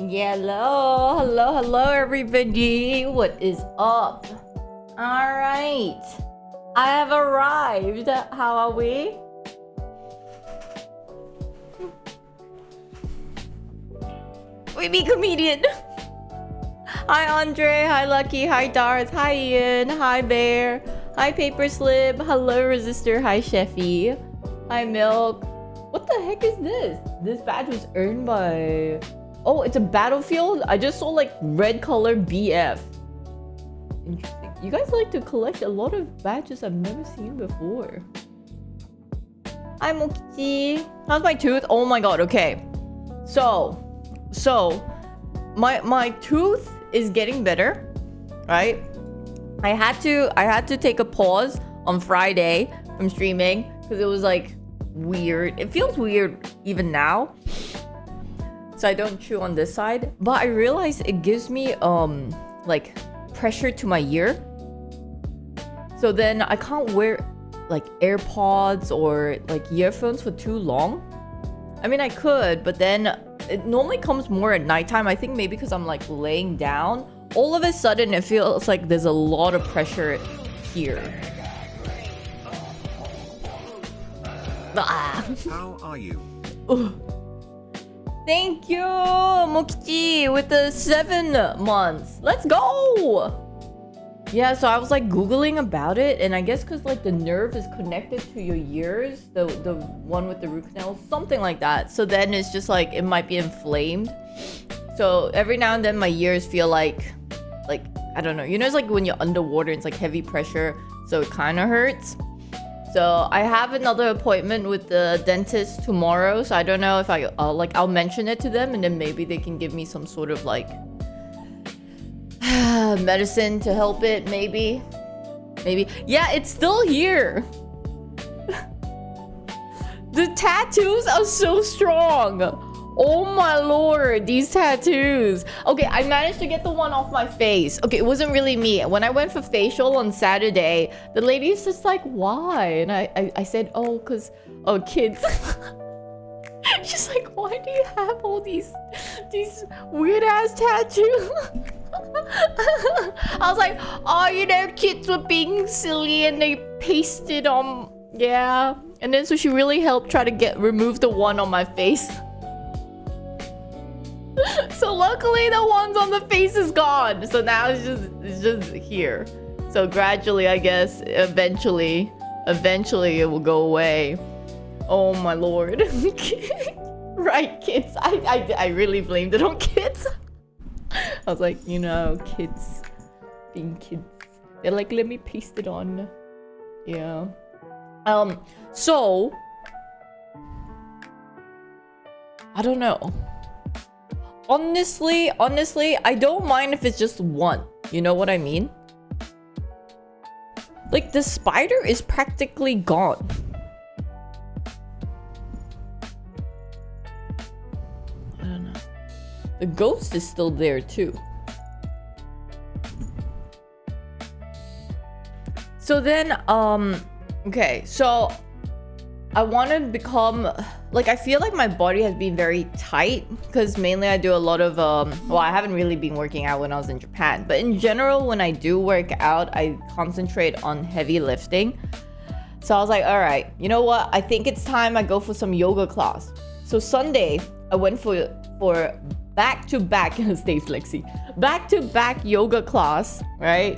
Hello, everybody. What is up? All right, I have arrived. How are we? We be comedian. Hi, Andre. Hi, Lucky. Hi, Darth. Hi, Ian. Hi, Bear. Hi, Paper Slip. Hello, Resistor. Hi, Sheffy. Hi, Milk. What the heck is this? This badge was earned by... Oh, it's a battlefield? I just saw like red color BF. Interesting. You guys like to collect a lot of badges I've never seen before. Hi, Mokichi. How's my tooth? Oh my god, okay. So my tooth is getting better, right? I had to take a pause on Friday from streaming because it was like weird. It feels weird even now. So I don't chew on this side, but I realized it gives me like pressure to my ear. So then I can't wear like AirPods or like earphones for too long. I mean I could, but then it normally comes more at nighttime. I think maybe because I'm like laying down. All of a sudden it feels like there's a lot of pressure here. How are you? Thank you, Mokichi, with the 7 months. Let's go! Yeah, so I was like Googling about it, and I guess because like the nerve is connected to your ears, the one with the root canal, something like that. So then it's just like, it might be inflamed. So every now and then my ears feel like, I don't know. You know, it's like when you're underwater, it's like heavy pressure, so it kind of hurts. So I have another appointment with the dentist tomorrow. So I don't know if I'll mention it to them and then maybe they can give me some sort of like medicine to help it. Maybe. Yeah, it's still here. The tattoos are so strong. Oh my lord, these tattoos. Okay, I managed to get the one off my face. Okay, it wasn't really me. When I went for facial on Saturday, the lady's just like, why? And I said, oh, because, oh, kids. She's like, why do you have all these weird ass tattoos? I was like, oh, you know, kids were being silly and they pasted on, yeah. And then so she really helped try to remove the one on my face. So luckily the ones on the face is gone. So now it's just here. So gradually, I guess, eventually it will go away. Oh my lord. Right, kids. I really blamed it on kids. I was like, you know, kids being kids. They're like, let me paste it on. Yeah. So I don't know. Honestly, I don't mind if it's just one. You know what I mean? Like, the spider is practically gone. I don't know. The ghost is still there too. So then, okay, so I want to become, like, I feel like my body has been very tight because mainly I do a lot of, well, I haven't really been working out when I was in Japan, but in general, when I do work out, I concentrate on heavy lifting. So I was like, all right, you know what? I think it's time I go for some yoga class. So Sunday, I went for back-to-back, stay flexy, back-to-back yoga class, right?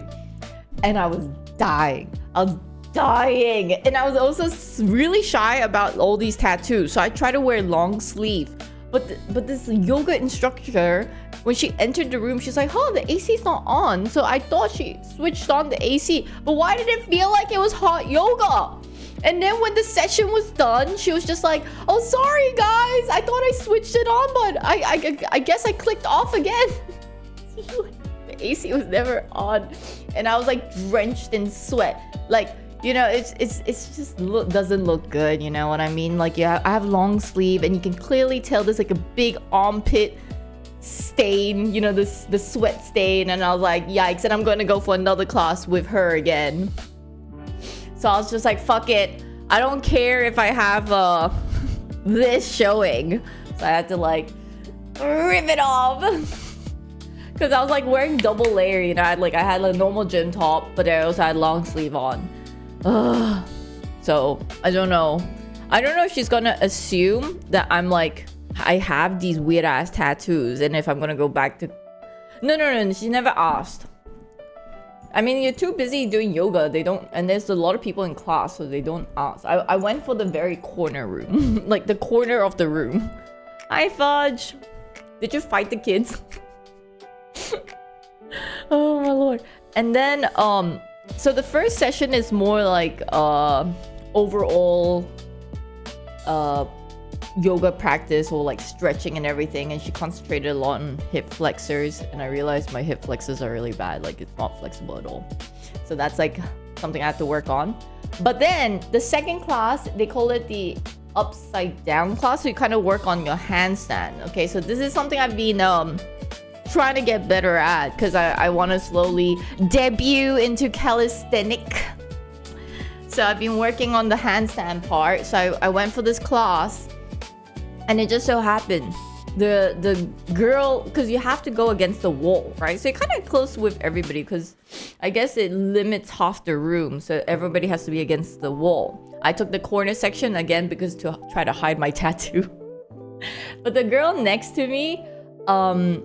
And I was dying. And I was also really shy about all these tattoos, so I tried to wear long sleeve, but this yoga instructor, when she entered the room, she's like, oh, the AC's not on. So I thought she switched on the AC, but why did it feel like it was hot yoga? And then when the session was done, she was just like, oh, sorry guys, I thought I switched it on, but I guess I clicked off again. The AC was never on, and I was like drenched in sweat. Like, you know, it's just doesn't look good, you know what I mean? Like, yeah, I have long sleeve and you can clearly tell there's like a big armpit stain, you know, the sweat stain, and I was like, yikes, and I'm going to go for another class with her again. So I was just like, fuck it, I don't care if I have this showing. So I had to like rip it off. Because I was like wearing double layer, you know, I had a normal gym top, but I also had long sleeve on. So I don't know. I don't know if she's gonna assume that I'm like, I have these weird ass tattoos, and if I'm gonna go back to... No, she never asked. I mean, you're too busy doing yoga. They don't, and there's a lot of people in class, so they don't ask. I went for the very corner room. Like the corner of the room. Hi, Fudge. Did you fight the kids? Oh my lord. And then, so the first session is more like, overall, yoga practice or like stretching and everything, and she concentrated a lot on hip flexors, and I realized my hip flexors are really bad, like it's not flexible at all. So that's like something I have to work on. But then the second class, they call it the upside down class, so you kind of work on your handstand. Okay, so this is something I've been trying to get better at, because I want to slowly debut into calisthenic. So I've been working on the handstand part. So I went for this class, and it just so happened the girl, because you have to go against the wall, right? So you're kind of close with everybody, because I guess it limits half the room, so everybody has to be against the wall. I took the corner section again because to try to hide my tattoo. But the girl next to me, I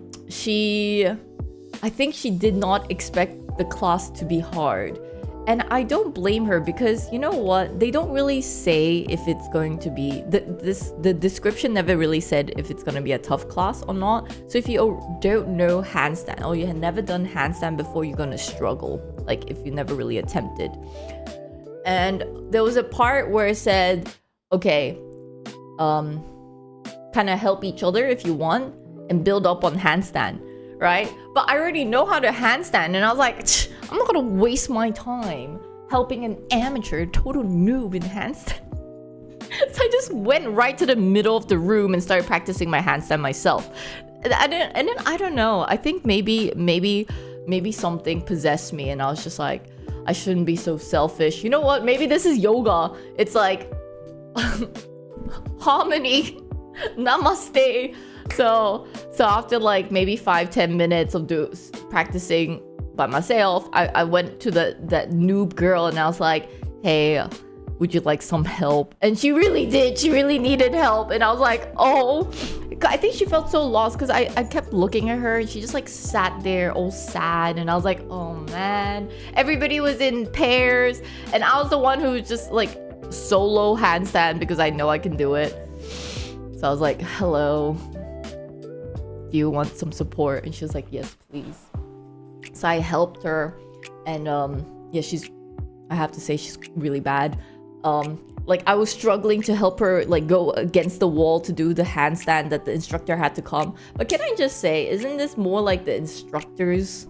think she did not expect the class to be hard. And I don't blame her, because you know what? They don't really say if it's going to be... The description never really said if it's going to be a tough class or not. So if you don't know handstand, or you have never done handstand before, you're going to struggle. Like if you never really attempted. And there was a part where it said, okay, kind of help each other if you want and build up on handstand, right? But I already know how to handstand, and I was like, I'm not gonna waste my time helping an amateur, total noob in handstand. So I just went right to the middle of the room and started practicing my handstand myself. And then I don't know. I think maybe something possessed me, and I was just like, I shouldn't be so selfish. You know what? Maybe this is yoga. It's like harmony. Namaste. So after like maybe 5-10 minutes of practicing by myself, I went to that noob girl, and I was like, hey, would you like some help? And she really did. She really needed help. And I was like, oh, I think she felt so lost, because I kept looking at her, and she just like sat there all sad. And I was like, oh man, everybody was in pairs, and I was the one who was just like solo handstand, because I know I can do it. So I was like, hello, do you want some support? And she was like, yes, please. So I helped her, and yeah, I have to say she's really bad. Like I was struggling to help her like go against the wall to do the handstand that the instructor had to come. But can I just say, isn't this more like the instructor's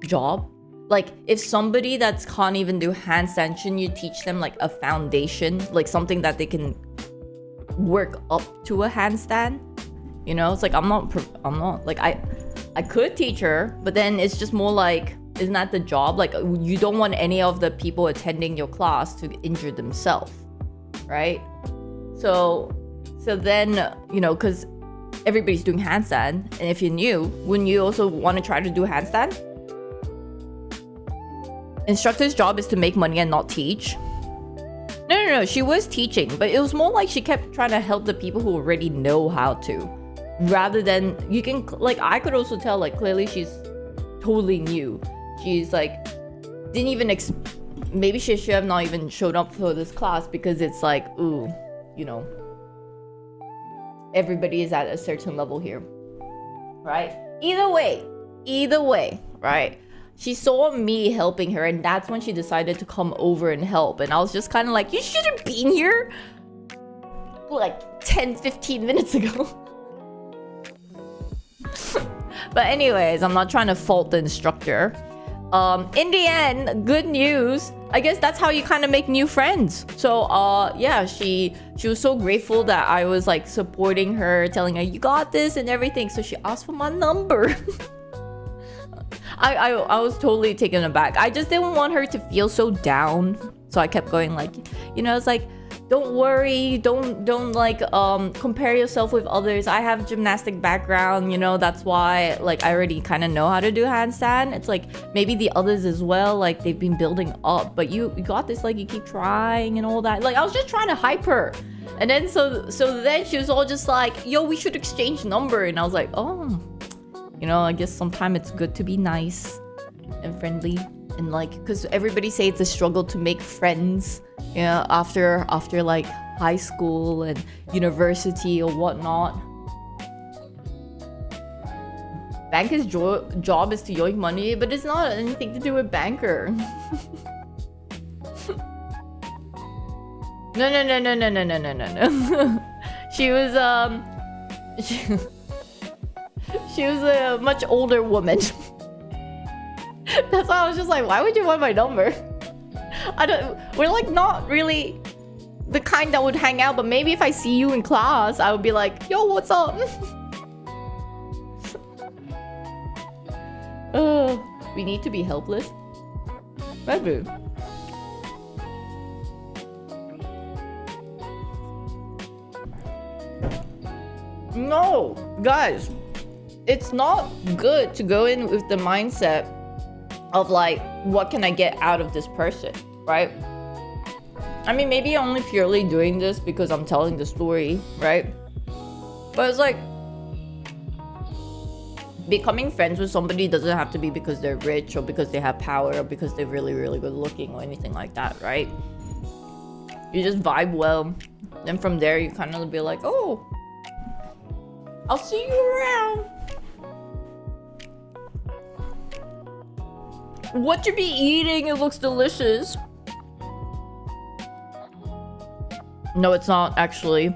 job? Like if somebody that can't even do handstand, shouldn't you teach them like a foundation, like something that they can work up to a handstand? You know, it's like I'm not like I could teach her, but then it's just more like, isn't that the job? Like you don't want any of the people attending your class to injure themselves, right? So then, you know, because everybody's doing handstand, and if you're new, wouldn't you also want to try to do handstand? Instructor's job is to make money and not teach. No, she was teaching, but it was more like she kept trying to help the people who already know how to, rather than, you can, like, I could also tell, like, clearly she's totally new. She's like, didn't even maybe she should have not even showed up for this class, because it's like, ooh, you know, everybody is at a certain level here, right? Either way, right? She saw me helping her, and that's when she decided to come over and help. And I was just kind of like, you should have been here like 10-15 minutes ago. But anyways, I'm not trying to fault the instructor. In the end, good news. I guess that's how you kind of make new friends. So yeah, she was so grateful that I was like supporting her, telling her you got this and everything. So she asked for my number. I was totally taken aback. I just didn't want her to feel so down. So I kept going like, you know, it's like, don't worry, don't like compare yourself with others. I have gymnastic background, you know, that's why like I already kind of know how to do handstand. It's like maybe the others as well, like they've been building up, but you got this, like you keep trying and all that. Like I was just trying to hype her. And then so then she was all just like, yo, we should exchange number. And I was like, oh, you know, I guess sometimes it's good to be nice and friendly. And like, because everybody say it's a struggle to make friends, you know, after like high school and university or whatnot. Banker's job is to yoink money, but it's not anything to do with banker. No. She was she was a much older woman. That's why I was just like, why would you want my number? We're like not really the kind that would hang out, but maybe if I see you in class, I would be like, yo, what's up? We need to be helpless. Maybe. No, guys, it's not good to go in with the mindset of like, what can I get out of this person, right? I mean, maybe I'm only purely doing this because I'm telling the story, right? But it's like, becoming friends with somebody doesn't have to be because they're rich or because they have power or because they're really, really good looking or anything like that, right? You just vibe well. Then from there, you kind of be like, oh, I'll see you around. What you be eating? It looks delicious. No, it's not actually.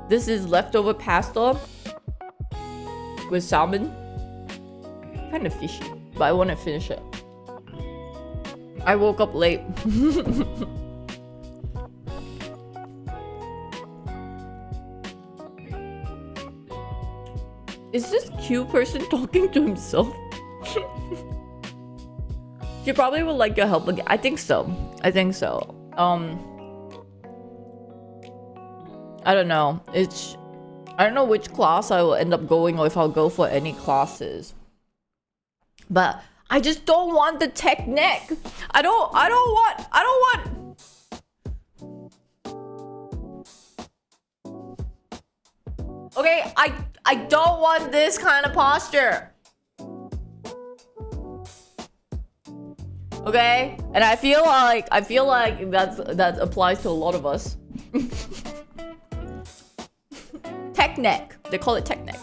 This is leftover pasta with salmon. Kind of fishy, but I want to finish it. I woke up late. Is this cute person talking to himself? She probably would like your help again. I think so. I don't know. I don't know which class I will end up going or if I'll go for any classes. But I just don't want the tech neck. I don't want. Okay, I don't want this kind of posture. Okay? And I feel like that applies to a lot of us. Tech neck. They call it tech neck.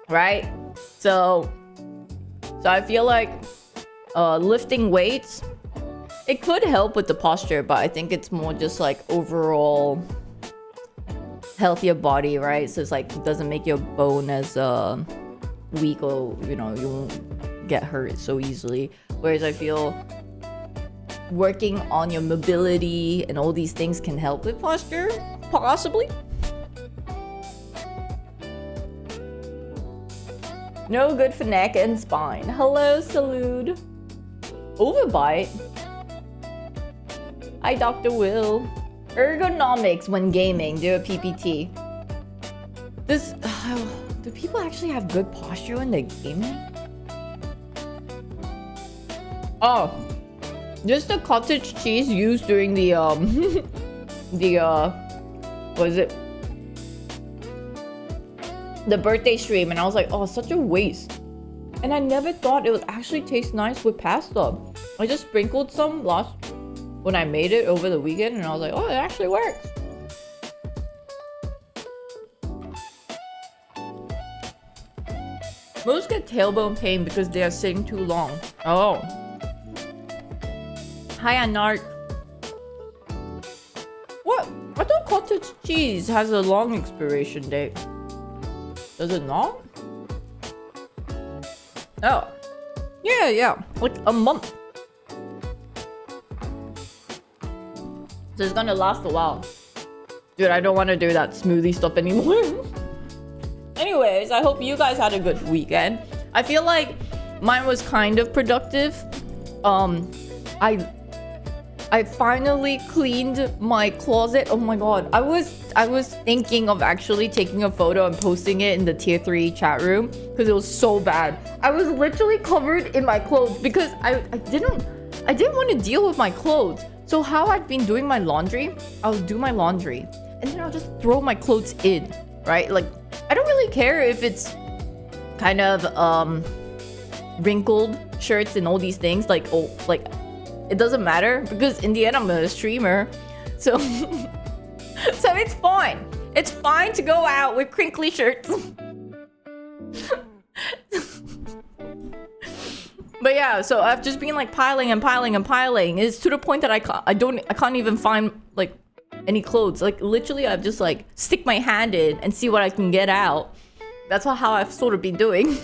Right? So I feel like lifting weights, it could help with the posture, but I think it's more just like overall healthier body, right? So it's like it doesn't make your bone as weak, or you know, you won't get hurt so easily. Whereas I feel working on your mobility and all these things can help with posture, possibly. No good for neck and spine. Hello, Salud. Overbite. Hi, Dr. Will. Ergonomics when gaming. Do a PPT. Do people actually have good posture when they're gaming? Oh, just the cottage cheese used during the what is it? The birthday stream, and I was like, oh, such a waste. And I never thought it would actually taste nice with pasta. I just sprinkled some when I made it over the weekend, and I was like, oh, it actually works. Most get tailbone pain because they are sitting too long. Oh. Hi, Anark. What? I thought cottage cheese has a long expiration date. Does it not? Oh. Yeah. Like a month. So it's gonna last a while. Dude, I don't want to do that smoothie stuff anymore. Anyways, I hope you guys had a good weekend. I feel like mine was kind of productive. I finally cleaned my closet. Oh my god. I was thinking of actually taking a photo and posting it in the tier 3 chat room because it was so bad. I was literally covered in my clothes because I didn't want to deal with my clothes. So how I've been doing my laundry, I'll do my laundry and then I'll just throw my clothes in, right? Like I don't really care if it's kind of wrinkled shirts and all these things, like it doesn't matter because in the end I'm a streamer. So so it's fine. It's fine to go out with crinkly shirts. But yeah, so I've just been like piling and piling and piling. It's to the point that I can't even find like any clothes. Like literally I've just like stick my hand in and see what I can get out. That's how I've sort of been doing.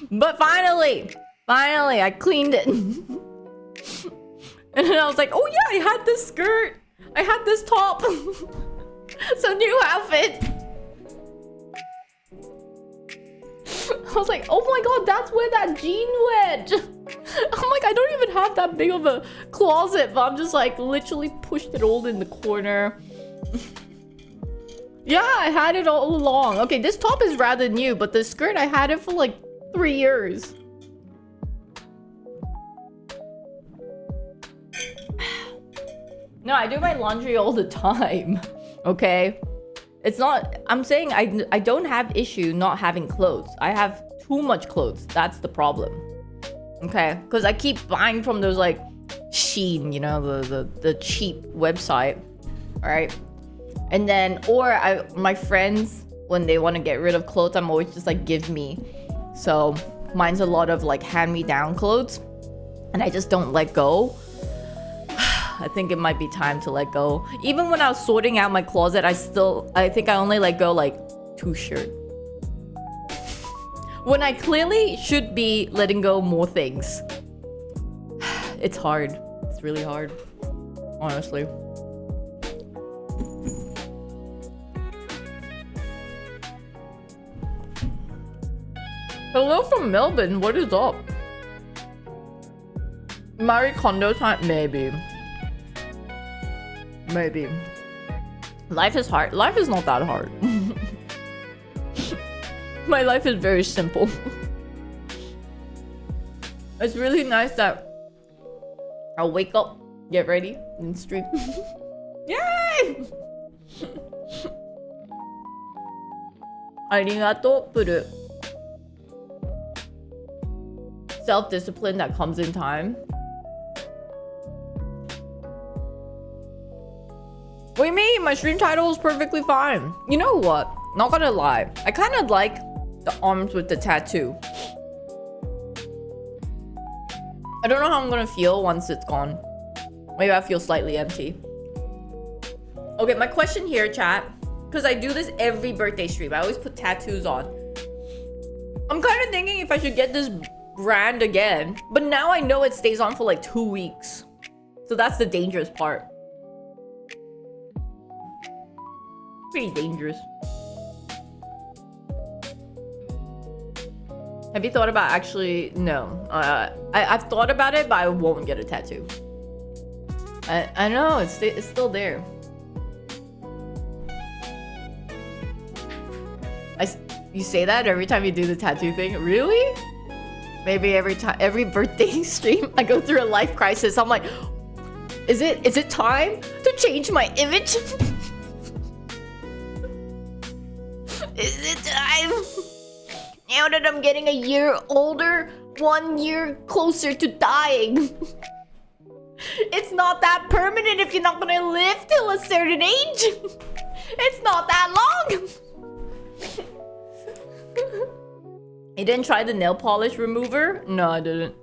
But finally I cleaned it. And then I was like, oh yeah, I had this skirt. I had this top. So new outfit. I was like, oh my god, that's where that jean went. I'm like, I don't even have that big of a closet, but I'm just like literally pushed it all in the corner. Yeah, I had it all along. Okay, this top is rather new, but the skirt, I had it for like 3 years. No, I do my laundry all the time. Okay? It's not... I'm saying I don't have issue not having clothes. I have too much clothes. That's the problem. Okay? Because I keep buying from those like Shein, you know, the cheap website. Alright? And then... Or my friends, when they want to get rid of clothes, I'm always just like, give me. So mine's a lot of like hand-me-down clothes. And I just don't let go. I think it might be time to let go. Even when I was sorting out my closet, I think I only let go like 2 shirts. When I clearly should be letting go more things. It's hard. It's really hard. Honestly. Hello from Melbourne. What is up? Marie Kondo time? Maybe. Maybe. Life is hard. Life is not that hard. My life is very simple. It's really nice that I'll wake up, get ready, and stream. Yay! Arigato, Puru. Self-discipline that comes in time. What do you mean? My stream title is perfectly fine. You know what? Not gonna lie. I kind of like the arms with the tattoo. I don't know how I'm gonna feel once it's gone. Maybe I feel slightly empty. Okay, my question here, chat. Because I do this every birthday stream. I always put tattoos on. I'm kind of thinking if I should get this brand again. But now I know it stays on for like 2 weeks. So that's the dangerous part. Pretty dangerous. Have you thought about actually... No. I've thought about it, but I won't get a tattoo. I know, it's still there. You say that every time you do the tattoo thing? Really? Maybe every birthday stream, I go through a life crisis. I'm like, is it time to change my image? Is it time? Now that I'm getting a year older, 1 year closer to dying. It's not that permanent if you're not gonna live till a certain age. It's not that long. You didn't try the nail polish remover? No, I didn't.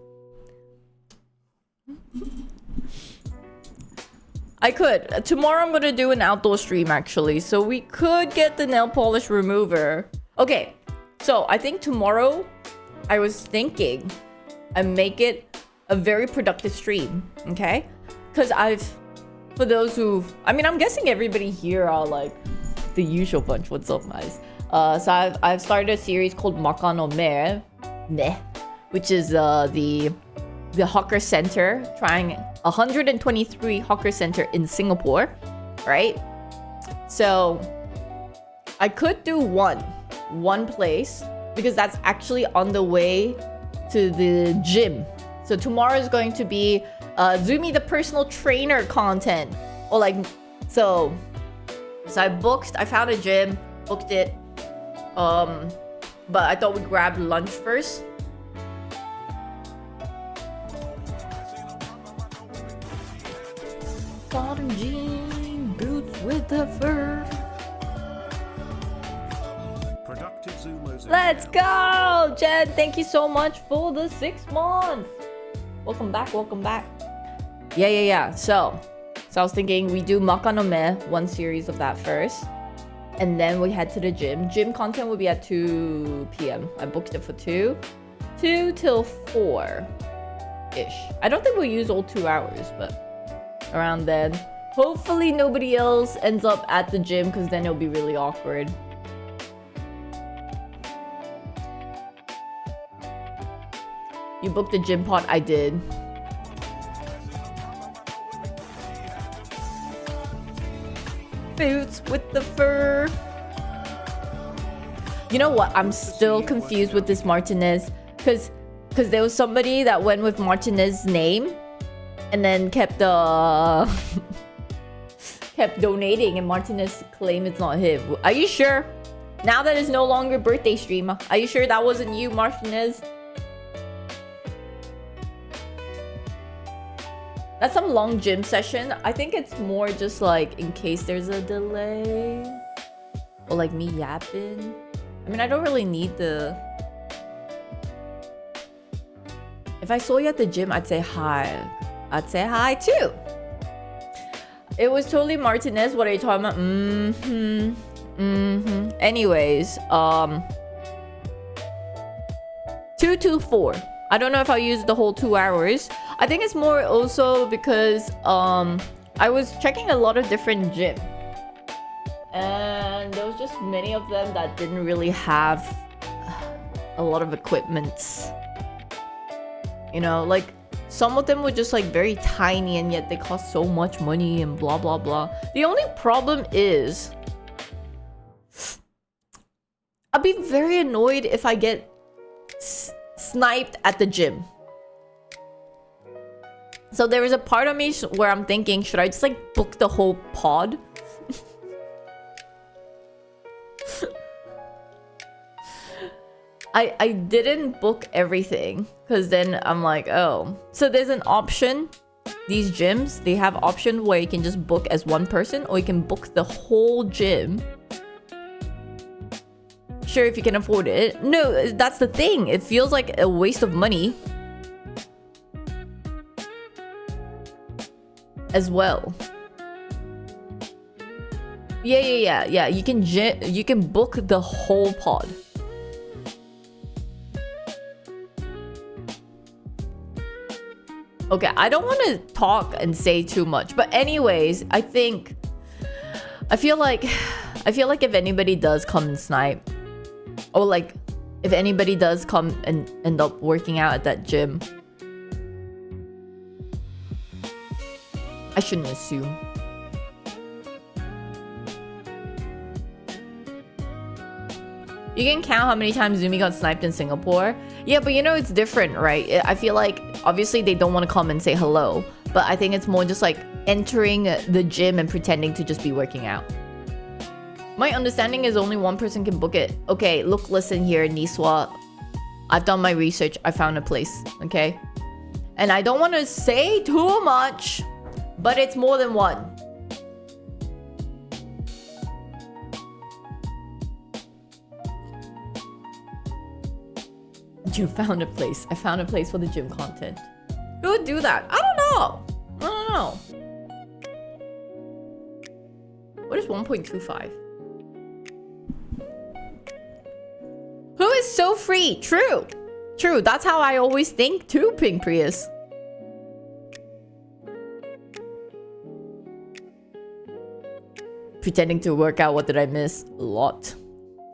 I could. Tomorrow I'm gonna do an outdoor stream actually, so we could get the nail polish remover. Okay, so I think tomorrow I was thinking I make it a very productive stream, okay? Because for those who, I mean, I'm guessing everybody here are like the usual bunch. What's up, guys? So I've started a series called Makan no Mer, which is the hawker center, trying 123 hawker center in Singapore, right? So I could do one place because that's actually on the way to the gym. So tomorrow is going to be Zumi the personal trainer content, or like so I found a gym, booked it, but I thought we'd grab lunch first. Cotton jean boots with the fur. Let's go, Jen. Thank you so much for the 6 months. Welcome back. Yeah. So I was thinking we do Makan no Me, one series of that first, and then we head to the gym. Gym content will be at 2 p.m. I booked it for 2 till 4-ish. I don't think we'll use all 2 hours, but around then. Hopefully nobody else ends up at the gym, because then it'll be really awkward. You booked the gym pot? I did. Boots with the fur. You know what? I'm still confused with this Martinez, because there was somebody that went with Martinez's name and then kept kept donating, and Martinez claimed it's not him. Are you sure? Now that it's no longer birthday stream, are you sure that wasn't you, Martinez? That's some long gym session. I think it's more just like in case there's a delay, or like me yapping. I mean, I don't really need the... If I saw you at the gym, I'd say hi. I'd say hi too. It was totally Martinez. What are you talking about? Anyways, 2 to 4. I don't know if I'll use the whole 2 hours. I think it's more also because I was checking a lot of different gyms, and there was just many of them that didn't really have a lot of equipments. You know, like some of them were just like very tiny, and yet they cost so much money and blah blah blah. The only problem is I'll be very annoyed if I get sniped at the gym. So there is a part of me where I'm thinking, should I just like book the whole pod? I didn't book everything, because then I'm like, oh. So there's an option. These gyms, they have option where you can just book as one person, or you can book the whole gym. Sure, if you can afford it. No, that's the thing. It feels like a waste of money as well. Yeah. You can book the whole pod. Okay, I don't want to talk and say too much, but anyways, I feel like if anybody does come and snipe, or like if anybody does come and end up working out at that gym, I shouldn't assume. You can count how many times Zumi got sniped in Singapore. Yeah, but you know, it's different, right? I feel like obviously they don't want to come and say hello, but I think it's more just like entering the gym and pretending to just be working out. My understanding is only one person can book it. Okay, look, listen here, Niswa. I've done my research. I found a place, okay? And I don't want to say too much, but it's more than one. You found a place. I found a place for the gym content. Who would do that? I don't know. What is 1.25? Who is so free? True. That's how I always think too, Pink Prius. pretending to work out. What did I miss? A lot.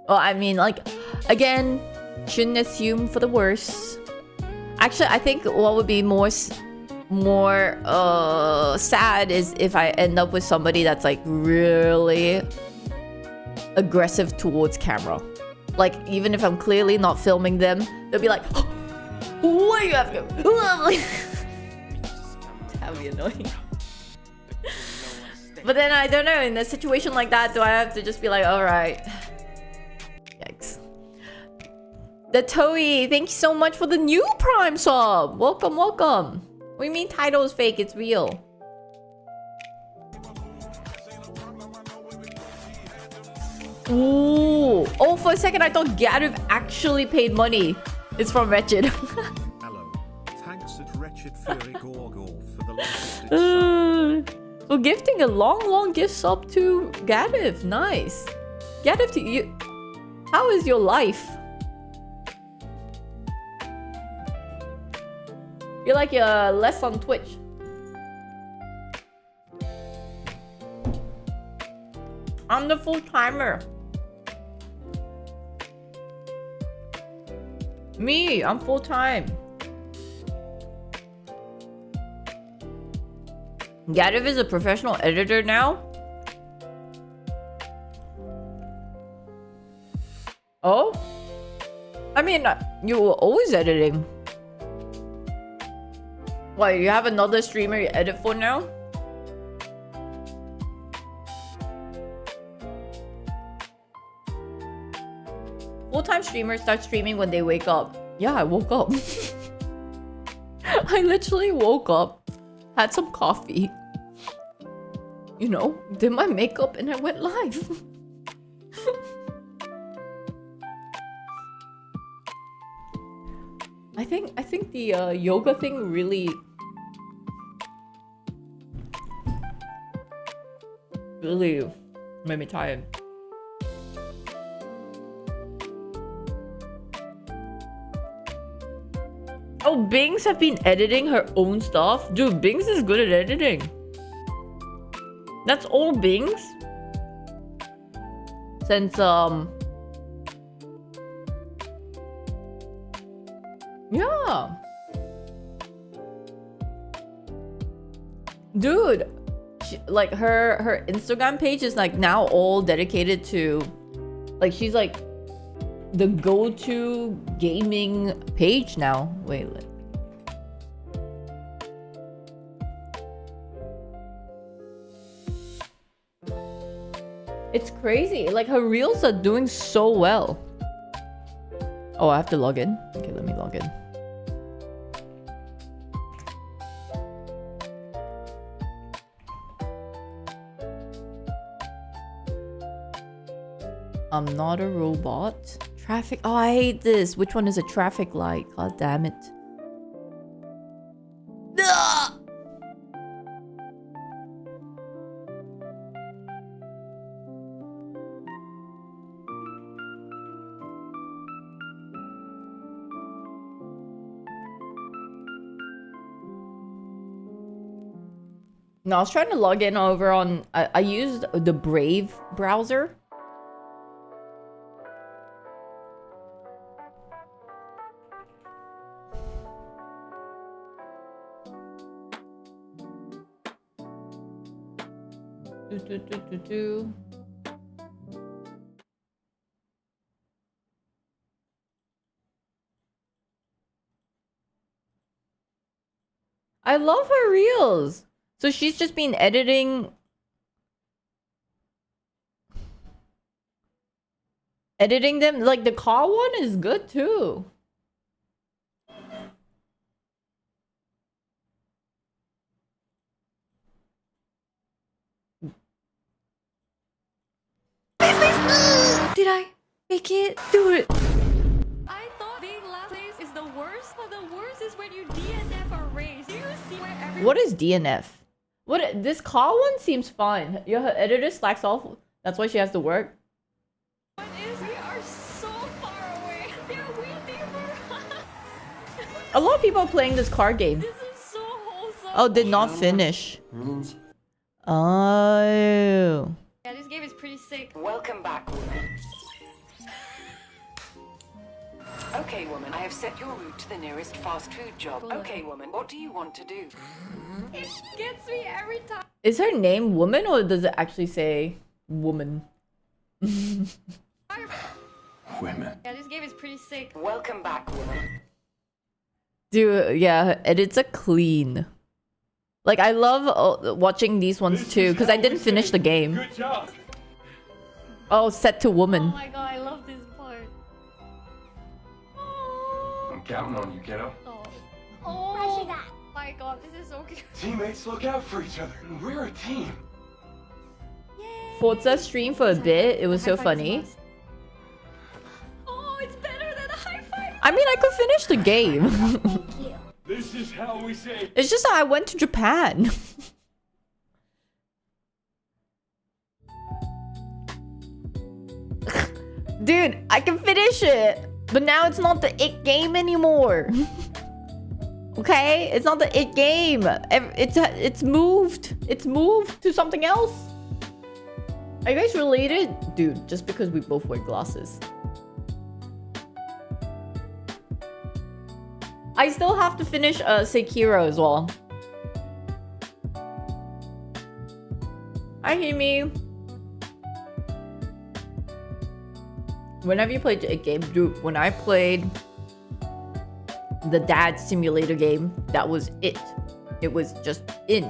Well, I mean, like, again, shouldn't assume for the worst. Actually, I think what would be more sad is if I end up with somebody that's like really aggressive towards camera. Like, even if I'm clearly not filming them, they'll be like, oh, what are you having? That would be annoying. But then I don't know, in a situation like that, do I have to just be like, all right. Yikes. The Toei, thank you so much for the new Prime sub. Welcome, welcome. What do you mean title is fake? It's real. Ooh. Oh, for a second I thought Gativ actually paid money. It's from Wretched. Hello. Thanks at Wretched Fury Gorgol for the last for gifting a long gift sub to Gativ. Nice. Gativ, to you. How is your life? You're like less on Twitch. I'm the full timer. Me, I'm full time. Gativ is a professional editor now. Oh? I mean, you were always editing. What, you have another streamer you edit for now? Full-time streamers start streaming when they wake up. Yeah, I woke up. I literally woke up, had some coffee, you know, did my makeup, and I went live. I think the yoga thing really made me tired. Oh, Bings have been editing her own stuff? Dude, Bings is good at editing. That's all Bings? Since, yeah. Dude, like her Instagram page is like now all dedicated to, like, she's like the go-to gaming page now. Wait. It's crazy. Like, her reels are doing so well. Oh, I have to log in? Okay, let me log in. I'm not a robot. Traffic. Oh, I hate this. Which one is a traffic light? God damn it. Ugh! No, I was trying to log in over on... I used the Brave browser. I love her reels. So she's just been editing them. Like, the car one is good too. Did I make it? Do it. I thought being last place is the worst, but the worst is when you DNF a race. Do you see where everyone... What is DNF? What, this car one seems fun. Your editor slacks off. That's why she has to work. What is? We are so far away. They're waiting for us. A lot of people are playing this car game. This is so wholesome. Oh, did not finish. Oh. Yeah, this game is sick. Welcome back, woman. Okay, woman, I have set your route to the nearest fast food job. Okay, woman, what do you want to do? It gets me every time. Is her name woman or does it actually say woman? Women. Yeah, this game is pretty sick. Welcome back, woman. Dude, yeah, edits are clean. Like, I love watching these ones too, because I didn't finish the game. Good job. Oh, set to Oh woman. my god, I love this part. I'm counting on you, kiddo. Oh, oh my god, this is so cute. Teammates look out for each other, and we're a team. Forza stream for a bit, it was so High five is funny. must. Oh, it's better than a high five. I mean, I could finish the game. This is how we say. It's just that I went to Japan. Dude, I can finish it. But now it's not the it game anymore. Okay? It's not the it game. It's moved. It's moved to something else. Are you guys related? Dude, just because we both wear glasses. I still have to finish Sekiro as well. Hi, Himi. Whenever you played a game, dude, when I played the Dad Simulator game, that was it. It was just in.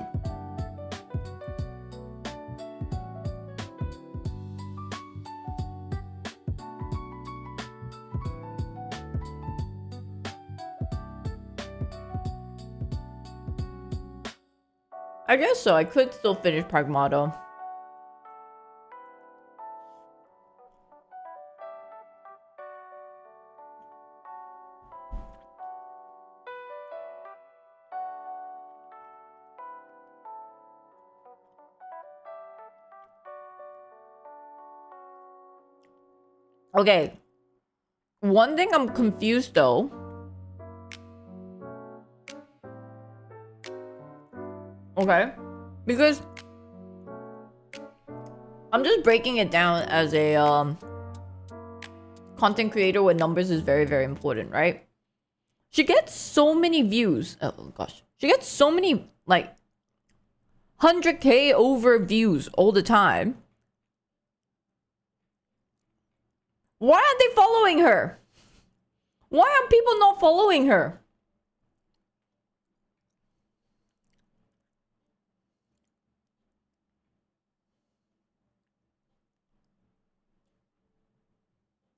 I guess so. I could still finish Pragmato. Okay. One thing I'm confused though. Okay. Because I'm just breaking it down as a content creator where numbers is very, very important, right? She gets so many views. Oh gosh. She gets so many like 100k over views all the time. Why aren't they following her? Why are people not following her?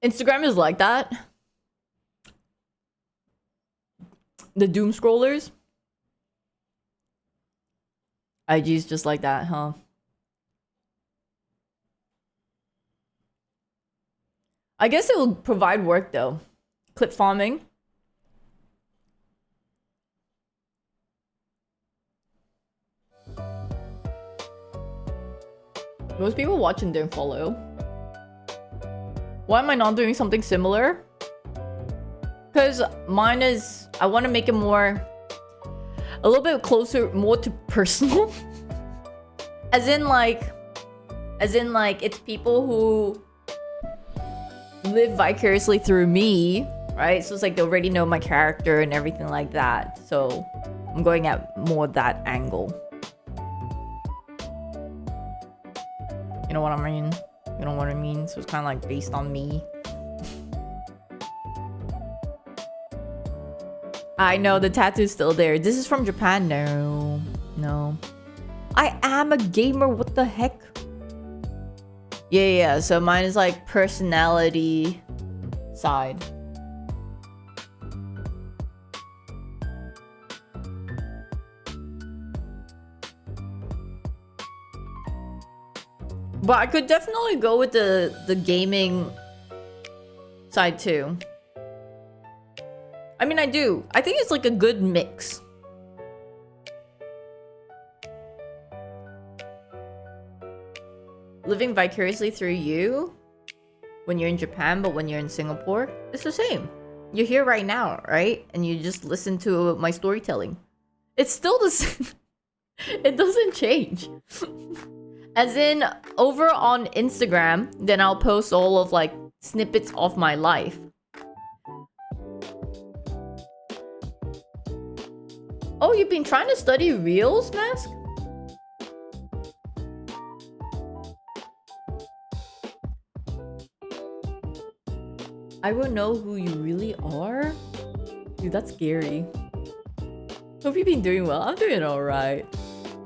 Instagram is like that. The doom scrollers. IG's just like that, huh? I guess it will provide work though. Clip farming. Most people watching don't follow. Why am I not doing something similar? Because mine is, I want to make it more, a little bit closer, more to personal. As in like, it's people who live vicariously through me, right? So it's like they already know my character and everything like that. So I'm going at more that angle. You know what I mean? You know what I mean? So it's kind of like based on me. I know the tattoo's still there. This is from Japan. No. No. I am a gamer. What the heck? Yeah. So mine is like personality side. But I could definitely go with the gaming side too. I mean, I do. I think it's like a good mix. Living vicariously through you when you're in Japan, but when you're in Singapore, it's the same. You're here right now, right? And you just listen to my storytelling. It's still the same. It doesn't change. As in, over on Instagram, then I'll post all of like snippets of my life. Oh, you've been trying to study Reels, Mask? I will know who you really are? Dude, that's scary. Hope you've been doing well. I'm doing alright.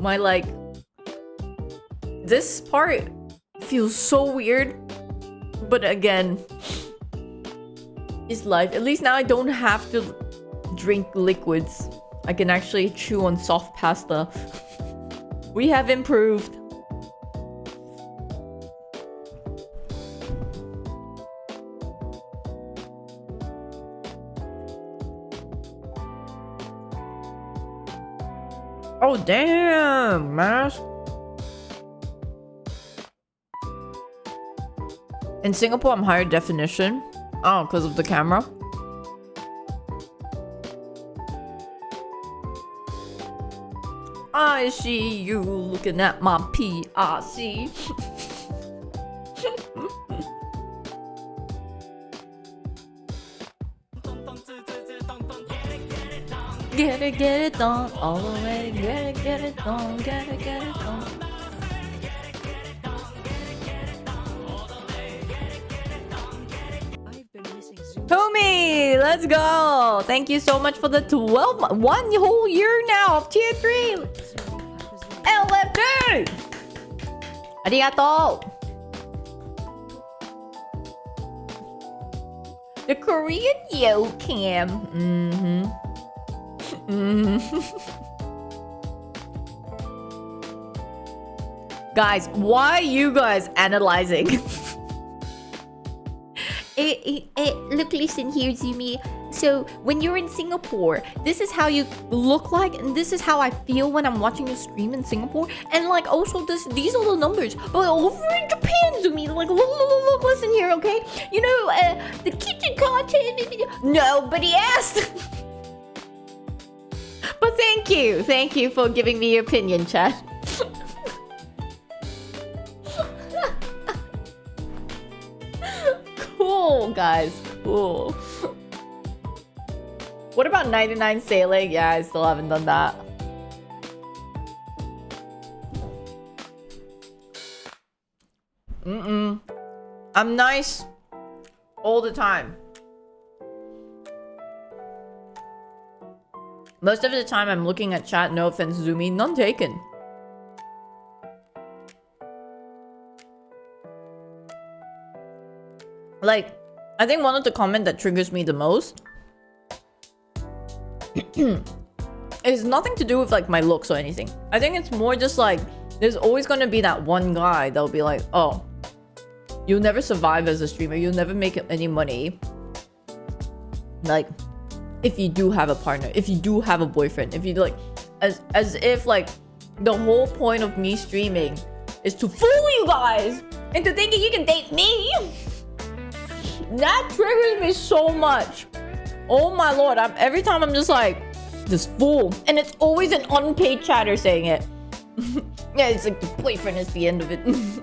My like... This part feels so weird. But again... It's life. At least now I don't have to drink liquids. I can actually chew on soft pasta. We have improved. Oh damn, Mask. In Singapore, I'm higher definition. Oh, because of the camera. I see you looking at my PRC. Get it done, all the way. Get it done, get it done. Homie, let's go. Thank you so much for the 1 whole year now of tier 3. LFD. Arigato. The Korean yo cam. Guys, why are you guys analyzing? Look, listen here, Zumi. So, when you're in Singapore, this is how you look like, and this is how I feel when I'm watching a stream in Singapore. And like, also, these are the numbers. But over in Japan, Zumi, like, look, listen here, okay? You know, the kitchen content. Nobody asked. But thank you for giving me your opinion, chat. Cool, guys. Cool. What about 99 sailing? Yeah, I still haven't done that. I'm nice all the time. Most of the time I'm looking at chat, no offense, Zumi, none taken. Like, I think one of the comments that triggers me the most is nothing to do with like my looks or anything. I think it's more just like, there's always gonna be that one guy that'll be like, oh, you'll never survive as a streamer, you'll never make any money. Like, if you do have a partner, if you do have a boyfriend, if you do like, as if like the whole point of me streaming is to fool you guys into thinking you can date me. That triggers me so much. Oh my lord, every time I'm just like, this fool. And it's always an unpaid chatter saying it. Yeah, it's like the boyfriend is the end of it. It's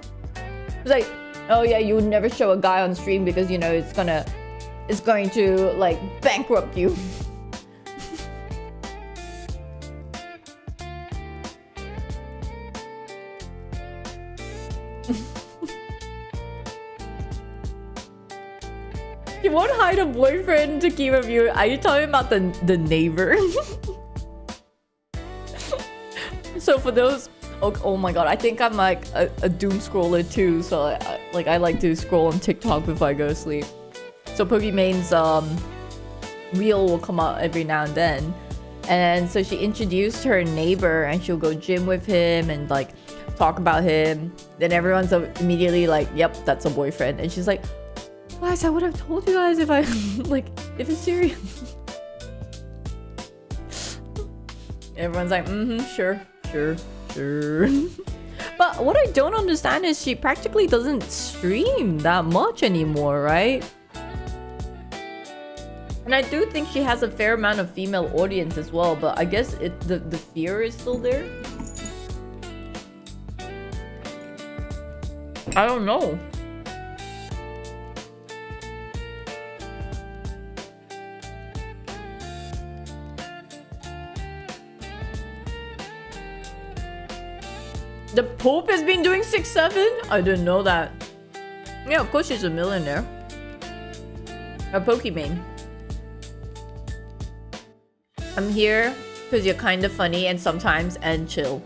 like, oh yeah, you would never show a guy on stream because, you know, it's going to like bankrupt you. You won't hide a boyfriend to keep a view. Are you talking about the neighbor? So for those, oh my god, I think I'm like a doom scroller too. So I like to scroll on TikTok before I go to sleep. So Pokemon's reel will come out every now and then. And so she introduced her neighbor and she'll go gym with him and like talk about him. Then everyone's immediately like, yep, that's a boyfriend. And she's like, guys, I would have told you guys if I like, if it's serious. Everyone's like, sure. But what I don't understand is she practically doesn't stream that much anymore, right? And I do think she has a fair amount of female audience as well, but I guess the fear is still there. I don't know. The Pope has been doing 6'7"? I didn't know that. Yeah, of course she's a millionaire. A Pokemon. I'm here because you're kind of funny and sometimes and chill.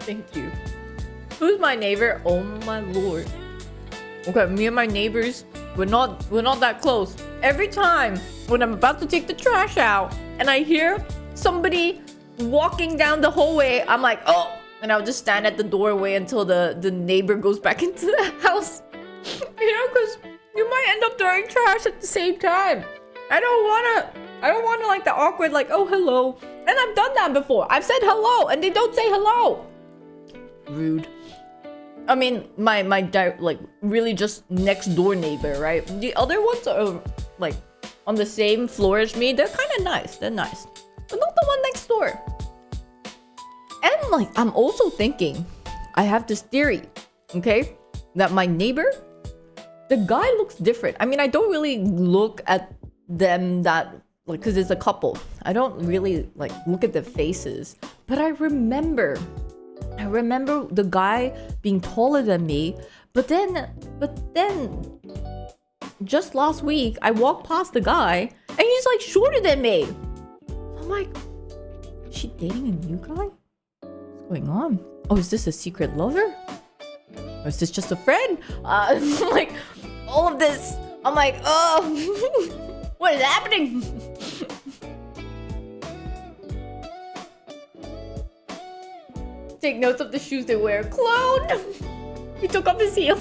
Thank you. Who's my neighbor? Oh my lord. Okay, me and my neighbors, we're not that close. Every time when I'm about to take the trash out and I hear somebody walking down the hallway, I'm like, oh, and I'll just stand at the doorway until the neighbor goes back into the house. You know, because you might end up throwing trash at the same time. I don't wanna like the awkward, like, oh, hello. And I've done that before. I've said hello and they don't say hello. Rude. I mean, my like really just next door neighbor, right? The other ones are like on the same floor as me. They're kind of nice. They're nice, but not the one next door. And like, I'm also thinking, I have this theory, okay, that my neighbor, the guy looks different. I mean, I don't really look at them that like, because it's a couple. I don't really like look at their faces, but I remember the guy being taller than me, but then just last week I walked past the guy and he's like shorter than me. I'm like, is she dating a new guy? What's going on? Oh, is this a secret lover? Or is this just a friend? Like all of this. I'm like, oh, what is happening? Take notes of the shoes they wear. Clone! He took off his heel.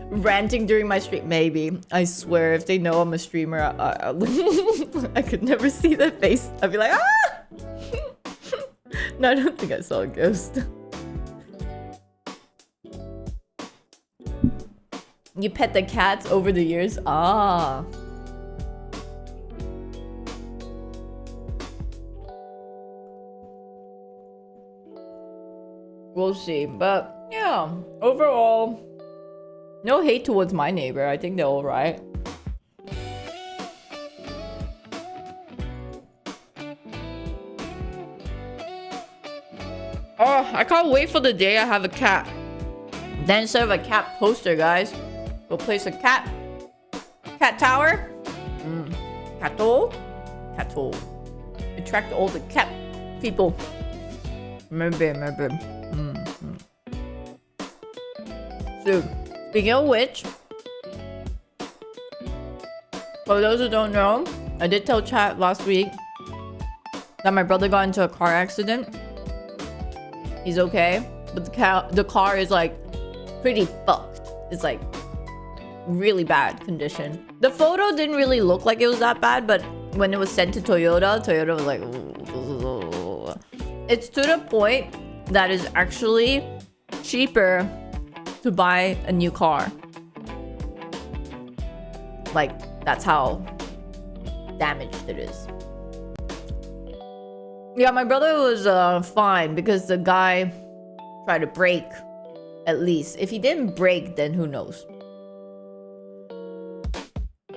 Ranting during my stream. Maybe. I swear, if they know I'm a streamer, I could never see their face. I'd be like, ah! No, I don't think I saw a ghost. You pet the cats over the years? Ah. We'll see, but yeah, overall, no hate towards my neighbor. I think they're all right. Oh, I can't wait for the day I have a cat. Then instead of a cat poster, guys, we'll place a cat tower. Catto. Attract all the cat people. Remember. So, speaking of which, for those who don't know, I did tell chat last week that my brother got into a car accident. He's okay, but the car is like pretty fucked. It's like really bad condition. The photo didn't really look like it was that bad, but when it was sent to Toyota was like, it's to the point that is actually cheaper to buy a new car. Like, that's how damaged it is. Yeah, my brother was fine because the guy tried to brake, at least. If he didn't brake, then who knows?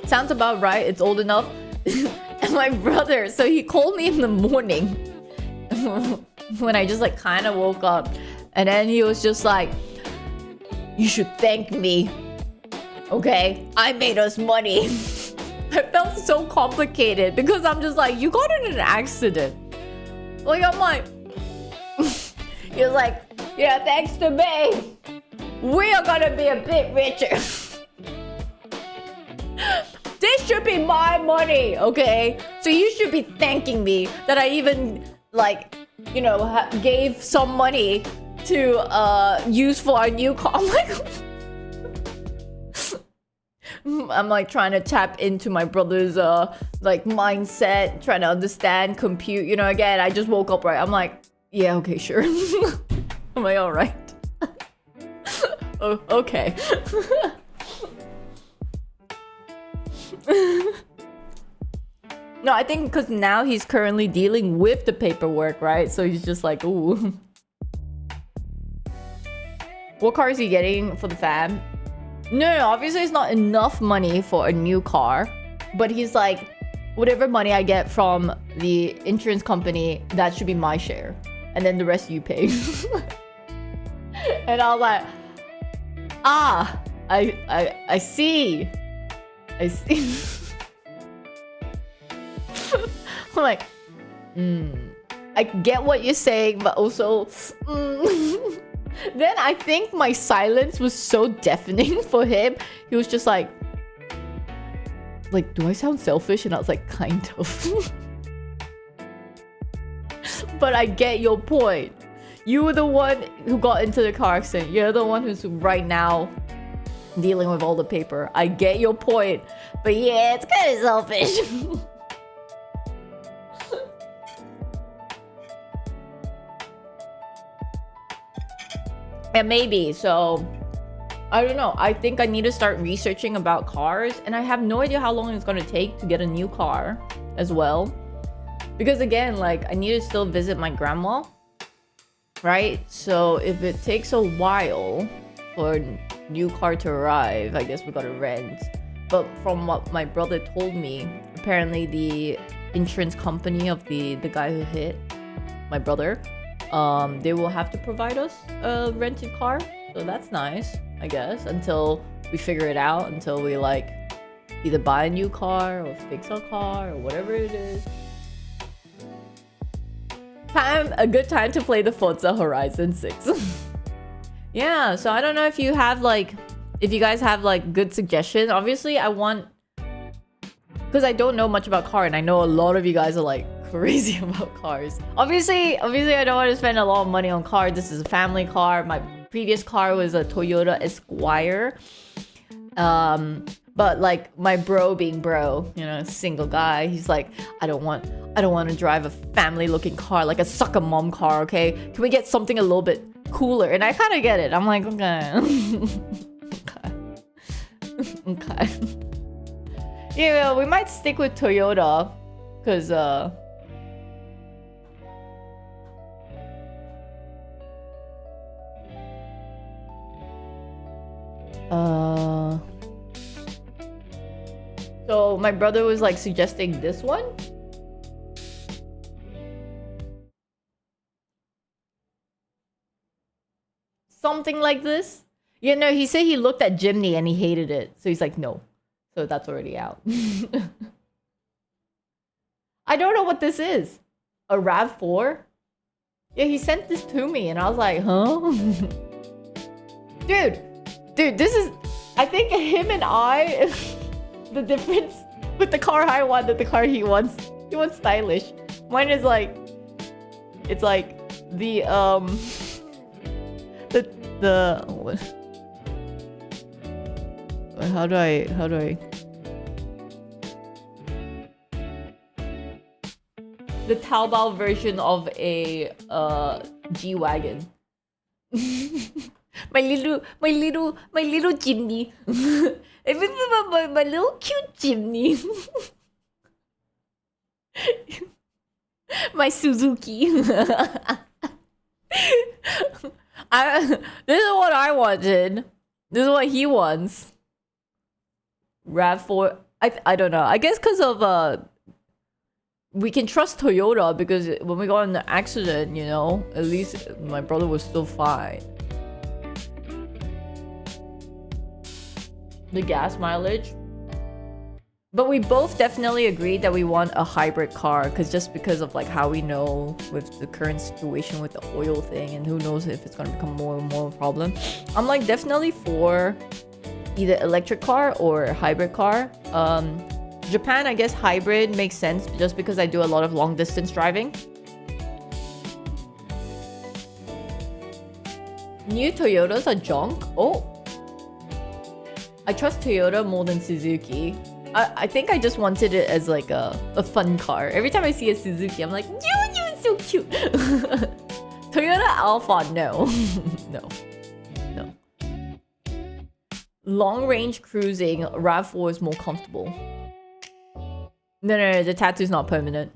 Sounds about right. It's old enough. And my brother, so he called me in the morning when I just like kind of woke up. And then he was just like, you should thank me. Okay, I made us money. I felt so complicated because I'm just like, you got in an accident. Like, I'm like, he was like, yeah, thanks to me, we are gonna be a bit richer. This should be my money, okay? So you should be thanking me that I even, like, you know, gave some money to use for a new car. I'm like trying to tap into my brother's like mindset, trying to understand, compute. You know, again, I just woke up, right? I'm like, yeah, okay, sure. I'm like, all right. Oh, okay. No, I think because now he's currently dealing with the paperwork, right? So he's just like, ooh. What car is he getting for the fam? No, obviously it's not enough money for a new car. But he's like, whatever money I get from the insurance company, that should be my share. And then the rest you pay. And I was like, ah, I see. I see. I'm like, I get what you're saying, but also, Then I think my silence was so deafening for him. He was just like, do I sound selfish? And I was like, kind of. But I get your point. You were the one who got into the car accident. You're the one who's right now dealing with all the paper. I get your point. But yeah, it's kind of selfish. And maybe, so I don't know. I think I need to start researching about cars, and I have no idea how long it's going to take to get a new car as well. Because again, I need to still visit my grandma, right? So if it takes a while for a new car to arrive, I guess we got to rent. But from what my brother told me, apparently the insurance company of the guy who hit my brother, they will have to provide us a rented car. So that's nice, I guess, until we figure it out, until we either buy a new car or fix our car or whatever it is. A good time to play the Forza Horizon 6. Yeah, so I don't know if you have if you guys have good suggestions. Obviously I want, because I don't know much about car, and I know a lot of you guys are crazy about cars. Obviously I don't want to spend a lot of money on cars. This is a family car. My previous car was a Toyota Esquire. But my bro being bro, single guy, he's like, I don't want to drive a family looking car, like a sucker mom car, okay? Can we get something a little bit cooler? And I kind of get it. I'm like, okay. Okay. Yeah, we might stick with Toyota, because so my brother was suggesting this one. Something like this. Yeah, no, he said he looked at Jimny and he hated it. So he's like, no. So that's already out. I don't know what this is. A RAV4? Yeah, he sent this to me and I was like, huh? Dude, this is... I think him and I... the difference with the car I want and the car he wants. He wants stylish. Mine is it's the what? How do I the Taobao version of a G-Wagon. my little chimney. my little cute chimney. My Suzuki. This is what I wanted. This is what he wants. RAV4. I don't know. I guess because of we can trust Toyota, because when we got in the accident, at least my brother was still fine. The gas mileage. But we both definitely agreed that we want a hybrid car, because of how we know with the current situation with the oil thing, and who knows if it's going to become more and more of a problem. I'm definitely for either electric car or hybrid car. Japan, I guess hybrid makes sense just because I do a lot of long distance driving. New Toyotas are junk. Oh, I trust Toyota more than Suzuki. I think I just wanted it as a fun car. Every time I see a Suzuki, I'm like, you're so cute. Toyota Alpha, no. No. Long range cruising, RAV4 is more comfortable. No, the tattoo's not permanent.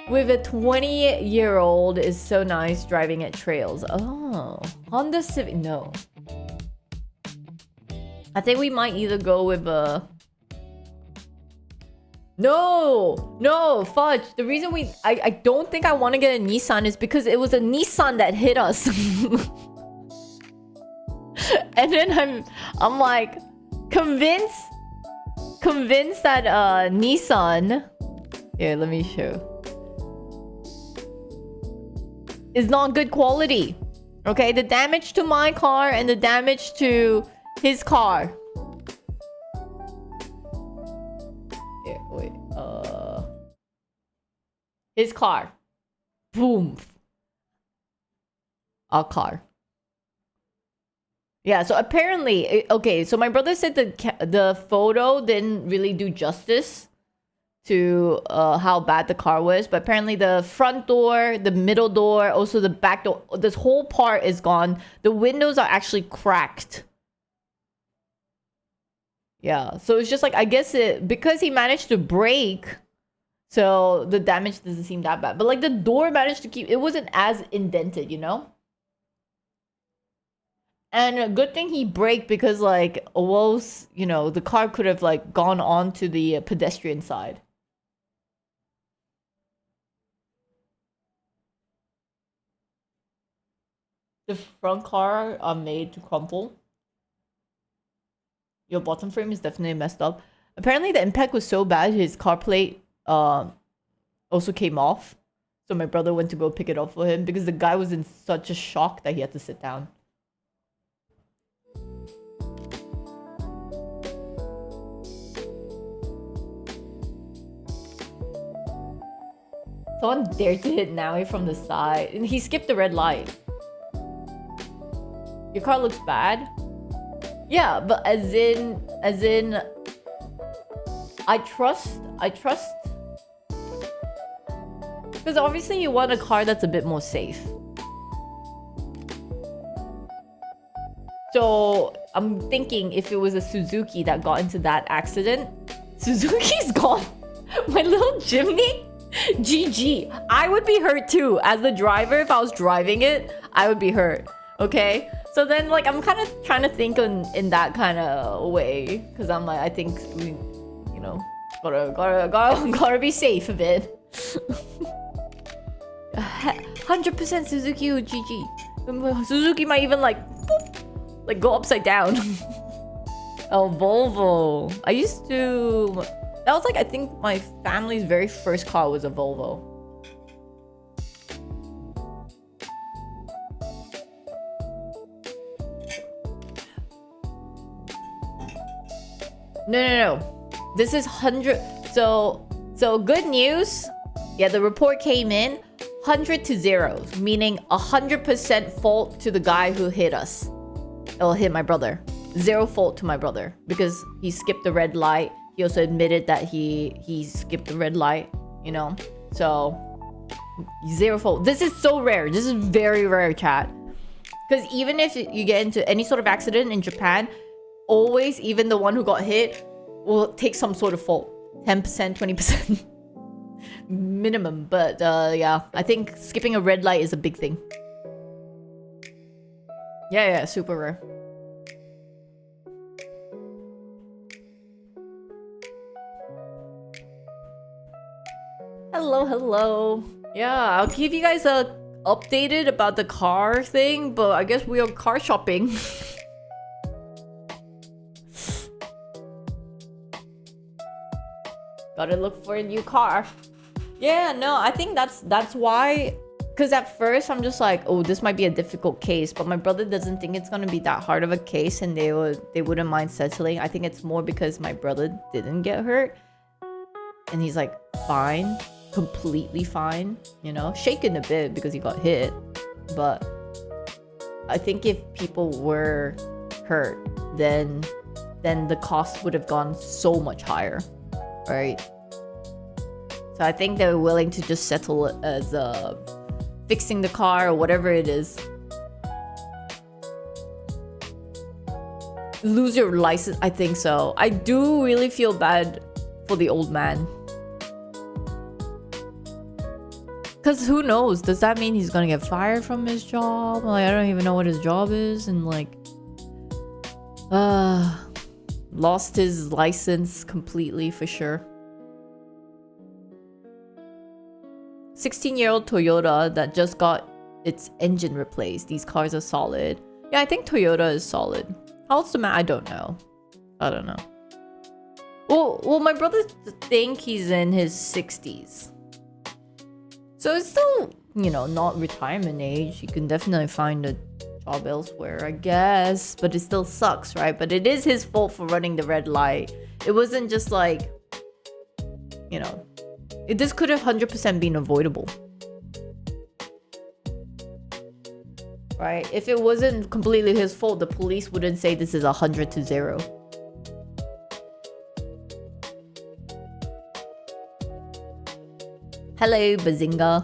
With a 20-year-old is so nice driving at trails. Oh, Honda Civic. No. I think we might either go with a... No, fudge. The reason I don't think I want to get a Nissan is because it was a Nissan that hit us. And then I'm like convinced that Nissan, here, let me show, is not good quality. Okay, the damage to my car and the damage to his car. Here, wait, his car. Boom. Our car. Yeah, so apparently, okay, so my brother said the photo didn't really do justice to how bad the car was, but apparently the front door, the middle door, also the back door, this whole part is gone. The windows are actually cracked. Yeah, so it's just like, I guess because he managed to brake, so the damage doesn't seem that bad. But like the door managed to keep, it wasn't as indented, you know? And a good thing he braked because, like, almost, you know, the car could have, like, gone on to the pedestrian side. The front car are made to crumple. Your bottom frame is definitely messed up. Apparently, the impact was so bad, his car plate also came off. So my brother went to go pick it up for him because the guy was in such a shock that he had to sit down. Someone dared to hit Naui from the side. And he skipped the red light. Your car looks bad? Yeah, but as in I trust because obviously you want a car that's a bit more safe. So I'm thinking if it was a Suzuki that got into that accident, Suzuki's gone. My little Jimny, GG. I would be hurt too. As the driver, if I was driving it, I would be hurt. Okay? So then, like, I'm kind of trying to think in that kind of way. Because I'm like, I think we, you know, gotta be safe a bit. 100% Suzuki or GG. Suzuki might even, like, boop, like, go upside down. Oh, Volvo. I used to... That was like, I think my family's very first car was a Volvo. No. This is 100. So good news. Yeah, the report came in 100 to 0, meaning 100% fault to the guy who hit us. Or hit my brother. 0 fault to my brother because he skipped the red light. He also admitted that he skipped the red light, you know? So, 0 fault. This is so rare. This is very rare, chat. Because even if you get into any sort of accident in Japan, always, even the one who got hit will take some sort of fault. 10%, 20% minimum. But yeah, I think skipping a red light is a big thing. Yeah, super rare. Hello. Yeah, I'll keep you guys updated about the car thing, but I guess we are car shopping. Gotta look for a new car. Yeah, no, I think that's why. Because at first I'm just like, oh, this might be a difficult case, but my brother doesn't think it's gonna be that hard of a case, and they wouldn't mind settling. I think it's more because my brother didn't get hurt, and he's like fine, completely fine, you know, shaken a bit because he got hit. But I think if people were hurt, then the cost would have gone so much higher, right? So I think they're willing to just settle it as fixing the car or whatever it is. Lose your license, I think so. I do really feel bad for the old man. Because who knows? Does that mean he's gonna get fired from his job? Like, I don't even know what his job is. And like, lost his license completely for sure. 16-year-old Toyota that just got its engine replaced. These cars are solid. Yeah, I think Toyota is solid. How old's the man? I don't know. I don't know. Well, my brother think he's in his 60s. So it's still, you know, not retirement age. You can definitely find a job elsewhere, I guess. But it still sucks, right? But it is his fault for running the red light. It wasn't just like, you know, this could have 100% been avoidable. Right? If it wasn't completely his fault, the police wouldn't say this is 100 to 0. Hello, Bazinga.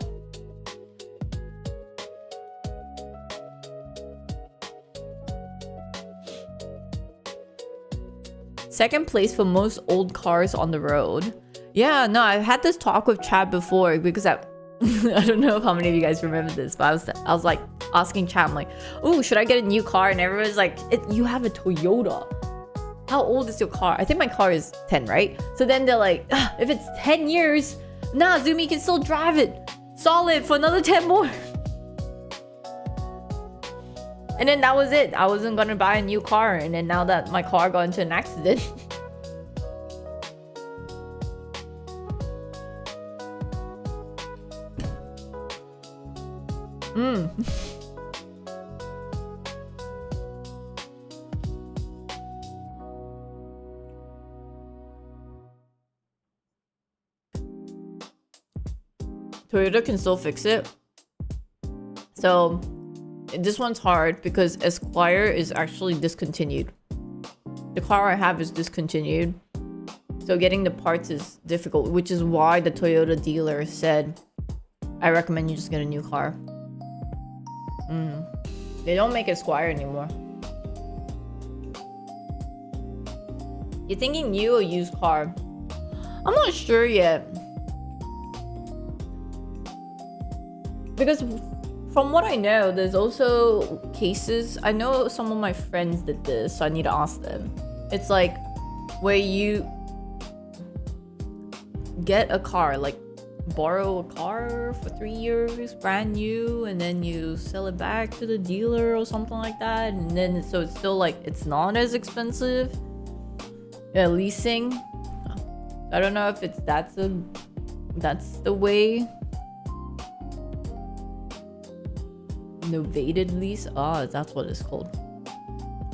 Second place for most old cars on the road. Yeah, no, I've had this talk with Chad before because I don't know how many of you guys remember this, but I was like asking Chad, I'm like, oh, should I get a new car? And everyone's like, you have a Toyota. How old is your car? I think my car is 10, right? So then they're like, if it's 10 years, nah, Zumi can still drive it solid for another 10 more. And then that was it. I wasn't gonna buy a new car. And then now that my car got into an accident. Toyota can still fix it. So this one's hard because Esquire is actually discontinued. The car I have is discontinued. So getting the parts is difficult, which is why the Toyota dealer said, I recommend you just get a new car. They don't make Esquire anymore. You're thinking new or used car? I'm not sure yet. Because from what I know, there's also cases. I know some of my friends did this, so I need to ask them. It's like where you get a car, like borrow a car for 3 years, brand new, and then you sell it back to the dealer or something like that. And then so it's still like it's not as expensive. Yeah, leasing. I don't know if that's the way. Novated lease. Oh, that's what it's called.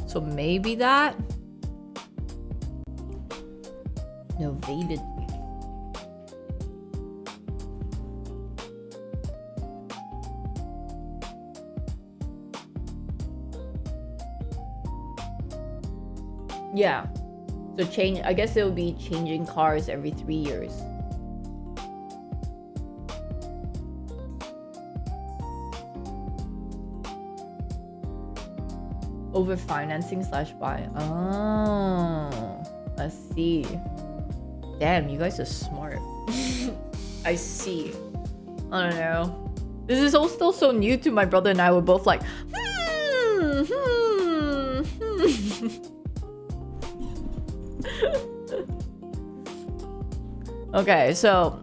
So maybe that. Novated lease. Yeah. So change. I guess it will be changing cars every 3 years. Over financing / buy. Oh, I see. Damn, you guys are smart. I see. I don't know. This is all still so new to my brother and I. Were both like, Okay, so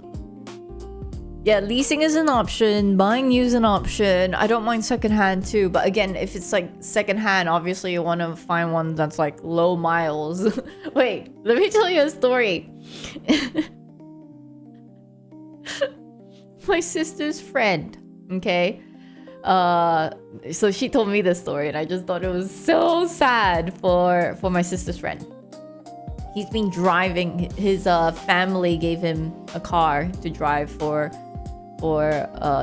yeah, leasing is an option, buying new is an option. I don't mind secondhand too, but again, if it's like secondhand, obviously you want to find one that's like low miles. Wait, let me tell you a story. My sister's friend, okay? So she told me this story and I just thought it was so sad for my sister's friend. He's been driving, his family gave him a car to drive for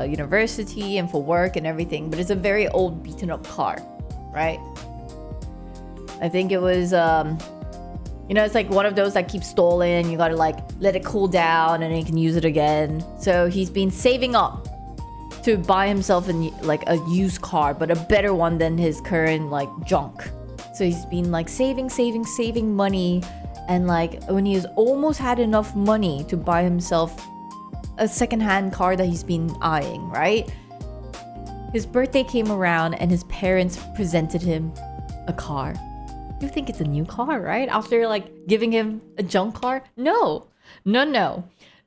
university and for work and everything, but it's a very old beaten up car, right? I think it was you know, it's like one of those that keeps stolen. You gotta like let it cool down and then you can use it again. So he's been saving up to buy himself like a used car, but a better one than his current like junk. So he's been like saving money, And like when he has almost had enough money to buy himself a secondhand car that he's been eyeing, right? His birthday came around and his parents presented him a car. You think it's a new car, right? After like giving him a junk car? No.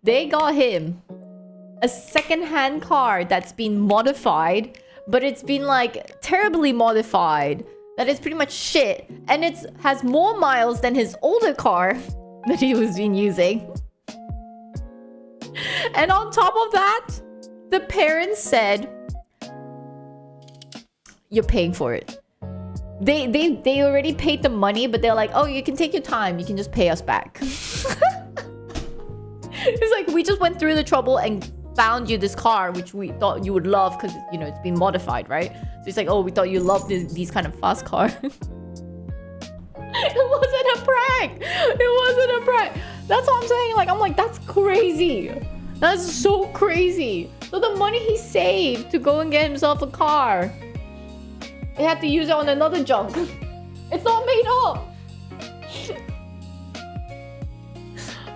They got him a secondhand car that's been modified, but it's been like terribly modified. That is pretty much shit. And it has more miles than his older car that he was been using. And on top of that, the parents said, you're paying for it. They already paid the money, but they're like, oh, you can take your time. You can just pay us back. It's like, we just went through the trouble and found you this car, which we thought you would love because, you know, it's been modified, right? So it's like, oh, we thought you loved these kind of fast cars. It wasn't a prank. It wasn't a prank. That's what I'm saying. Like, I'm like, that's crazy. That's so crazy. So the money he saved to go and get himself a car, he had to use it on another junk. It's not made up.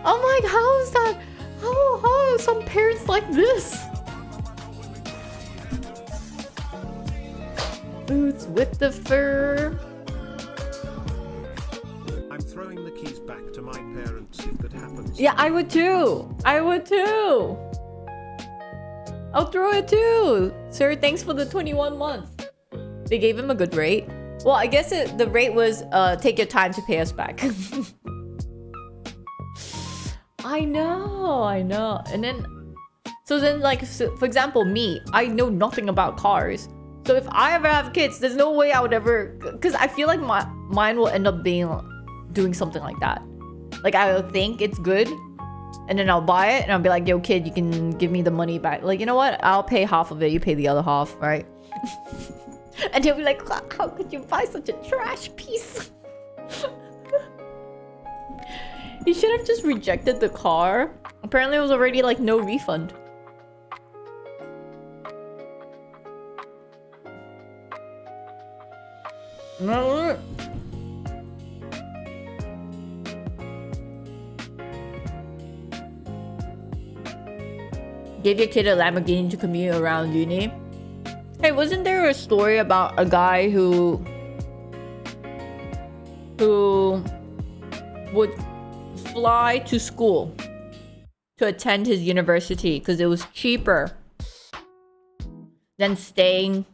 I'm like, how is that? How are some parents like this? Boots with the fur. I'm throwing the keys back to my parents if that happens. Yeah, I would too. I would too. I'll throw it too. Sir, thanks for the 21 months. They gave him a good rate. Well, I guess the rate was take your time to pay us back. I know. And then, so then like, so, for example, me, I know nothing about cars. So if I ever have kids, there's no way I would ever, because I feel like mine will end up being doing something like that. Like I'll think it's good, and then I'll buy it, and I'll be like, yo kid, you can give me the money back. Like, you know what? I'll pay half of it, you pay the other half, right? And he'll be like, how could you buy such a trash piece? He should have just rejected the car. Apparently it was already like no refund. Give your kid a Lamborghini to commute around uni. Hey, wasn't there a story about a guy who would fly to school to attend his university because it was cheaper than staying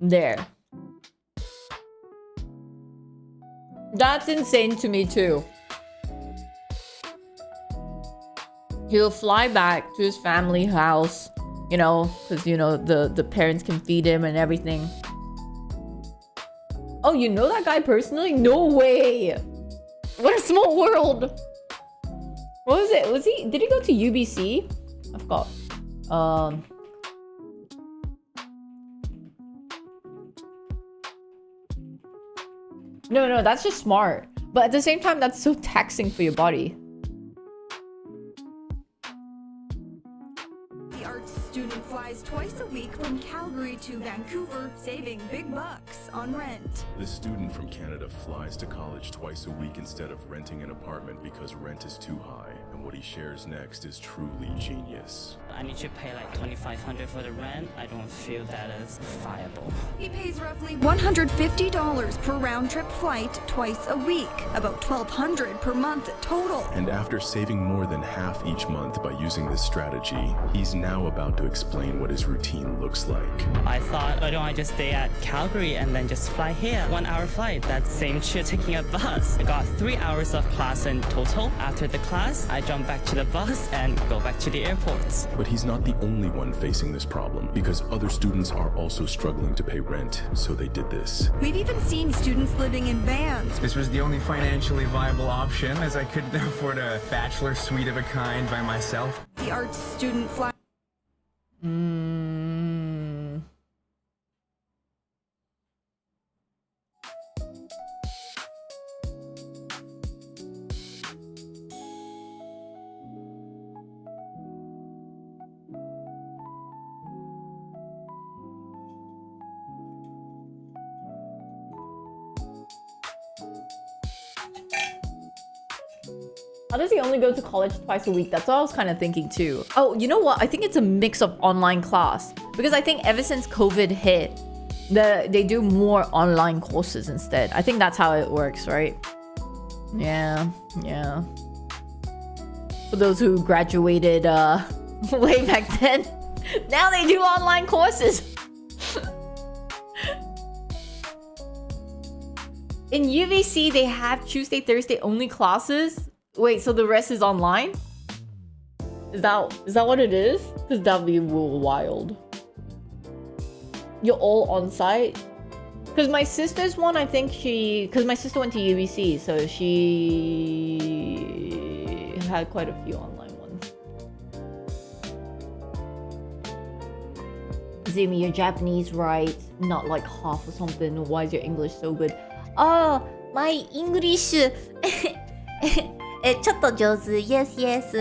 there? That's insane to me too. He'll fly back to his family house, you know, because, you know, the parents can feed him and everything. Oh, you know that guy personally? No way. What a small world. What was it? Did he go to UBC? I forgot. No, that's just smart. But at the same time, that's so taxing for your body. The arts student flies twice a week from Calgary to Vancouver, saving big bucks on rent. The student from Canada flies to college twice a week instead of renting an apartment because rent is too high, and what he shares next is truly genius. I need to pay like $2,500 for the rent. I don't feel that is viable. He pays roughly $150 per round-trip flight twice a week, about $1,200 per month total. And after saving more than half each month by using this strategy, he's now about to explain what his routine looks like. I thought, why don't I just stay at Calgary and then just fly here? 1 hour flight, that's same shit taking a bus. I got 3 hours of class in total. After the class, I jump back to the bus and go back to the airport. But he's not the only one facing this problem, because other students are also struggling to pay rent, so they did this. We've even seen students living in vans. This was the only financially viable option, as I couldn't afford a bachelor suite of a kind by myself. The arts student fly. How does he only go to college twice a week? That's what I was kind of thinking too. Oh, you know what? I think it's a mix of online class. Because I think ever since COVID hit, they do more online courses instead. I think that's how it works, right? Yeah. For those who graduated way back then, now they do online courses. In UVC, they have Tuesday, Thursday only classes. Wait, so the rest is online? Is that what it is? Because that'd be real wild. You're all on site? Because my sister's one, I think because my sister went to UVC, so she had quite a few online ones. Zumi, your Japanese right? Not like half or something. Why is your English so good? Oh, my English ちょっと上手 Yes, yes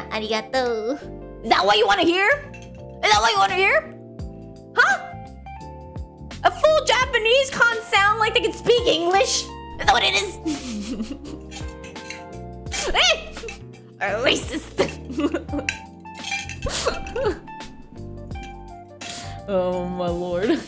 ありがとう Is that what you want to hear? Is that what you want to hear? Huh? A full Japanese can't sound like they can speak English? Is that what it is? Hey! Are racist. Oh my lord.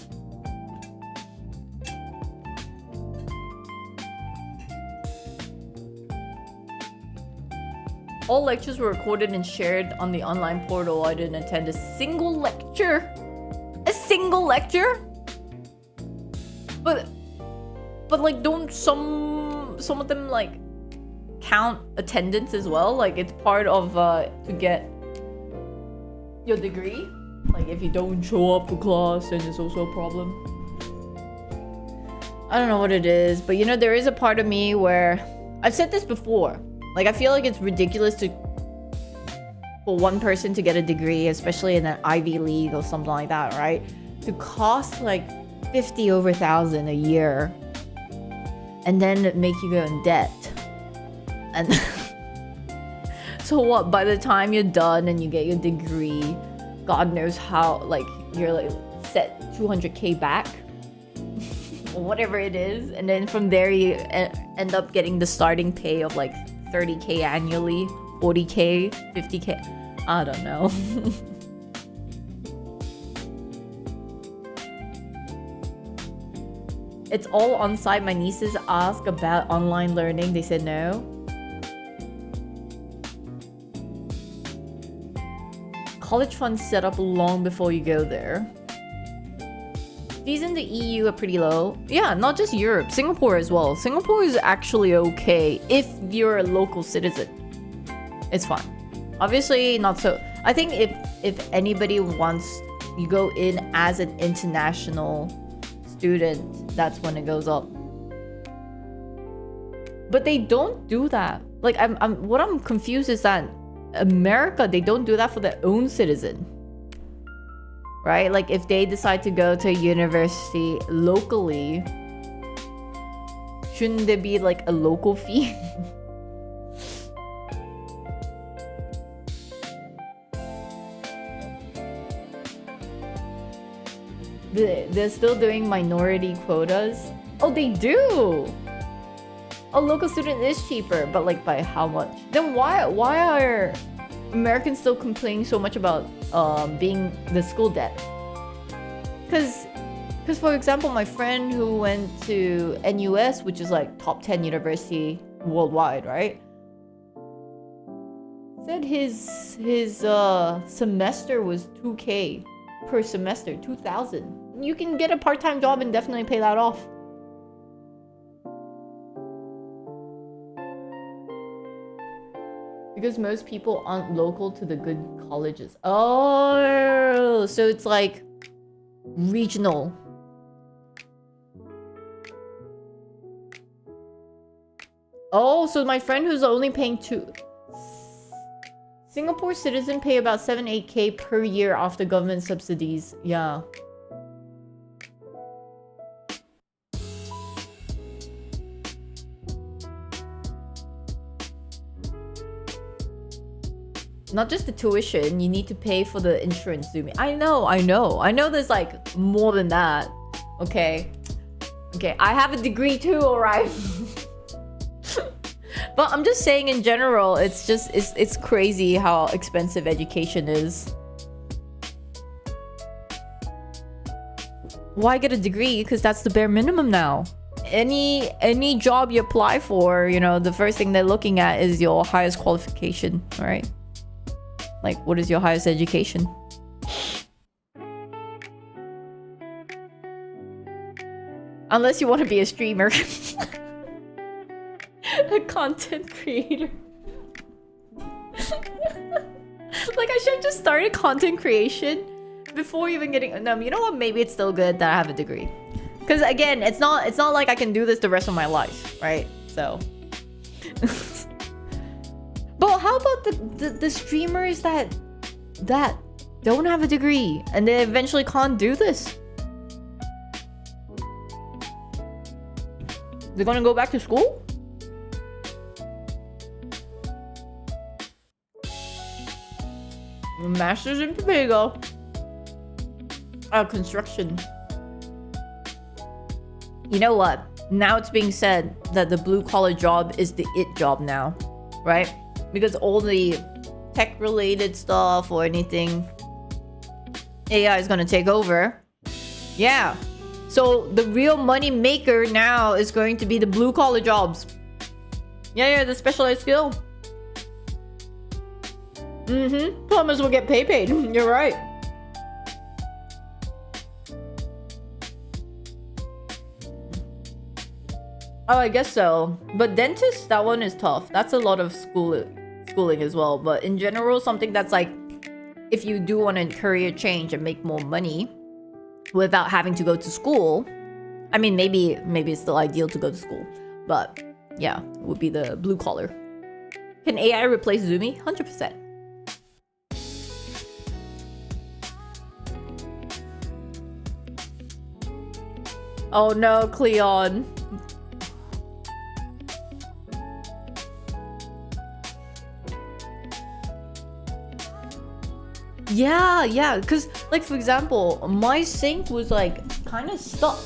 All lectures were recorded and shared on the online portal. I didn't attend a single lecture. A single lecture? But like, don't some of them like count attendance as well? Like it's part of to get your degree. Like if you don't show up for class, then it's also a problem. I don't know what it is, but you know, there is a part of me where I've said this before. Like I feel like it's ridiculous for one person to get a degree, especially in an Ivy League or something like that, right? To cost like 50 over thousand a year and then make you go in debt. And so what, by the time you're done and you get your degree, God knows how, like you're like set 200k back or whatever it is, and then from there you end up getting the starting pay of like 30k annually, 40k, 50k, I don't know. It's all on site. My nieces asked about online learning. They said no. College funds set up long before you go there. Fees in the EU are pretty low. Yeah, not just Europe, Singapore as well. Singapore is actually okay if you're a local citizen. It's fine. Obviously not so. I think if anybody wants, you go in as an international student, that's when it goes up. But they don't do that. Like what I'm confused is that America, they don't do that for their own citizen. Right? Like if they decide to go to a university locally, shouldn't there be like a local fee? They're still doing minority quotas. Oh, they do. A local student is cheaper, but like by how much? Then why are Americans still complaining so much about being the school debt? Because for example, my friend who went to NUS, which is like top 10 university worldwide, right? Said his semester was 2k per semester, 2,000. You can get a part-time job and definitely pay that off. Because most people aren't local to the good colleges. Oh, so it's like regional. Oh, so my friend who's only paying Singapore citizen pay about 7-8k per year after government subsidies. Yeah. Not just the tuition, you need to pay for the insurance, Zumi. I know there's like more than that. Okay, I have a degree too, alright? But I'm just saying in general, it's crazy how expensive education is. Why get a degree? Because that's the bare minimum now. Any job you apply for, you know, the first thing they're looking at is your highest qualification, right? Like, what is your highest education? Unless you want to be a streamer. A content creator. Like, I should have just started content creation before even getting... No, you know what? Maybe it's still good that I have a degree. Because again, it's not like I can do this the rest of my life, right? So... But how about the streamers that don't have a degree and they eventually can't do this? They're gonna go back to school? Masters in Papago. Construction. You know what? Now it's being said that the blue collar job is the it job now, right? Because all the tech related stuff or anything, AI is gonna take over. Yeah. So the real money maker now is going to be the blue collar jobs. Yeah, the specialized skill. Plumbers will get paid. You're right. Oh, I guess so. But dentist, that one is tough. That's a lot of schooling as well. But in general, something that's like, if you do want a career change and make more money without having to go to school, I mean, maybe it's still ideal to go to school. But yeah, it would be the blue collar. Can AI replace Zoomy? 100%. Oh no, Cleon. Yeah, because like for example, my sink was like kind of stuck,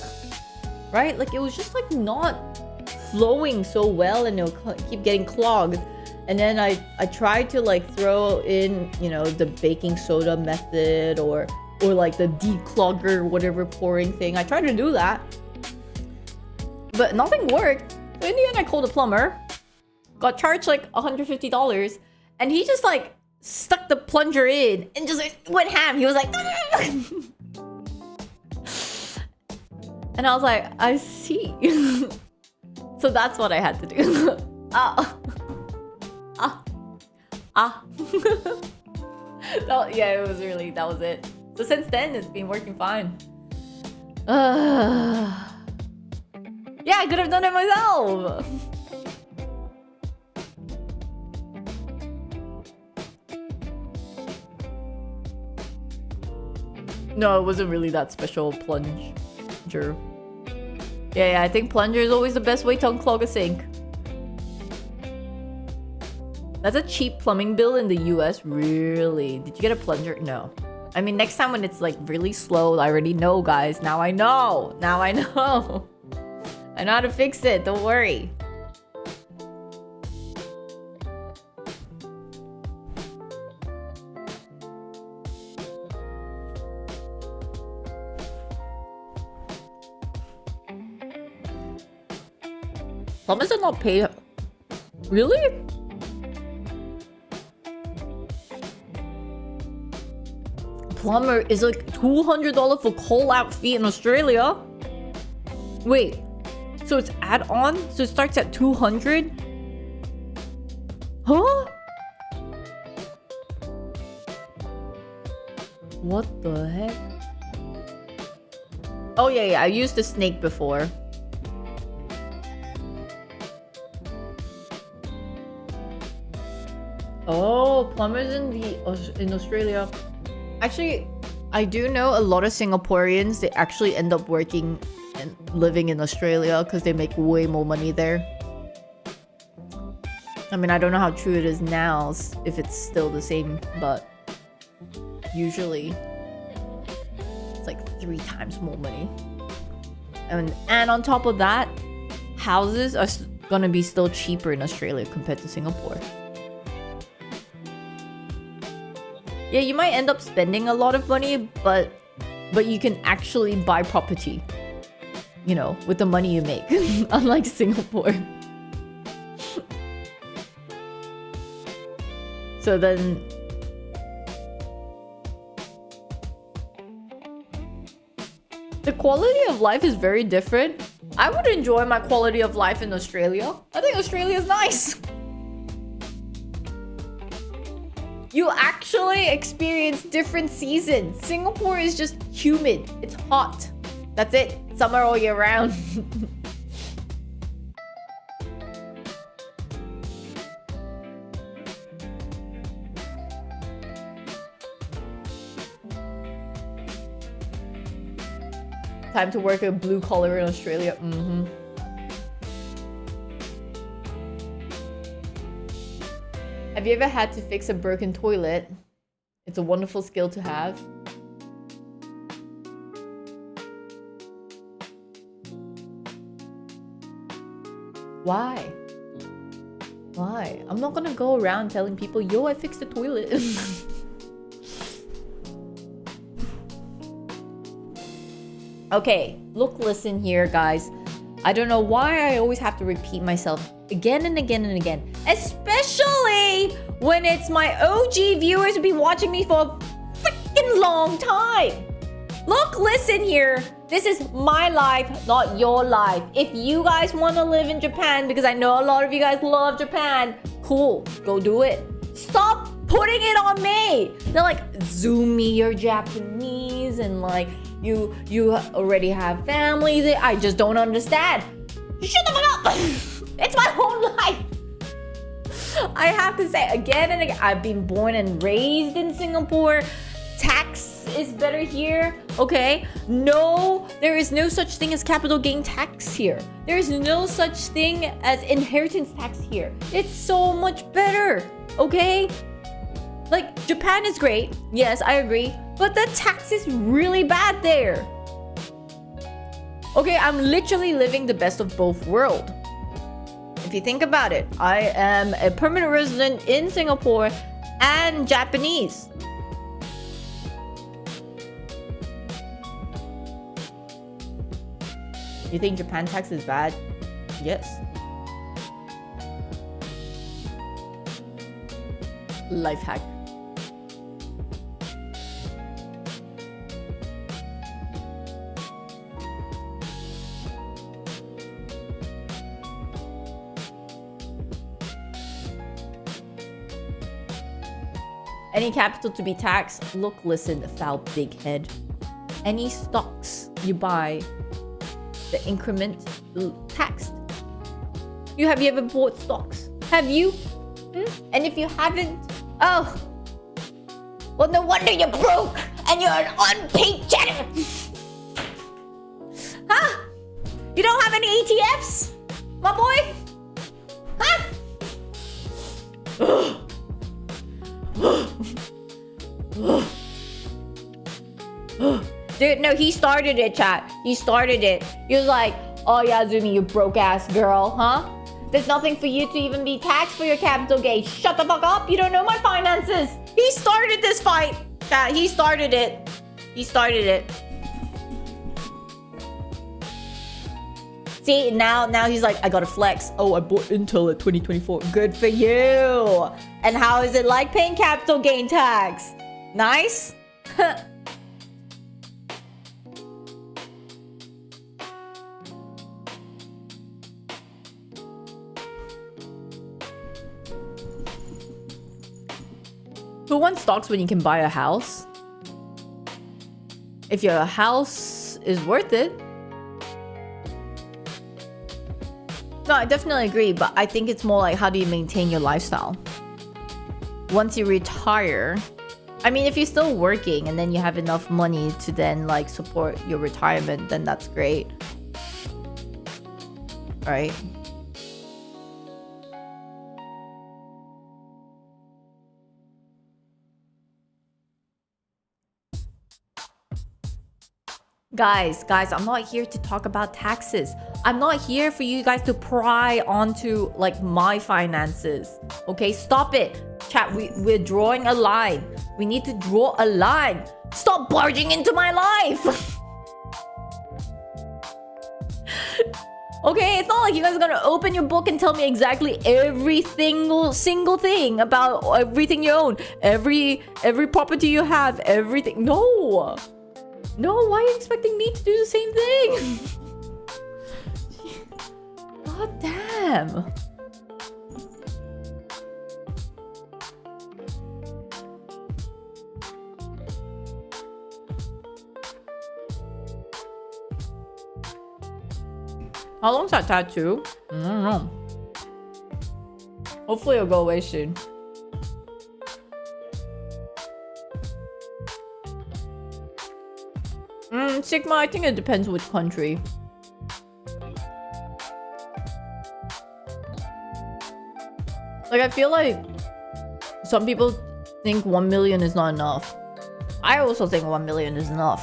right? Like it was just like not flowing so well and it'll keep getting clogged. And then I tried to like throw in, you know, the baking soda method or like the declogger, whatever pouring thing. I tried to do that, but nothing worked. So in the end, I called a plumber, got charged like $150, and he just like stuck the plunger in and just like, went ham. He was like, and I was like, I see. So that's what I had to do. Yeah, it was really, that was it. So since then, it's been working fine. Yeah, I could have done it myself. No, it wasn't really that special plunger. Yeah, I think plunger is always the best way to unclog a sink. That's a cheap plumbing bill in the US, really? Did you get a plunger? No. I mean, next time when it's like really slow, I already know, guys. Now I know. I know how to fix it. Don't worry. Plumbers are not paid. Really? Plumber is like $200 for call-out fee in Australia. Wait, so it's add-on? So it starts at $200? Huh? What the heck? Oh yeah, I used the snake before. Oh, plumbers in Australia. Actually, I do know a lot of Singaporeans, they actually end up working and living in Australia because they make way more money there. I mean, I don't know how true it is now, if it's still the same, but usually it's like 3 times more money. And on top of that, houses are gonna be still cheaper in Australia compared to Singapore. Yeah, you might end up spending a lot of money, but you can actually buy property, you know, with the money you make, unlike Singapore. So then the quality of life is very different. I would enjoy my quality of life in Australia. I think Australia is nice. You actually experience different seasons. Singapore is just humid. It's hot. That's it. Summer all year round. Time to work a blue collar in Australia. Have you ever had to fix a broken toilet? It's a wonderful skill to have. Why? Why? I'm not gonna go around telling people, yo, I fixed the toilet. Okay, look, listen here, guys. I don't know why I always have to repeat myself again and again and again. Especially when it's my OG viewers who've been watching me for a freaking long time. Look, listen here. This is my life, not your life. If you guys want to live in Japan, because I know a lot of you guys love Japan, cool, go do it. Stop putting it on me. They're like, Zumi, you're Japanese, and like, you already have family there. I just don't understand. Shut the fuck up. It's my whole life. I have to say again and again, I've been born and raised in Singapore. Tax is better here, okay? No, there is no such thing as capital gain tax here. There is no such thing as inheritance tax here. It's so much better, okay? Like, Japan is great. Yes, I agree. But the tax is really bad there. Okay, I'm literally living the best of both worlds. If you think about it, I am a permanent resident in Singapore and Japanese. You think Japan tax is bad? Yes. Life hack. Any capital to be taxed? Look, listen, foul big head. Any stocks you buy, the increment taxed. You ever bought stocks? Have you? And if you haven't, oh, well, no wonder you're broke and you're an unpaid janitor. Huh? You don't have any ETFs, my boy? Huh? Dude, no, he started it, chat. He started it. He was like, oh yeah, Zumi, you broke ass girl, huh? There's nothing for you to even be taxed for your capital gain. Shut the fuck up. You don't know my finances. He started this fight. Chat, he started it. He started it. See, now he's like, I gotta flex. Oh, I bought Intel at 2024. Good for you. And how is it like paying capital gain tax? Nice? Who wants stocks when you can buy a house? If your house is worth it. No, I definitely agree, but I think it's more like, how do you maintain your lifestyle? Once you retire, I mean, if you're still working and then you have enough money to then like support your retirement, then that's great. Right? Guys, I'm not here to talk about taxes. I'm not here for you guys to pry onto like my finances. Okay, stop it. Chat, we're drawing a line. We need to draw a line. Stop barging into my life. Okay, it's not like you guys are gonna open your book and tell me exactly every single thing about everything you own, every property you have, everything. No, why are you expecting me to do the same thing? God damn. How long's that tattoo? I don't know. Hopefully it'll go away soon. Sigma, I think it depends which country. Like, I feel like some people think 1 million is not enough. I also think 1 million is enough.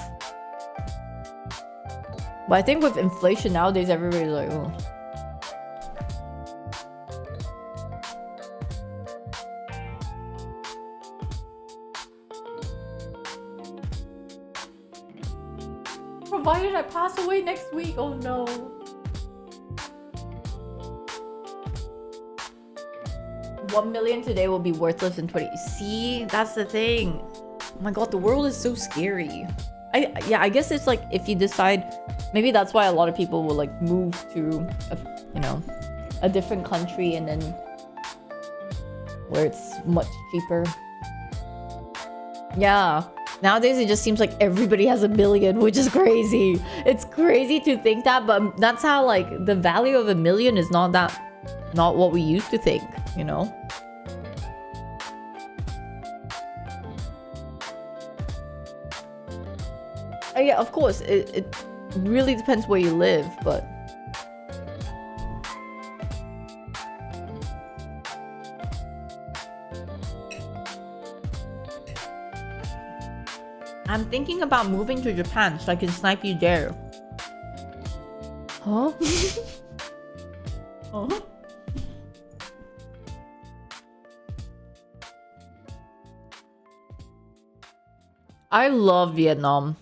But I think with inflation nowadays, everybody's like, oh. Provided I pass away next week. Oh no. $1 million today will be worthless in 20. See, that's the thing. Oh my god, the world is so scary. I guess it's like if you decide, maybe that's why a lot of people will like move to a different country and then where it's much cheaper. Yeah, nowadays it just seems like everybody has $1 million, which is crazy. It's crazy to think that, but that's how like the value of $1 million is not what we used to think, you know. Yeah, of course, it really depends where you live, but I'm thinking about moving to Japan so I can snipe you there. Huh? Huh? I love Vietnam.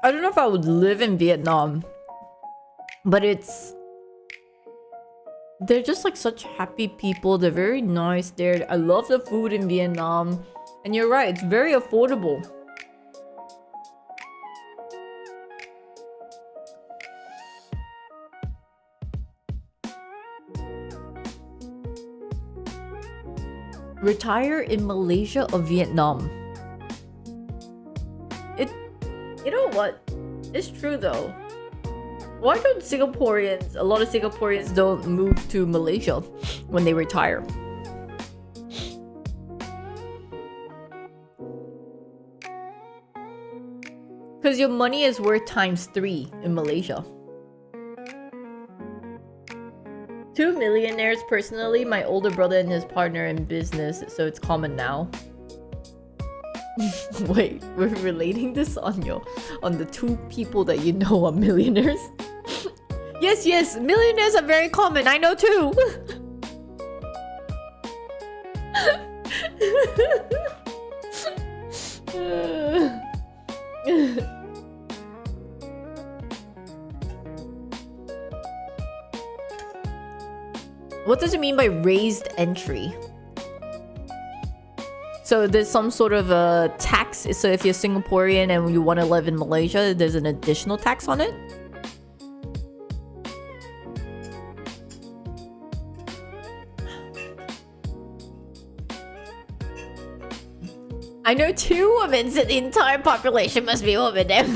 I don't know if I would live in Vietnam, but they're just like such happy people. They're very nice there. I love the food in Vietnam. And you're right, it's very affordable. Retire in Malaysia or Vietnam? You know what? It's true though. Why don't a lot of Singaporeans don't move to Malaysia when they retire? Because your money is worth ×3 in Malaysia. 2 millionaires personally, my older brother and his partner in business, so it's common now. Wait, we're relating this on the 2 people that you know are millionaires? Yes, millionaires are very common, I know too. What does it mean by raised entry? So there's some sort of a tax. So if you're Singaporean and you want to live in Malaysia, there's an additional tax on it? I know 2 women, so the entire population must be women then.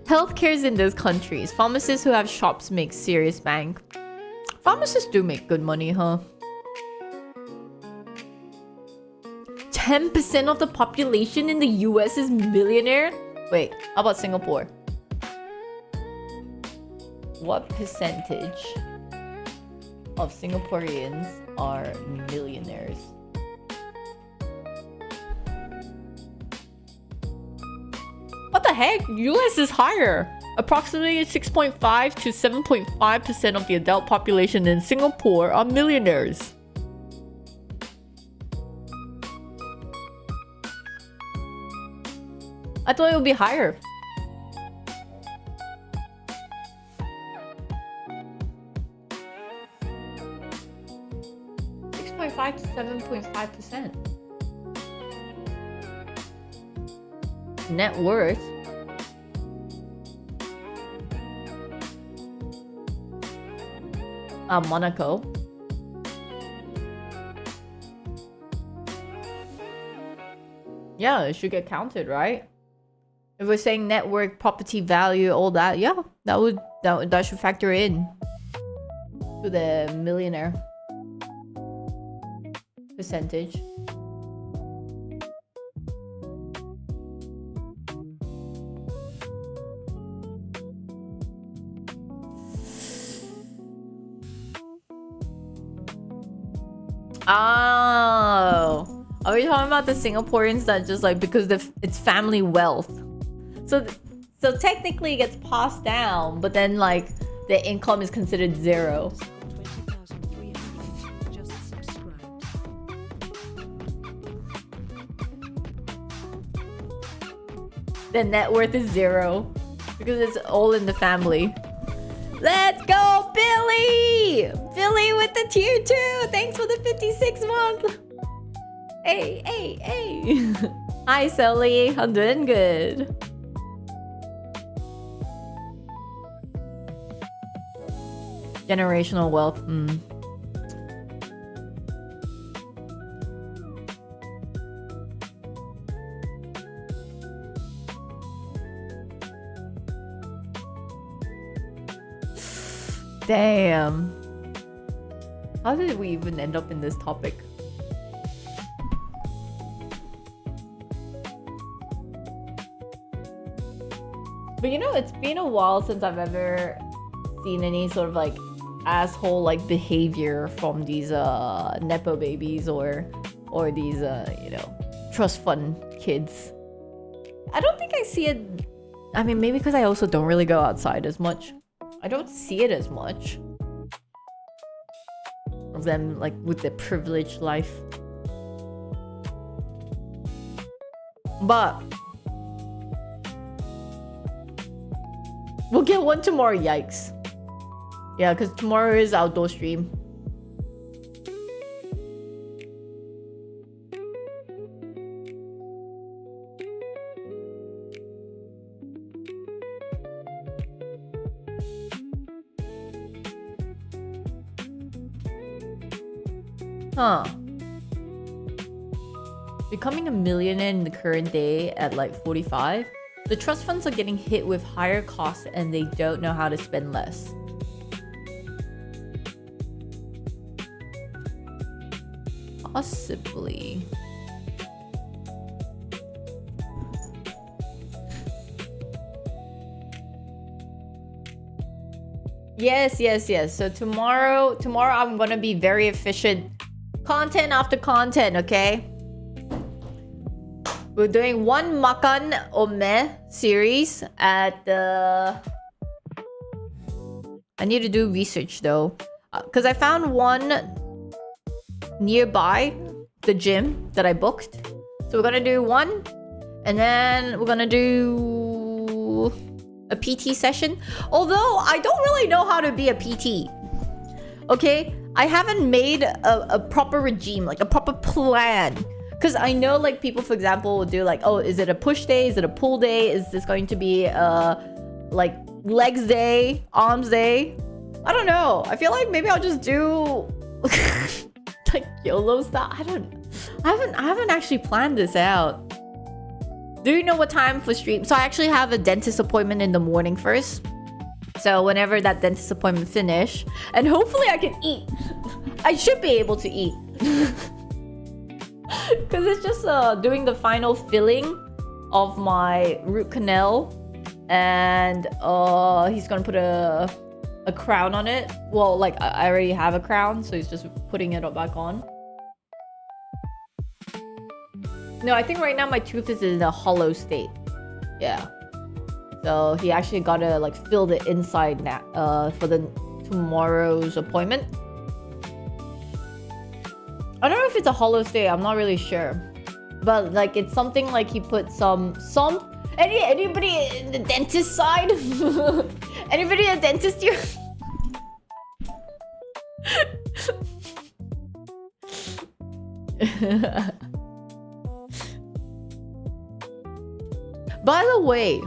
Healthcare's in those countries. Pharmacists who have shops make serious bank. Pharmacists do make good money, huh? 10% of the population in the US is millionaire? Wait, how about Singapore? What percentage of Singaporeans are millionaires? heck? US is higher. Approximately 6.5 to 7.5% of the adult population in Singapore are millionaires. I thought it would be higher. $6.5 to 7.5%. Net worth. Monaco. Yeah, it should get counted, right? If we're saying network, property value, all that, yeah, that should factor in to the millionaire percentage. Oh, are we talking about the Singaporeans that just like because it's family wealth? So technically it gets passed down, but then like the income is considered zero. The net worth is zero because it's all in the family. Let's go, Billy! Billy with the tier 2. Thanks for the 56 month. Hey. Hi, Sully. I'm doing good. Generational wealth. Damn. How did we even end up in this topic? But you know, it's been a while since I've ever seen any sort of like asshole like behavior from these nepo babies or these you know, trust fund kids. I don't think I see it. I mean, maybe because I also don't really go outside as much. I don't see it as much of them like with the privileged life. But we'll get one tomorrow, yikes. Yeah, because tomorrow is outdoor stream. Huh. Becoming a millionaire in the current day at like 45, the trust funds are getting hit with higher costs and they don't know how to spend less. Possibly. Yes. So tomorrow I'm gonna be very efficient. Content after content, okay? We're doing one Makan or Meh series at the... I need to do research though. Because I found one nearby the gym that I booked. So we're gonna do one. And then we're gonna do a PT session. Although I don't really know how to be a PT. Okay? I haven't made a proper regime, like a proper plan. Because I know like people, for example, will do like, oh, is it a push day? Is it a pull day? Is this going to be like legs day, arms day? I don't know. I feel like maybe I'll just do like YOLO style. I haven't actually planned this out. Do you know what time for stream? So I actually have a dentist appointment in the morning first. So whenever that dentist appointment finish, and hopefully I can eat. I should be able to eat. Because it's just doing the final filling of my root canal. And he's gonna put a crown on it. Well, like I already have a crown, so he's just putting it back on. No, I think right now my tooth is in a hollow state. Yeah. So he actually gotta like fill the inside for the tomorrow's appointment. I don't know if it's a hollow stay. I'm not really sure, but like it's something like he put some anybody in the dentist side. Anybody a dentist here? By the way,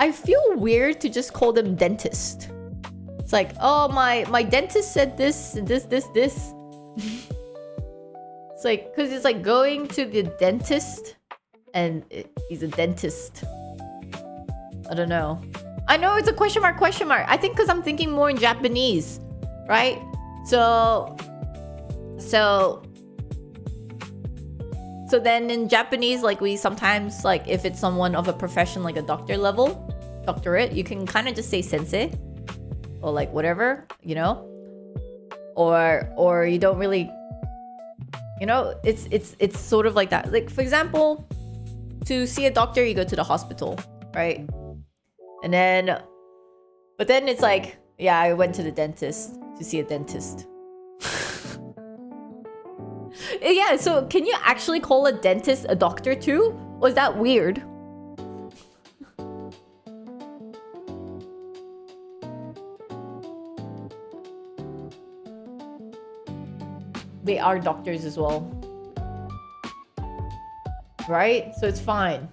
I feel weird to just call them dentist. It's like, oh, my dentist said this. It's like, because it's like going to the dentist and he's a dentist. I don't know. I know it's a question mark. I think because I'm thinking more in Japanese, right? So then in Japanese, like we sometimes, like if it's someone of a profession, like a doctorate, you can kind of just say sensei or like whatever, you know, or you don't really, you know, it's sort of like that. Like for example, to see a doctor, you go to the hospital, right? And then, but then it's like, yeah, I went to the dentist to see a dentist. Yeah, so can you actually call a dentist a doctor too? Was that weird? They are doctors as well. Right? So it's fine.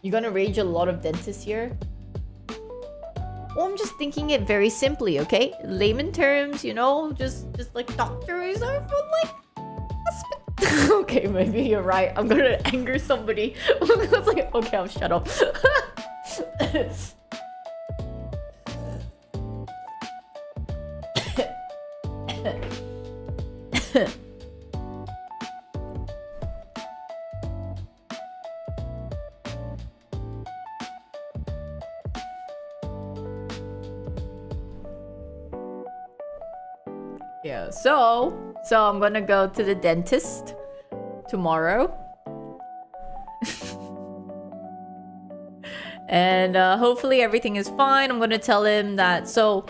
You're gonna rage a lot of dentists here? Well, I'm just thinking it very simply, okay? Layman terms, you know, just like doctors are for like okay, maybe you're right. I'm gonna anger somebody. I was like, okay, I'll shut up. Yeah, so I'm gonna go to the dentist tomorrow. And hopefully everything is fine. I'm gonna tell him that. So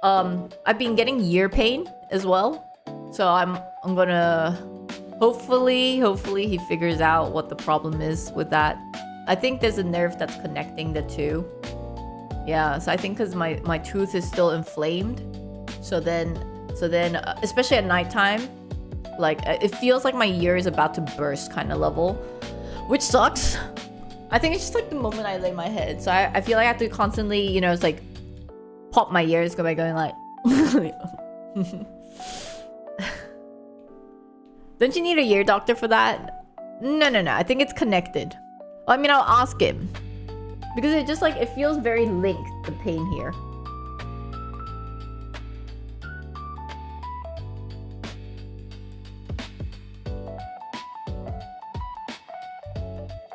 I've been getting ear pain as well. So I'm gonna hopefully he figures out what the problem is with that. I think there's a nerve that's connecting the two. Yeah, so I think because my tooth is still inflamed. So then especially at nighttime, like it feels like my ear is about to burst kind of level, which sucks. I think it's just like the moment I lay my head. So I feel like I have to constantly, you know, it's like pop my ears by going like Don't you need a ear doctor for that? No. I think it's connected. Well, I mean, I'll ask him. Because it just like, it feels very linked, the pain here.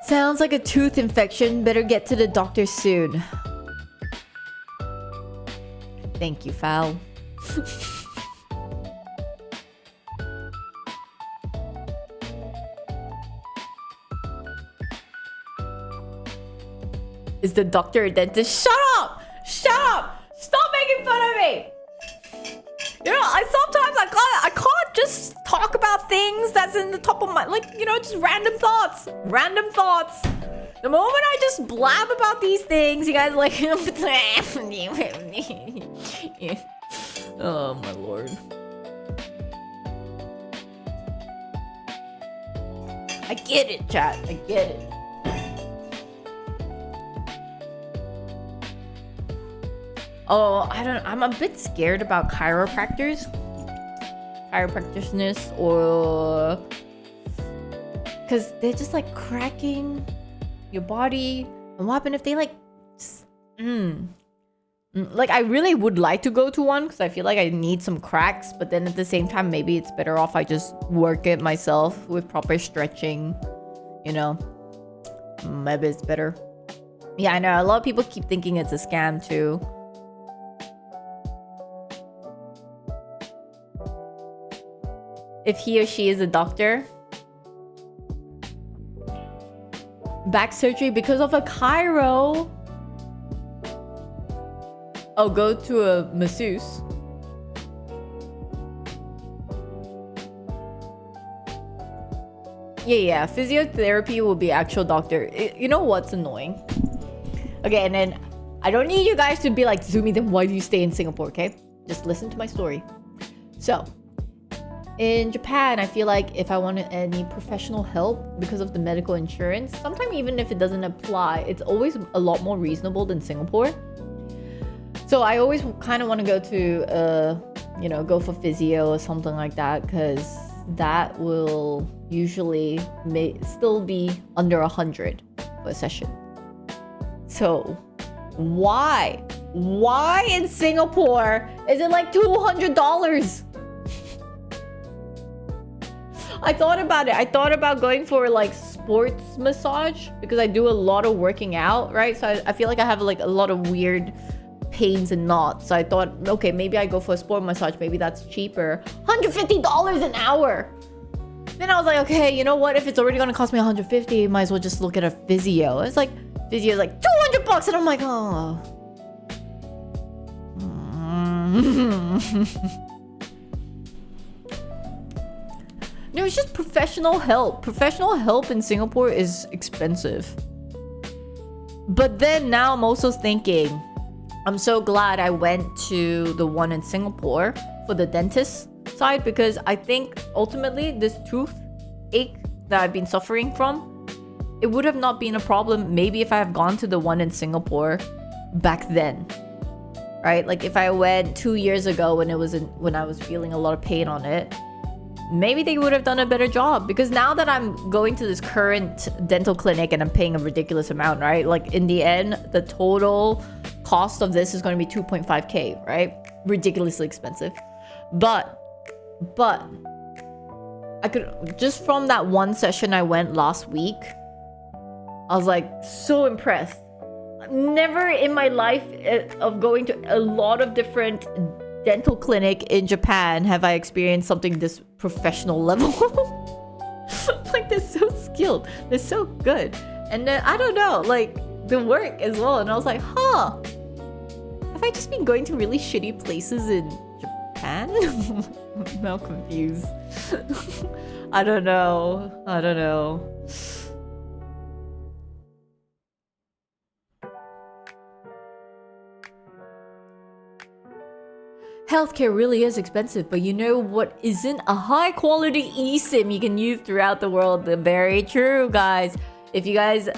Sounds like a tooth infection. Better get to the doctor soon. Thank you, Fowl. Is the doctor a dentist? Shut up! Shut up! Stop making fun of me! You know, I can't just talk about things that's in the top of my, like, you know, just random thoughts. Random thoughts. The moment I just blab about these things, you guys are like, oh my lord. I get it, chat. I get it. Oh, I'm a bit scared about chiropractors. Chiropractors, or because they're just like cracking your body. And what happens if they like like, I really would like to go to one because I feel like I need some cracks, but then at the same time, maybe it's better off I just work it myself with proper stretching, you know. Maybe it's better. Yeah, I know a lot of people keep thinking it's a scam too. If he or she is a doctor. back surgery because of a chiro. Oh, go to a masseuse. Yeah, physiotherapy will be actual doctor. You know what's annoying? Okay, and then I don't need you guys to be like, Zumi, then why do you stay in Singapore, okay? Just listen to my story. So, in Japan, I feel like if I wanted any professional help because of the medical insurance, sometimes even if it doesn't apply, it's always a lot more reasonable than Singapore. So I always kind of want to go to, go for physio or something like that, because that will usually still be under 100 for a session. So why in Singapore is it like $200? I thought about it. I thought about going for like sports massage because I do a lot of working out, right? So I feel like I have like a lot of weird pains and knots. So I thought, okay, maybe I go for a sport massage. Maybe that's cheaper. $150 an hour. Then I was like, okay, you know what? If it's already going to cost me $150, might as well just look at a physio. It's like, physio is like $200 and I'm like, oh. No, it's just professional help. Professional help in Singapore is expensive. But then now I'm also thinking, I'm so glad I went to the one in Singapore for the dentist side, because I think ultimately this toothache that I've been suffering from, it would have not been a problem maybe if I have gone to the one in Singapore back then. Right? Like if I went 2 years ago when I was feeling a lot of pain on it, maybe they would have done a better job. Because now that I'm going to this current dental clinic and I'm paying a ridiculous amount, right? Like in the end, the total cost of this is going to be 2.5k, right? Ridiculously expensive. But I could, just from that one session I went last week, I was like so impressed. Never in my life of going to a lot of different dental clinic in Japan have I experienced something this professional level. Like they're so skilled, they're so good, and then I don't know, like the work as well. And I was like, have I just been going to really shitty places in Japan? I'm now confused. I don't know. Healthcare really is expensive, but you know what isn't? A high quality eSIM you can use throughout the world. Very true, guys. If you guys,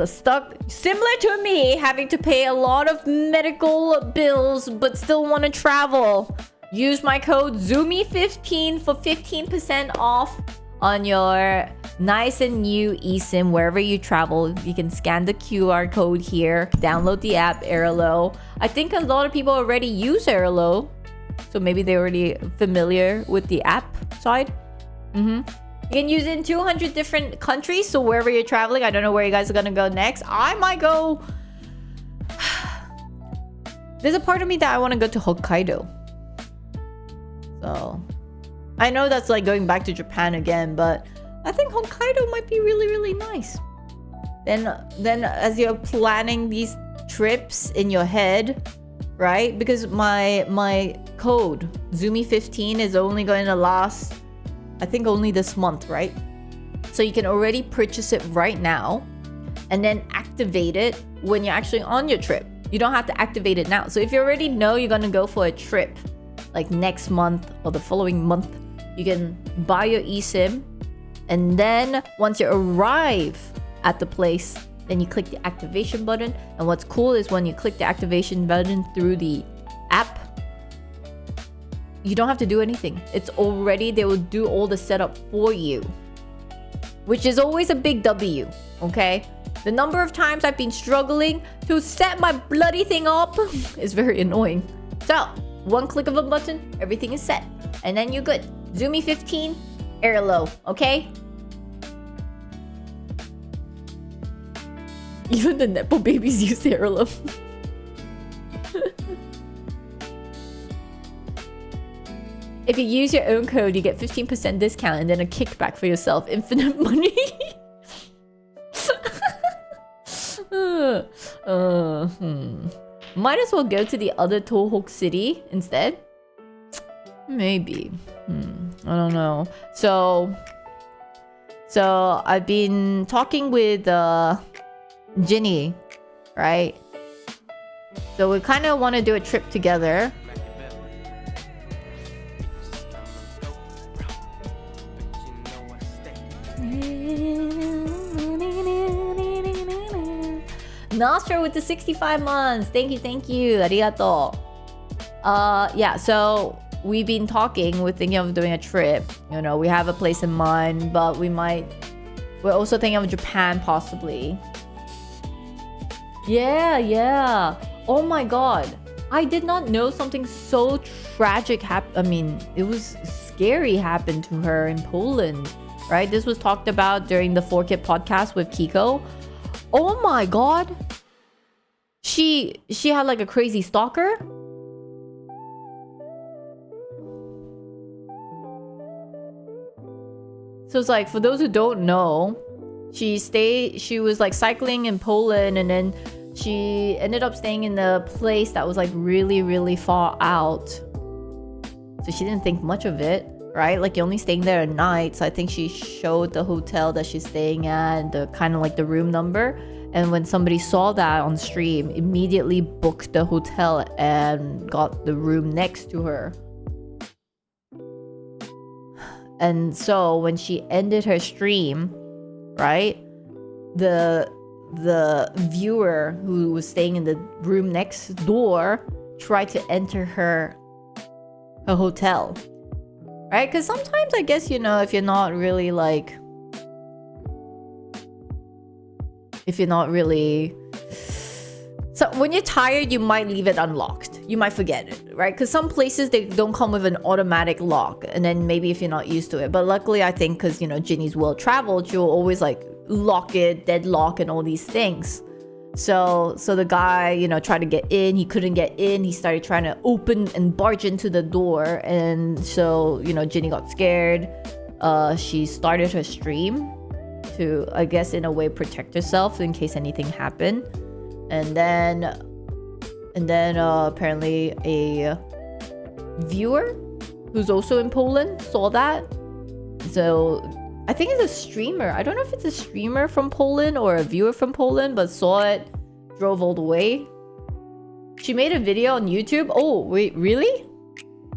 stuck similar to me, having to pay a lot of medical bills but still want to travel, use my code ZUMI15 for 15% off on your nice and new eSIM wherever you travel. You can scan the QR code here, download the app Airalo. I think a lot of people already use Airalo, so maybe they're already familiar with the app side. You can use it in 200 different countries, so wherever you're traveling, I don't know where you guys are gonna go next. I might go... There's a part of me that I want to go to Hokkaido. So I know that's like going back to Japan again, but I think Hokkaido might be really, really nice. Then as you're planning these trips in your head, right? Because my code ZUMI15 is only going to last, I think, only this month, right? So you can already purchase it right now and then activate it when you're actually on your trip. You don't have to activate it now. So if you already know you're going to go for a trip like next month or the following month, you can buy your eSIM, and then once you arrive at the place, then you click the activation button. And what's cool is when you click the activation button through the app, you don't have to do anything. It's already, they will do all the setup for you, which is always a big W, okay? The number of times I've been struggling to set my bloody thing up is very annoying. So, one click of a button, everything is set. And then you're good. ZUMI15, Airalo, okay? Even the Nepo babies use Airalo. If you use your own code, you get 15% discount and then a kickback for yourself. Infinite money. Might as well go to the other Tohoku city instead. Maybe. I don't know. So I've been talking with Ginny, right? So we kind of want to do a trip together. Nostra with the 65 months. Thank you. Arigato. Yeah, so we've been talking. We're thinking of doing a trip. You know, we have a place in mind, but we're also thinking of Japan possibly. Yeah. Oh my god. I did not know something so tragic happened. I mean, it was scary happened to her in Poland, right? This was talked about during the 4Kid podcast with Kiko. Oh my god. She had like a crazy stalker. So it's like, for those who don't know, she was like cycling in Poland, and then she ended up staying in a place that was like really, really far out. So she didn't think much of it, right? Like, you're only staying there at night. So I think she showed the hotel that she's staying at, the kind of like the room number. And when somebody saw that on stream, immediately booked the hotel and got the room next to her. And so when she ended her stream, right, the viewer who was staying in the room next door tried to enter her hotel, right? Because sometimes, I guess, you know, if you're not really so when you're tired, you might leave it unlocked. You might forget it, right? Because some places, they don't come with an automatic lock. And then maybe if you're not used to it. But luckily, I think because, you know, Ginny's well traveled, she'll always like lock it, deadlock, and all these things. So the guy, you know, tried to get in. He couldn't get in. He started trying to open and barge into the door. And so, you know, Ginny got scared. She started her stream to, I guess, in a way, protect herself in case anything happened. And then apparently a viewer who's also in Poland saw that. So I think it's a streamer. I don't know if it's a streamer from Poland or a viewer from Poland, but saw it, drove all the way. She made a video on YouTube. Oh, wait, really?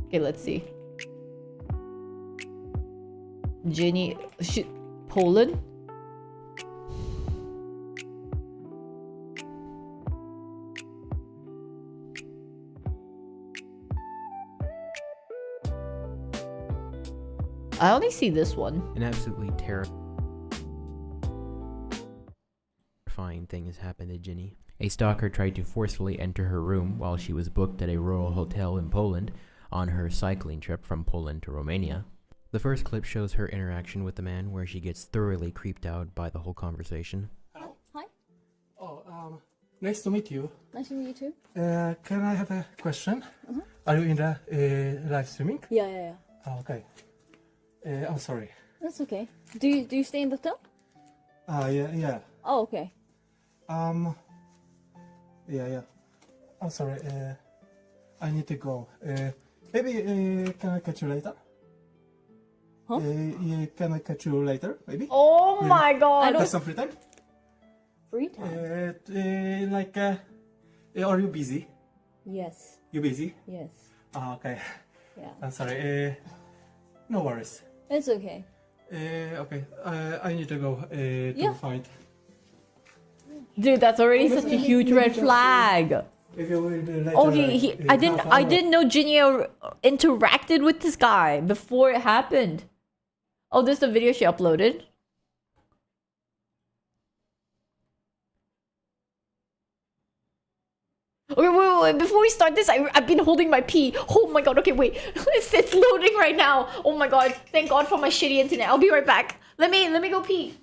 Okay, let's see. Ginny, Poland? I only see this one. An absolutely terrifying thing has happened to Ginny. A stalker tried to forcefully enter her room while she was booked at a rural hotel in Poland on her cycling trip from Poland to Romania. The first clip shows her interaction with the man, where she gets thoroughly creeped out by the whole conversation. Hello. Hi. Oh, nice to meet you. Nice to meet you too. Can I have a question? Are you in the live streaming? Yeah. Oh, okay. I'm sorry. That's okay. Do you stay in the hotel? Yeah. Oh, okay. Yeah. I'm sorry. I need to go. Maybe can I catch you later? Huh? Yeah, can I catch you later? Maybe. Oh my god! Have some free time? Free time? Are you busy? Yes. You busy? Yes. Oh, okay. Yeah. I'm sorry. No worries. It's okay. Okay. I need to go to find. Dude, that's already such a huge red flag. If you will later, Oh, I didn't know Ginny interacted with this guy before it happened. Oh, this is the video she uploaded. Okay, wait. Before we start this, I've been holding my pee. Oh my god, okay, wait. It's loading right now. Oh my god. Thank god for my shitty internet. I'll be right back. Let me go pee.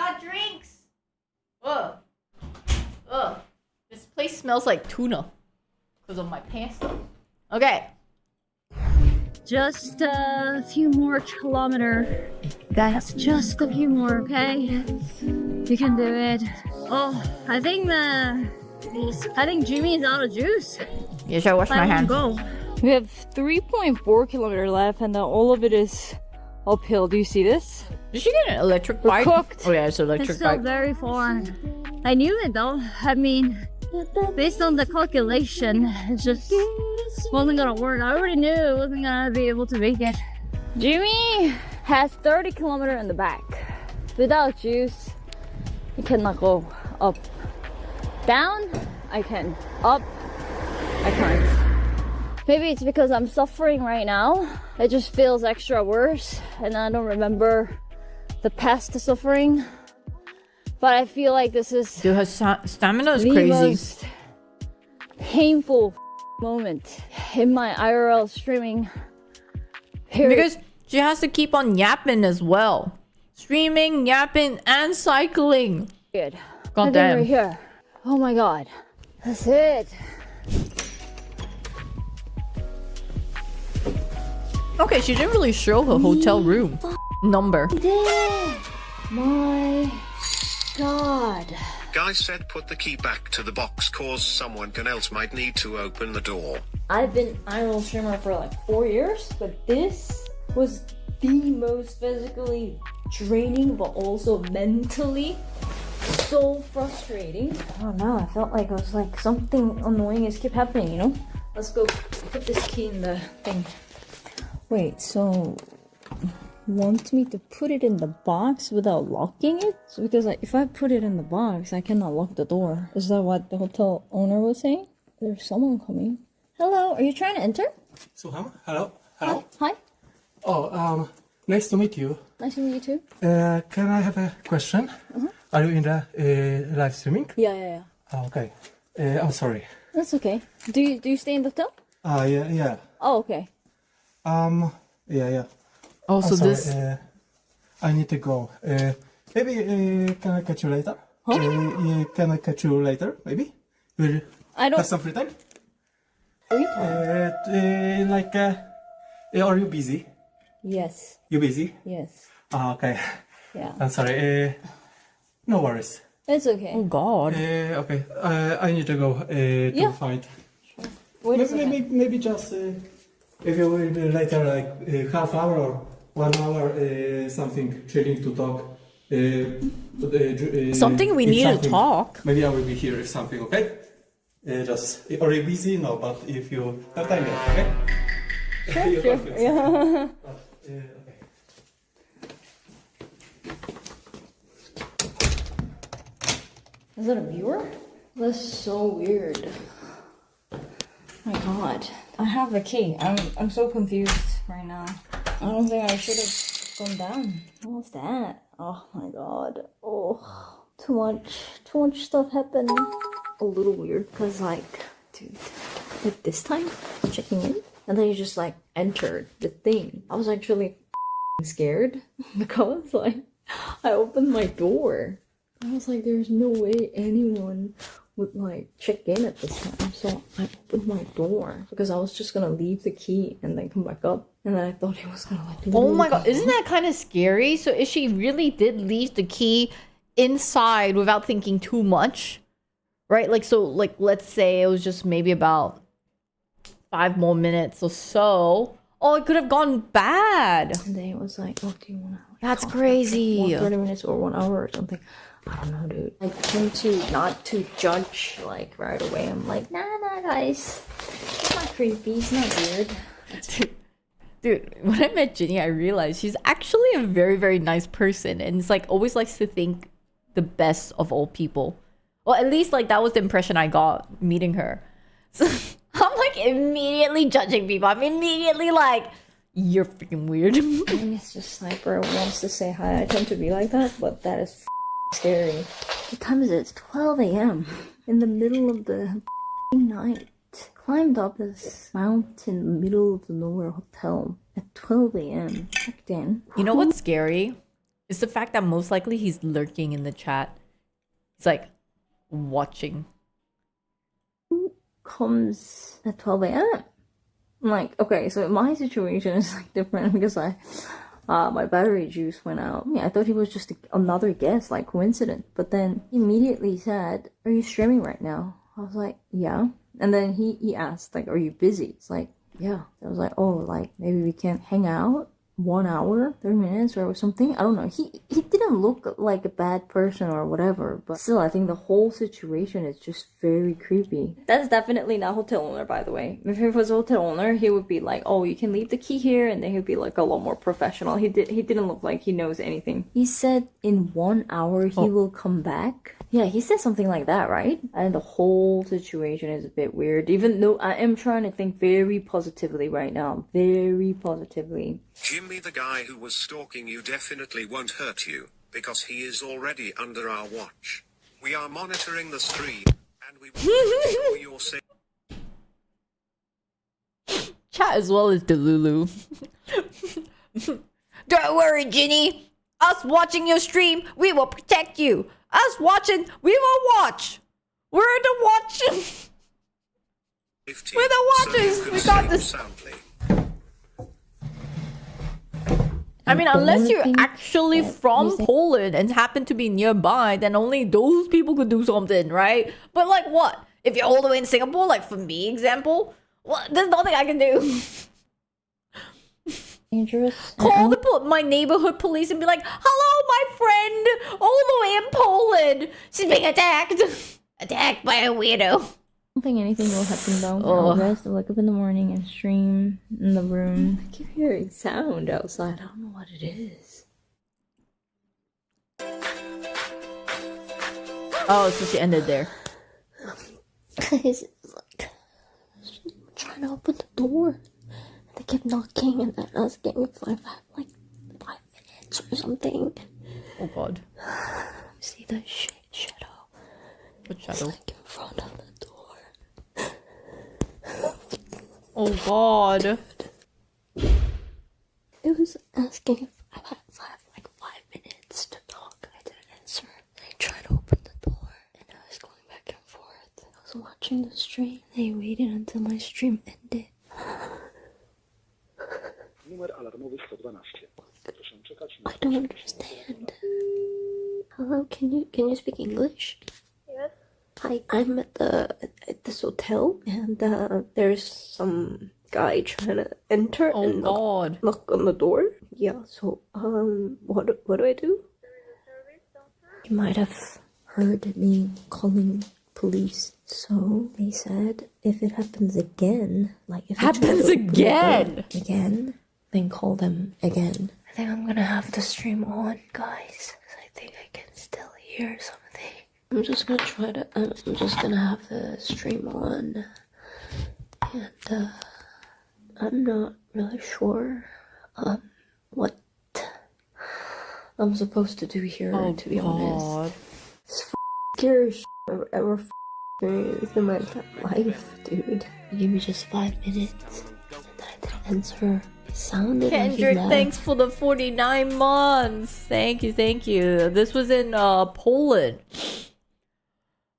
got drinks. Ugh. Ugh. This place smells like tuna because of my pasta. Okay. Just a few more kilometers. Guys, just a few more, okay? You can do it. Oh, I think Jimmy is out of juice. You should wash my hands. Go. We have 3.4 kilometers left, and all of it is uphill. Do you see this? Did she get an electric We're bike? cooked. Oh yeah, it's an electric It's still bike. very far. I knew it though. I mean, based on the calculation, it just wasn't gonna work. I already knew it wasn't gonna be able to make it. Jimmy has 30 kilometers in the back. Without juice, you cannot go up. Down, I can. Up, I can't. Maybe it's because I'm suffering right now. It just feels extra worse, and I don't remember the past suffering. But I feel like this is Dude, her stamina is the crazy. most painful moment in my IRL streaming period. Because she has to keep on yapping as well. Streaming, yapping, and cycling. God God damn. damn. Right here. Oh my god. That's it. Okay, she didn't really show her hotel room number. My god. Guy said put the key back to the box cause someone else might need to open the door. I've been IRL streamer for like 4 years, but this was the most physically draining, but also mentally so frustrating. I don't know, I felt like it was like something annoying is keep happening, you know? Let's go put this key in the thing. Wait, so want me to put it in the box without locking it? So because if I put it in the box, I cannot lock the door. Is that what the hotel owner was saying? There's someone coming. Hello, are you trying to enter? So, hello? Hello? Hi. Oh, nice to meet you. Nice to meet you too. Can I have a question? Are you in the live streaming? Yeah. Oh, okay. I'm sorry. That's okay. Do you stay in the hotel? Yeah. Oh, okay. Yeah. Oh, so sorry, this... I need to go. Maybe, can I catch you later? Huh? Yeah, can I catch you later, maybe? Will I don't... have some free time? Free time? Are you busy? Yes. You busy? Yes. Okay. Yeah. I'm sorry. No worries. It's okay. Oh god. Okay. I need to go to find. Wait a second. Maybe just if you will be later, like half hour or 1 hour, something chilling to talk. Something we if need to something- talk. Maybe I will be here if something. Okay. Just are you busy? No, but if you have time, yeah, okay. You Sure. talk first. Yeah. Okay. Is that a viewer? That's so weird. My god. I have the key. I'm so confused right now. I don't think I should have gone down. What was that? Oh my god. Oh, too much stuff happened. A little weird because like, dude, like this time checking in and then you just like entered the thing. I was actually scared because like I opened my door. I was like, there's no way anyone would like check in at this time. So I opened my door because I was just gonna leave the key and then come back up. And then I thought he was gonna like. Oh my god, isn't that kind of scary? So if she really did leave the key inside without thinking too much, right? Like, so like, let's say it was just maybe about 5 more minutes or so. Oh, it could have gone bad. And then it was like, oh, do you wanna? Like, That's talk crazy. for 30 minutes or 1 hour or something. I don't know, dude. I tend to not to judge like right away. I'm like, nah, guys. It's not creepy. It's not weird. Dude, when I met Ginny, I realized she's actually a very, very nice person. And it's like, always likes to think the best of all people. Well, at least like that was the impression I got meeting her. So I'm like immediately judging people. I'm immediately like, you're freaking weird. I think it's just Sniper wants to say hi. I tend to be like that, but that is scary. What time is it? It's 12 a.m. in the middle of the night. Climbed up this mountain, middle of the nowhere hotel at 12 a.m. Back then. You know what's scary? It's the fact that most likely he's lurking in the chat. It's like watching. Comes at 12 a.m. I'm like, okay, so my situation is like different because my battery juice went out. Yeah, I thought he was just another guest, like coincidence. But then he immediately said, "Are you streaming right now?" I was like, "Yeah." And then he asked, like, "Are you busy?" It's like, "Yeah." I was like, "Oh, like maybe we can hang out 1 hour, 30 minutes or something." I don't know. He didn't look like a bad person or whatever, but still, I think the whole situation is just very creepy. That's definitely not hotel owner, by the way. If he was a hotel owner, he would be like, "Oh, you can leave the key here," and then he'd be like a lot more professional. He didn't look like he knows anything. He said in 1 hour he will come back. Yeah, he said something like that, right? And the whole situation is a bit weird, even though I am trying to think very positively right now. Very positively. Jimmy, the guy who was stalking you, definitely won't hurt you, because he is already under our watch. We are monitoring the stream, and we will ensure you're safe. Chat as well as Delulu. Don't worry, Ginny. Us watching your stream, we will protect you. Us watching, we will watch. We're the watch. We're the watchers. We got this. I mean, unless you're actually from Poland and happen to be nearby, then only those people could do something, right? But like what? If you're all the way in Singapore, like for me, example, well, there's nothing I can do. Dangerous. Call my neighborhood police and be like, "Hello, my friend, all the way in Poland. She's being attacked. Attacked by a weirdo." I don't think anything will happen though. Oh. I'll rest, I'll wake up in the morning and stream in the room. I keep hearing sound outside. I don't know what it is. Oh, so she ended there. Guys, it's like trying to open the door. They kept knocking and then asking if I have like 5 minutes or something. Oh god. See that shadow? What shadow? Like in front of the door. Oh god. It was asking if I had like 5 minutes to talk. I didn't answer. They tried to open the door and I was going back and forth. I was watching the stream. They waited until my stream ended. I don't understand. Hello, can you speak English? Yes. Hi, I'm at this hotel and there's some guy trying to enter and knock on the door. Yeah, so what do I do? You might have heard me calling police. So they said if it happens again, like if Happens again? Then call them again. I think I'm gonna have the stream on, guys, because I think I can still hear something. I'm just gonna have the stream on, and I'm not really sure what I'm supposed to do here, to be honest. It's scary I've ever experienced in my life, dude. Give me just 5 minutes, and then I didn't answer. It sounded Kendrick, like he thanks for the 49 months. Thank you. This was in Poland.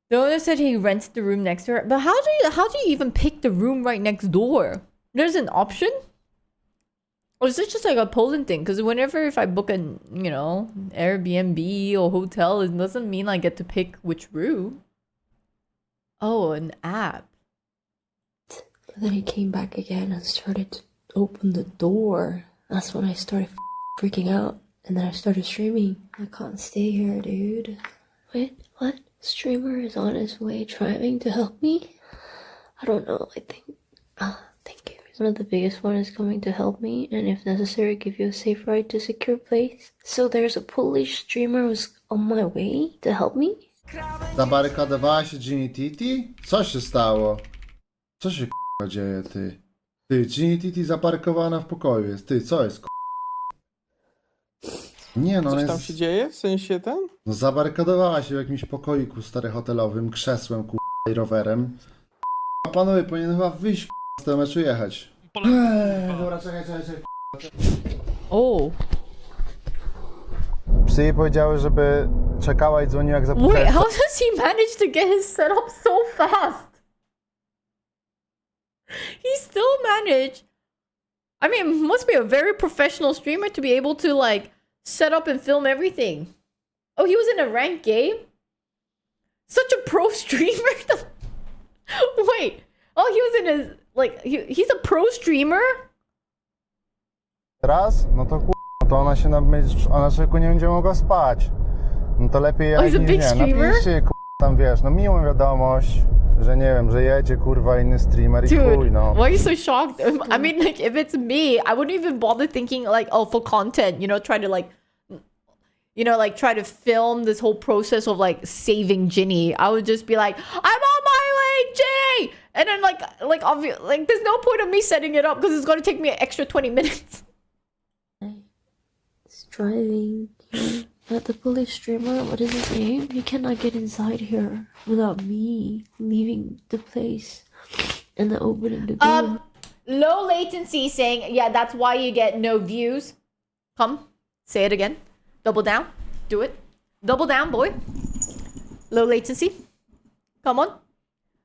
The owner said he rents the room next to her. But how do you even pick the room right next door? There's an option? Or is this just like a Poland thing? Because whenever if I book an, Airbnb or hotel, it doesn't mean I get to pick which room. Oh, an app. But then he came back again and started to open the door. That's when I started freaking out. And then I started streaming. I can't stay here, dude. Wait, what? Streamer is on his way driving to help me? I don't know. I think... thank you. One of the biggest one is coming to help me, and if necessary, give you a safe ride to secure place. So there's a Polish streamer who's on my way to help me? Zabarykadowała się Ginny Titi? Co się stało? Co się k***a dzieje, ty? Ty, Ginny Titi zaparkowana w pokoju jest. Ty, co jest k***a? Nie no, Coś tam się dzieje? W sensie ten? No zabarykadowała się w jakimś pokoiku stary hotelowym, krzesłem k***a i rowerem. A panowie, powinien chyba wyjść z tego meczu jechać. Dobra, czekaj. Oh. Psy jej powiedziały, żeby czekała i dzwoniła jak zapukała. Wait, how does he manage to get his setup so fast? He still managed. I mean, must be a very professional streamer to be able to like set up and film everything. Oh, he was in a ranked game? Such a pro streamer? Wait. Oh, he was in his like he's a pro streamer? Raz, no to to ona się ona szybko nie będzie mogła spać. No to lepiej jak he's a big streamer? napiszcie, tam wiesz, no miłą wiadomość, że nie wiem, że jedzie kurwa inny streamer i chuj, no. Why are you so shocked? I mean, like, if it's me, I wouldn't even bother thinking, like, oh, for content, you know, try to, like, you know, like, try to film this whole process of, like, saving Ginny. I would just be like, I'm on my way, Ginny! And then, like, obviously, like, there's no point of me setting it up because it's going to take me an extra 20 minutes. It's driving here. But the police streamer, what is his name? He cannot get inside here without me leaving the place and then opening the door. Low latency saying, yeah, that's why you get no views. Come, say it again. Double down. Do it. Double down, boy. Low latency. Come on.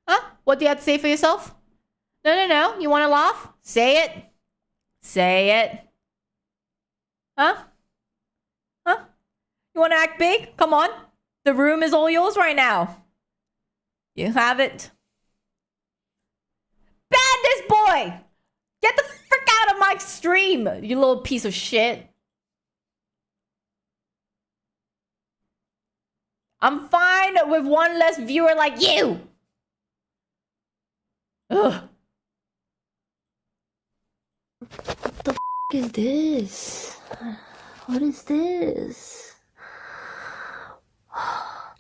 Huh? What do you have to say for yourself? No. You want to laugh? Say it. Say it. Huh? Huh? You want to act big? Come on. The room is all yours right now. You have it. Ban this boy! Get the frick out of my stream, you little piece of shit. I'm fine with one less viewer like you. Ugh. What the f is this? What is this?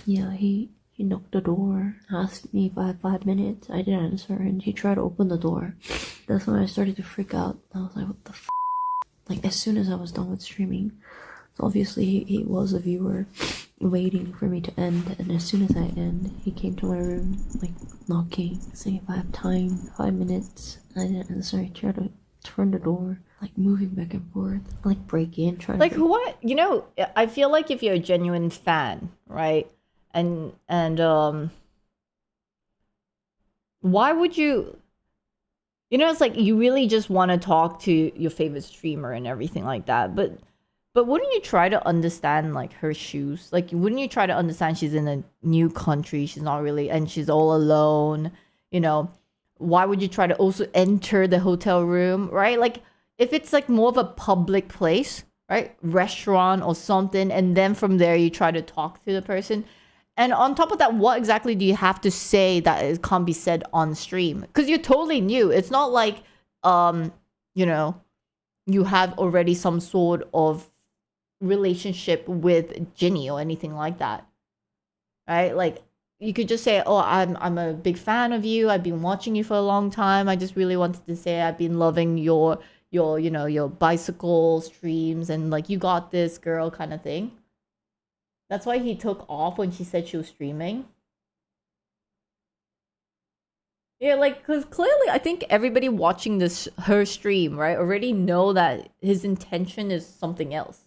Yeah, he knocked the door, asked me if I had 5 minutes. I didn't answer, and he tried to open the door. That's when I started to freak out. I was like, what the f? Like, as soon as I was done with streaming. So obviously, he was a viewer waiting for me to end, and as soon as I end, he came to my room, like, knocking, saying if I have time, 5 minutes. I didn't answer. He tried to turn the door, like, moving back and forth, like, break in, trying like, to... what? You know, I feel like if you're a genuine fan, right? And why would you, you know, it's like you really just want to talk to your favorite streamer and everything like that, but wouldn't you try to understand like her shoes? Like, wouldn't you try to understand she's in a new country, she's not really, and she's all alone, you know? Why would you try to also enter the hotel room, right? Like, if it's like more of a public place, right? Restaurant or something, and then from there you try to talk to the person. And on top of that, what exactly do you have to say that it can't be said on stream? Because you're totally new. It's not like, you know, you have already some sort of relationship with Ginny or anything like that, right? Like, you could just say, oh, I'm a big fan of you. I've been watching you for a long time. I just really wanted to say I've been loving your you know, your bicycle streams and like, you got this, girl, kind of thing. That's why he took off when she said she was streaming. Yeah, like, because clearly I think everybody watching this, her stream, right, already know that his intention is something else.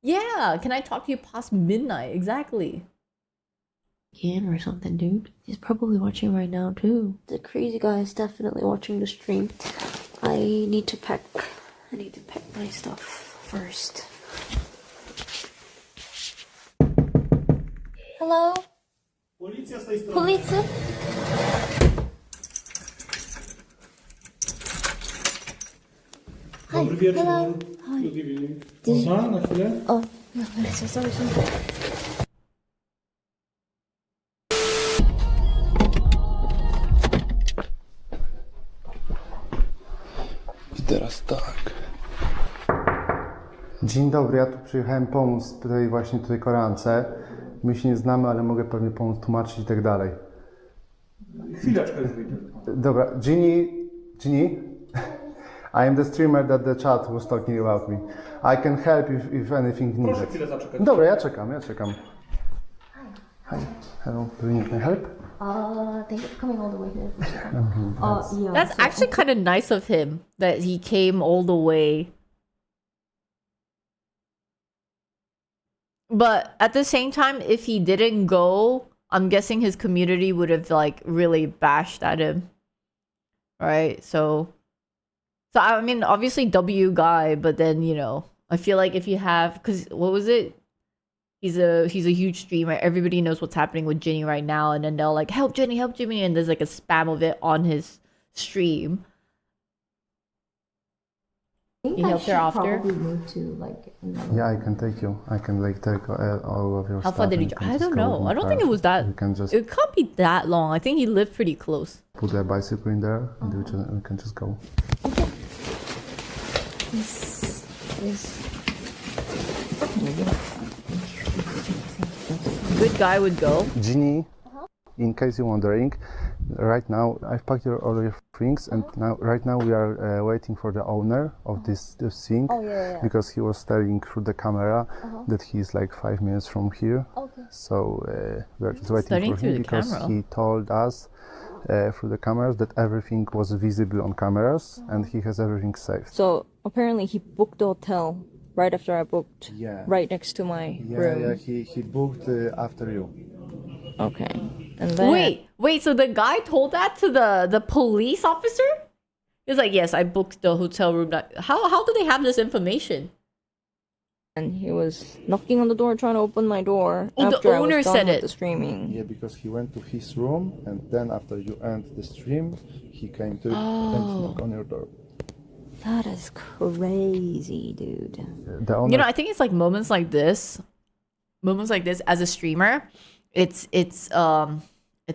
Yeah, can I talk to you past midnight? Exactly. Or something, dude. He's probably watching right now, too. The crazy guy is definitely watching the stream. I need to pack my stuff first. Hello? Policja z tej strony. Policja? Dobry wieczór. Hello. Good evening. Did Można na chwilę? Oh, no, sorry. I teraz tak. Dzień dobry, ja tu przyjechałem pomóc tutaj Koreance. My się nie znamy, ale mogę pewnie pomóc tłumaczyć i tak dalej. Chwileczkę. Dobra, Ginny, I am the streamer that the chat was talking about me. I can help if anything needed. Proszę chwilę zaczekać. Dobra, ja czekam. Hi. Hello, do you need my help? Thank you for coming all the way here. Yeah. That's actually kind of nice of him that he came all the way. But at the same time, if he didn't go, I'm guessing his community would have like really bashed at him. Right? So I mean, obviously W guy, but then, you know, I feel like if you have, cuz what was it? He's a huge streamer. Everybody knows what's happening with Ginny right now, and then they'll like help Ginny, and there's like a spam of it on his stream. You helped her after. Move to like. Yeah, I can take you. I can like take all of your How stuff. far did he? and you can I just don't go know. in I don't car. think it was that. You can just It can't be that long. I think he lived pretty close. put a bicycle in there, and we can just go. Good guy would go. Ginny, in case you're wondering, right now I've packed all your things, and right now we are waiting for the owner of this thing, because he was telling through the camera that he's like 5 minutes from here. So we're just waiting Studying for through him the because camera. he told us through the cameras that everything was visible on cameras and he has everything saved. So apparently he booked the hotel right after I booked. Yeah. Right next to my room. Yeah, he booked after you. Okay. And then Wait, so the guy told that to the police officer? He was like, yes, I booked the hotel room. How do they have this information? And he was knocking on the door, trying to open my door. Oh, the after I was owner done said with it. The streaming. Yeah, because he went to his room and then after you end the stream, he came to knock on your door. That is crazy, dude. The owner You know, I think it's like moments like this as a streamer, it's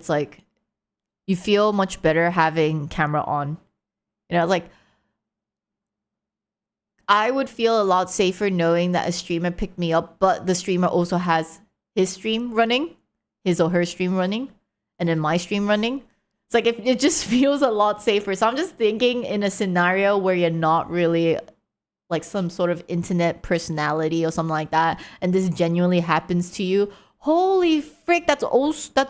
like you feel much better having camera on. You know, like I would feel a lot safer knowing that a streamer picked me up, but the streamer also has his stream running, his or her stream running, and then my stream running. It's like it just feels a lot safer. So I'm just thinking in a scenario where you're not really like some sort of internet personality or something like that, and this genuinely happens to you. Holy frick, that's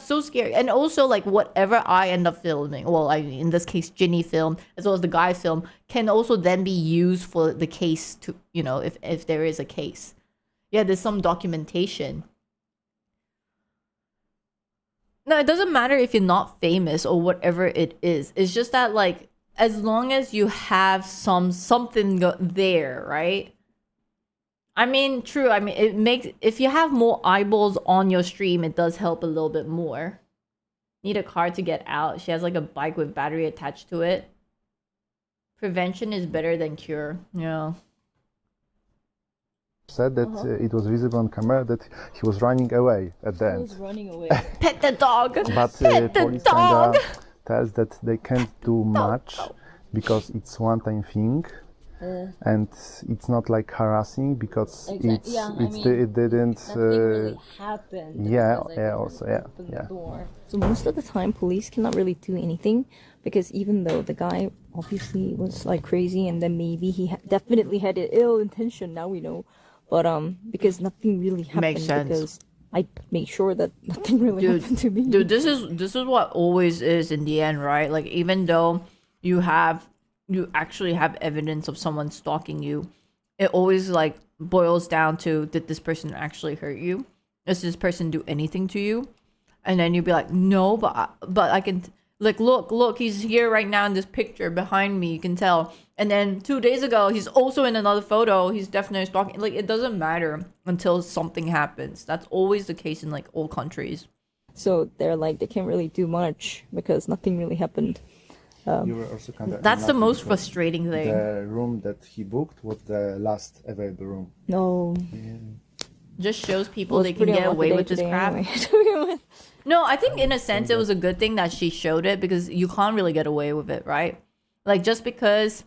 so scary. And also, like, whatever I end up filming, well, in this case Ginny film as well as the guy film, can also then be used for the case to, you know, if there is a case. Yeah, there's some documentation. No, it doesn't matter if you're not famous or whatever it is. It's just that, like, as long as you have something there, right? I mean, true. I mean, it makes, if you have more eyeballs on your stream, it does help a little bit more. Need a car to get out. She has like a bike with battery attached to it. Prevention is better than cure. Yeah. said that it was visible on camera that he was running away at the end. Running away. Pet the dog. But Pet the police dog. kinda tells that they can't do much because it's one-time thing. And it's not like harassing because it didn't really happened. So most of the time police cannot really do anything because even though the guy obviously was like crazy and then maybe he definitely had an ill intention, now we know, but because nothing really happened. Makes sense. Because I made sure that nothing really happened to me. Dude, this is what always is in the end, right? Like, even though you actually have evidence of someone stalking you, it always like boils down to, did this person actually hurt you? Does this person do anything to you? And then you'd be like, no, but I can, like, look, he's here right now in this picture behind me, you can tell. And then 2 days ago, he's also in another photo, he's definitely stalking. Like, it doesn't matter until something happens. That's always the case in like all countries. So they're like, they can't really do much because nothing really happened. You were also kind of That's the unlucky most because frustrating thing. The room that he booked was the last available room. No. Just shows people Well, they it's can pretty get away unlucky with day this today crap. anyway, to be honest. No, I think in a sense it was a good thing that she showed it because you can't really get away with it, right? Like, just because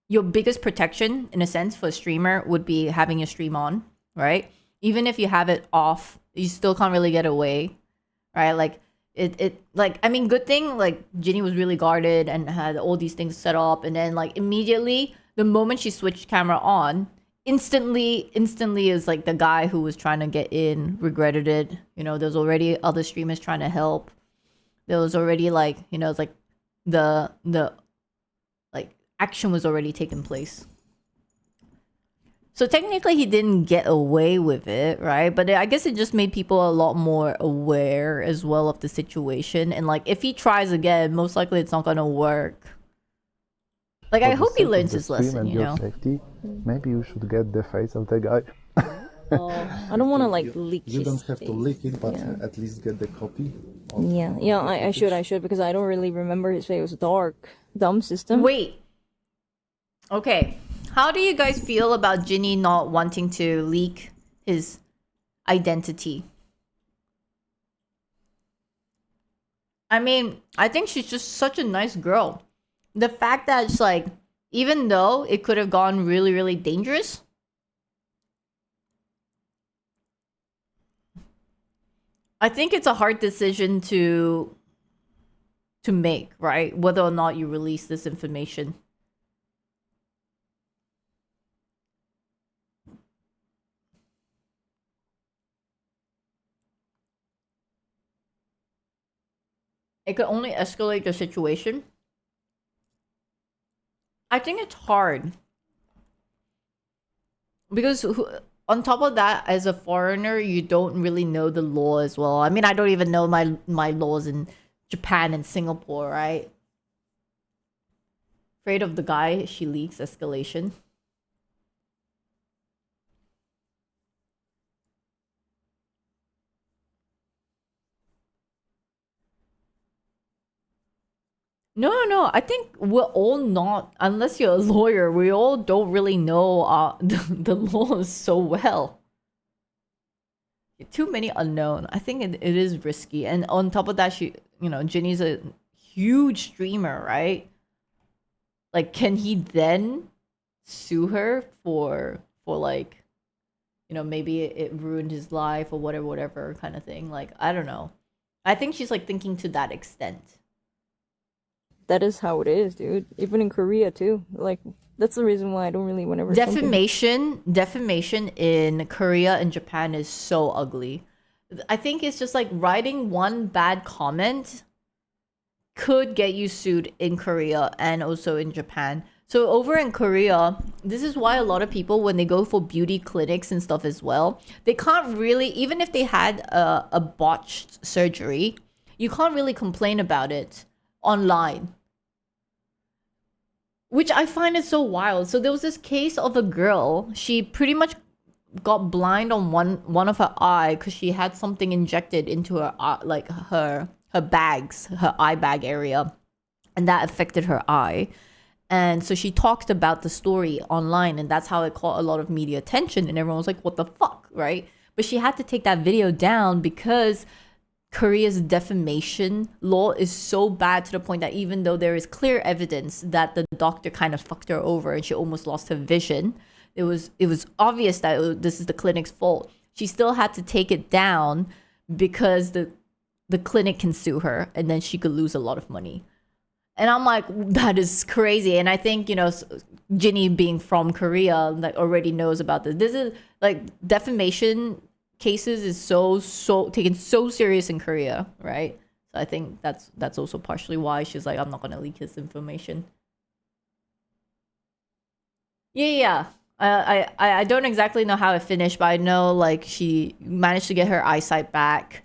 your biggest protection in a sense for a streamer would be having your stream on, right? Even if you have it off, you still can't really get away, right? Like, like, I mean, good thing like Ginny was really guarded and had all these things set up, and then like immediately the moment she switched camera on, instantly is like the guy who was trying to get in regretted it. You know, there's already other streamers trying to help. There was already like, you know, it's like the like action was already taking place. So technically he didn't get away with it, right? But I guess it just made people a lot more aware as well of the situation. And like, if he tries again, most likely it's not gonna work. Like, I hope he learns his lesson, you know? Safety, maybe you should get the face of the guy. I don't want to like leak. You his don't have to face. leak it, but Yeah. at least get the copy. Yeah, I should because I don't really remember his face. It was dark. Dumb system. Wait. Okay. How do you guys feel about Ginny not wanting to leak his identity? I mean, I think she's just such a nice girl. The fact that it's like, even though it could have gone really, really dangerous, I think it's a hard decision to make, right? Whether or not you release this information. It could only escalate the situation. I think it's hard. Because on top of that, as a foreigner, you don't really know the law as well. I mean, I don't even know my laws in Japan and Singapore, right? Afraid of the guy she leaks escalation. No. I think we're all not, unless you're a lawyer, we all don't really know the laws so well. Too many unknown. I think it is risky. And on top of that, Ginny's a huge streamer, right? Like, can he then sue her for like, maybe it ruined his life or whatever kind of thing? Like, I don't know. I think she's like thinking to that extent. That is how it is, dude. Even in Korea too. Like, that's the reason why I don't really whenever Defamation in Korea and Japan is so ugly. I think it's just like writing one bad comment could get you sued in Korea and also in Japan. So over in Korea, this is why a lot of people, when they go for beauty clinics and stuff as well, they can't really, even if they had a botched surgery, you can't really complain about it online, which I find is so wild. So there was this case of a girl. She pretty much got blind on one of her eye because she had something injected into her like her bags, her eye bag area, and that affected her eye. And so she talked about the story online, and that's how it caught a lot of media attention, and everyone was like, what the fuck, right? But she had to take that video down because Korea's defamation law is so bad to the point that even though there is clear evidence that the doctor kind of fucked her over and she almost lost her vision, it was obvious that this is the clinic's fault. She still had to take it down because the clinic can sue her and then she could lose a lot of money. And I'm like, that is crazy. And I think, Ginny being from Korea, like, already knows about this. This is like defamation cases is so taken so serious in Korea, right? So I think that's also partially why she's like, I'm not gonna leak his information. Yeah. I don't exactly know how it finished, but I know like she managed to get her eyesight back.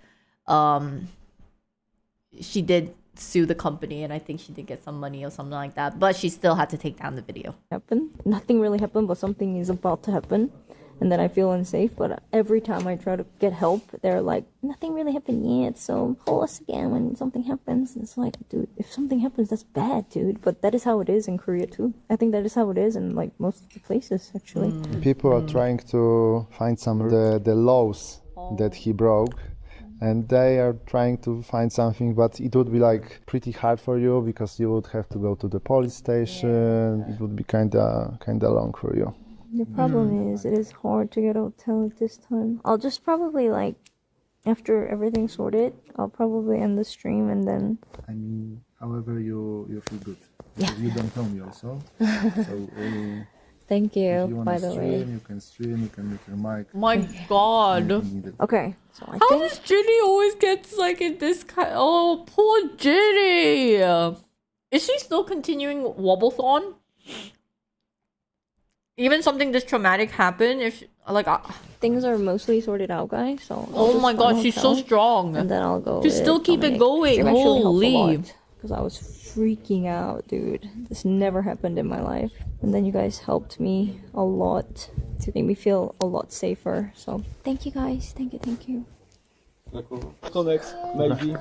She did sue the company, and I think she did get some money or something like that, but she still had to take down the video. Nothing really happened, but something is about to happen. And then I feel unsafe, but every time I try to get help, they're like, nothing really happened yet, so call us again when something happens. It's like, dude, if something happens, that's bad, dude. But that is how it is in Korea, too. I think that is how it is in, like, most of the places, actually. People are trying to find some of the laws that he broke, and they are trying to find something, but it would be like pretty hard for you because you would have to go to the police station. It would be kinda long for you. The problem is, it is hard to get a hotel at this time. I'll just probably, like, after everything's sorted, I'll probably end the stream and then... I mean, however you feel good. Because you don't know me also. So, thank if you, you by wanna the way. you can stream, you can make your mic. My god. Okay, so I How think... does Ginny always gets like in this kind? Oh, poor Ginny. Is she still continuing Wobblethon? even something this traumatic happened, if like Things are mostly sorted out, guys. So oh my god, she's so strong. And then I'll go. Just still keep it going. Holy. Because I was freaking out, dude. This never happened in my life. And then you guys helped me a lot to make me feel a lot safer. So thank you guys. Thank you. Thank you. Connect, maybe.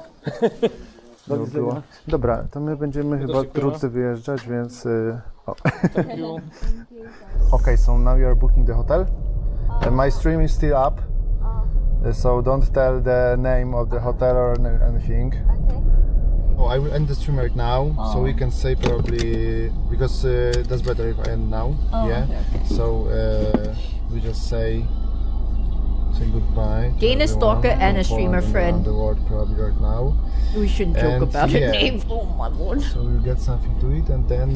Dobra, to my będziemy chyba wkrótce wyjeżdżać, więc... Okay, so now you are booking the hotel. My stream is still up, so don't tell the name of the hotel or anything. Oh, I will end the stream right now, so we can say probably, because that's better if I end now. Yeah. Okay. So we just say goodbye. Gain a stalker and a streamer friend. The world probably right now. We shouldn't joke about her name. Oh my lord. So we'll get something to eat and then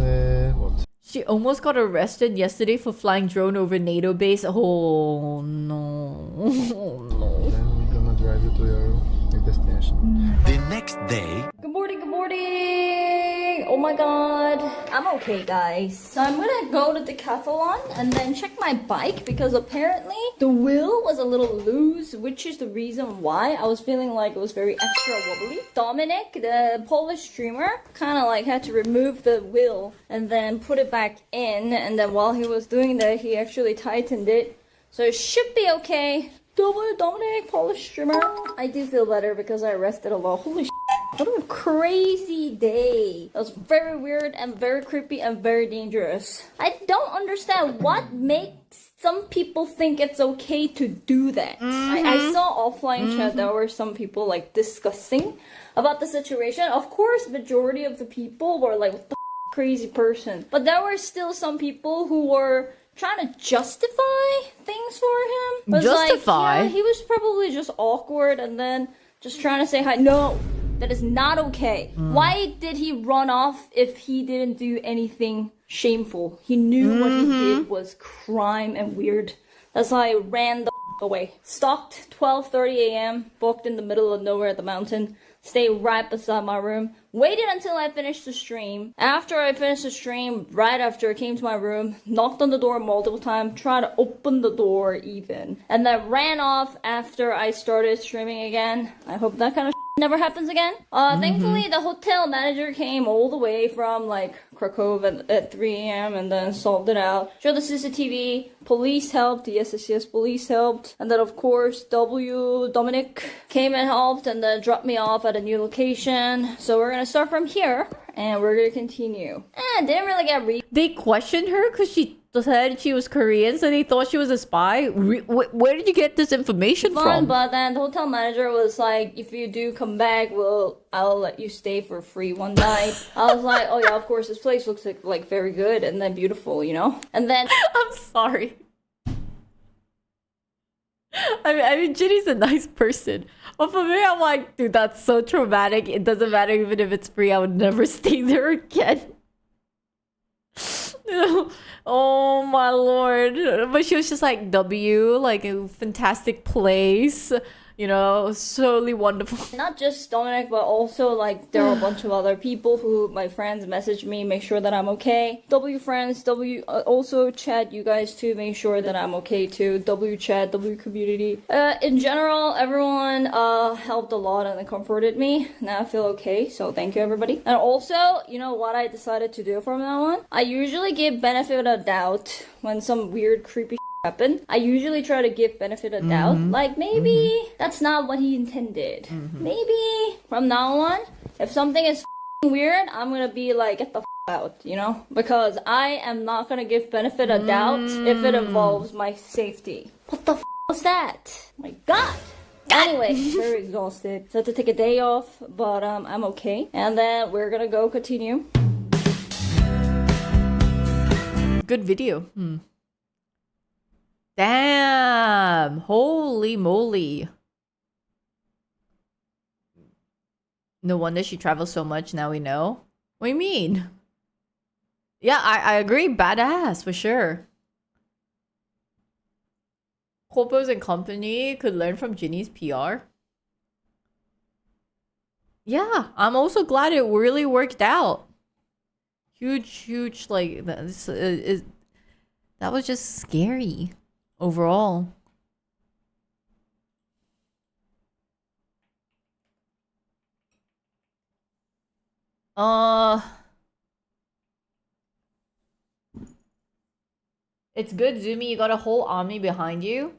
what? She almost got arrested yesterday for flying drone over NATO base. Oh no. Oh no. Then we're gonna drive you to your destination. The next day. Good morning, good morning! Oh my god. I'm okay, guys. So I'm gonna go to Decathlon and then check my bike because apparently the wheel was a little loose, which is the reason why I was feeling like it was very extra wobbly. Dominic, the Polish streamer, kind of like had to remove the wheel and then put it back in, and then while he was doing that, he actually tightened it. So it should be okay. Dominic, Polish streamer. I do feel better because I rested a lot. Holy shit. What a crazy day. That was very weird and very creepy and very dangerous. I don't understand what makes some people think it's okay to do that. I saw offline chat there were some people like discussing about the situation. Of course, majority of the people were like, what the crazy person. But there were still some people who were trying to justify things for him. But Justify? Like, yeah, he was probably just awkward and then just trying to say hi. No, that is not okay. Why did he run off if he didn't do anything shameful? He knew what he did was crime and weird. That's why I ran the away. Stalked 12:30 a.m. Booked in the middle of nowhere at the mountain. Stay right beside my room. Waited until I finished the stream. After I finished the stream, right after I came to my room, knocked on the door multiple times, tried to open the door even. And then ran off after I started streaming again. I hope that kind of never happens again. Thankfully, the hotel manager came all the way from like Krakow at 3 a.m. and then solved it out. Showed the CCTV. Police helped. Yes, police helped. And then of course, Dominic came and helped and then dropped me off at a new location. So we're gonna start from here and we're gonna continue. Didn't really get They questioned her because she said she was Korean, so they thought she was a spy. Where did you get this information from? But then the hotel manager was like, if you do come back, I'll let you stay for free one night. I was like, oh yeah, of course, this place looks like very good and then beautiful, you know? And then I'm sorry. I mean, Ginny's a nice person. But for me, I'm like, dude, that's so traumatic. It doesn't matter even if it's free. I would never stay there again. Oh my lord. But she was just like, like a fantastic place. You know, solely wonderful. Not just Dominic, but also like there are a bunch of other people who my friends messaged me, make sure that I'm okay. W friends, also chat you guys too, make sure that I'm okay too. W chat, W community. In general, everyone helped a lot and comforted me. Now I feel okay, so thank you everybody. And also, you know what I decided to do from now on? I usually give benefit of doubt when some weird creepy happen. I usually try to give benefit of doubt. Like maybe that's not what he intended. Maybe from now on, if something is weird, I'm gonna be like, get the out, you know? Because I am not gonna give benefit of doubt if it involves my safety. What the was that? My god! Anyway, very exhausted. So I had to take a day off, but I'm okay. And then we're gonna go continue. Good video. Damn! Holy moly. No wonder she travels so much, now we know. What do you mean? Yeah, I agree. Badass, for sure. Corpos and company could learn from Ginny's PR. Yeah, I'm also glad it really worked out. Huge, like, this is... That was just scary overall. It's good, Zumi. You got a whole army behind you.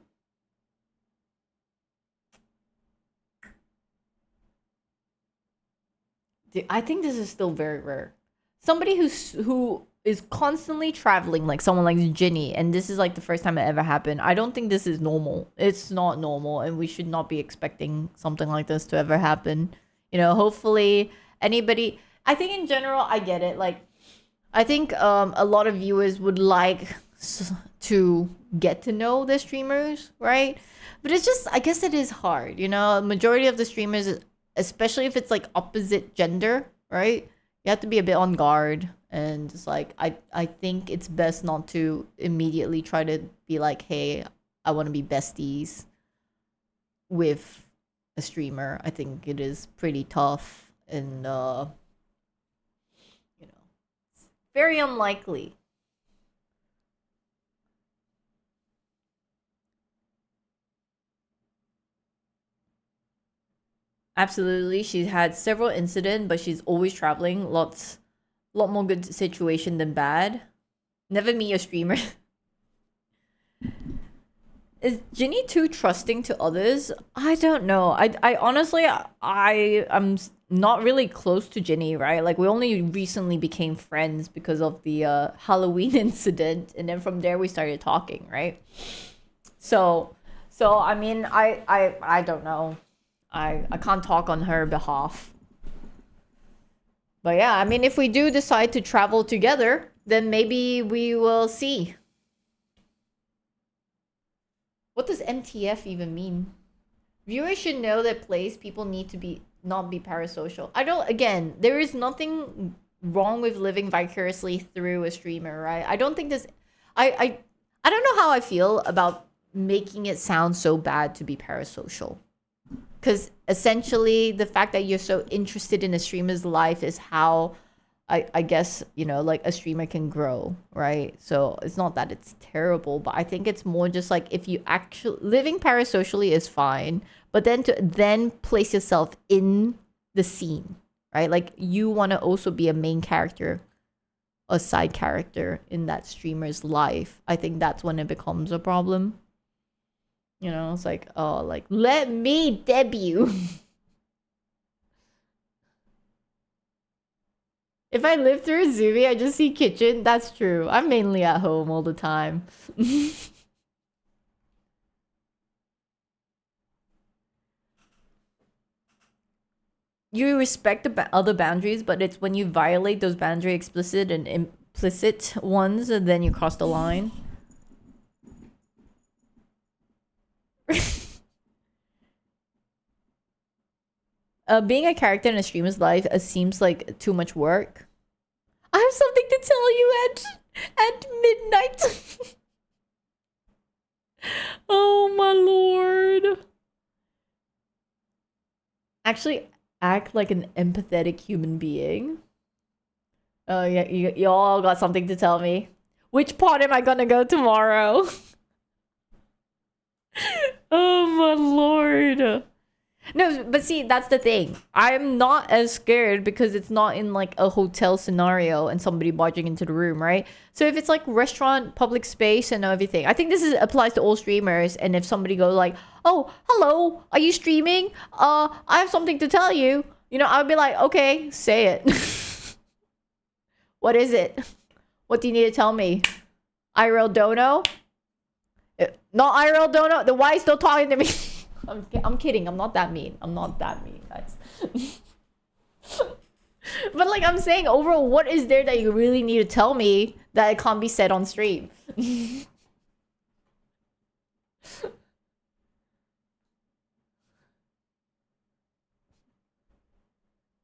Dude, I think this is still very rare. Somebody who is constantly traveling, like someone like Ginny, and this is like the first time it ever happened. I don't think this is normal. It's not normal, and we should not be expecting something like this to ever happen. You know, hopefully anybody. I think in general, I get it. Like, I think a lot of viewers would like to get to know the streamers, right? But it's just, I guess it is hard, you know? Majority of the streamers, especially if it's like opposite gender, right? You have to be a bit on guard, and just like, I think it's best not to immediately try to be like, hey, I want to be besties with a streamer. I think it is pretty tough, and you know, very unlikely. Absolutely, she's had several incidents, but she's always traveling. Lot more good situation than bad. Never meet a streamer. Is Ginny too trusting to others? I don't know. I honestly, I'm not really close to Ginny, right? Like, we only recently became friends because of the Halloween incident, and then from there we started talking, right? So I mean, I don't know. I can't talk on her behalf. But yeah, I mean, if we do decide to travel together, then maybe we will see. What does MTF even mean? Viewers should know that place people need to not be parasocial. I don't, again, there is nothing wrong with living vicariously through a streamer, right? I don't think this, I don't know how I feel about making it sound so bad to be parasocial. Because essentially, the fact that you're so interested in a streamer's life is how, I guess, you know, like a streamer can grow, right? So it's not that it's terrible, but I think it's more just like, if you actually, living parasocially is fine, but then to then place yourself in the scene, right? Like, you want to also be a main character, a side character in that streamer's life. I think that's when it becomes a problem. You know, it's like, oh, like, let me debut. If I live through Zumi, I just see kitchen. That's true. I'm mainly at home all the time. You respect the other boundaries, but it's when you violate those boundary explicit and implicit ones, and then you cross the line. Being a character in a streamer's life seems like too much work. I have something to tell you at midnight. Oh my lord. Actually, act like an empathetic human being. Oh yeah, you all got something to tell me. Which part am I gonna go tomorrow? Oh my lord. No, but see, that's the thing. I'm not as scared because it's not in like a hotel scenario and somebody barging into the room, right? So if it's like restaurant, public space and everything, I think this applies to all streamers. And if somebody goes like, oh, hello, are you streaming? I have something to tell you. You know, I'll be like, okay, say it. What is it? What do you need to tell me? IRL Dono? Not IRL Dono? Then why are you still talking to me? I'm kidding. I'm not that mean. I'm not that mean, guys. But like I'm saying, overall, what is there that you really need to tell me that it can't be said on stream?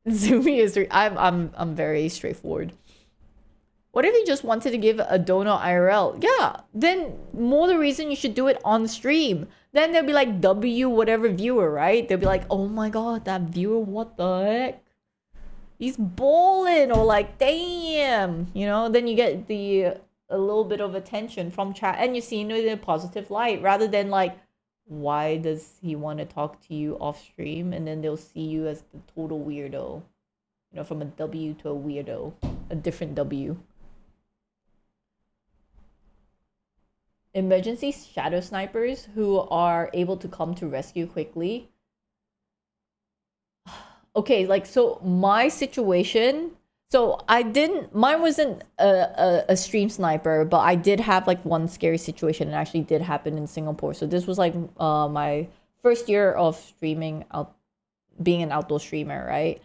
Zumi is. I'm very straightforward. What if you just wanted to give a dono IRL? Yeah, then more the reason you should do it on stream. Then they'll be like W whatever viewer, right? They'll be like, oh my god, that viewer, what the heck? He's balling, or like, damn, you know? Then you get the a little bit of attention from chat, and you see it in a positive light, rather than like, why does he want to talk to you off stream, and then they'll see you as the total weirdo, you know, from a W to a weirdo, a different W. Emergency shadow snipers who are able to come to rescue quickly. Okay, like, so my situation, so mine wasn't a stream sniper, but I did have like one scary situation, and actually did happen in Singapore. So this was like my first year of streaming, being an outdoor streamer, right?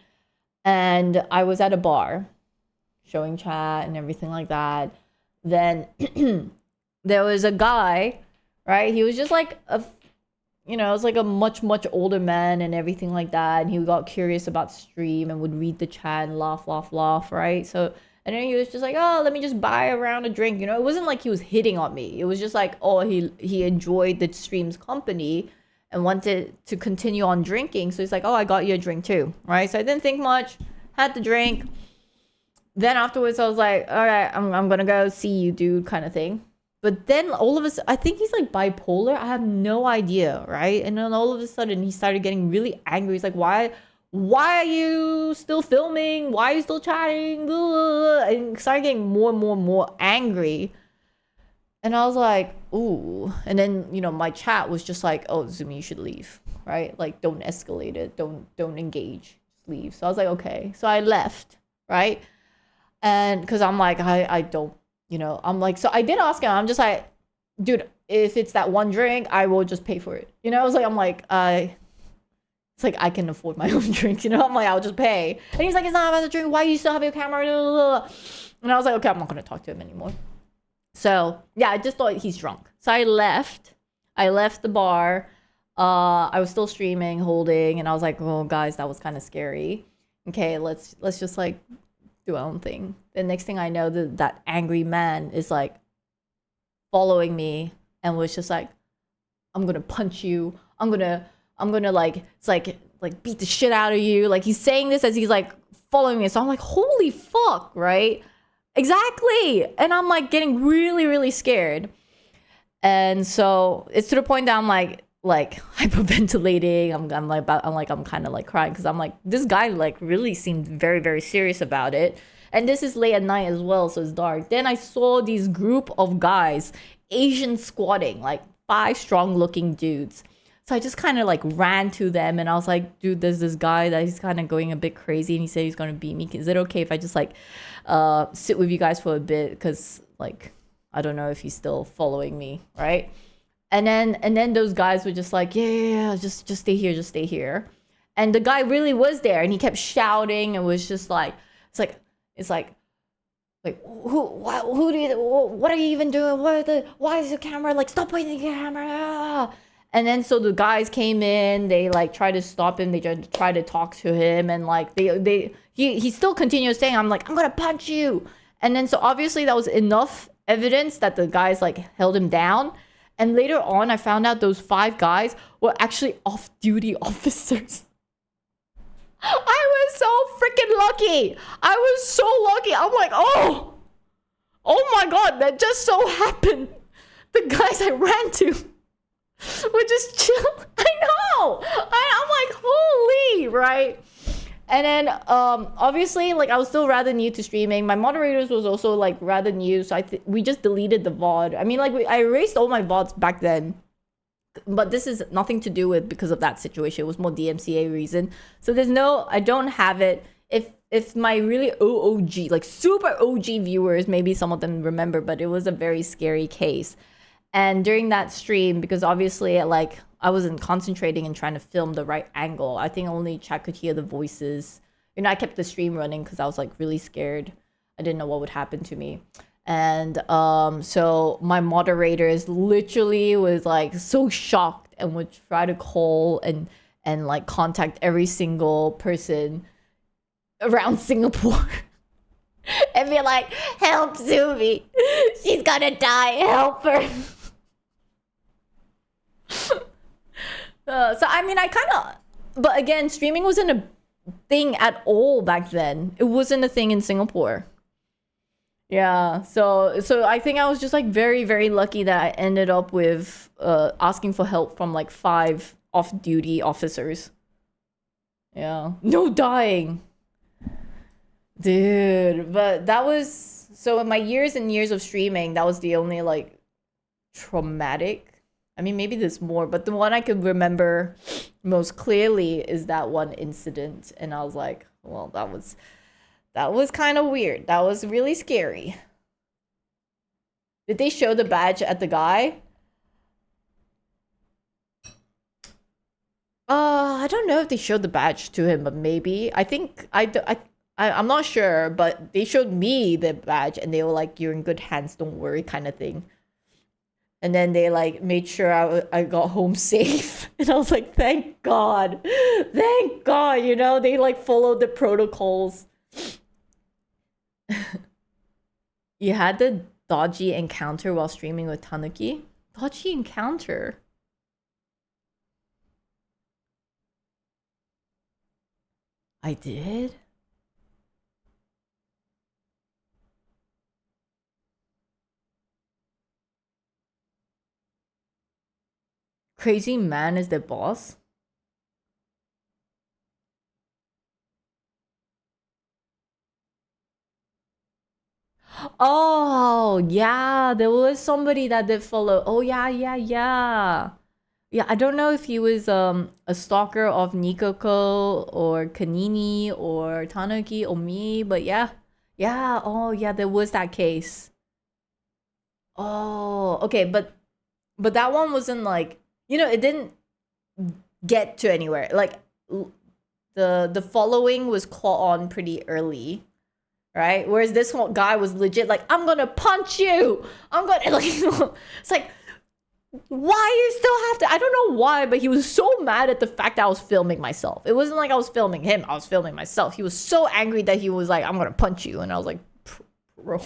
And I was at a bar showing chat and everything like that. Then there was a guy, right? He was just like it was like a much older man and everything like that. And he got curious about stream and would read the chat and laugh, right? So, and then he was just like, oh, let me just buy a round of drink. You know, it wasn't like he was hitting on me. It was just like, oh, he enjoyed the stream's company and wanted to continue on drinking. So he's like, oh, I got you a drink too, right? So I didn't think much, had the drink. Then afterwards I was like, all right, I'm gonna go see you, dude, kind of thing. But then all of a sudden, I think he's like bipolar. I have no idea, right? And then all of a sudden he started getting really angry. He's like, why are you still filming? Why are you still chatting? And started getting more and more angry. And I was like, ooh. And then, you know, my chat was just like, oh, Zumi, you should leave, right? Like, don't escalate it. Don't engage. Just leave. So I was like, okay. So I left, right? And because I'm like, I don't, you know, I'm like, so I did ask him, I'm just like, dude, if it's that one drink, I will just pay for it. You know, I was like, it's like, I can afford my own drinks, you know? I'm like, I'll just pay. And he's like, it's not about the drink. Why do you still have your camera? And I was like, okay, I'm not going to talk to him anymore. So yeah, I just thought he's drunk. So I left the bar. I was still streaming, holding, and I was like, oh guys, that was kind of scary. Okay, let's just like do our own thing. The next thing I know, that angry man is like following me and was just like, I'm gonna punch you. I'm gonna like, it's like beat the shit out of you. Like, he's saying this as he's like following me. So I'm like, holy fuck, right? Exactly. And I'm like getting really scared. And so it's to the point that I'm like hyperventilating. I'm kind of like crying, because I'm like, this guy like really seemed very serious about it. And this is late at night as well, so it's dark. Then I saw these group of guys, Asian squatting, like 5 strong looking dudes. So I just kind of like ran to them, and I was like, dude, there's this guy that he's kind of going a bit crazy, and he said he's going to beat me. Is it okay if I just like sit with you guys for a bit? Because like, I don't know if he's still following me, right? And then those guys were just like, yeah, just stay here. And the guy really was there, and he kept shouting, and was just like, it's like who do you, what are you even doing? Why is your camera, like, stop pointing the camera? And then so the guys came in, they like tried to stop him, they tried to talk to him, and like he still continued saying, I'm gonna punch you. And then so obviously that was enough evidence that the guys like held him down. And later on, I found out those 5 guys were actually off-duty officers. I was so freaking lucky. I was so lucky. I'm like, oh my God, that just so happened. The guys I ran to were just chill. I know. I'm like, holy, right? And then obviously, like, I was still rather new to streaming. My moderators was also like rather new, so we just deleted the VOD. I mean, like, I erased all my VODs back then, but this is nothing to do with because of that situation. It was more DMCA reason. So I don't have it. If my really OOG, like super OG viewers, maybe some of them remember, but it was a very scary case. And during that stream, because obviously like I wasn't concentrating and trying to film the right angle, I think only chat could hear the voices. You know, I kept the stream running because I was like really scared. I didn't know what would happen to me. And so my moderators literally was like so shocked and would try to call and like contact every single person around Singapore and be like, help Zumi, she's gonna die, help her. So I mean, but again, streaming wasn't a thing at all back then. It wasn't a thing in Singapore. Yeah, so I think I was just like very, very lucky that I ended up with asking for help from like 5 off-duty officers. Yeah. No dying. Dude, but that was so in my years and years of streaming, that was the only like traumatic. I mean, maybe there's more, but the one I could remember most clearly is that one incident, and I was like, well, that was kind of weird. That was really scary. Did they show the badge at the guy? I don't know if they showed the badge to him, but maybe. I think I'm not sure, but they showed me the badge and they were like, "You're in good hands, don't worry," kind of thing. And then they like made sure I got home safe, and I was like, "Thank God, thank God!" You know, they like followed the protocols. You had the dodgy encounter while streaming with Tanuki? Dodgy encounter? I did? Crazy man is the boss? Oh, yeah, there was somebody that did follow. Oh, yeah. Yeah, I don't know if he was a stalker of Nikoko or Kanini or Tanuki or me, but yeah. Yeah, oh yeah, there was that case. Oh, okay, but that one wasn't like, you know, it didn't get to anywhere. Like the following was caught on pretty early. Right? Whereas this one guy was legit like, I'm gonna punch you. I'm gonna like it's like, why you still have to? I don't know why, but he was so mad at the fact that I was filming myself. It wasn't like I was filming him, I was filming myself. He was so angry that he was like, I'm gonna punch you. And I was like, bro.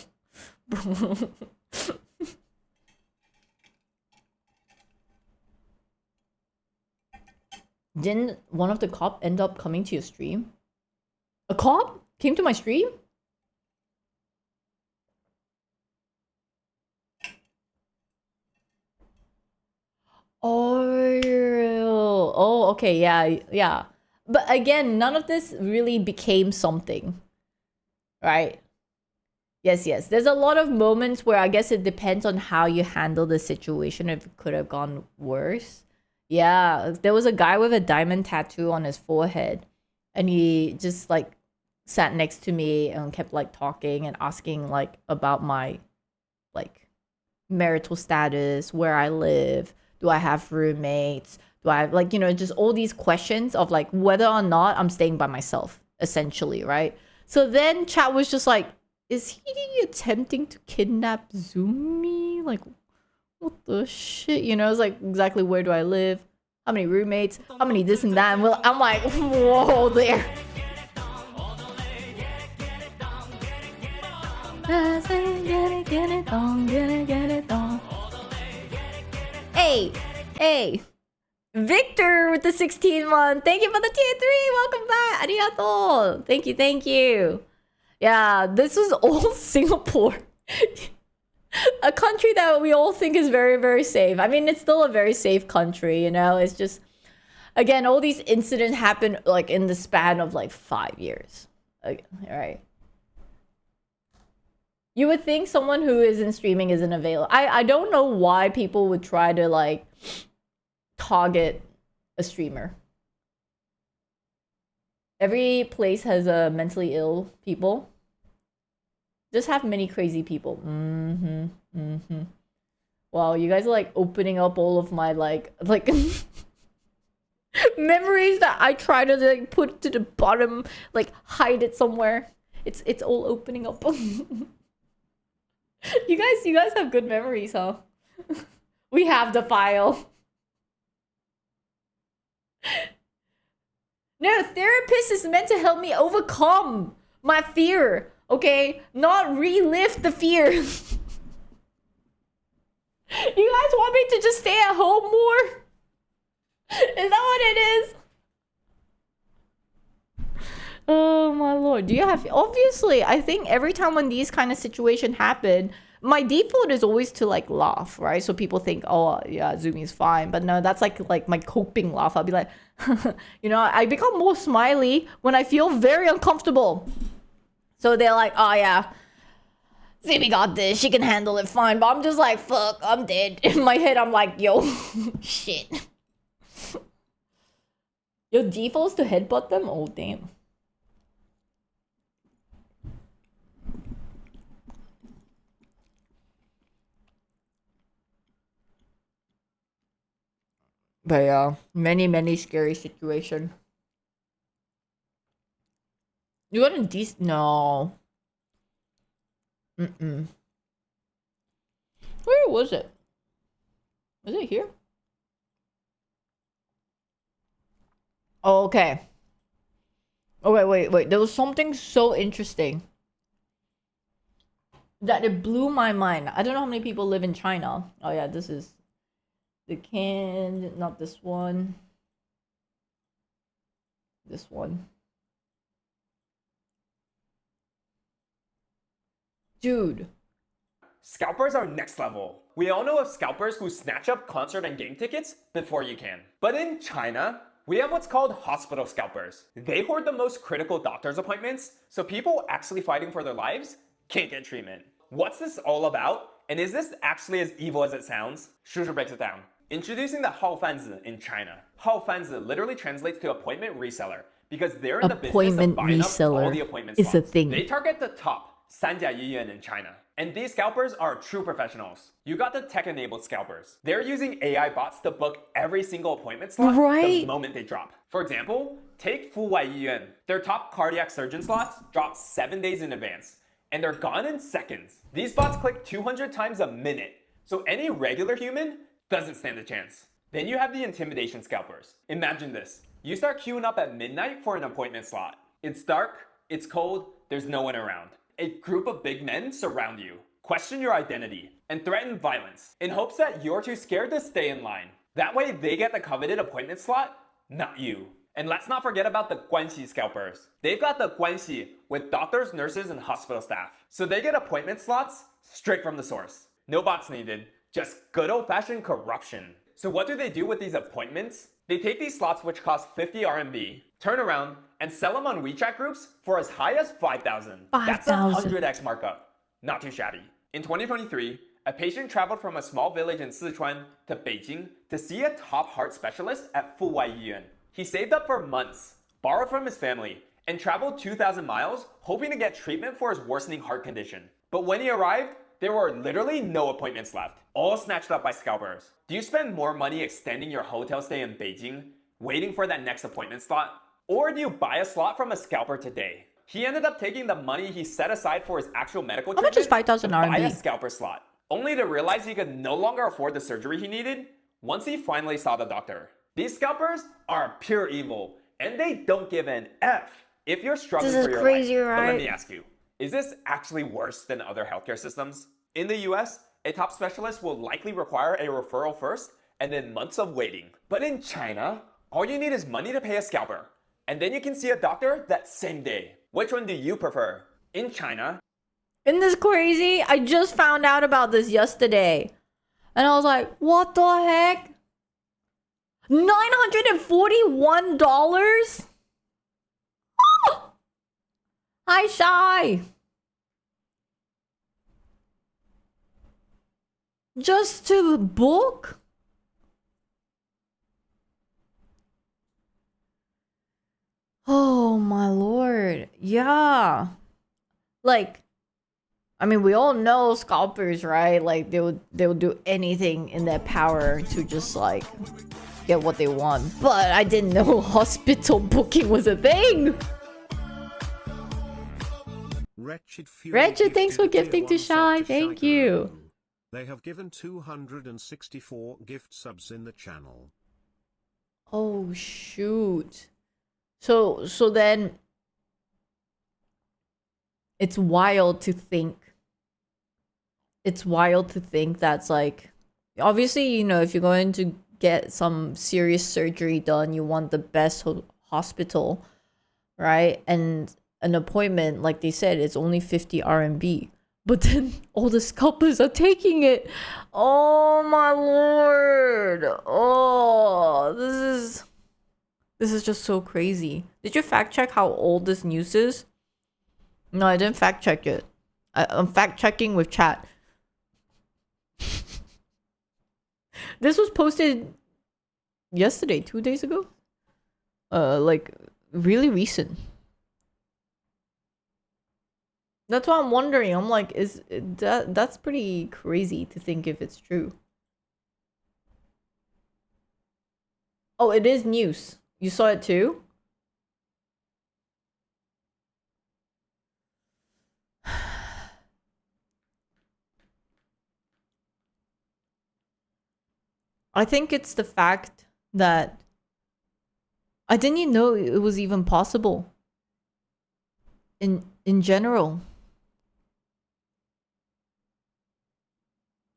Didn't one of the cop end up coming to your stream? A cop came to my stream? Oh, okay, yeah. But again, none of this really became something, right? Yes. There's a lot of moments where I guess it depends on how you handle the situation, if it could have gone worse. Yeah, there was a guy with a diamond tattoo on his forehead, and he just like sat next to me and kept like talking and asking like about my like marital status, where I live, do I have roommates, do I have like, you know, just all these questions of like whether or not I'm staying by myself, essentially, right? So then chat was just like, is he attempting to kidnap Zumi? Like, what the shit? You know, it's like, exactly where do I live? How many roommates? How many this and that? And well, I'm like, whoa there. Hey. Victor with the 16 month. Thank you for the tier 3. Welcome back. Arigato. Thank you. Yeah, this was all Singapore. A country that we all think is very, very safe. I mean, it's still a very safe country, you know? It's just, again, all these incidents happen like in the span of like 5 years. Okay, all right. You would think someone who isn't streaming isn't available. I don't know why people would try to like target a streamer. Every place has a mentally ill people. Just have many crazy people. Wow, you guys are like opening up all of my like memories that I try to like put to the bottom, like hide it somewhere. It's all opening up. You guys have good memories, huh? We have the file. No, therapist is meant to help me overcome my fear, okay? Not relive the fear. You guys want me to just stay at home more? Is that what it is? Oh my lord. Do you have, obviously, I think every time when these kind of situation happen, my default is always to like laugh, right? So people think, oh yeah, Zumi's fine. But no, that's like my coping laugh. I'll be like, you know, I become more smiley when I feel very uncomfortable. So they're like, oh yeah, Zumi got this, she can handle it fine. But I'm just like, fuck, I'm dead. In my head, I'm like, yo, shit. Your default's to headbutt them? Oh damn. But yeah, many scary situation. You got a decent... No. Mm-mm. Where was it? Was it here? Oh, okay. Oh, wait. There was something so interesting that it blew my mind. I don't know how many people live in China. Oh yeah, this is... The can, not this one. This one. Dude. Scalpers are next level. We all know of scalpers who snatch up concert and game tickets before you can. But in China, we have what's called hospital scalpers. They hoard the most critical doctor's appointments, so people actually fighting for their lives can't get treatment. What's this all about? And is this actually as evil as it sounds? Shushu breaks it down. Introducing the Hao Fanzi in China. Hao Fanzi literally translates to appointment reseller because they're in the business of buying up all the appointment slots. It's a thing. They target the top Sanjia Yiyuan in China. And these scalpers are true professionals. You got the tech-enabled scalpers. They're using AI bots to book every single appointment slot the moment they drop. For example, take Fu Wai Yiyuan. Their top cardiac surgeon slots drop 7 days in advance, and they're gone in seconds. These bots click 200 times a minute, so any regular human doesn't stand a chance. Then you have the intimidation scalpers. Imagine this. You start queuing up at midnight for an appointment slot. It's dark, it's cold, there's no one around. A group of big men surround you, question your identity, and threaten violence in hopes that you're too scared to stay in line. That way they get the coveted appointment slot, not you. And let's not forget about the Guanxi scalpers. They've got the Guanxi with doctors, nurses, and hospital staff. So they get appointment slots straight from the source. No bots needed. Just good old-fashioned corruption. So what do they do with these appointments? They take these slots which cost 50 RMB, turn around, and sell them on WeChat groups for as high as 5,000. That's a 100x markup. Not too shabby. In 2023, a patient traveled from a small village in Sichuan to Beijing to see a top heart specialist at Fu Wai Yiyuan. He saved up for months, borrowed from his family, and traveled 2,000 miles hoping to get treatment for his worsening heart condition. But when he arrived, there were literally no appointments left, all snatched up by scalpers. Do you spend more money extending your hotel stay in Beijing, waiting for that next appointment slot? Or do you buy a slot from a scalper today? He ended up taking the money he set aside for his actual medical treatment How much is 5,000 to buy RMB? a scalper slot, only to realize he could no longer afford the surgery he needed once he finally saw the doctor. These scalpers are pure evil, and they don't give an F if you're struggling This is for your crazy, life. But let right? me ask you, is this actually worse than other healthcare systems? In the US, a top specialist will likely require a referral first and then months of waiting. But in China, all you need is money to pay a scalper, and then you can see a doctor that same day. Which one do you prefer? In China, Isn't this crazy? I just found out about this yesterday. And I was like, what the heck? $941? Hi, Shy. Just to book? Oh my lord. Yeah. Like, I mean, we all know scalpers, right? Like they would do anything in their power to just like get what they want. But I didn't know hospital booking was a thing. Wretched, thanks for gifting to Shy. Thank you. They have given 264 gift subs in the channel. Oh shoot. So then it's wild to think. It's wild to think that's like, obviously, you know, if you're going to get some serious surgery done, you want the best hospital, right? And an appointment, like they said, it's only 50 RMB. But then all the scalpers are taking it. Oh my lord. Oh, this is just so crazy. Did you fact check how old this news is? No, I didn't fact check it. I'm fact checking with chat. This was posted yesterday, 2 days ago. Like really recent. That's why I'm wondering. I'm like, that's pretty crazy to think if it's true. Oh, it is news. You saw it too? I think it's the fact that I didn't even know it was even possible in general.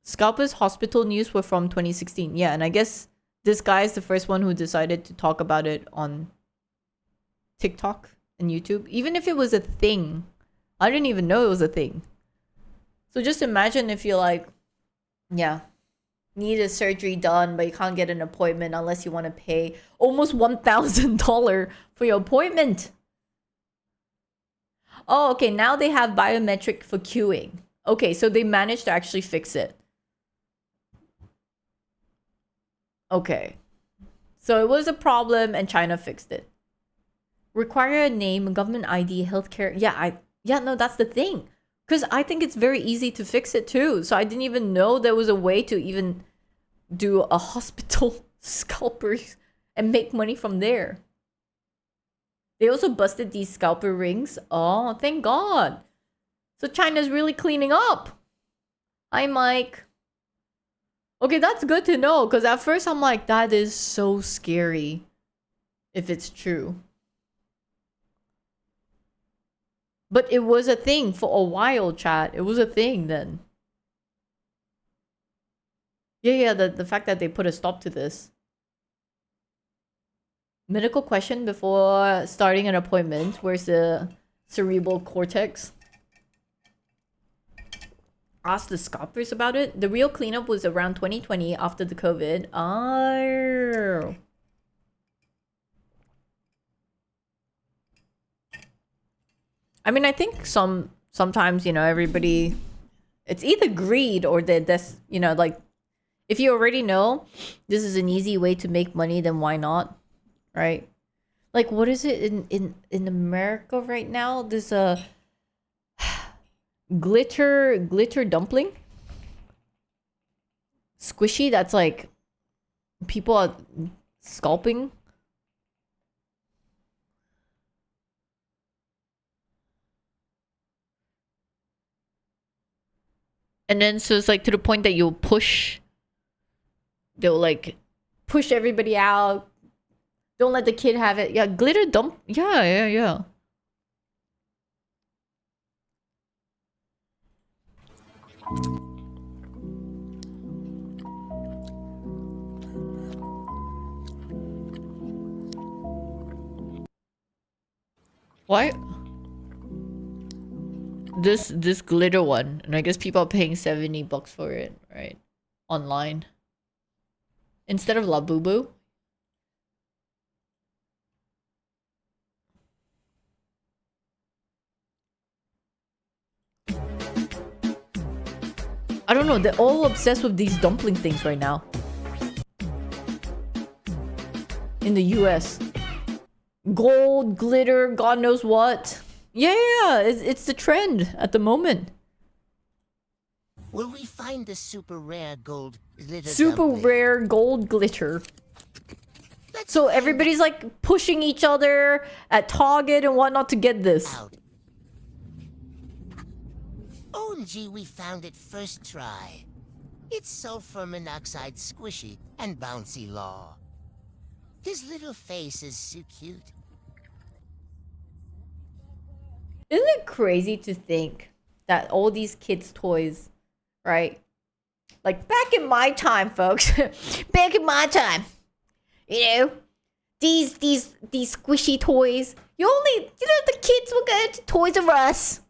Scalpers hospital news were from 2016. Yeah, and I guess this guy is the first one who decided to talk about it on TikTok and YouTube. Even if it was a thing, I didn't even know it was a thing. So just imagine if you're like, yeah, need a surgery done, but you can't get an appointment unless you want to pay almost $1,000 for your appointment. Oh, okay, now they have biometric for queuing. Okay, so they managed to actually fix it. Okay. So it was a problem and China fixed it. Require a name, government ID, healthcare. Yeah, no, that's the thing. Because I think it's very easy to fix it too. So I didn't even know there was a way to even do a hospital scalpers and make money from there. They also busted these scalper rings. Oh, thank God. So China's really cleaning up. Hi, Mike. Okay, that's good to know. Because at first I'm like, that is so scary if it's true. But it was a thing for a while, chat. It was a thing then. Yeah, the fact that they put a stop to this. Medical question before starting an appointment. Where's the cerebral cortex? Ask the scalpers about it. The real cleanup was around 2020 after the COVID. Oh. I mean, I think sometimes, you know, everybody, it's either greed or this, you know, like, if you already know this is an easy way to make money, then why not? Right? Like, what is it in America right now? There's a glitter dumpling. Squishy that's like people are scalping. And then so it's like to the point that you'll push. They'll like push everybody out. Don't let the kid have it. Yeah, glitter dump. Yeah. What? This glitter one, and I guess people are paying $70 for it, right? Online. Instead of Labubu. I don't know, they're all obsessed with these dumpling things right now. In the US. Gold, glitter, God knows what. Yeah, it's the trend at the moment. Will we find the super rare gold glitter? Super rare gold glitter. So everybody's like pushing each other at Target and whatnot to get this. OMG, we found it first try. It's sulfur monoxide squishy and bouncy law. His little face is so cute. Isn't it crazy to think that all these kids' toys, right? Like back in my time, folks. Back in my time, you know, these squishy toys the kids will go to Toys R Us.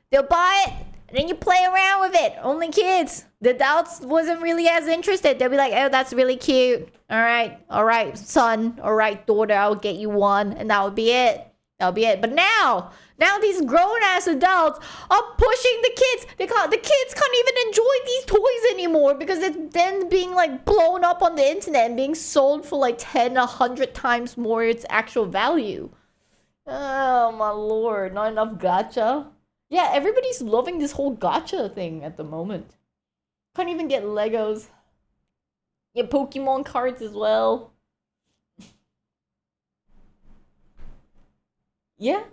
They'll buy it, and then you play around with it. Only kids. The adults wasn't really as interested. They'll be like, oh, that's really cute. All right, son. All right, daughter, I'll get you one. And that would be it. That'll be it. But now these grown-ass adults are pushing the kids. The kids can't even enjoy these toys anymore because it's then being like blown up on the internet and being sold for like 10, 100 times more its actual value. Oh my lord, not enough gacha. Yeah, everybody's loving this whole gacha thing at the moment. Can't even get Legos. Yeah, Pokemon cards as well. Yeah.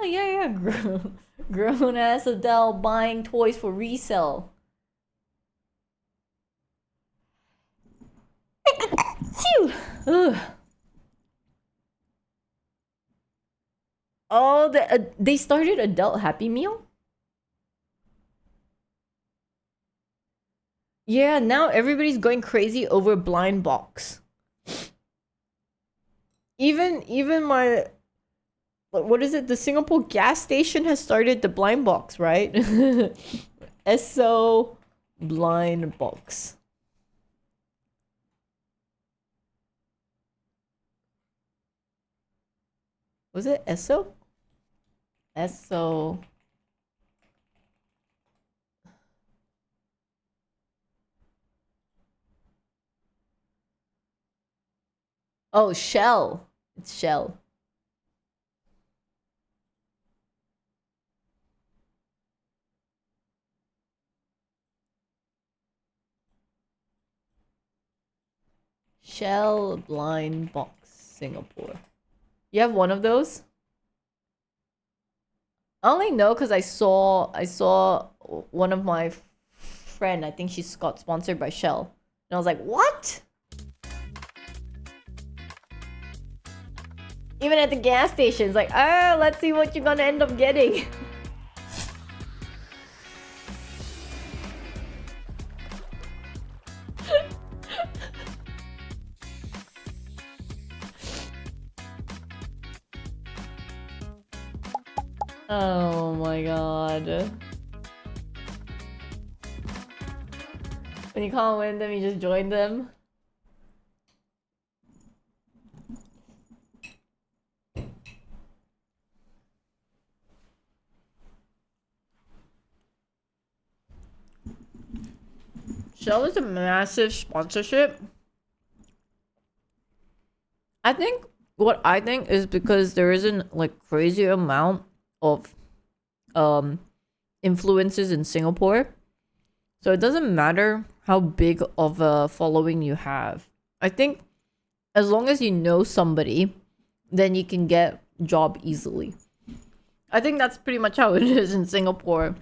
Grown ass adult buying toys for resale. Phew. Ugh. Oh, they started adult Happy Meal? Yeah, now everybody's going crazy over blind box. Even my, what is it? The Singapore gas station has started the blind box, right? Esso blind box. Was it Esso? Esso. Oh, Shell. It's Shell. Shell blind box Singapore. You have one of those? I only know because I saw one of my friend, I think she's got sponsored by Shell. And I was like, what? Even at the gas stations, like, oh, let's see what you're gonna end up getting. Oh my god. When you can't win them, you just join them. Shell is a massive sponsorship. What I think is because there isn't like crazy amount of influencers in Singapore. So it doesn't matter how big of a following you have. I think as long as you know somebody, then you can get a job easily. I think that's pretty much how it is in Singapore.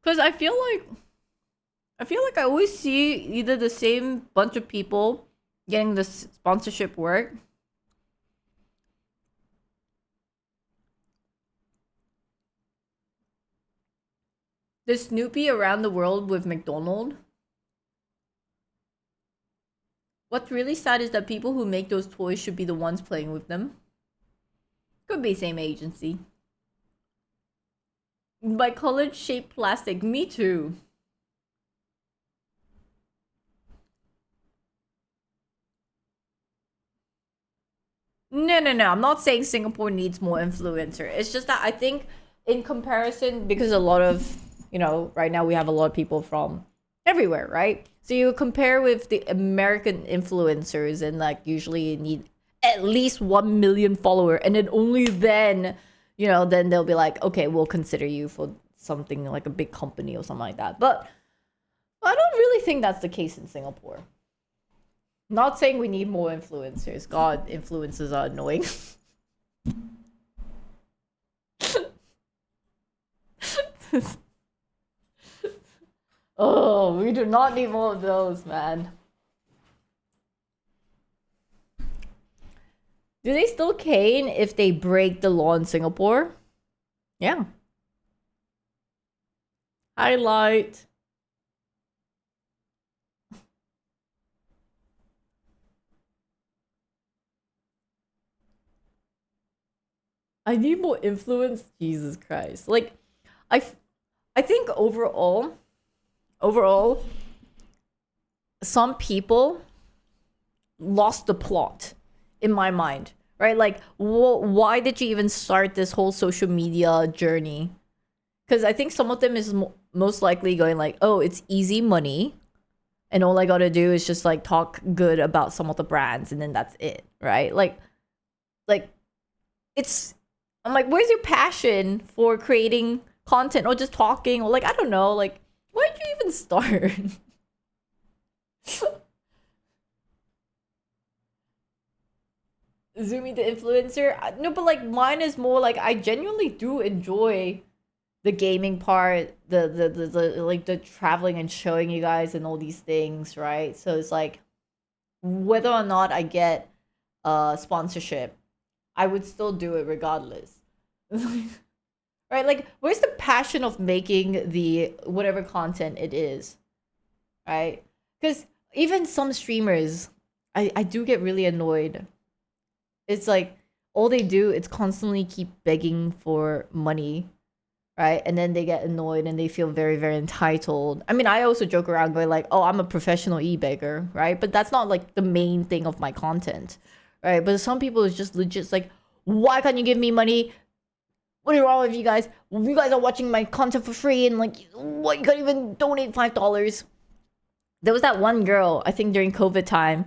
Because I feel like I always see either the same bunch of people getting the sponsorship work. There's Snoopy around the world with McDonald's. What's really sad is that people who make those toys should be the ones playing with them. Could be same agency. By college-shaped plastic. Me too. No. I'm not saying Singapore needs more influencer. It's just that I think in comparison, because a lot of, right now we have a lot of people from everywhere, right? So you compare with the American influencers and like usually you need at least 1 million follower, and then only then, then they'll be like, okay, we'll consider you for something like a big company or something like that. But I don't really think that's the case in Singapore. Not saying we need more influencers. God, influencers are annoying. Oh, we do not need more of those, man. Do they still cane if they break the law in Singapore? Yeah. Highlight. I need more influence. Jesus Christ. Like, I think overall, some people lost the plot in my mind, right? Like, why did you even start this whole social media journey? Because I think some of them is most likely going like, oh, it's easy money, and all I gotta do is just like talk good about some of the brands, and then that's it, right? Like it's, I'm like, where's your passion for creating content or just talking, or like, I don't know, like, why did you even start? Zoomy the influencer? No, but like mine is more like I genuinely do enjoy the gaming part, the like the traveling and showing you guys and all these things, right? So it's like whether or not I get sponsorship, I would still do it regardless. Right? Like, where's the passion of making the whatever content it is? Right? Because even some streamers, I do get really annoyed. It's like all they do is constantly keep begging for money, right? And then they get annoyed and they feel very, very entitled. I mean, I also joke around going like, oh, I'm a professional e-beggar, right? But that's not like the main thing of my content, right? But some people is just legit like, why can't you give me money? What is wrong with you guys? You guys are watching my content for free, and like, what, you can't even donate $5. There was that one girl, I think during COVID time.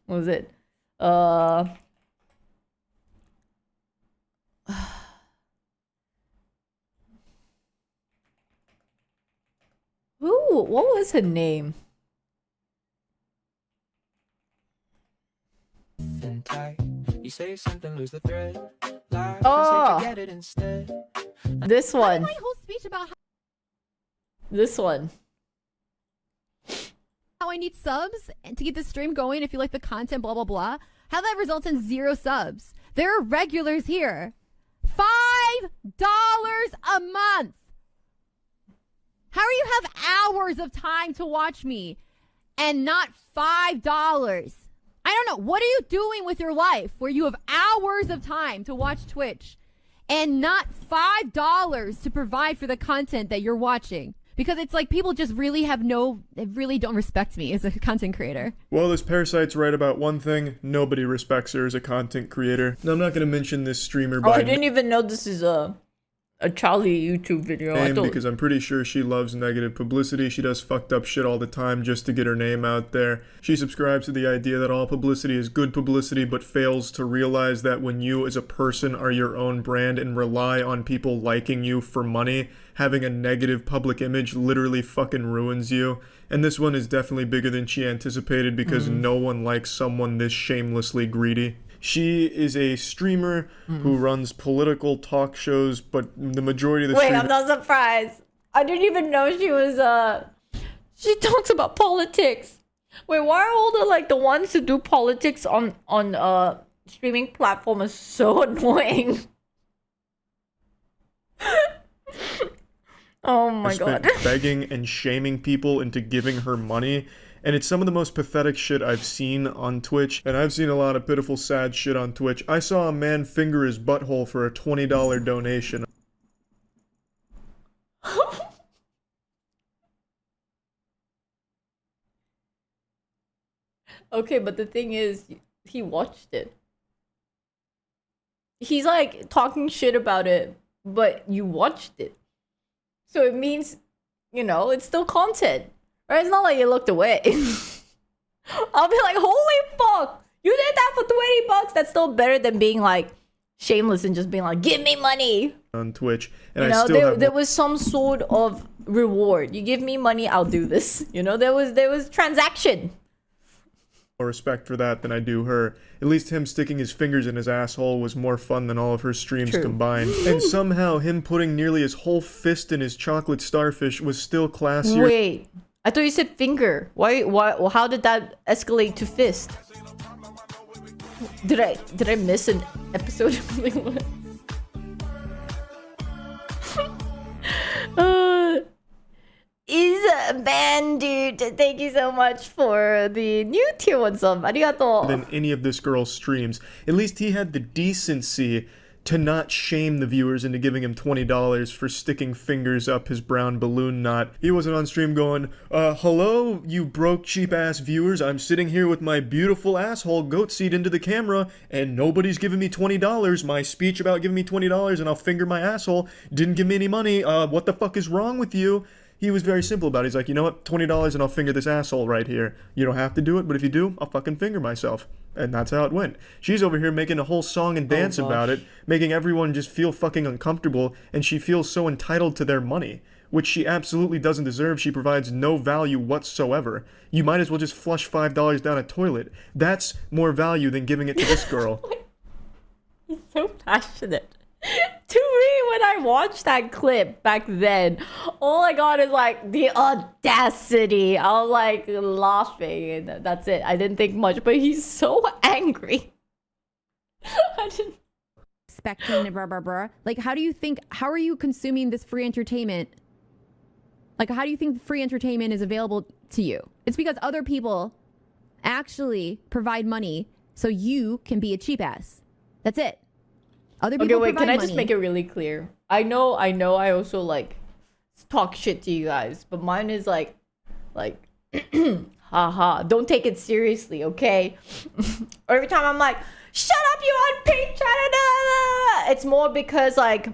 What was it? Ooh, what was her name? You say something, lose the thread. Oh, this one. My whole speech about This one. how I need subs and to keep the stream going if you like the content, blah, blah, blah. How that results in 0 subs. There are regulars here. $5 a month. How do you have hours of time to watch me and not $5? I don't know. What are you doing with your life where you have hours of time to watch Twitch and not $5 to provide for the content that you're watching? Because it's like people just really they really don't respect me as a content creator. Well, this Parasite's right about one thing. Nobody respects her as a content creator. Now, I'm not going to mention this streamer by I didn't even know this is a Charlie YouTube video. name because I'm pretty sure she loves negative publicity. She does fucked up shit all the time just to get her name out there. She subscribes to the idea that all publicity is good publicity, but fails to realize that when you as a person are your own brand and rely on people liking you for money, having a negative public image literally fucking ruins you. And this one is definitely bigger than she anticipated because no one likes someone this shamelessly greedy. She is a streamer who runs political talk shows, but the majority of the Wait, I'm not surprised. I didn't even know she was she talks about politics. Wait, why are all the ones who do politics on streaming platform is so annoying? Oh my god. Begging and shaming people into giving her money. And it's some of the most pathetic shit I've seen on Twitch. And I've seen a lot of pitiful, sad shit on Twitch. I saw a man finger his butthole for a $20 donation. Okay, but the thing is, he watched it. He's like talking shit about it, but you watched it. So it means, you know, it's still content. Right? It's not like you looked away. I'll be like, holy fuck! You did that for $20? That's still better than being like shameless and just being like, give me money! On Twitch. And you know, there was some sort of reward. You give me money, I'll do this. You know, there was transaction. More respect for that than I do her. At least him sticking his fingers in his asshole was more fun than all of her streams combined. And somehow him putting nearly his whole fist in his chocolate starfish was still classier. Wait, I thought you said finger. Why, how did that escalate to fist? Did I miss an episode? is banned, dude. Thank you so much for the new tier 1 sub. Arigato. Than any of this girl's streams. At least he had the decency to not shame the viewers into giving him $20 for sticking fingers up his brown balloon knot. He wasn't on stream going, hello, you broke cheap ass viewers. I'm sitting here with my beautiful asshole goat seat into the camera and nobody's giving me $20. My speech about giving me $20 and I'll finger my asshole didn't give me any money. What the fuck is wrong with you? He was very simple about it. He's like, you know what, $20 and I'll finger this asshole right here. You don't have to do it, but if you do, I'll fucking finger myself. And that's how it went. She's over here making a whole song and dance about it, making everyone just feel fucking uncomfortable, and she feels so entitled to their money, which she absolutely doesn't deserve. She provides no value whatsoever. You might as well just flush $5 down a toilet. That's more value than giving it to this girl. He's so passionate. To me, when I watched that clip back then, all I got is like the audacity. I was like laughing, and that's it. I didn't think much, but he's so angry. I didn't. Expecting the blah. Like, how are you consuming this free entertainment? Like, how do you think free entertainment is available to you? It's because other people actually provide money so you can be a cheap ass. That's it. Other people okay, wait, can I money. just make it really clear? I know I also like talk shit to you guys, but mine is like haha, don't take it seriously, okay? Every time I'm like, shut up, you unpaid chat. It's more because like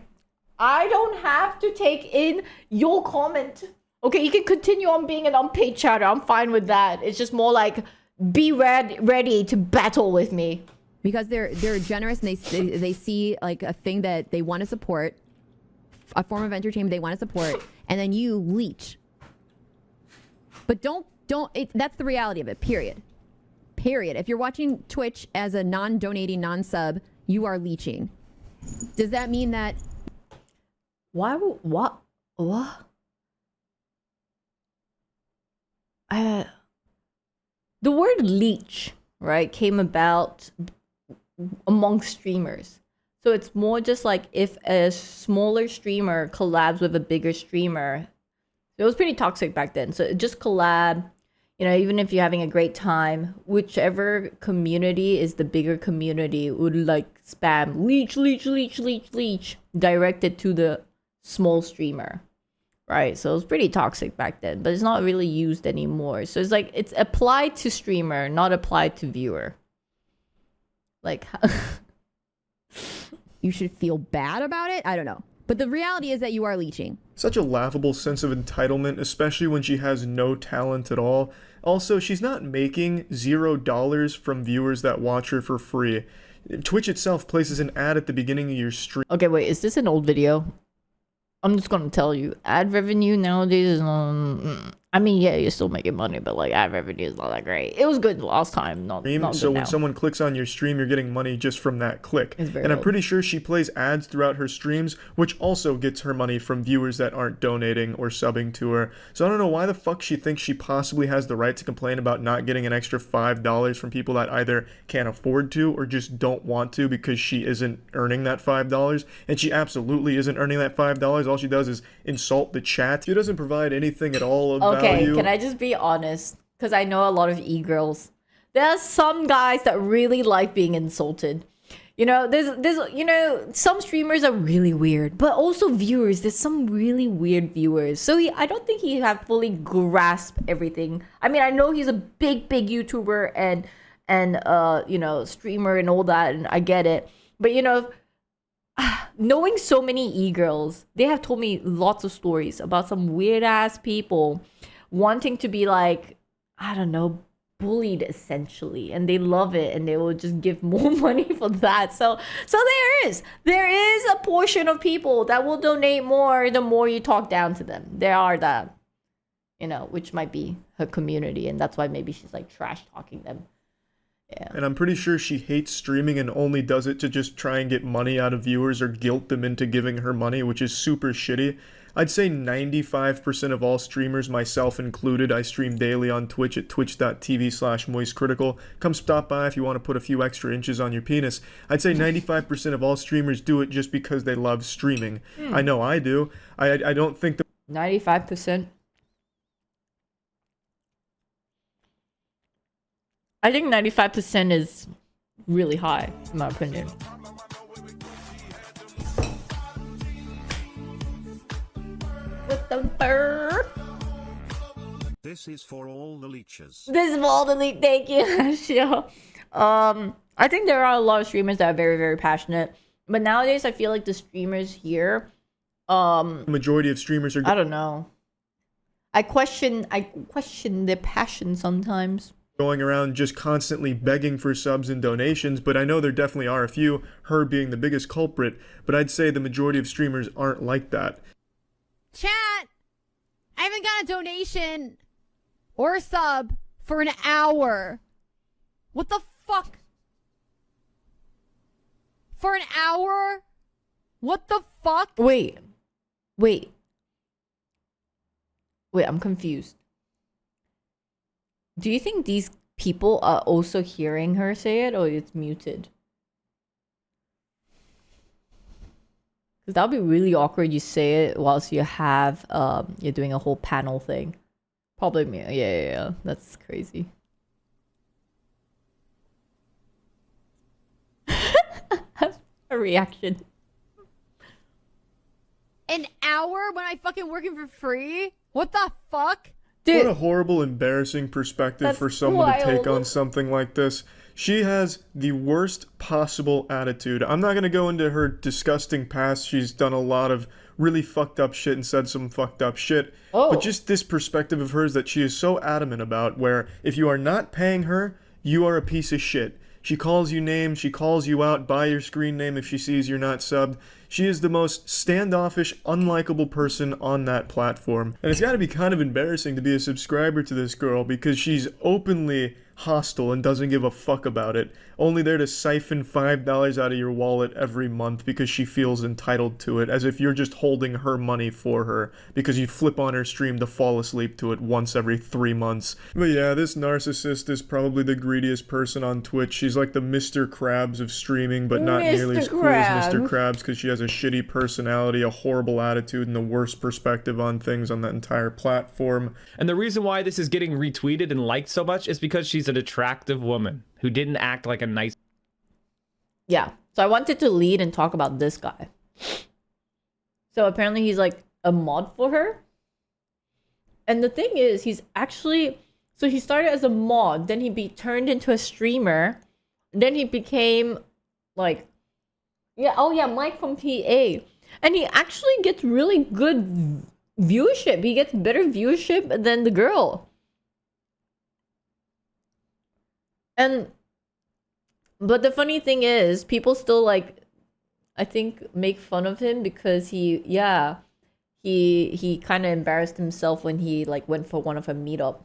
I don't have to take in your comment. Okay, you can continue on being an unpaid chatter. I'm fine with that. It's just more like be ready to battle with me. Because they're generous and they see like a thing that they want to support, a form of entertainment they want to support, and then you leech. But that's the reality of it, period. If you're watching Twitch as a non-donating, non-sub, you are leeching. Does that mean that... What? The word leech, right, came about among streamers. So it's more just like if a smaller streamer collabs with a bigger streamer. It was pretty toxic back then. So just collab, you know, even if you're having a great time, whichever community is the bigger community would like spam leech directed to the small streamer. Right, so it was pretty toxic back then, but it's not really used anymore. So it's like it's applied to streamer, not applied to viewer. Like, you should feel bad about it? I don't know. But the reality is that you are leeching. Such a laughable sense of entitlement, especially when she has no talent at all. Also, she's not making $0 from viewers that watch her for free. Twitch itself places an ad at the beginning of your stream. Okay, wait, is this an old video? I'm just gonna tell you, ad revenue nowadays is I mean, yeah, you're still making money, but like ad revenue is not that great. It was good last time, not good So when now. someone clicks on your stream, you're getting money just from that click. It's very And I'm old. pretty sure she plays ads throughout her streams, which also gets her money from viewers that aren't donating or subbing to her. So I don't know why the fuck she thinks she possibly has the right to complain about not getting an extra $5 from people that either can't afford to or just don't want to because she isn't earning that $5. And she absolutely isn't earning that $5. All she does is insult the chat. She doesn't provide anything at all of Okay, value. can I just be honest? Because I know a lot of e-girls. There are some guys that really like being insulted. You know, there's you know, some streamers are really weird, but also viewers. There's some really weird viewers. So I don't think he have fully grasped everything. I mean, I know he's a big YouTuber and you know, streamer and all that, and I get it. But you know, knowing so many e-girls, they have told me lots of stories about some weird ass people wanting to be like, I don't know, bullied essentially, and they love it and they will just give more money for that. So there is a portion of people that will donate more the more you talk down to them. There are that, you know, which might be her community, and that's why maybe she's like trash talking them. Yeah. And I'm pretty sure she hates streaming and only does it to just try and get money out of viewers or guilt them into giving her money, which is super shitty. I'd say 95% of all streamers, myself included, I stream daily on Twitch at twitch.tv/moistcritical. Come stop by if you want to put a few extra inches on your penis. I'd say 95% of all streamers do it just because they love streaming. I know I do. I don't think that 95%. I think 95% is really high, in my opinion. With the fur. This is for all the leeches. This is for all the leech. Thank you, Sure. I think there are a lot of streamers that are very, very passionate. But nowadays, I feel like the streamers here, The majority of streamers are I don't know. I question their passion sometimes. going around just constantly begging for subs and donations, but I know there definitely are a few, her being the biggest culprit, but I'd say the majority of streamers aren't like that. Chat! I haven't got a donation or a sub for an hour. What the fuck? For an hour? What the fuck? Wait, I'm confused. Do you think these people are also hearing her say it, or it's muted? Because that would be really awkward. You say it whilst you have you're doing a whole panel thing. Probably me. Yeah. That's crazy. A reaction. An hour when I fucking working for free? What the fuck? What a horrible, embarrassing perspective for someone to take on something like this. She has the worst possible attitude. I'm not going to go into her disgusting past. She's done a lot of really fucked up shit and said some fucked up shit. But just this perspective of hers that she is so adamant about, where if you are not paying her, you are a piece of shit. She calls you names, she calls you out by your screen name if she sees you're not subbed. She is the most standoffish, unlikable person on that platform. And it's gotta be kind of embarrassing to be a subscriber to this girl because she's openly hostile and doesn't give a fuck about it. Only there to siphon $5 out of your wallet every month because she feels entitled to it, as if you're just holding her money for her because you flip on her stream to fall asleep to it once every 3 months. But yeah, this narcissist is probably the greediest person on Twitch. She's like the Mr. Krabs of streaming, but not nearly as cool as Mr. Krabs because she has a shitty personality, a horrible attitude, and the worst perspective on things on that entire platform. And the reason why this is getting retweeted and liked so much is because she's an attractive woman who didn't act like a nice... Yeah. So I wanted to lead and talk about this guy. So apparently he's like a mod for her. And the thing is, he's actually... So he started as a mod, then he turned into a streamer. Then he became like... Mike from PA. And he actually gets really good viewership. He gets better viewership than the girl. But the funny thing is, people still like, I think, make fun of him because he kind of embarrassed himself when he like went for one of her meetup.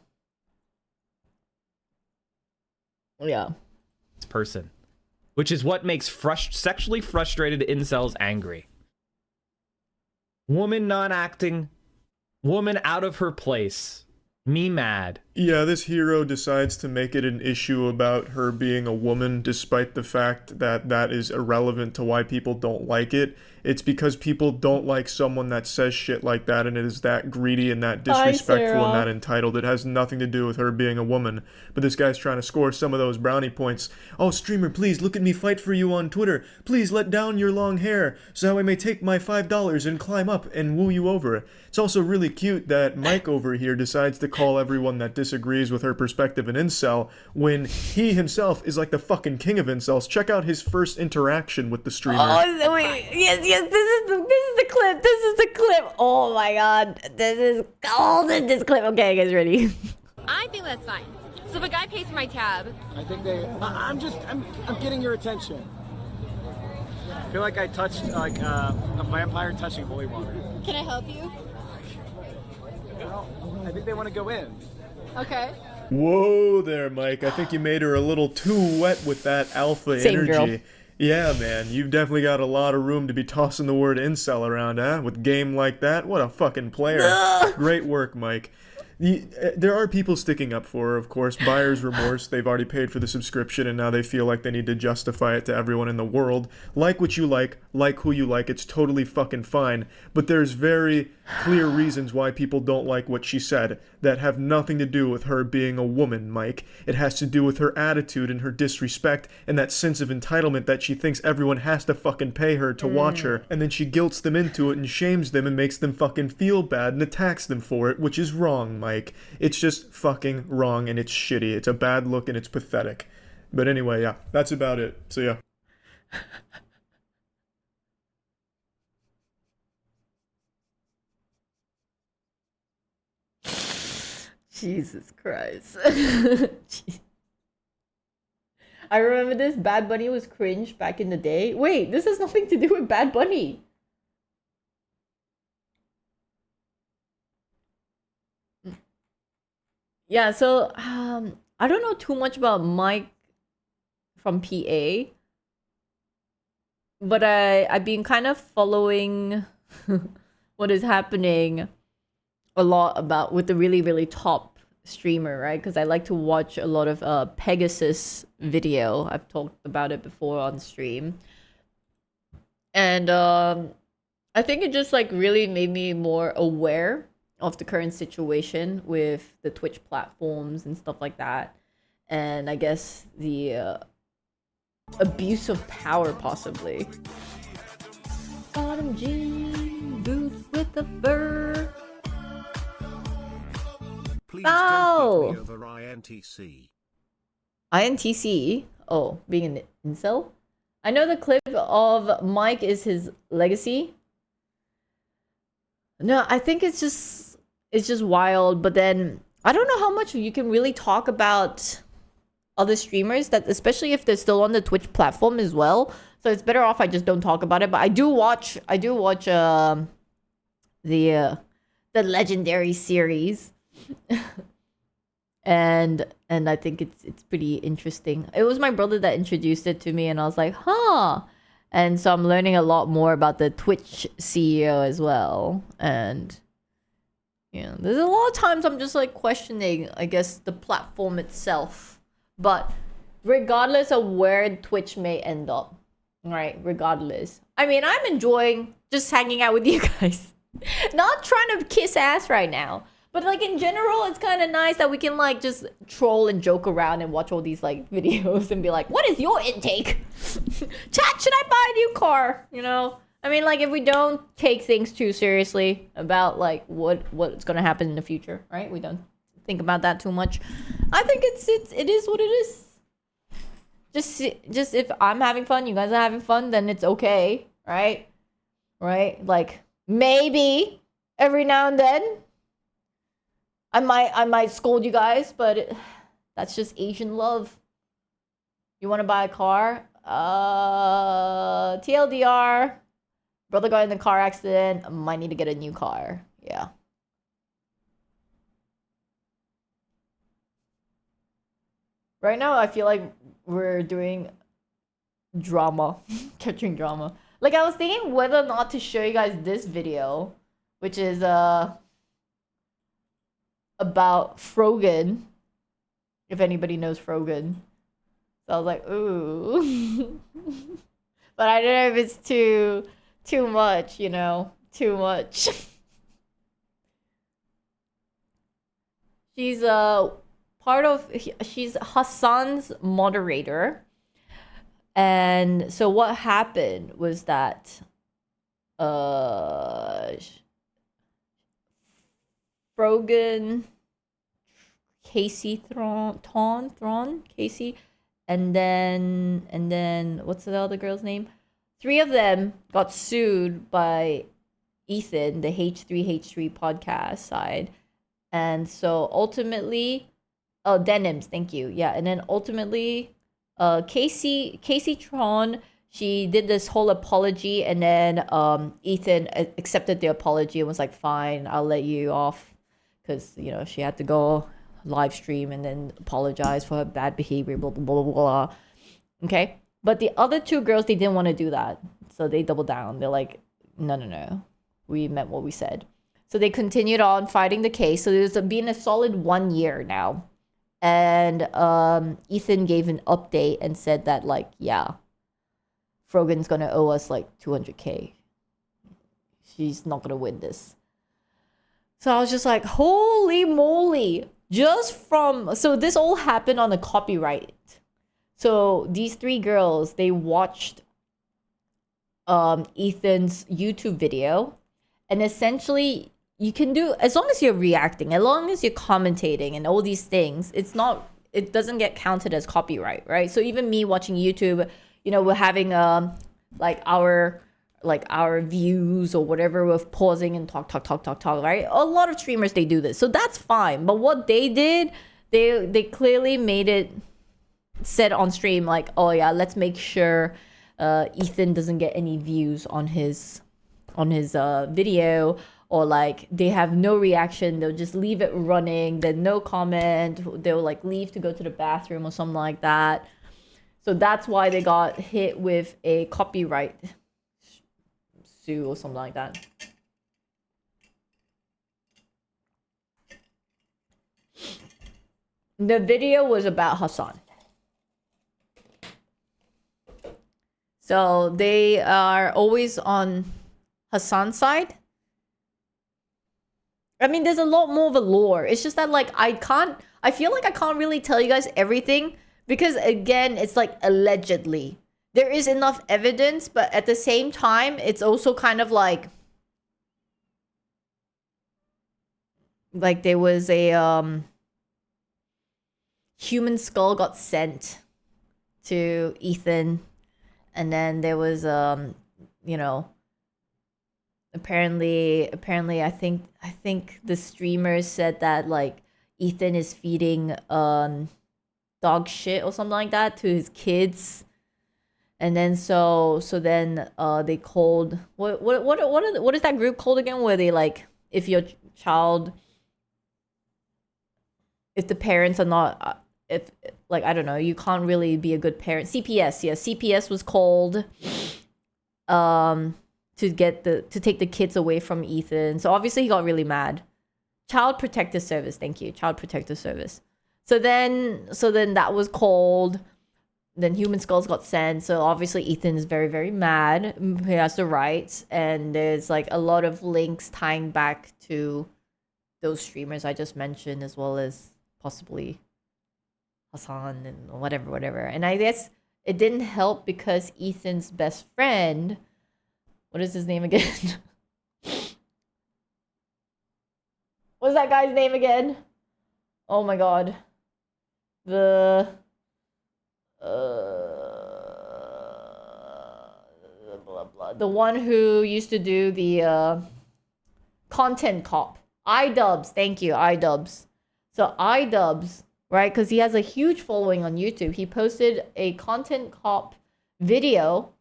Yeah. Person. Which is what makes sexually frustrated incels angry. Woman not acting. Woman out of her place. Me mad. Yeah, this hero decides to make it an issue about her being a woman, despite the fact that that is irrelevant to why people don't like it. It's because people don't like someone that says shit like that, and it is that greedy and that disrespectful and that entitled. It has nothing to do with her being a woman. But this guy's trying to score some of those brownie points. Oh, streamer, please look at me fight for you on Twitter. Please let down your long hair so I may take my $5 and climb up and woo you over. It's also really cute that Mike over here decides to call everyone that disagrees with her perspective an incel when he himself is like the fucking king of incels. Check out his first interaction with the streamer. Oh, wait. Yes, this is the clip. This is the clip. Oh my god. This clip. Okay, guys, ready? I think that's fine. So if a guy pays for my tab... I think I'm getting your attention. I feel like I touched like a vampire touching holy water. Can I help you? I think they want to go in. Okay. Whoa there, Mike. I think you made her a little too wet with that alpha Same energy. girl. Yeah, man, you've definitely got a lot of room to be tossing the word incel around, huh? With game like that? What a fucking player. Great work, Mike. There are people sticking up for her, of course. Buyer's remorse. They've already paid for the subscription, and now they feel like they need to justify it to everyone in the world. Like what you like who you like. It's totally fucking fine. But there's very clear reasons why people don't like what she said that have nothing to do with her being a woman, Mike. It has to do with her attitude and her disrespect and that sense of entitlement that she thinks everyone has to fucking pay her to watch her, and then she guilts them into it and shames them and makes them fucking feel bad and attacks them for it, which is wrong, Mike. It's just fucking wrong and it's shitty. It's a bad look and it's pathetic. But anyway, yeah, that's about it. So yeah. Jesus Christ. I remember this. Bad Bunny was cringe back in the day. Wait, this has nothing to do with Bad Bunny. Yeah, so I don't know too much about Mike from PA, but I've been kind of following what is happening a lot about with the really, really top streamer, right? Because I like to watch a lot of Pegasus video. I've talked about it before on stream. And I think it just like really made me more aware of the current situation with the Twitch platforms and stuff like that. And I guess the abuse of power, possibly. Bottom jean boots with the fur. Please don't put me over INTC. INTC? Oh, being an incel? I know the clip of Mike is his legacy. No, I think it's just wild, but then I don't know how much you can really talk about other streamers, that especially if they're still on the Twitch platform as well. So it's better off I just don't talk about it. But I do watch the Legendary series. and I think it's pretty interesting. It was my brother that introduced it to me, and I was like, huh. And so I'm learning a lot more about the Twitch CEO as well. And yeah, there's a lot of times I'm just like questioning, I guess, the platform itself. But regardless of where Twitch may end up, right? Regardless, I mean, I'm enjoying just hanging out with you guys. Not trying to kiss ass right now. But like in general, it's kind of nice that we can like just troll and joke around and watch all these like videos and be like, what is your intake? Chat, should I buy a new car? You know? I mean, like if we don't take things too seriously about like what's going to happen in the future, right? We don't think about that too much. I think it is what it is. Just if I'm having fun, you guys are having fun, then it's okay, right? Right? Like maybe every now and then I might scold you guys, but that's just Asian love. You want to buy a car? TLDR, brother got in a car accident. Might need to get a new car. Yeah. Right now, I feel like we're doing drama, catching drama. Like I was thinking whether or not to show you guys this video, which is about Frogan, if anybody knows Frogan. So I was like, ooh. But I don't know if it's too much, you know, too much. She's she's Hassan's moderator. And so what happened was that Frogan, Casey Thrawn, Casey, and then what's the other girl's name? 3 of them got sued by Ethan, the H3H3 podcast side. And so ultimately, Denims, thank you. Yeah, and then ultimately Casey Tron, she did this whole apology, and then Ethan accepted the apology and was like, fine, I'll let you off. Because, you know, she had to go live stream and then apologize for her bad behavior, blah, blah, blah, blah, blah. Okay? But the other 2 girls, they didn't want to do that. So they doubled down. They're like, no. We meant what we said. So they continued on fighting the case. So there's been a solid 1 year now. And Ethan gave an update and said that, like, yeah, Frogan's going to owe us, like, 200K. She's not going to win this. So I was just like, holy moly. Just from... So this all happened on a copyright. So these three girls, they watched Ethan's YouTube video. And essentially, you can do... As long as you're reacting, as long as you're commentating and all these things, it's not... It doesn't get counted as copyright, right? So even me watching YouTube, you know, we're having like our views or whatever with pausing and talk, right? A lot of streamers, they do this. So that's fine. But what they did, they clearly made it said on stream like, oh yeah, let's make sure Ethan doesn't get any views on his video, or like they have no reaction, they'll just leave it running, then no comment, they'll like leave to go to the bathroom or something like that. So that's why they got hit with a copyright sue or something like that. The video was about Hassan. So they are always on Hassan's side. I mean, there's a lot more of a lore. It's just that, like, I feel like I can't really tell you guys everything because, again, it's like allegedly. There is enough evidence, but at the same time, it's also kind of like there was a human skull got sent to Ethan, and then there was you know, apparently I think the streamer said that like Ethan is feeding dog shit or something like that to his kids. And then so then they called what is that group called again, where they like, if your child, if the parents are not if like, I don't know, you can't really be a good parent. CPS, yeah, CPS was called to take the kids away from Ethan. So obviously he got really mad. Child Protective Service, thank you. Child Protective Service. So then that was called. Then human skulls got sent. So obviously Ethan is very, very mad. He has the rights. And there's like a lot of links tying back to those streamers I just mentioned, as well as possibly Hassan and whatever. And I guess it didn't help because Ethan's best friend, what is his name again? What's that guy's name again? Oh my god. The one who used to do the content cop. iDubbbz, thank you, iDubbbz. So iDubbbz, right, because he has a huge following on YouTube, he posted a content cop video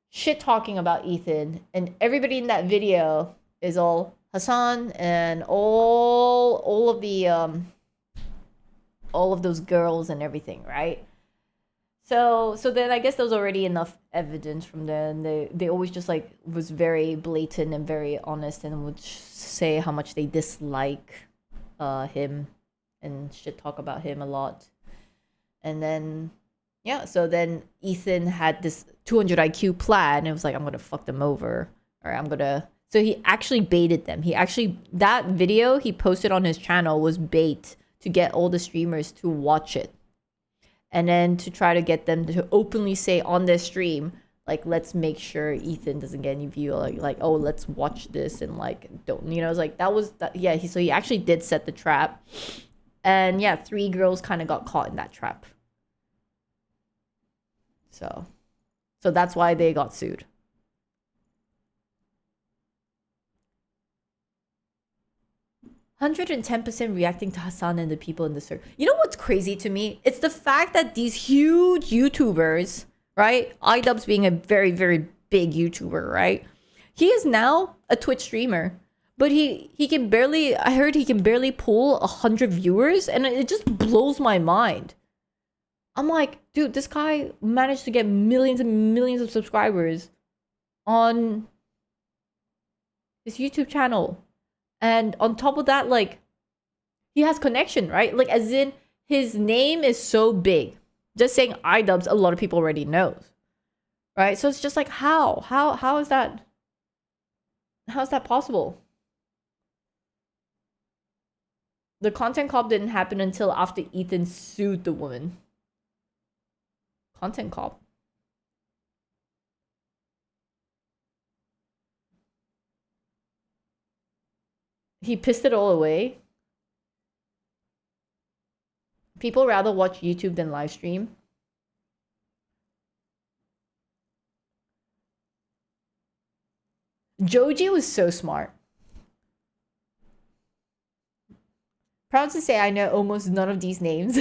shit talking about Ethan, and everybody in that video is all Hassan and all of those girls and everything, right? So then I guess there was already enough evidence from there, and they always just like was very blatant and very honest, and would say how much they dislike him and shit talk about him a lot. And then yeah, so then Ethan had this 200 IQ plan, and it was like, I'm gonna fuck them over, or so he actually baited them. That video he posted on his channel was bait to get all the streamers to watch it. And then to try to get them to openly say on their stream, like, let's make sure Ethan doesn't get any view, like oh, let's watch this, and like, don't, you know, it's like, yeah, so he actually did set the trap. And yeah, 3 girls kind of got caught in that trap. So that's why they got sued. "110% reacting to Hassan and the people in the circle." You know what's crazy to me? It's the fact that these huge YouTubers, right? iDubbbz being a very, very big YouTuber, right? He is now a Twitch streamer, but he can barely, I heard he can barely pull 100 viewers, and it just blows my mind. I'm like, dude, this guy managed to get millions and millions of subscribers on his YouTube channel. And on top of that, like, he has connection, right? Like, as in, his name is so big. Just saying iDubbbz, a lot of people already knows, right? So it's just like, how is that possible? The content cop didn't happen until after Ethan sued the woman. Content cop. He pissed it all away. People rather watch YouTube than live stream. Joji was so smart. Proud to say I know almost none of these names.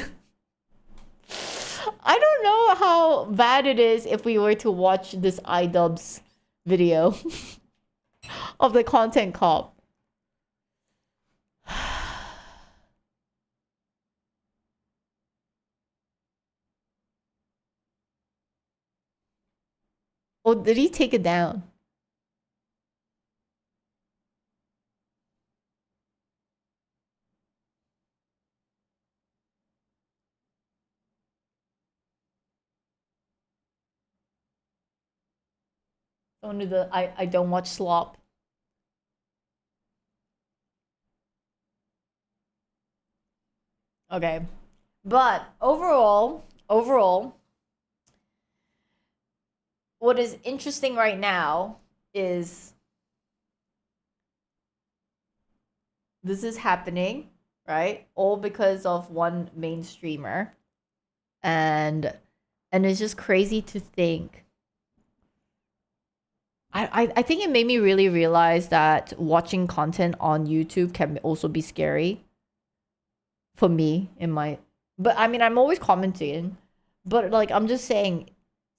I don't know how bad it is if we were to watch this iDubbbz video of the content cop. Oh, did he take it down? Only the I don't watch slop. Okay. But overall, what is interesting right now is this is happening, right? All because of one main streamer. And it's just crazy to think. I think it made me really realize that watching content on YouTube can also be scary. For me, but I mean, I'm always commenting, but like, I'm just saying,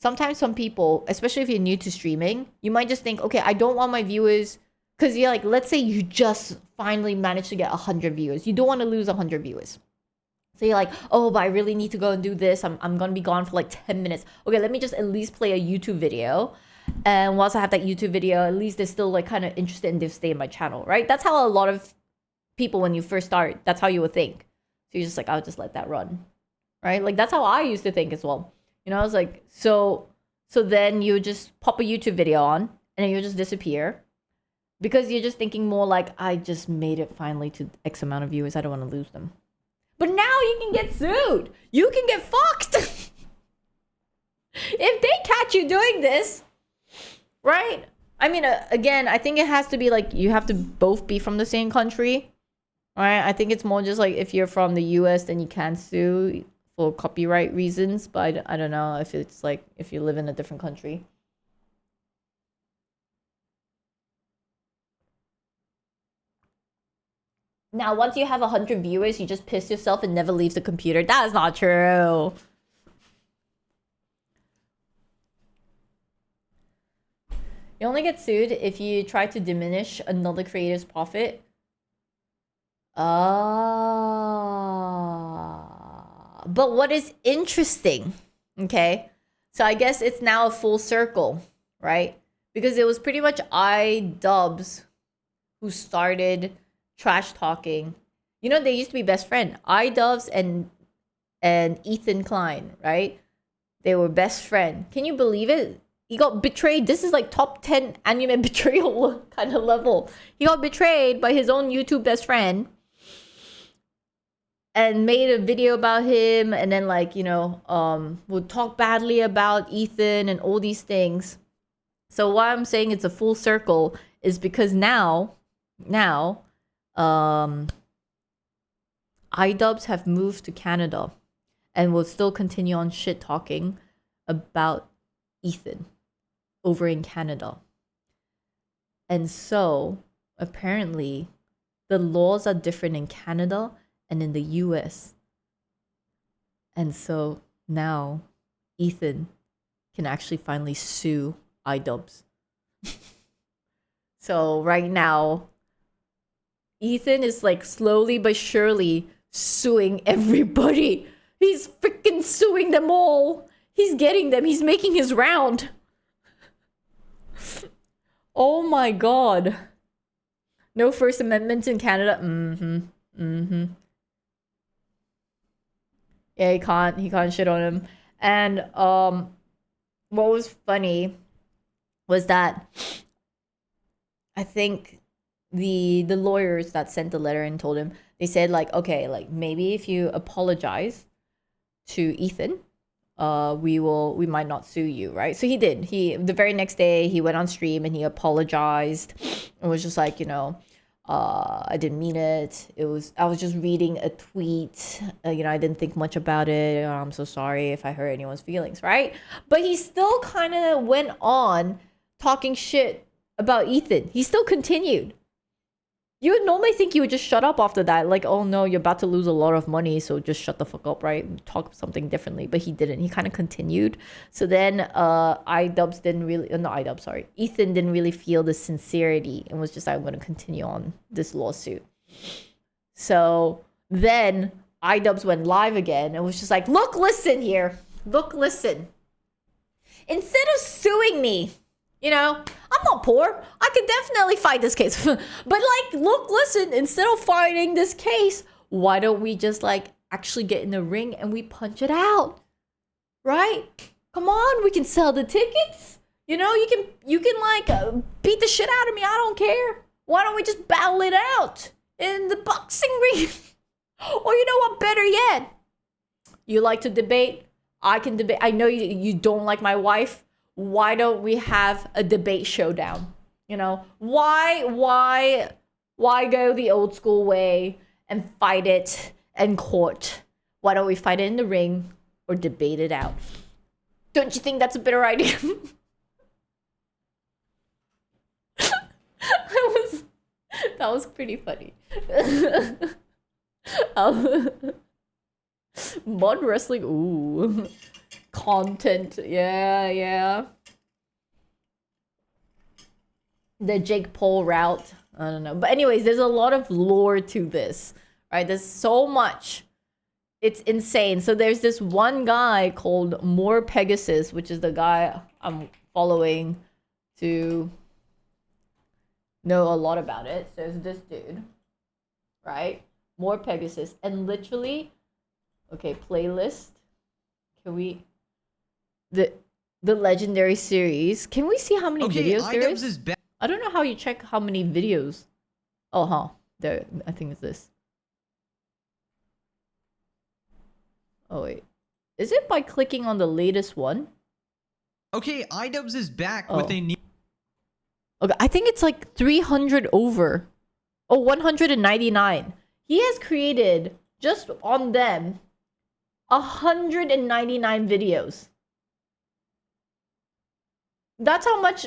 sometimes some people, especially if you're new to streaming, you might just think, okay, I don't want my viewers, because you're like, let's say you just finally managed to get 100 viewers. You don't want to lose 100 viewers. So you're like, oh, but I really need to go and do this. I'm going to be gone for like 10 minutes. Okay, let me just at least play a YouTube video. And once I have that YouTube video, at least they're still like kind of interested and they stay in my channel, right? That's how a lot of people, when you first start, that's how you would think. So you're just like, I'll just let that run, right? Like, that's how I used to think as well. You know, I was like, so then you just pop a YouTube video on and then you just disappear because you're just thinking more like, I just made it finally to X amount of viewers. I don't want to lose them. But now you can get sued. You can get fucked. If they catch you doing this, right? I mean, again, I think it has to be like, you have to both be from the same country. Right, I think it's more just like if you're from the US, then you can sue for copyright reasons. But I don't know if it's like if you live in a different country. Now, once you have 100 viewers, you just piss yourself and never leave the computer. That is not true. You only get sued if you try to diminish another creator's profit. But what is interesting, okay? So I guess it's now a full circle, right? Because it was pretty much iDubbbz who started trash talking. You know, they used to be best friends. iDubbbz and Ethan Klein, right? They were best friends. Can you believe it? He got betrayed. This is like top 10 anime betrayal kind of level. He got betrayed by his own YouTube best friend. And made a video about him, and then like, you know, would talk badly about Ethan and all these things. So why I'm saying it's a full circle is because now, iDubbbz have moved to Canada and will still continue on shit talking about Ethan over in Canada. And so apparently the laws are different in Canada and in the US. And so now Ethan can actually finally sue iDubbbz. So right now, Ethan is like slowly but surely suing everybody. He's freaking suing them all. He's getting them. He's making his round. Oh my god. No First Amendment in Canada. Yeah, he can't shit on him. And what was funny was that I think the lawyers that sent the letter and told him, they said like, okay, like maybe if you apologize to Ethan, we might not sue you, right? So he did. The very next day he went on stream and he apologized and was just like, I didn't mean it. I was just reading a tweet. I didn't think much about it. I'm so sorry if I hurt anyone's feelings, right? But he still kind of went on talking shit about Ethan. He still continued. You would normally think you would just shut up after that. Like, oh no, you're about to lose a lot of money, so just shut the fuck up, right? Talk something differently. But he didn't. He kind of continued. So then Ethan didn't really feel the sincerity and was just like, I'm going to continue on this lawsuit. So then iDubbbz went live again and was just like, look, listen here. Look, listen. Instead of suing me, I'm not poor. I could definitely fight this case. But like, look, listen, instead of fighting this case, why don't we just like actually get in the ring and we punch it out? Right? Come on, we can sell the tickets. You can like beat the shit out of me. I don't care. Why don't we just battle it out in the boxing ring? Or you know what, better yet? You like to debate? I can debate. I know you don't like my wife. Why don't we have a debate showdown? Why go the old school way and fight it in court? Why don't we fight it in the ring or debate it out? Don't you think that's a better idea? That was pretty funny. Mod wrestling, ooh. Content, yeah. The Jake Paul route, I don't know. But anyways, there's a lot of lore to this, right? There's so much. It's insane. So there's this one guy called More Pegasus, which is the guy I'm following to know a lot about it. So there's this dude, right? More Pegasus. And literally, okay, playlist. Can we... The legendary series. Can we see how many videos there is? I don't know how you check how many videos. Oh, huh. There, I think it's this. Oh, wait. Is it by clicking on the latest one? Okay, iDubbbz is back with a new... Okay, I think it's like 300 over. Oh, 199. He has created, just on them, 199 videos. That's how much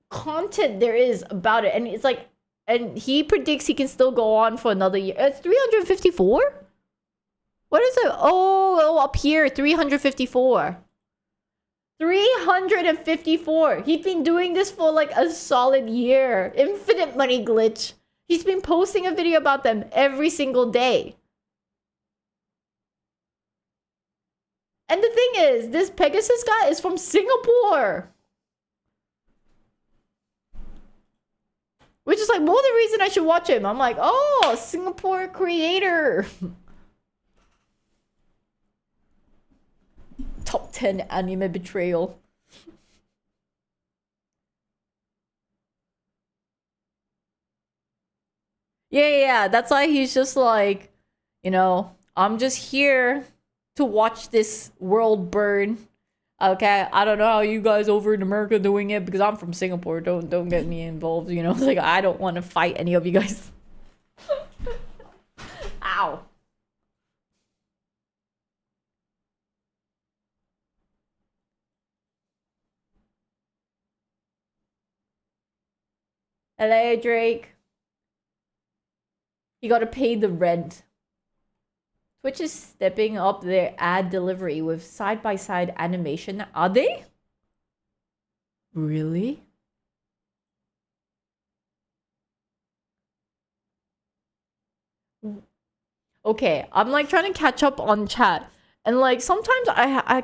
content there is about it. And it's like, and he predicts he can still go on for another year. It's 354? What is it? Oh, up here, 354. 354. He's been doing this for like a solid year. Infinite Money Glitch. He's been posting a video about them every single day. And the thing is, this Pegasus guy is from Singapore. Which is like more the reason I should watch him. I'm like, oh, Singapore creator. Top 10 anime betrayal. Yeah. That's why he's just like, I'm just here to watch this world burn. Okay, I don't know how you guys over in America doing it because I'm from Singapore. Don't get me involved, It's like I don't want to fight any of you guys. Ow. Hello, Drake. You gotta pay the rent. Twitch is stepping up their ad delivery with side-by-side animation. Are they? Really? Okay, I'm like trying to catch up on chat. And like sometimes I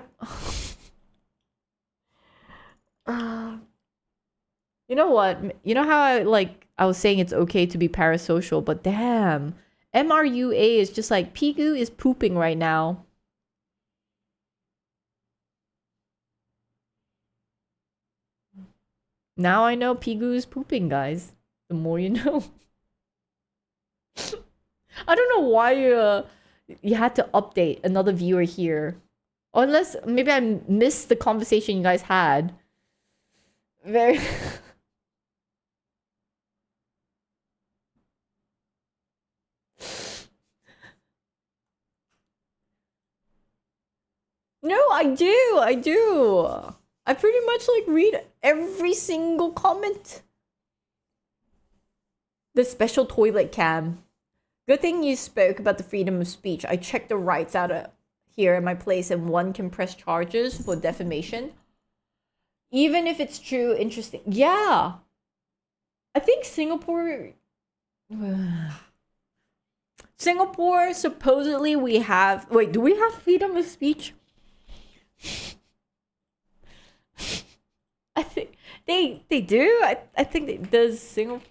you know what? You know how I was saying it's okay to be parasocial, but damn. MRUA is just like, Pigu is pooping right now. Now I know Pigu is pooping, guys. The more you know. I don't know why you had to update another viewer here. Or unless maybe I missed the conversation you guys had. Very... No, I do. I pretty much like read every single comment. The special toilet cam. Good thing you spoke about the freedom of speech. I checked the rights out of here at my place and one can press charges for defamation. Even if it's true, interesting. Yeah. I think Singapore... Singapore, supposedly we have... Wait, do we have freedom of speech? I think they do. I think it does. Singapore.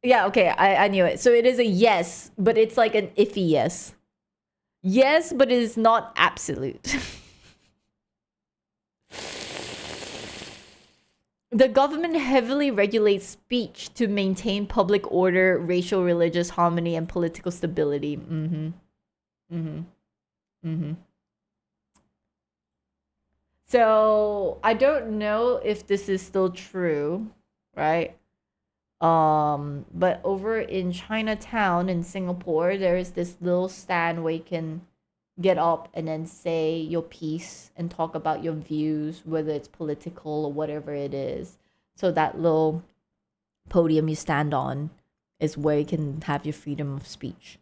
Yeah, okay, I knew it. So it is a yes, but it's like an iffy yes. Yes, but it is not absolute. The government heavily regulates speech to maintain public order, racial, religious harmony, and political stability. So I don't know if this is still true, right? But over in Chinatown in Singapore, there is this little stand where you can get up and then say your piece and talk about your views, whether it's political or whatever it is. So that little podium you stand on is where you can have your freedom of speech.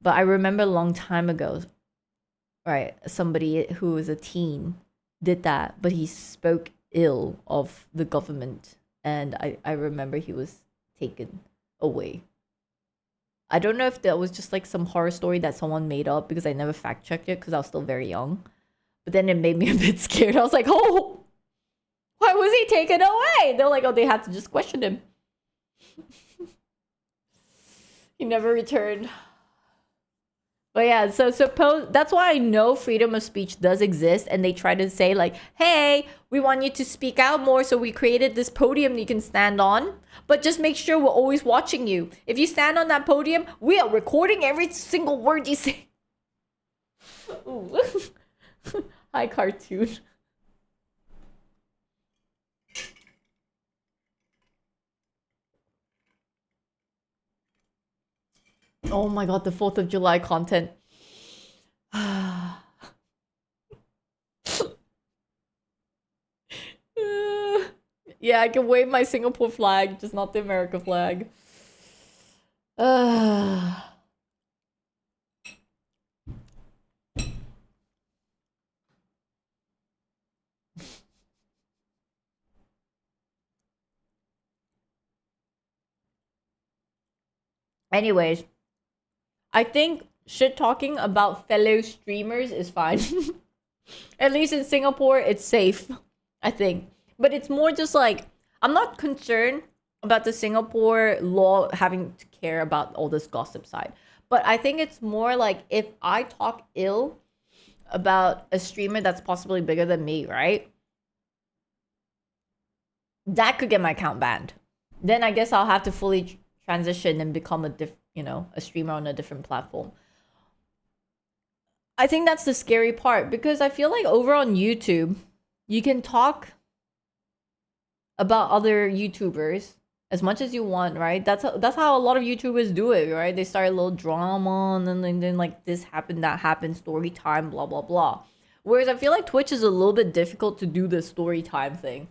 But I remember a long time ago, right, somebody who was a teen did that, but he spoke ill of the government. And I remember he was taken away. I don't know if that was just like some horror story that someone made up because I never fact checked it because I was still very young. But then it made me a bit scared. I was like, oh, why was he taken away? They're like, oh, they had to just question him. He never returned. But yeah, so suppose that's why I know freedom of speech does exist, and they try to say like, hey, we want you to speak out more, so we created this podium you can stand on, but just make sure we're always watching you. If you stand on that podium, we are recording every single word you say. Ooh. Hi, cartoon. Oh my god, the 4th of July content. Yeah, I can wave my Singapore flag, just not the America flag. Anyways, I think shit talking about fellow streamers is fine. At least in Singapore, it's safe, I think. But it's more just like, I'm not concerned about the Singapore law having to care about all this gossip side. But I think it's more like if I talk ill about a streamer that's possibly bigger than me, right? That could get my account banned. Then I guess I'll have to fully transition and become a streamer on a different platform. I think that's the scary part because I feel like over on YouTube, you can talk about other YouTubers as much as you want, right? That's how a lot of YouTubers do it, right? They start a little drama and then like this happened, that happened, story time, blah, blah, blah. Whereas I feel like Twitch is a little bit difficult to do the story time thing.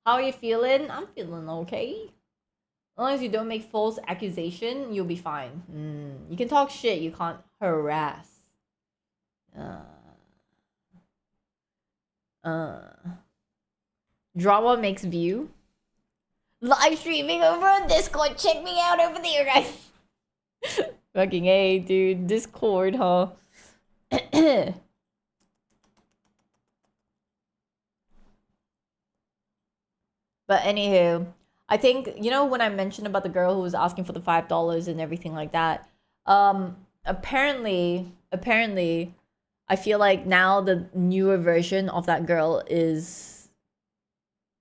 How are you feeling? I'm feeling okay. As long as you don't make false accusation, you'll be fine. You can talk shit, you can't harass. Drama makes view. Live streaming over on Discord. Check me out over there, guys. Fucking A, dude. Discord, huh? But anywho, I think, you know, when I mentioned about the girl who was asking for the $5 and everything like that, apparently, I feel like now the newer version of that girl is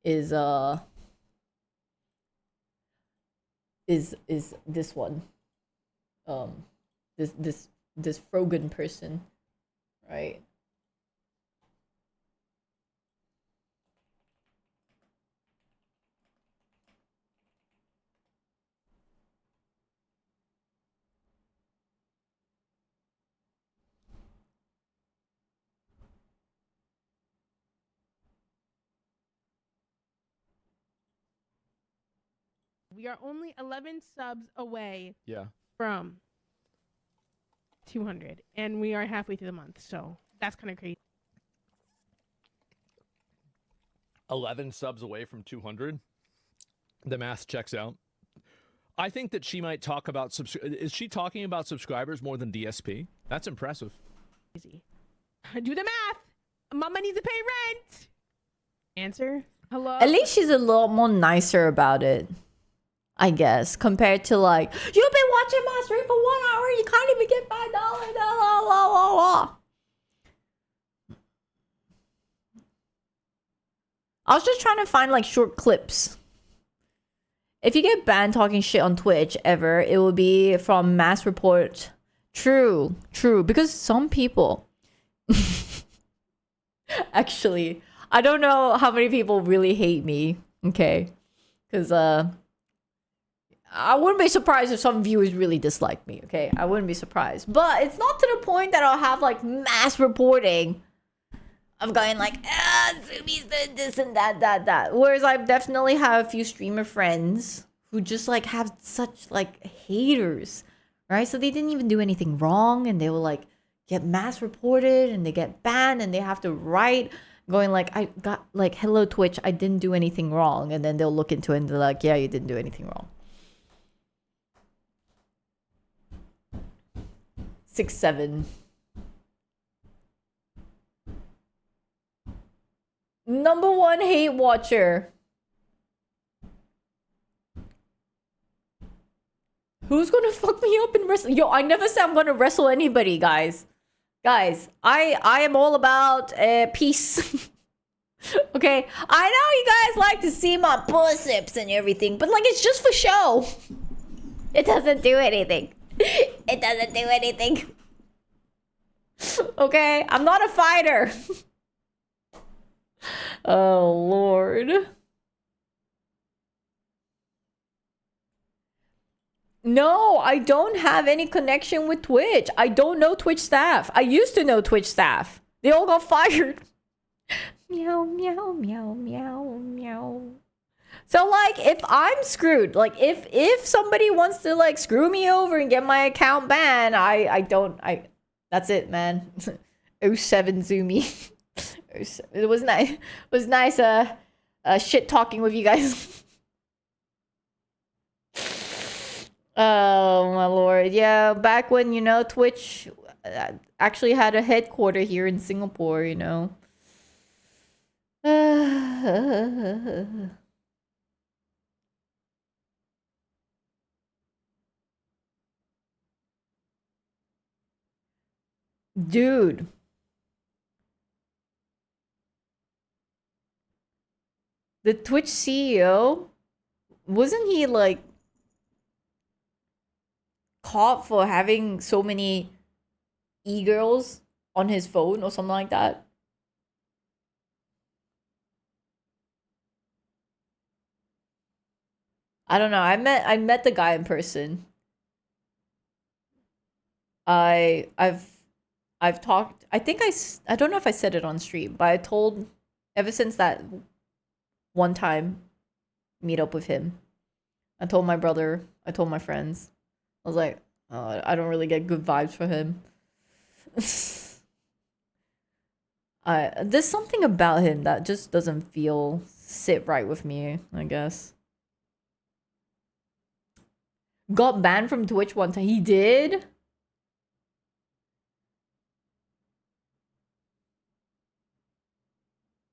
this one. This Frogan person, right? We are only 11 subs away Yeah. from 200, and we are halfway through the month, so that's kind of crazy. 11 subs away from 200. The math checks out. I think that she might talk about is she talking about subscribers more than DSP? That's impressive. Do the math. Mama needs to pay rent. Answer. Hello. At least she's a lot more nicer about it, I guess, compared to like, you've been watching my stream for 1 hour, you can't even get $5. La, la, la, la. I was just trying to find like short clips. If you get banned talking shit on Twitch ever, it will be from Mass Report. True, because some people actually, I don't know how many people really hate me, okay? Because I wouldn't be surprised if some viewers really dislike me, okay? I wouldn't be surprised. But it's not to the point that I'll have like mass reporting of going like, Zumi's doing this and that. Whereas I definitely have a few streamer friends who just like have such like haters, right? So they didn't even do anything wrong and they will like get mass reported and they get banned and they have to write going like, I got like, hello Twitch, I didn't do anything wrong. And then they'll look into it and they're like, yeah, you didn't do anything wrong. 6, 7. Number 1 hate watcher. Who's gonna fuck me up in wrestle? Yo, I never said I'm gonna wrestle anybody, guys. Guys, I am all about peace. Okay? I know you guys like to see my push-ups and everything, but like it's just for show. It doesn't do anything. It doesn't do anything. Okay? I'm not a fighter. Oh, Lord. No, I don't have any connection with Twitch. I don't know Twitch staff. I used to know Twitch staff. They all got fired. Meow, meow, meow, meow, meow. So, like, if I'm screwed, like, if somebody wants to, like, screw me over and get my account banned, that's it, man. 07 Zumi. It was nice. It was nice, shit talking with you guys. Oh, my Lord. Yeah, back when, you know, Twitch actually had a headquarter here in Singapore, you know. Dude. The Twitch CEO, wasn't he like caught for having so many e-girls on his phone or something like that? I don't know. I met the guy in person. I've talked. I think I don't know if I said it on stream, but I told ever since that one time meet up with him, I told my brother, I told my friends, I was like, oh, I don't really get good vibes from him. There's something about him that just doesn't sit right with me, I guess. Got banned from Twitch one time. He did?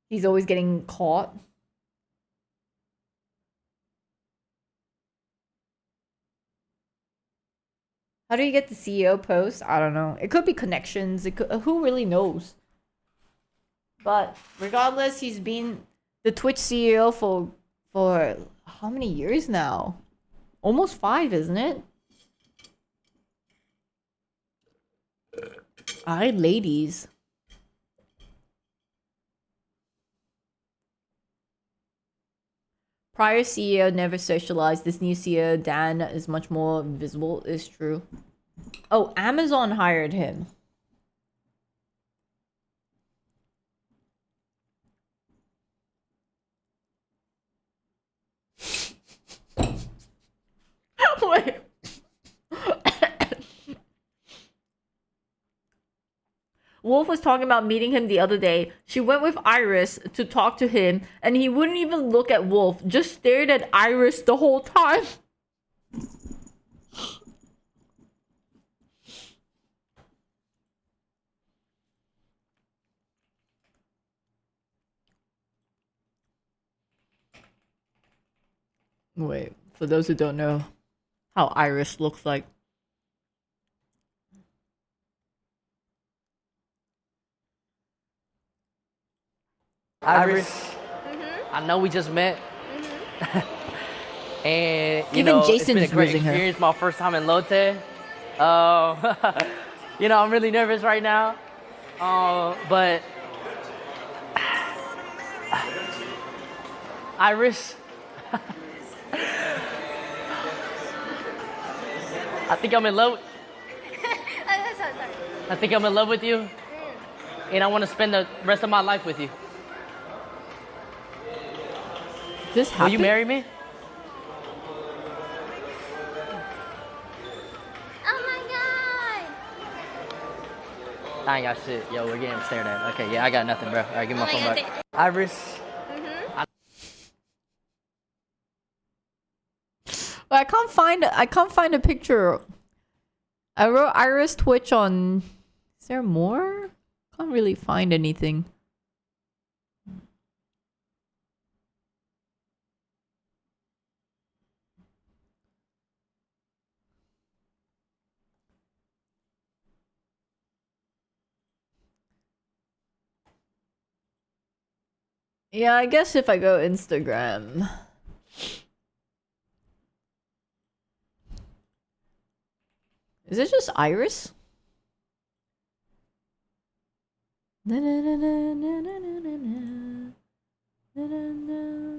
He's always getting caught. How do you get the CEO post? I don't know. It could be connections. It could, who really knows? But regardless, he's been the Twitch CEO for how many years now? Almost 5, isn't it? Alright, ladies. Prior CEO never socialized. This new CEO, Dan, is much more visible. Is true. Oh, Amazon hired him. Wait. Wolf was talking about meeting him the other day. She went with Iris to talk to him, and he wouldn't even look at Wolf, just stared at Iris the whole time. Wait, for those who don't know how Iris looks like. Iris, I know we just met, and you Even know Jason's it's been a great losing her. experience. My first time in Lotte. You know, I'm really nervous right now, but Iris, I think I'm in love. I think I'm in love with you, and I want to spend the rest of my life with you. This Will you marry me? I ain't got shit. Yo, we're getting stared at. Okay, yeah, I got nothing, bro. All right, give me my phone back. Iris. I can't find a picture. I wrote Iris Twitch on. Is there more? Can't really find anything. Yeah, I guess if I go Instagram. Is it just Iris? Na, na, na, na, na, na, na, na, na. Na, na, na.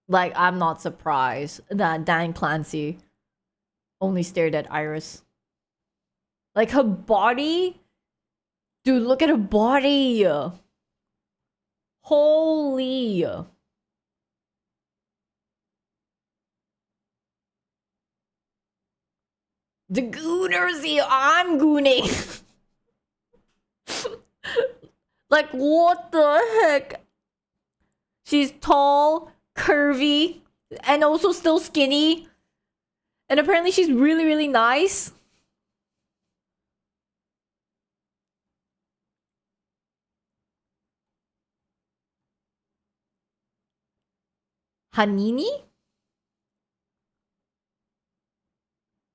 Like, I'm not surprised that Dan Clancy only stared at Iris. Like, her body? Dude, look at her body! Holy! The gooners here! I'm gooning! Like, what the heck? She's tall, curvy, and also still skinny. And apparently she's really, really nice. Hanini?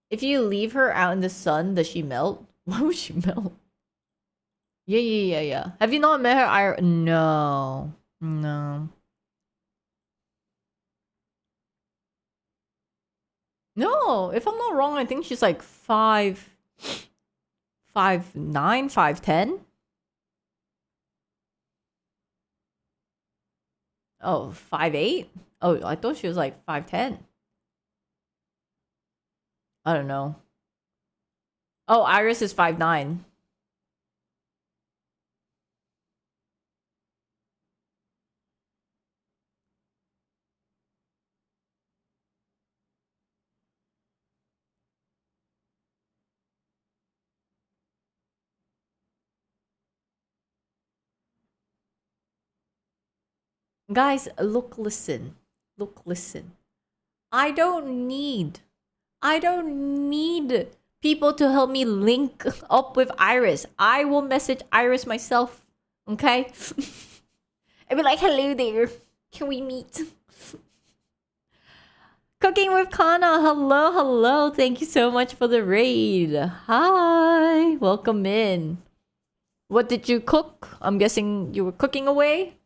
If you leave her out in the sun, does she melt? Why would she melt? Yeah. Have you not met her? No. No. No, if I'm not wrong, I think she's like 5'9", 5'10". Oh, 5'8"? Oh, I thought she was like 5'10". I don't know. Oh, Iris is 5'9". Guys, look, listen. Look, listen. I don't need people to help me link up with Iris. I will message Iris myself. Okay? I'd be like, hello there. Can we meet? Cooking with Kana. Hello, hello. Thank you so much for the raid. Hi. Welcome in. What did you cook? I'm guessing you were cooking away.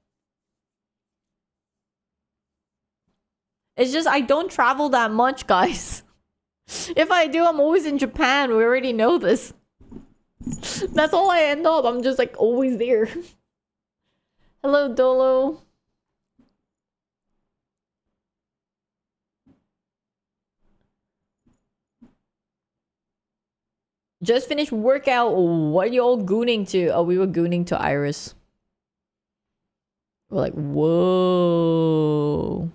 It's just I don't travel that much, guys. If I do, I'm always in Japan. We already know this. That's all I end up. I'm just like always there. Hello, Dolo. Just finished workout. What are you all gooning to? Oh, we were gooning to Iris. We're like, whoa.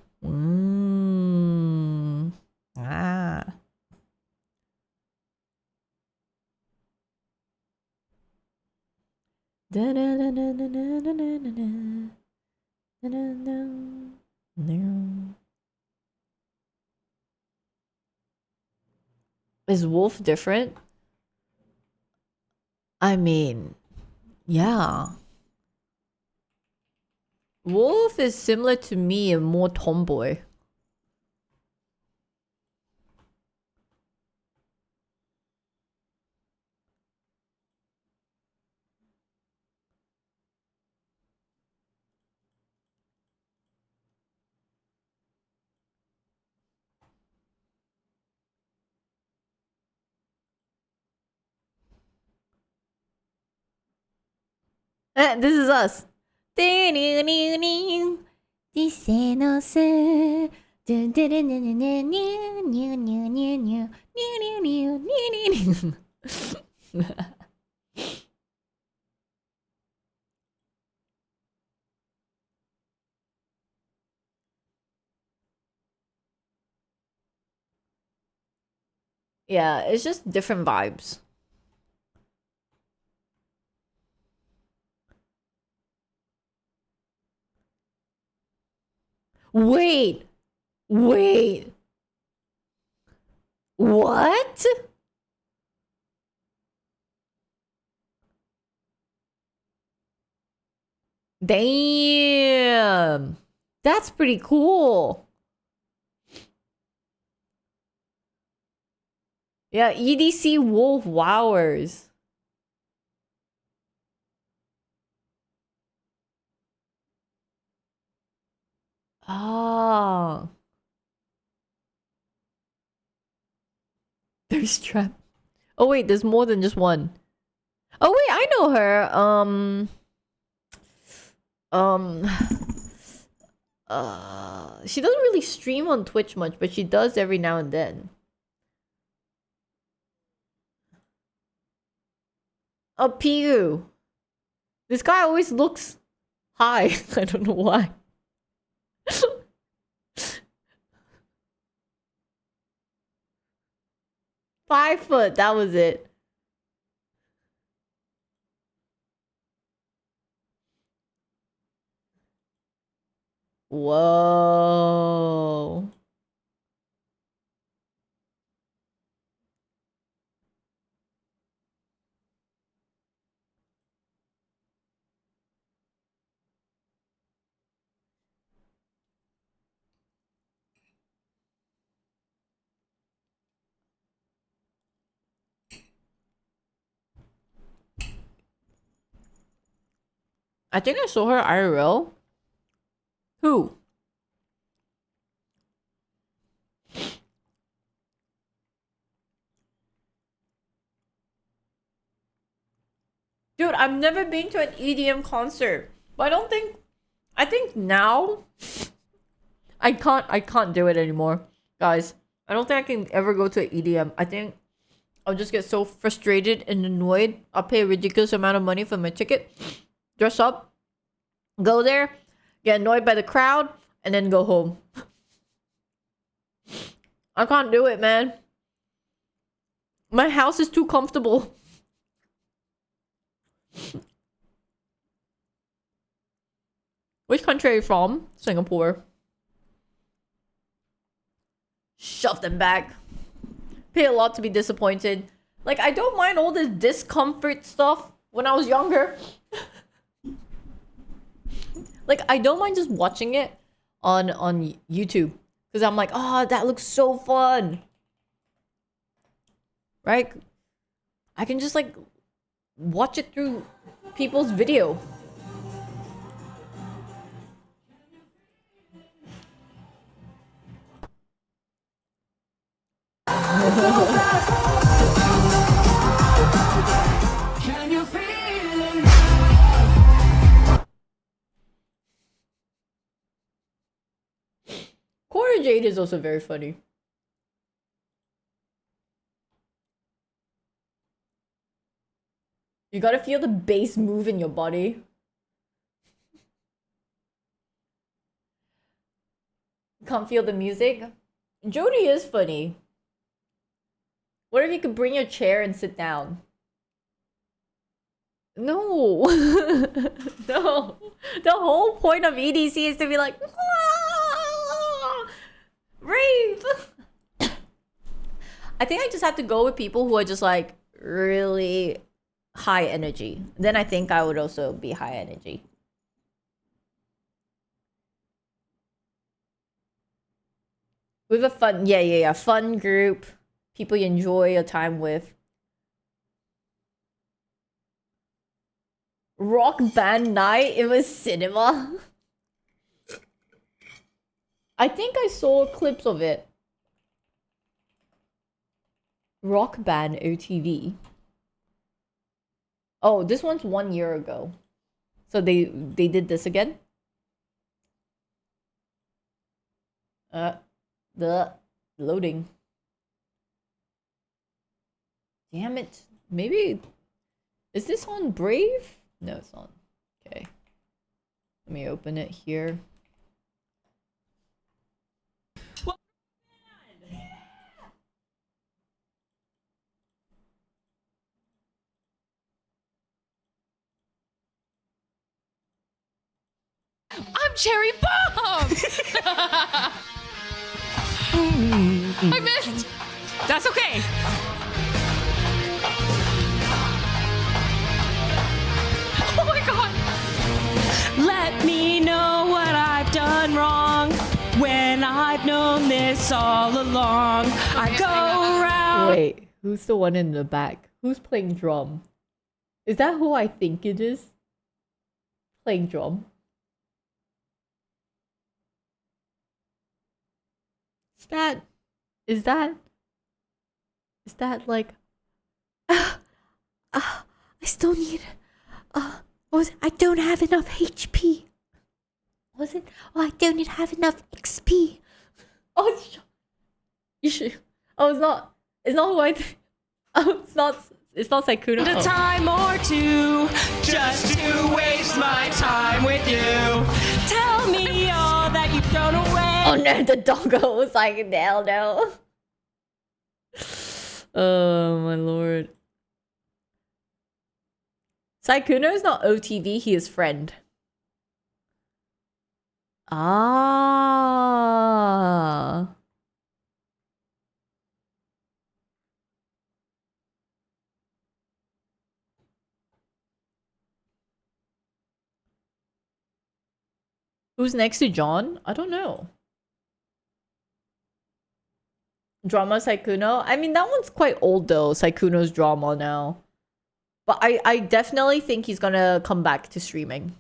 Ah. Is Wolf different? I mean, yeah. Wolf is similar to me and more tomboy. This is us. Yeah, it's just different vibes. Wait. Wait. What? Damn. That's pretty cool. Yeah, EDC Wolf Wowers. Oh. There's trap. Oh wait, there's more than just one. Oh wait, I know her. She doesn't really stream on Twitch much, but she does every now and then. Oh, Piu. This guy always looks high. I don't know why. 5 foot, that was it. Whoa. I think I saw her IRL. Who? Dude, I've never been to an EDM concert. But I think now I can't do it anymore. Guys, I don't think I can ever go to an EDM. I think I'll just get so frustrated and annoyed. I'll pay a ridiculous amount of money for my ticket. Dress up, go there, get annoyed by the crowd, and then go home. I can't do it, man. My house is too comfortable. Which country are you from? Singapore. Shove them back. Pay a lot to be disappointed. Like, I don't mind all this discomfort stuff when I was younger. Like, I don't mind just watching it. on YouTube because I'm like, oh, that looks so fun, right? I can just like watch it through people's video. Can you feel it? Cora Jade is also very funny. You gotta feel the bass move in your body. Can't feel the music? Jody is funny. What if you could bring your chair and sit down? No. No. The whole point of EDC is to be like, rave. I think I just have to go with people who are just like really high energy. Then I think I would also be high energy. With a fun, yeah, fun group, people you enjoy your time with. Rock band night, it was cinema. I think I saw clips of it. Rock band OTV. Oh, this one's 1 year ago. So they did this again? The loading. Damn it. Maybe... Is this on Brave? No, it's not. Okay. Let me open it here. I'm Cherry Bomb! I missed! That's okay. Oh my god! Let me know what I've done wrong when I've known this all along. I go around. Wait, who's the one in the back? Who's playing drum? Is that who I think it is? Playing drum. Is that like I still need what was it? I don't have enough HP. What was it? Oh, I don't have enough XP. Oh, you should. Oh, it's not who I think. Oh, it's not Sykkuno. A time or two just to waste my time with you. Tell me all that you've thrown away. Oh no, the doggo was like, hell no. Oh my lord. Sykkuno is not OTV, he is friend. Ah. Who's next to John? I don't know. Drama Sykkuno? I mean, that one's quite old though, Sykkuno's drama now. But I definitely think he's gonna come back to streaming.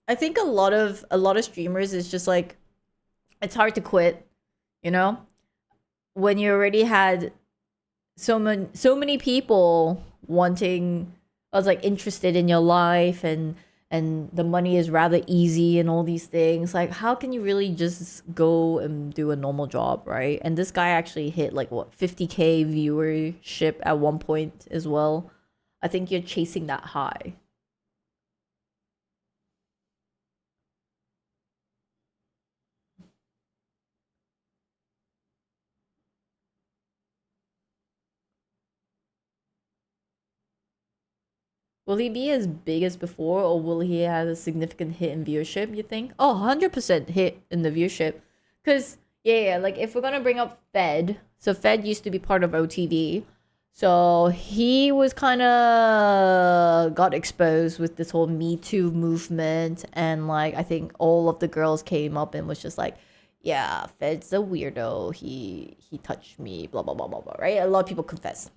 I think a lot of streamers is just like, it's hard to quit, you know? When you already had so many people wanting, I was like interested in your life and the money is rather easy and all these things. Like, how can you really just go and do a normal job, right? And this guy actually hit like what 50K viewership at one point as well. I think you're chasing that high. Will he be as big as before, or will he have a significant hit in viewership, you think? Oh, 100% hit in the viewership. Because, yeah, like, if we're going to bring up Fed, so Fed used to be part of OTV. So he was kind of got exposed with this whole Me Too movement, and like I think all of the girls came up and was just like, yeah, Fed's a weirdo. He touched me, blah blah blah blah blah. Right? A lot of people confess,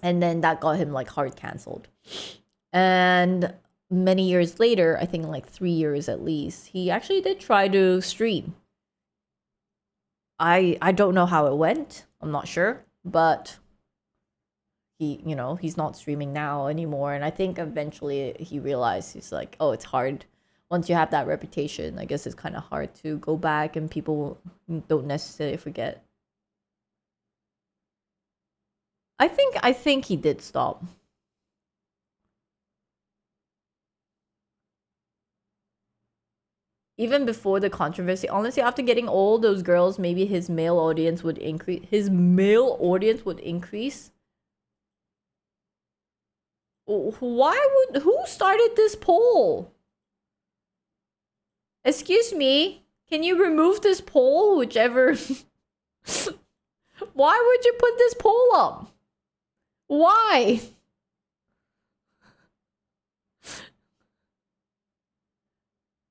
and then that got him like hard canceled. And many years later, I think like 3 years at least, he actually did try to stream. I don't know how it went. I'm not sure, but he's not streaming now anymore. And I think eventually he realized, he's like, oh, it's hard. Once you have that reputation, I guess it's kind of hard to go back, and people don't necessarily forget. I think he did stop. Even before the controversy, honestly, after getting all those girls, maybe his male audience would increase. Who started this poll? Excuse me, can you remove this poll, whichever? Why would you put this poll up? Why?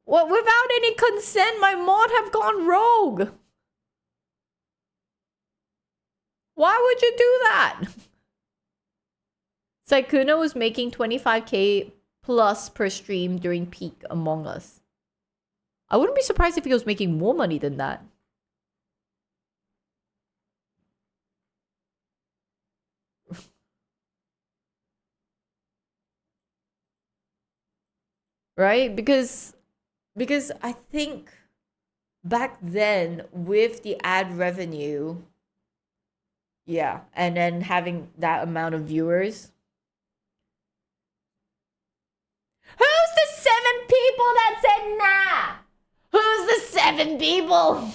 Well, without any consent, my mod have gone rogue. Why would you do that? Sykkuno was making 25k plus per stream during peak Among Us. I wouldn't be surprised if he was making more money than that. Right? Because I think back then with the ad revenue, yeah, and then having that amount of viewers. Who's the 7 people that said nah? Who's the 7 people?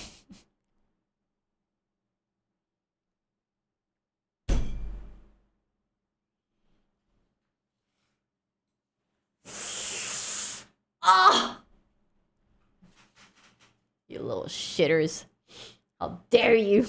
Ah! You little shitters. How dare you?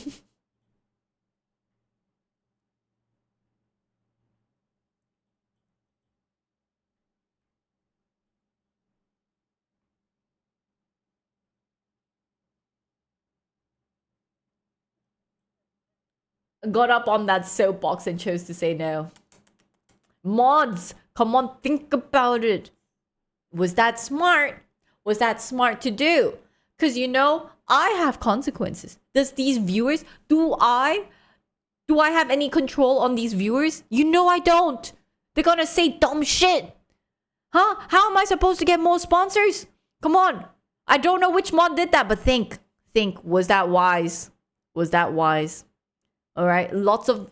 Got up on that soapbox and chose to say no. Mods, come on, think about it. Was that smart? Was that smart to do? Because, I have consequences. Does these viewers, do I have any control on these viewers? I don't. They're gonna say dumb shit. Huh? How am I supposed to get more sponsors? Come on. I don't know which mod did that, but think, was that wise? Was that wise? All right. Lots of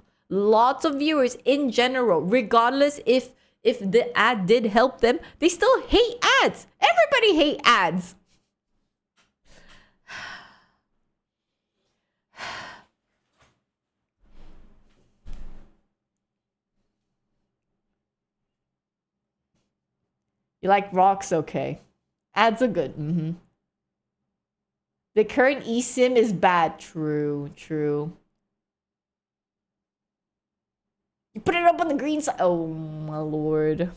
viewers in general, regardless if the ad did help them, they still hate ads. Everybody hate ads. You like rocks? Okay. Ads are good. The current eSIM is bad. True. You put it up on the green side. Oh, my lord.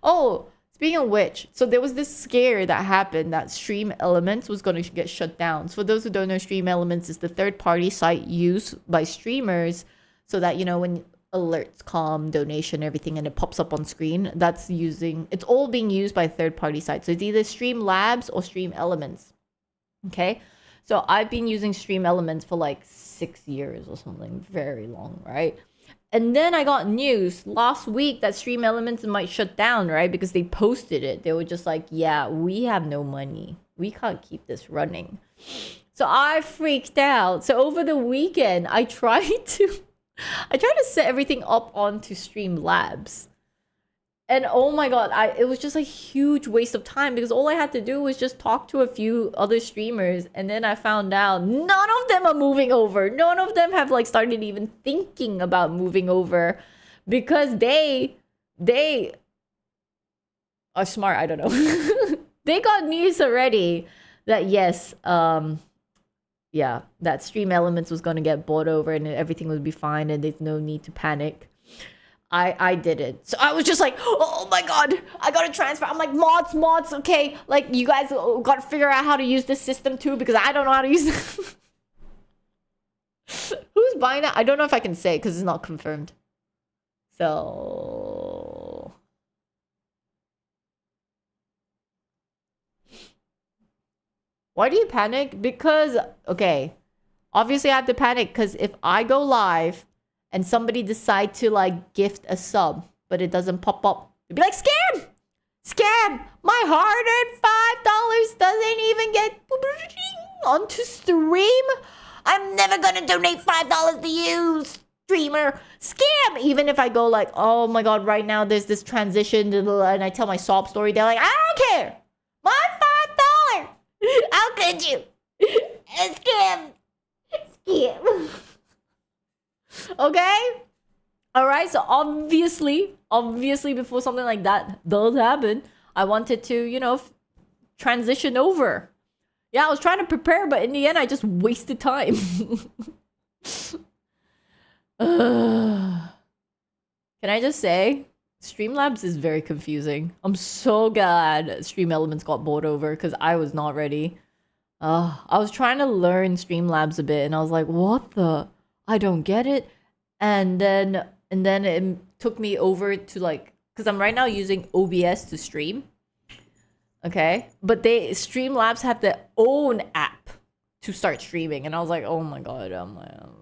Oh, speaking of which, so there was this scare that happened that Stream Elements was going to get shut down. So for those who don't know, Stream Elements is the third-party site used by streamers so that, when alerts come, donation, everything, and it pops up on screen, it's all being used by third-party sites. So it's either Streamlabs or Stream Elements. Okay? So I've been using Stream Elements for like 6 years or something. Very long, right? And then I got news last week that Stream Elements might shut down, right? Because they posted it. They were just like, yeah, we have no money. We can't keep this running. So I freaked out. So over the weekend, I tried to set everything up onto Streamlabs. And oh my god, it was just a huge waste of time because all I had to do was just talk to a few other streamers, and then I found out none of them are moving over. None of them have started even thinking about moving over because they are smart. I don't know. They got news already that yes, that Stream Elements was going to get bought over and everything would be fine and there's no need to panic. I did it. So I was just like, oh my god, I gotta transfer. I'm like, mods, okay. Like, you guys gotta figure out how to use this system too, because I don't know how to use it. Who's buying that? I don't know if I can say because it's not confirmed. So... Why do you panic? Because, okay, obviously I have to panic because if I go live and somebody decide to like gift a sub, but it doesn't pop up, it'd be like, scam! Scam! My hard-earned $5 doesn't even get onto stream. I'm never gonna donate $5 to you, streamer. Scam! Even if I go like, oh my god, right now there's this transition, and I tell my sob story, they're like, I don't care! My $5! How could you? Scam! Scam! Okay? Alright, so obviously, before something like that does happen, I wanted to, you know, transition over. Yeah, I was trying to prepare, but in the end, I just wasted time. Can I just say, Streamlabs is very confusing. I'm so glad Stream Elements got bought over because I was not ready. I was trying to learn Streamlabs a bit, and I was like, what the? I don't get it. And then it took me over to like, because I'm right now using OBS to stream. Okay, but Streamlabs have their own app to start streaming, and I was like, oh my god,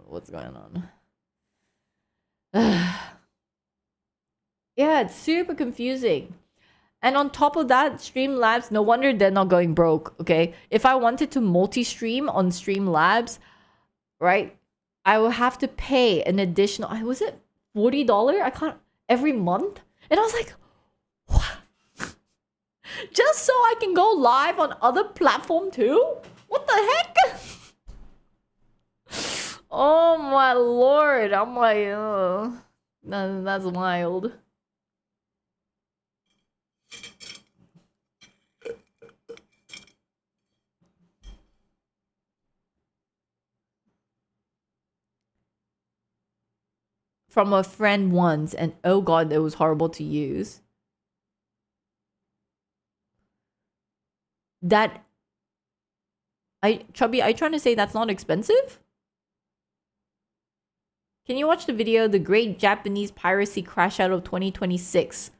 what's going on? Yeah, it's super confusing. And on top of that, Streamlabs, no wonder they're not going broke, okay? If I wanted to multi-stream on Streamlabs, right, I will have to pay an additional, was it $40? I can't, every month? And I was like, what? Just so I can go live on other platform too? What the heck? Oh my lord, I'm like, that's wild. From a friend once, and oh god, it was horrible to use. Chubby, are you trying to say that's not expensive? Can you watch the video, The Great Japanese Piracy Crash Out of 2026?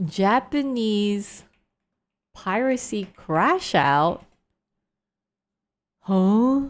Japanese piracy crash out? Huh?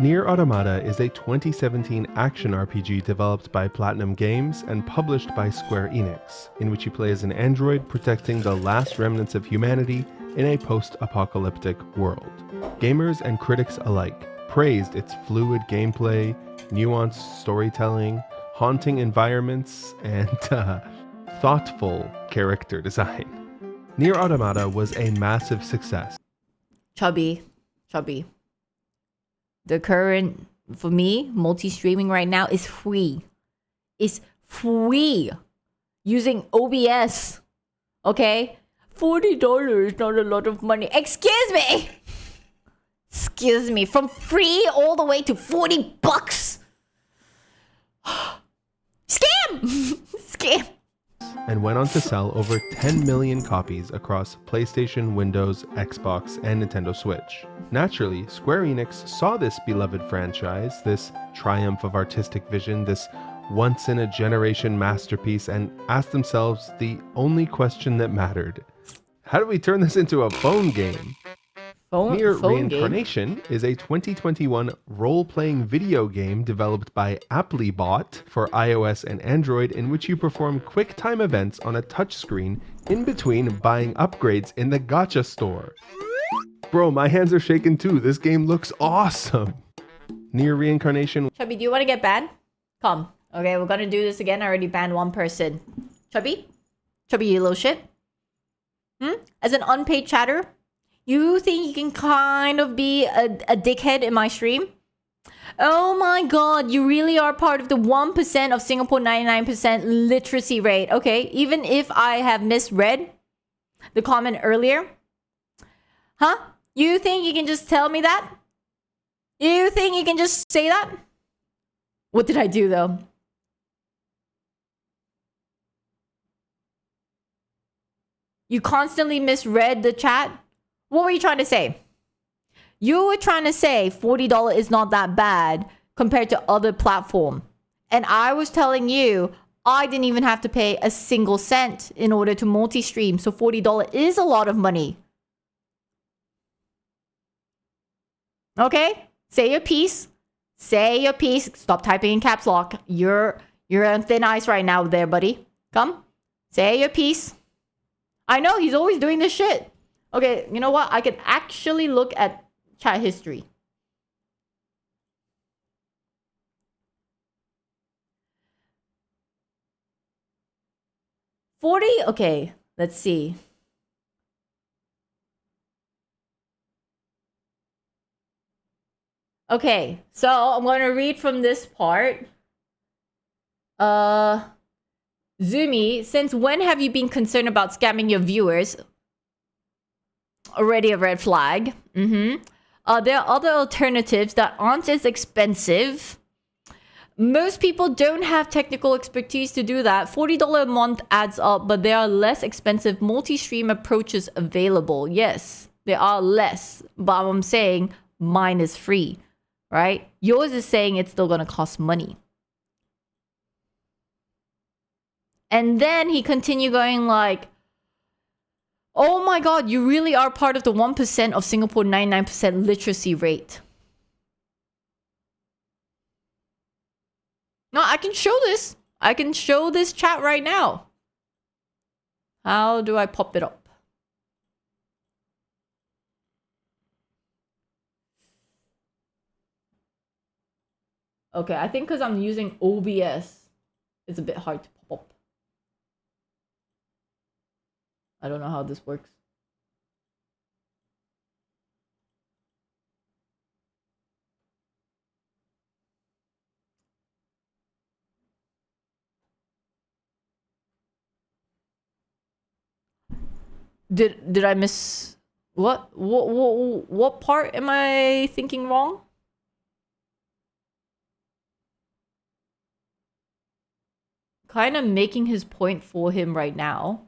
Nier Automata is a 2017 action RPG developed by Platinum Games and published by Square Enix, in which you play as an android protecting the last remnants of humanity in a post-apocalyptic world. Gamers and critics alike praised its fluid gameplay, nuanced storytelling, haunting environments, and thoughtful character design. Nier Automata was a massive success. Chubby. The current, for me, multi-streaming right now is free. It's free. Using OBS. Okay? $40 is not a lot of money. Excuse me! Excuse me. From free all the way to $40. Scam! Scam! And went on to sell over 10 million copies across PlayStation, Windows, Xbox, and Nintendo Switch. Naturally, Square Enix saw this beloved franchise, this triumph of artistic vision, this once-in-a-generation masterpiece, and asked themselves the only question that mattered. How do we turn this into a phone game? Nier Reincarnation is a 2021 role-playing video game developed by Applebot for iOS and Android, in which you perform quick-time events on a touchscreen in between buying upgrades in the gacha store. Bro, my hands are shaking too. This game looks awesome. Nier Reincarnation. Chubby, do you want to get banned? Come. Okay, we're gonna do this again. I already banned one person. Chubby? Chubby, you little shit. As an unpaid chatter, you think you can kind of be a dickhead in my stream? Oh my god, you really are part of the 1% of Singapore 99% literacy rate. Okay, even if I have misread the comment earlier. Huh? You think you can just tell me that? You think you can just say that? What did I do though? You constantly misread the chat? What were you trying to say? You were trying to say $40 is not that bad compared to other platform. And I was telling you, I didn't even have to pay a single cent in order to multi-stream. So $40 is a lot of money. Okay? Say your piece. Say your piece. Stop typing in caps lock. You're on thin ice right now there, buddy. Come. Say your piece. I know, he's always doing this shit. Okay, you know what? I can actually look at chat history. $40? Okay, let's see. Okay, so I'm going to read from this part. Zumi, since when have you been concerned about scamming your viewers? Already a red flag. There are other alternatives that aren't as expensive. Most people don't have technical expertise to do that. $40 a month adds up, but there are less expensive multi-stream approaches available. Yes, there are less, but I'm saying mine is free, right? Yours is saying it's still going to cost money. And then he continued going like, oh my god, you really are part of the 1% of Singapore 99% literacy rate. No, I can show this. I can show this chat right now. How do I pop it up? Okay, I think because I'm using OBS, it's a bit hard to pop up. I don't know how this works. Did I miss what part am I thinking wrong? Kind of making his point for him right now.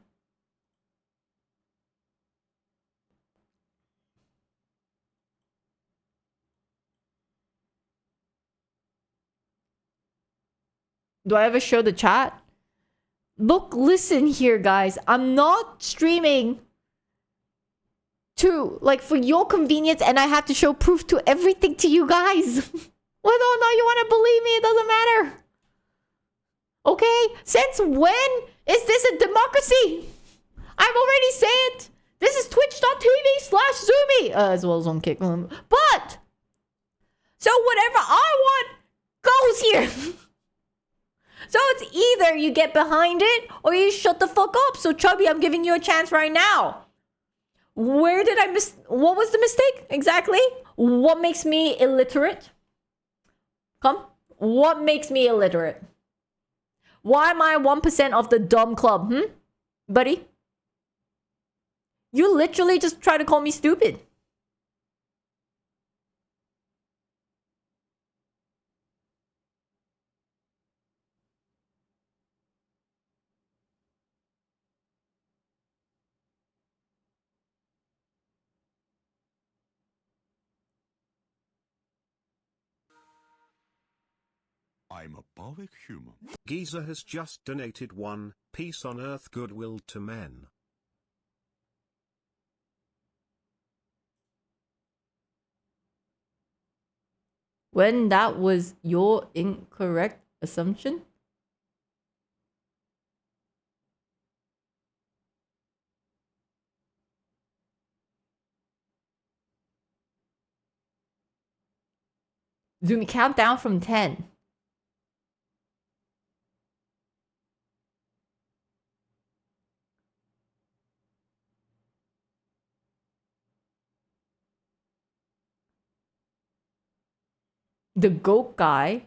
Do I ever show the chat? Look, listen here, guys. I'm not streaming to, like, for your convenience, and I have to show proof to everything to you guys. Whether or not you want to believe me, it doesn't matter. Okay? Since when is this a democracy? I've already said this is twitch.tv/Zumi, as well as on Kick. But, so whatever I want goes here. So it's either you get behind it or you shut the fuck up. So Chubby, I'm giving you a chance right now. Where did I miss? What was the mistake exactly? What makes me illiterate? Come. What makes me illiterate? Why am I 1% of the dumb club? Buddy? You literally just try to call me stupid. I'm a Barwick human. Giza has just donated one, peace on earth, goodwill to men. When that was your incorrect assumption? Zumi, count down from 10. The goat guy.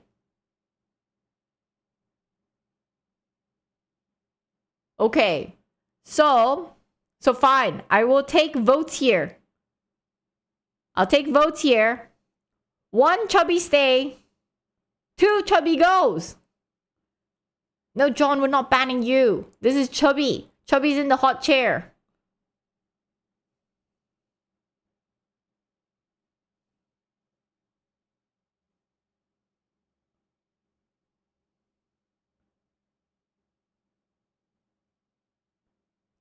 Okay. So fine. I will take votes here. I'll take votes here. 1 chubby stay. 2 chubby goes. No, John, we're not banning you. This is Chubby. Chubby's in the hot chair.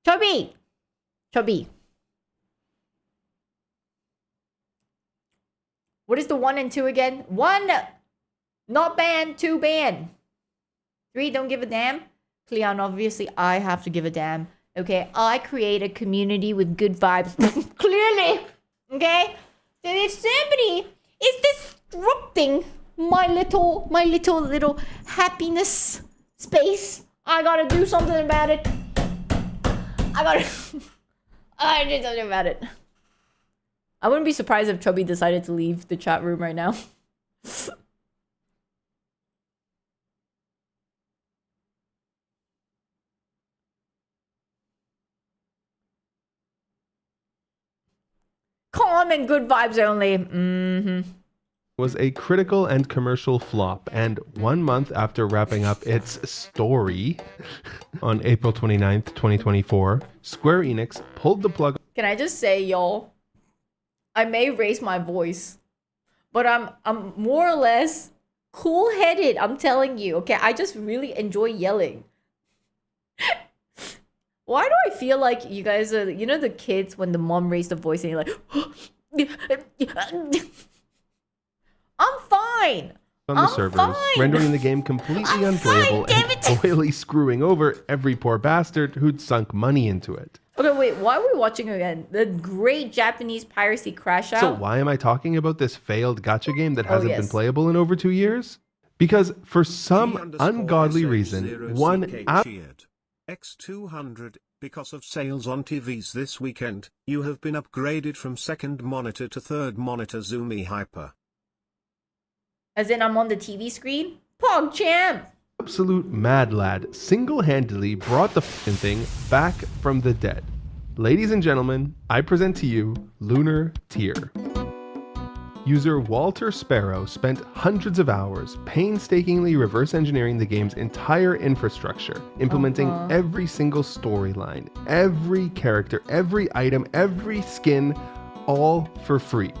Chubby! Chubby. What is the 1 and 2 again? 1, not ban. 2, ban. 3, don't give a damn. Cleon, obviously, I have to give a damn. Okay, I create a community with good vibes. Clearly. Okay? So if somebody is disrupting my little happiness space, I gotta do something about it. I gotta do something about it. I wouldn't be surprised if Chubby decided to leave the chat room right now. Calm and good vibes only. Was a critical and commercial flop, and 1 month after wrapping up its story on April 29th, 2024, Square Enix pulled the plug. Can I just say, y'all, I may raise my voice, but I'm more or less cool-headed, I'm telling you, okay? I just really enjoy yelling. Why do I feel like you guys are, you know, the kids when the mom raised the voice and you're like, I'm fine. On the servers, rendering the game completely unplayable and royally screwing over every poor bastard who'd sunk money into it. Okay, wait, why are we watching again? The great Japanese piracy crash out? So why am I talking about this failed gacha game that hasn't been playable in over 2 years? Because for some ungodly reason, one app... X200, because of sales on TVs this weekend, you have been upgraded from second monitor to third monitor Zoomy Hyper. As in I'm on the TV screen? PogChamp! Absolute mad lad single-handedly brought the f***ing thing back from the dead. Ladies and gentlemen, I present to you Lunar Tier. User Walter Sparrow spent hundreds of hours painstakingly reverse engineering the game's entire infrastructure, implementing every single storyline, every character, every item, every skin, all for free.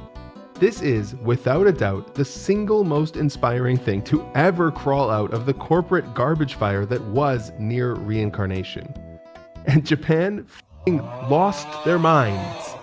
This is, without a doubt, the single most inspiring thing to ever crawl out of the corporate garbage fire that was Nier Reincarnation. And Japan f***ing lost their minds.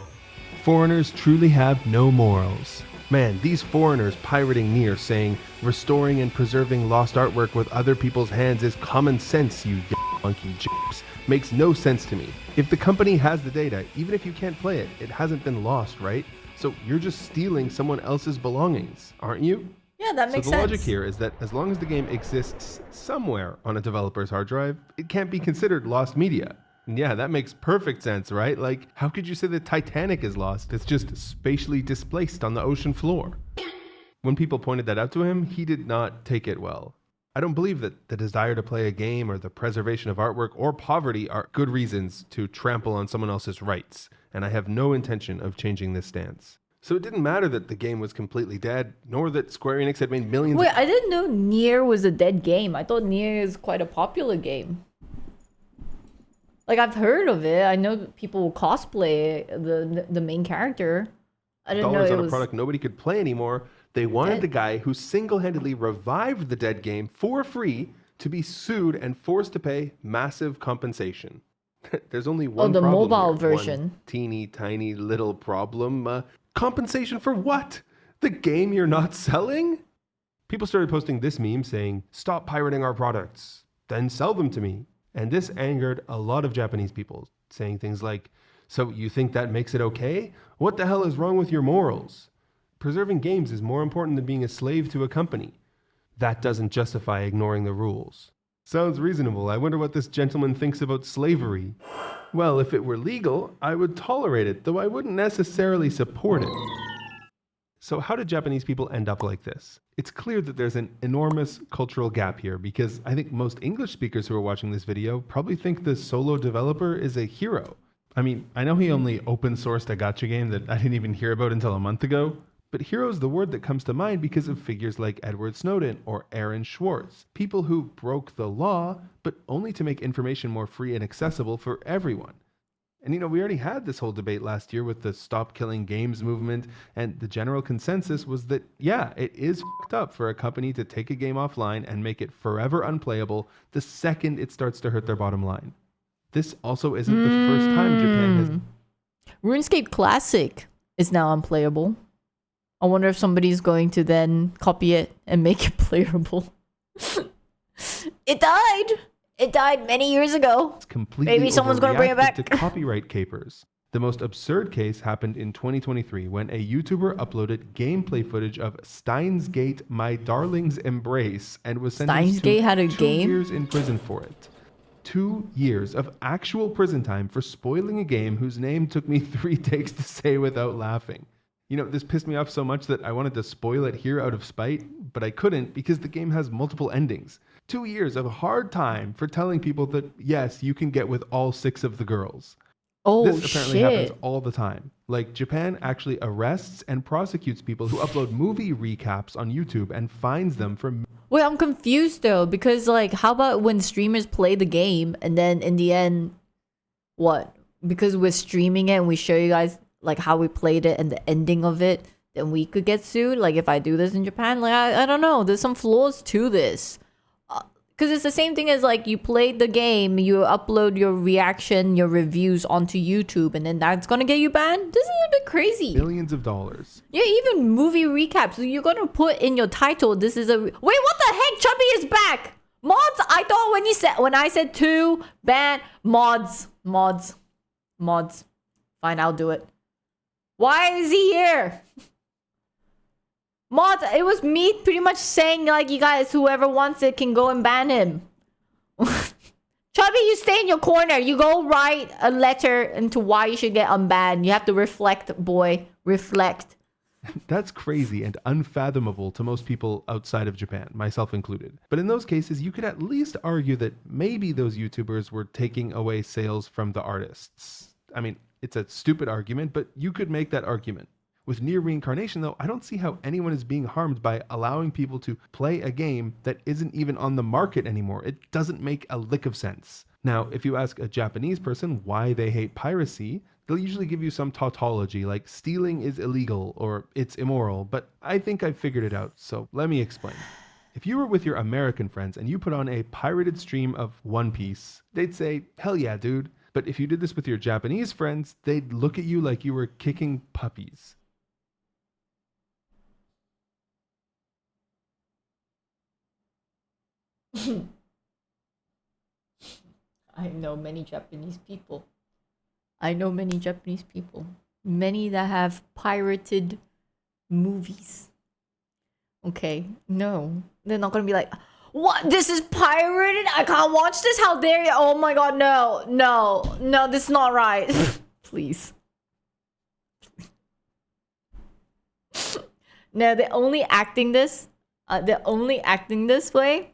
Foreigners truly have no morals. Man, these foreigners pirating Nier saying, restoring and preserving lost artwork with other people's hands is common sense, you monkey jips, makes no sense to me. If the company has the data, even if you can't play it, it hasn't been lost, right? So you're just stealing someone else's belongings, aren't you? Yeah, that makes sense. So the logic here is that as long as the game exists somewhere on a developer's hard drive, it can't be considered lost media. And yeah, that makes perfect sense, right? Like, how could you say the Titanic is lost? It's just spatially displaced on the ocean floor. When people pointed that out to him, he did not take it well. I don't believe that the desire to play a game or the preservation of artwork or poverty are good reasons to trample on someone else's rights, and I have no intention of changing this stance. So it didn't matter that the game was completely dead, nor that Square Enix had made millions. Wait, I didn't know Nier was a dead game. I thought Nier is quite a popular game. Like, I've heard of it. I know people will cosplay the main character. I didn't know it on was a product nobody could play anymore. They wanted the guy who single-handedly revived the dead game for free to be sued and forced to pay massive compensation. There's only one the problem mobile here. version. One teeny tiny little problem. Compensation for what? The game you're not selling? People started posting this meme saying, "Stop pirating our products, then sell them to me." And this angered a lot of Japanese people, saying things like, "So you think that makes it okay? What the hell is wrong with your morals? Preserving games is more important than being a slave to a company. That doesn't justify ignoring the rules." Sounds reasonable. I wonder what this gentleman thinks about slavery. Well, if it were legal, I would tolerate it, though I wouldn't necessarily support it. So how did Japanese people end up like this? It's clear that there's an enormous cultural gap here because I think most English speakers who are watching this video probably think the solo developer is a hero. I mean, I know he only open sourced a gacha game that I didn't even hear about until a month ago, but hero is the word that comes to mind because of figures like Edward Snowden or Aaron Swartz, people who broke the law, but only to make information more free and accessible for everyone. And we already had this whole debate last year with the Stop Killing Games movement, and the general consensus was that, yeah, it is fucked up for a company to take a game offline and make it forever unplayable the second it starts to hurt their bottom line. This also isn't the first time Japan has... RuneScape Classic is now unplayable. I wonder if somebody's going to then copy it and make it playable. It died! It died many years ago. It's completely Maybe someone's going to bring it back. to copyright capers. The most absurd case happened in 2023 when a YouTuber uploaded gameplay footage of Steins Gate: My Darling's Embrace and was sentenced Steins Gate had a 2 game? years in prison for it. 2 years of actual prison time for spoiling a game whose name took me 3 takes to say without laughing. This pissed me off so much that I wanted to spoil it here out of spite, but I couldn't because the game has multiple endings. 2 years of hard time for telling people that, yes, you can get with all 6 of the girls. Oh, this apparently shit. happens all the time. Like, Japan actually arrests and prosecutes people who upload movie recaps on YouTube and fines them for... Wait, I'm confused though, because how about when streamers play the game and then in the end, what? Because we're streaming it and we show you guys how we played it and the ending of it, then we could get sued? If I do this in Japan? I don't know. There's some flaws to this. Because it's the same thing as you played the game, you upload your reaction, your reviews onto YouTube, and then that's gonna get you banned? This is a bit crazy. Billions of dollars. Yeah, even movie recaps. So you're gonna put in your title, this is a... Wait, what the heck? Chubby is back! Mods? I thought when I said 2, ban, mods. Fine, I'll do it. Why is he here? Mods, it was me pretty much saying you guys, whoever wants it can go and ban him. Chubby, you stay in your corner. You go write a letter into why you should get unbanned. You have to reflect, boy. Reflect. That's crazy and unfathomable to most people outside of Japan, myself included. But in those cases, you could at least argue that maybe those YouTubers were taking away sales from the artists. I mean, it's a stupid argument, but you could make that argument. With Near Reincarnation, though, I don't see how anyone is being harmed by allowing people to play a game that isn't even on the market anymore. It doesn't make a lick of sense. Now, if you ask a Japanese person why they hate piracy, they'll usually give you some tautology like stealing is illegal or it's immoral, but I think I've figured it out, so let me explain. If you were with your American friends and you put on a pirated stream of One Piece, they'd say, hell yeah, dude. But if you did this with your Japanese friends, they'd look at you like you were kicking puppies. I know many Japanese people. Many that have pirated movies. Okay, no. They're not gonna be like, what? This is pirated? I can't watch this? How dare you? Oh my god, no. No, this is not right. Please. No, they're only acting this way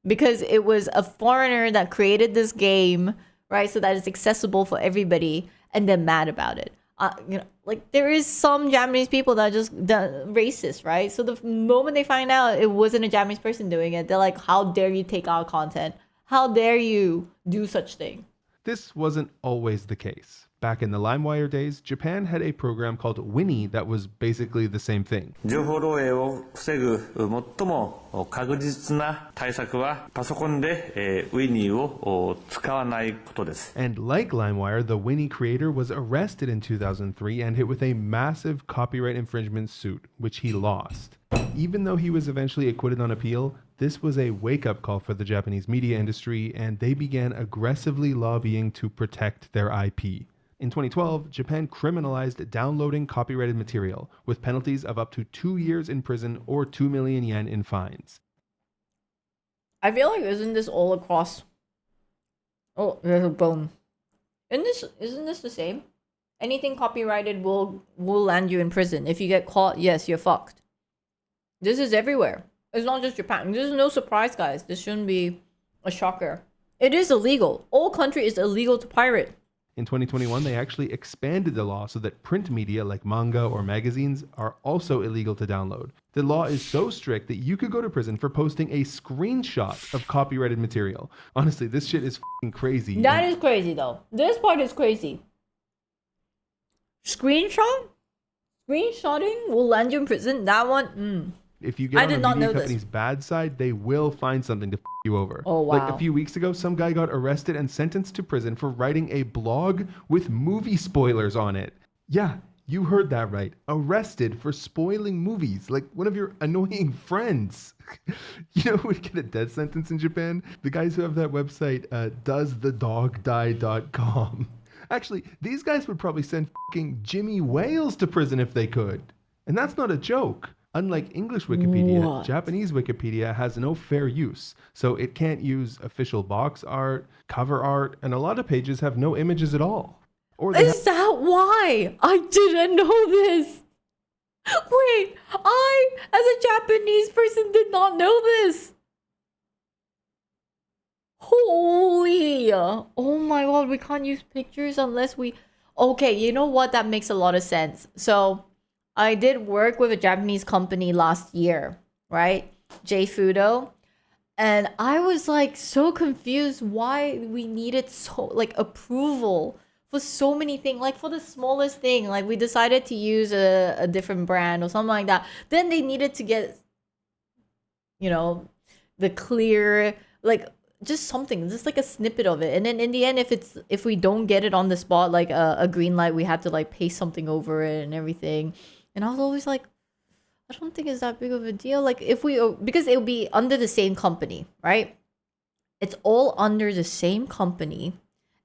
because it was a foreigner that created this game, right? So that it's accessible for everybody, and they're mad about it. There is some Japanese people that are just racist, right? So the moment they find out it wasn't a Japanese person doing it, they're like, how dare you take our content? How dare you do such thing? This wasn't always the case. Back in the LimeWire days, Japan had a program called Winnie that was basically the same thing. 情報漏洩を防ぐ最も確実な対策はパソコンでWinnieを使わないことです。 And like LimeWire, the Winnie creator was arrested in 2003 and hit with a massive copyright infringement suit, which he lost. Even though he was eventually acquitted on appeal, this was a wake-up call for the Japanese media industry, and they began aggressively lobbying to protect their IP. In 2012, Japan criminalized downloading copyrighted material with penalties of up to 2 years in prison or 2 million yen in fines. I feel like isn't this all across? Oh, there's a bone. Isn't this the same? anything copyrighted will land you in prison. If you get caught, yes, you're fucked. This is everywhere. It's not just Japan. This is no surprise, guys. This shouldn't be a shocker. It is illegal. All country is illegal to pirate. In 2021, they actually expanded the law so that print media like manga or magazines are also illegal to download. The law is so strict that you could go to prison for posting a screenshot of copyrighted material. Honestly, this shit is f***ing crazy. That is crazy, though. This part is crazy. Screenshotting will land you in prison. That one, If you get on a media company's bad side, they will find something to f you over. Oh, wow. Like a few weeks ago, some guy got arrested and sentenced to prison for writing a blog with movie spoilers on it. Yeah, you heard that right. Arrested for spoiling movies, like one of your annoying friends. You know who would get a death sentence in Japan? The guys who have that website, doesthedogdie.com. Actually, these guys would probably send f***ing Jimmy Wales to prison if they could. And that's not a joke. Unlike English Wikipedia, Japanese Wikipedia has no fair use, so it can't use official box art, cover art, and a lot of pages have no images at all. Is that why? I didn't know this. Wait, I, as a Japanese person, did not know this. Holy, oh my god, we can't use pictures unless we... Okay, you know what? That makes a lot of sense. So, I did work with a Japanese company last year, right? J-Fudo. And I was like so confused why we needed so like approval for so many things. Like for the smallest thing, like we decided to use a different brand or something like that. Then they needed to get, you know, the clear, like just something, just like a snippet of it. And then in the end, if we don't get it on the spot, like a green light, we had to like paste something over it and everything. And I was always like, I don't think it's that big of a deal. Like if we, because it would be under the same company, right? It's all under the same company.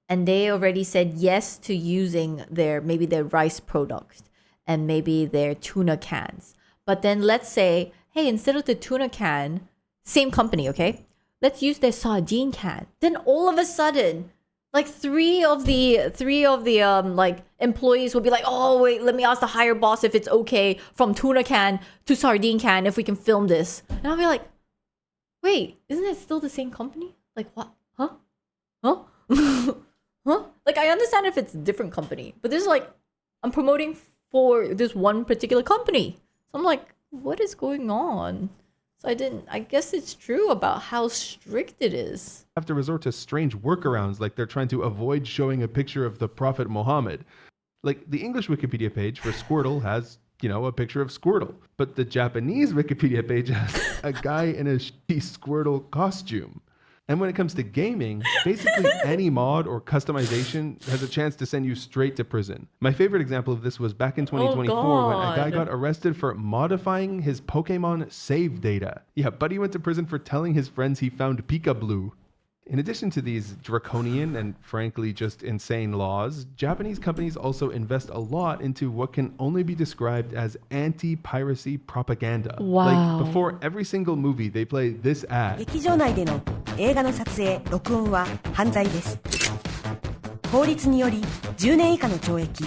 And they already said yes to using maybe their rice products and maybe their tuna cans. But then let's say, hey, instead of the tuna can, same company, okay? Let's use their sardine can. Then all of a sudden, like three of the like employees will be like, oh wait, let me ask the higher boss if it's okay from tuna can to sardine can if we can film this. And I'll be like, wait, isn't it still the same company? Like what? Huh? Huh? Huh? Like I understand if it's a different company, but this is like I'm promoting for this one particular company. So I'm like, what is going on? So I guess it's true about how strict it is. Have to resort to strange workarounds, like they're trying to avoid showing a picture of the Prophet Muhammad. Like the English Wikipedia page for Squirtle has, you know, a picture of Squirtle. But the Japanese Wikipedia page has a guy in a shitty Squirtle costume. And when it comes to gaming, basically any mod or customization has a chance to send you straight to prison. My favorite example of this was back in 2024 when a guy got arrested for modifying his Pokemon save data. Yeah, Buddy went to prison for telling his friends he found Pika-Blue. In addition to these draconian and frankly just insane laws, Japanese companies also invest a lot into what can only be described as anti-piracy propaganda. Wow. Like before every single movie, they play this ad. 劇場内での映画の撮影・録音は犯罪です。法律により10年以下の懲役、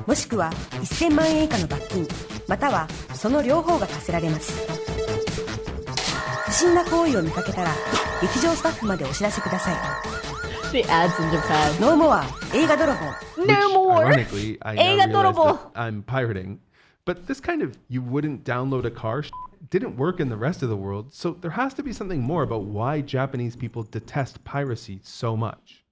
もしくは1000万円以下の罰金、またはその両方が課せられます。不審な行為を見かけたら劇場スタッフまでお知らせください。The ads in Japan. No more 映画泥棒。No more. Ironically, I now realize that I'm pirating. But this kind of you wouldn't download a car didn't work in the rest of the world, so there has to be something more about why Japanese people detest piracy so much.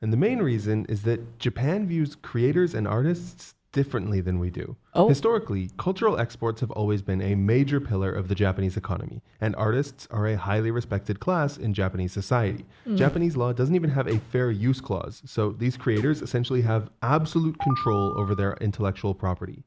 And the main reason is that Japan views creators and artists differently than we do. Historically, cultural exports have always been a major pillar of the Japanese economy, and artists are a highly respected class in Japanese society. Japanese law doesn't even have a fair use clause, so these creators essentially have absolute control over their intellectual property.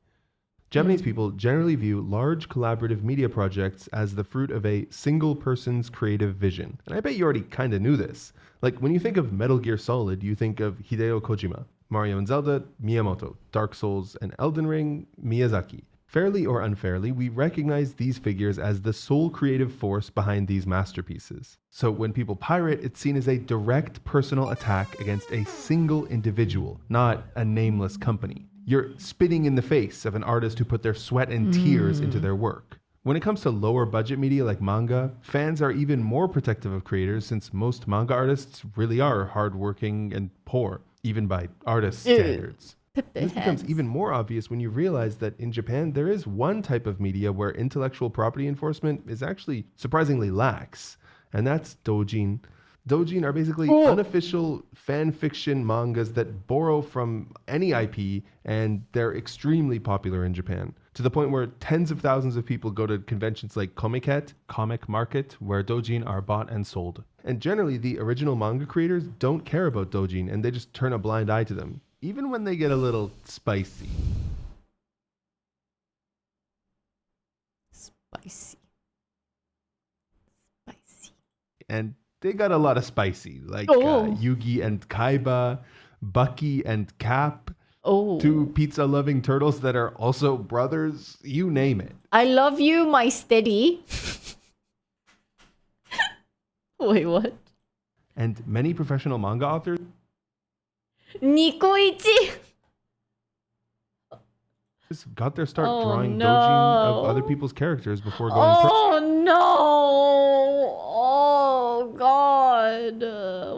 Japanese people generally view large collaborative media projects as the fruit of a single person's creative vision. And I bet you already kind of knew this. Like when you think of Metal Gear Solid, you think of Hideo Kojima. Mario and Zelda, Miyamoto. Dark Souls and Elden Ring, Miyazaki. Fairly or unfairly, we recognize these figures as the sole creative force behind these masterpieces. So when people pirate, it's seen as a direct personal attack against a single individual, not a nameless company. You're spitting in the face of an artist who put their sweat and tears into their work. When it comes to lower budget media like manga, fans are even more protective of creators since most manga artists really are hardworking and poor, even by artist standards. This becomes even more obvious when you realize that in Japan, there is one type of media where intellectual property enforcement is actually surprisingly lax, and that's doujin. Doujin are basically unofficial fan fiction mangas that borrow from any IP, and they're extremely popular in Japan, to the point where tens of thousands of people go to conventions like Comiket, Comic Market, where doujin are bought and sold. And generally, the original manga creators don't care about doujin, and they just turn a blind eye to them, even when they get a little spicy. Spicy. And they got a lot of spicy, like Yugi and Kaiba, Bucky and Cap, two pizza-loving turtles that are also brothers, you name it. I love you, my steady. Wait, what? And many professional manga authors Nikoichi got their start drawing doujin of other people's characters before going pro. Oh no! Oh god!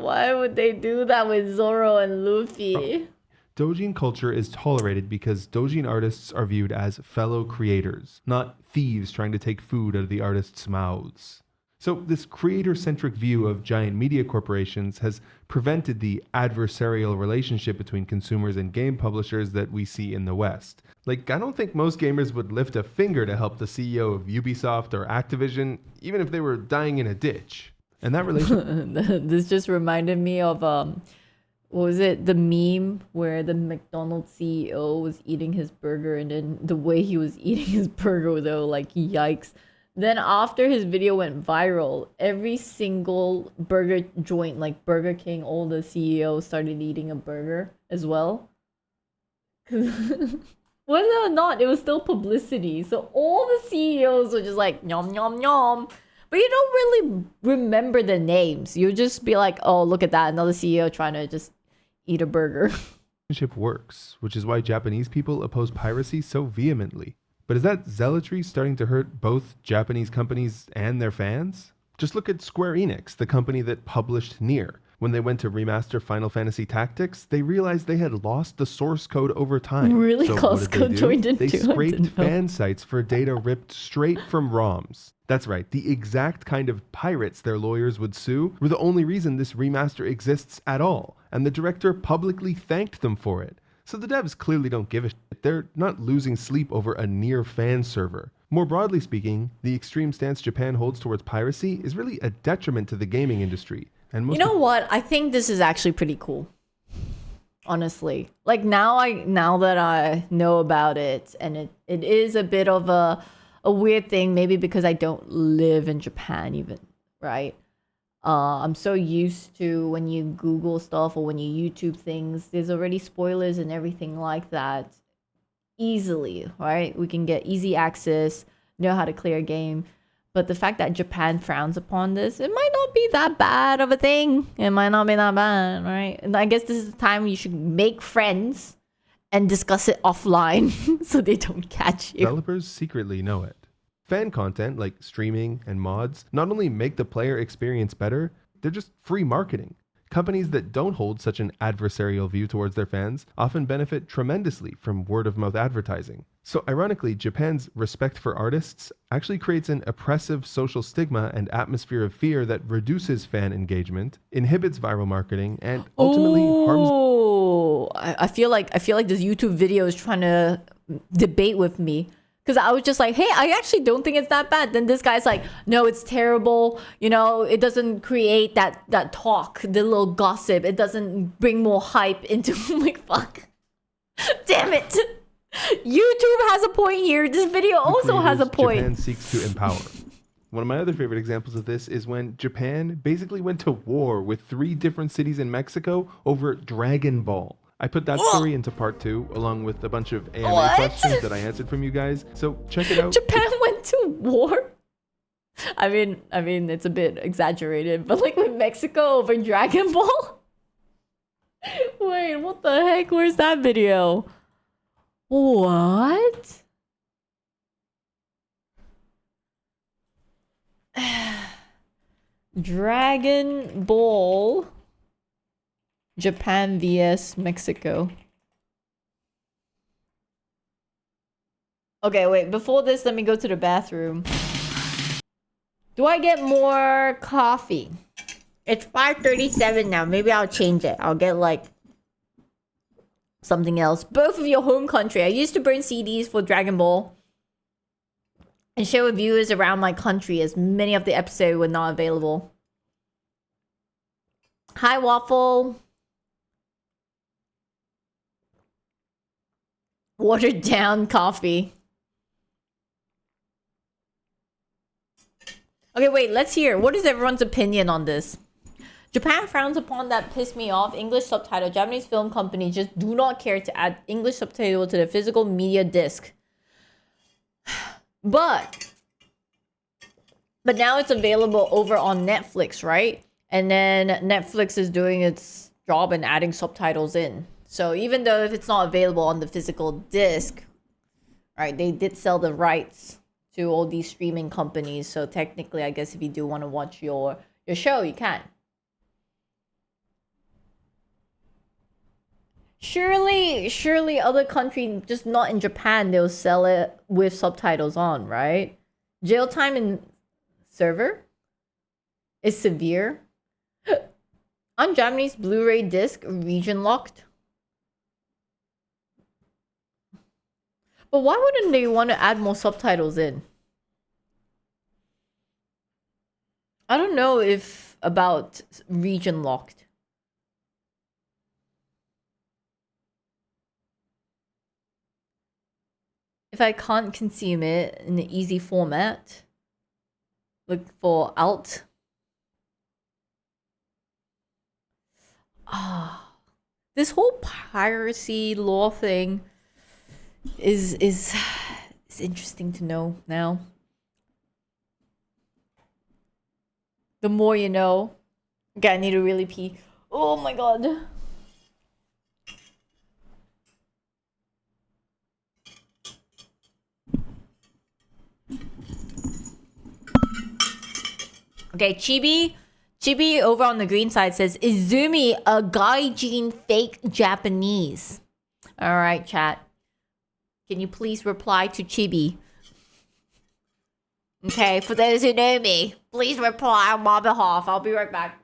Why would they do that with Zoro and Luffy? Doujin culture is tolerated because doujin artists are viewed as fellow creators, not thieves trying to take food out of the artists' mouths. So this creator-centric view of giant media corporations has prevented the adversarial relationship between consumers and game publishers that we see in the West. Like, I don't think most gamers would lift a finger to help the CEO of Ubisoft or Activision, even if they were dying in a ditch. And that relationship... This just reminded me of, what was it? The meme where the McDonald's CEO was eating his burger, and then the way he was eating his burger, though, like, yikes. Then after his video went viral, every single burger joint, like Burger King, all the CEOs started eating a burger as well. Whether or not, it was still publicity. So all the CEOs were just like, nom, nom, nom. But you don't really remember the names. You just be like, oh, look at that. Another CEO trying to just eat a burger. Works, which is why Japanese people oppose piracy so vehemently. But is that zealotry starting to hurt both Japanese companies and their fans? Just look at Square Enix, the company that published Nier. When they went to remaster Final Fantasy Tactics, they realized they had lost the source code over time. Really? So Costco joined in They too? scraped fan sites for data ripped straight from ROMs. That's right, the exact kind of pirates their lawyers would sue were the only reason this remaster exists at all, and the director publicly thanked them for it. So the devs clearly don't give a shit. They're not losing sleep over a Nier fan server. More broadly speaking, the extreme stance Japan holds towards piracy is really a detriment to the gaming industry. And most You know what? I think this is actually pretty cool. Honestly. Like now that I know about it, and it is a bit of a weird thing, maybe because I don't live in Japan even, right? I'm so used to when you Google stuff or when you YouTube things, there's already spoilers and everything like that easily, right? We can get easy access, know how to clear a game. But the fact that Japan frowns upon this, it might not be that bad of a thing. It might not be that bad, right? And I guess this is the time you should make friends and discuss it offline so they don't catch you. Developers secretly know it. Fan content like streaming and mods not only make the player experience better, they're just free marketing. Companies that don't hold such an adversarial view towards their fans often benefit tremendously from word-of-mouth advertising. So ironically, Japan's respect for artists actually creates an oppressive social stigma and atmosphere of fear that reduces fan engagement, inhibits viral marketing, and ultimately harms... Oh, I feel like this YouTube video is trying to debate with me. Because I was just like, hey, I actually don't think it's that bad. Then this guy's like, no, it's terrible. You know, it doesn't create that talk, the little gossip. It doesn't bring more hype into... I'm like, fuck. Damn it. YouTube has a point here. This video also has a point. Japan seeks to empower. One of my other favorite examples of this is when Japan basically went to war with 3 different cities in Mexico over Dragon Ball. I put that story into part 2, along with a bunch of AMA questions that I answered from you guys. So check it out. Japan went to war? I mean, it's a bit exaggerated, but like with Mexico over Dragon Ball? Wait, what the heck? Where's that video? What? Dragon Ball Japan vs Mexico. Okay, wait, before this, let me go to the bathroom. Do I get more coffee? It's 5:37 now. Maybe I'll change it. I'll get like something else. Both of your home country. I used to bring CDs for Dragon Ball and share with viewers around my country as many of the episodes were not available. Hi, Waffle. Watered down coffee. Okay, wait, let's hear. What is everyone's opinion on this? Japan frowns upon that piss me off English subtitle. Japanese film companies just do not care to add English subtitle to the physical media disc. But now it's available over on Netflix, right? And then Netflix is doing its job and adding subtitles in. So even though if it's not available on the physical disc, right, they did sell the rights to all these streaming companies. So technically, I guess if you do want to watch your show, you can. Surely other countries, just not in Japan, they'll sell it with subtitles on, right? Jail time in server is severe. On Japanese Blu-ray disc, region locked. But why wouldn't they want to add more subtitles in? I don't know if about region locked. If I can't consume it in the easy format, look for Alt. This whole piracy law thing is interesting to know now. The more you know. Okay, I need to really pee. Oh my god. Okay, Chibi over on the green side says, Izumi a gaijin fake Japanese? Alright, chat. Can you please reply to Chibi? Okay, for those who know me, please reply on my behalf. I'll be right back.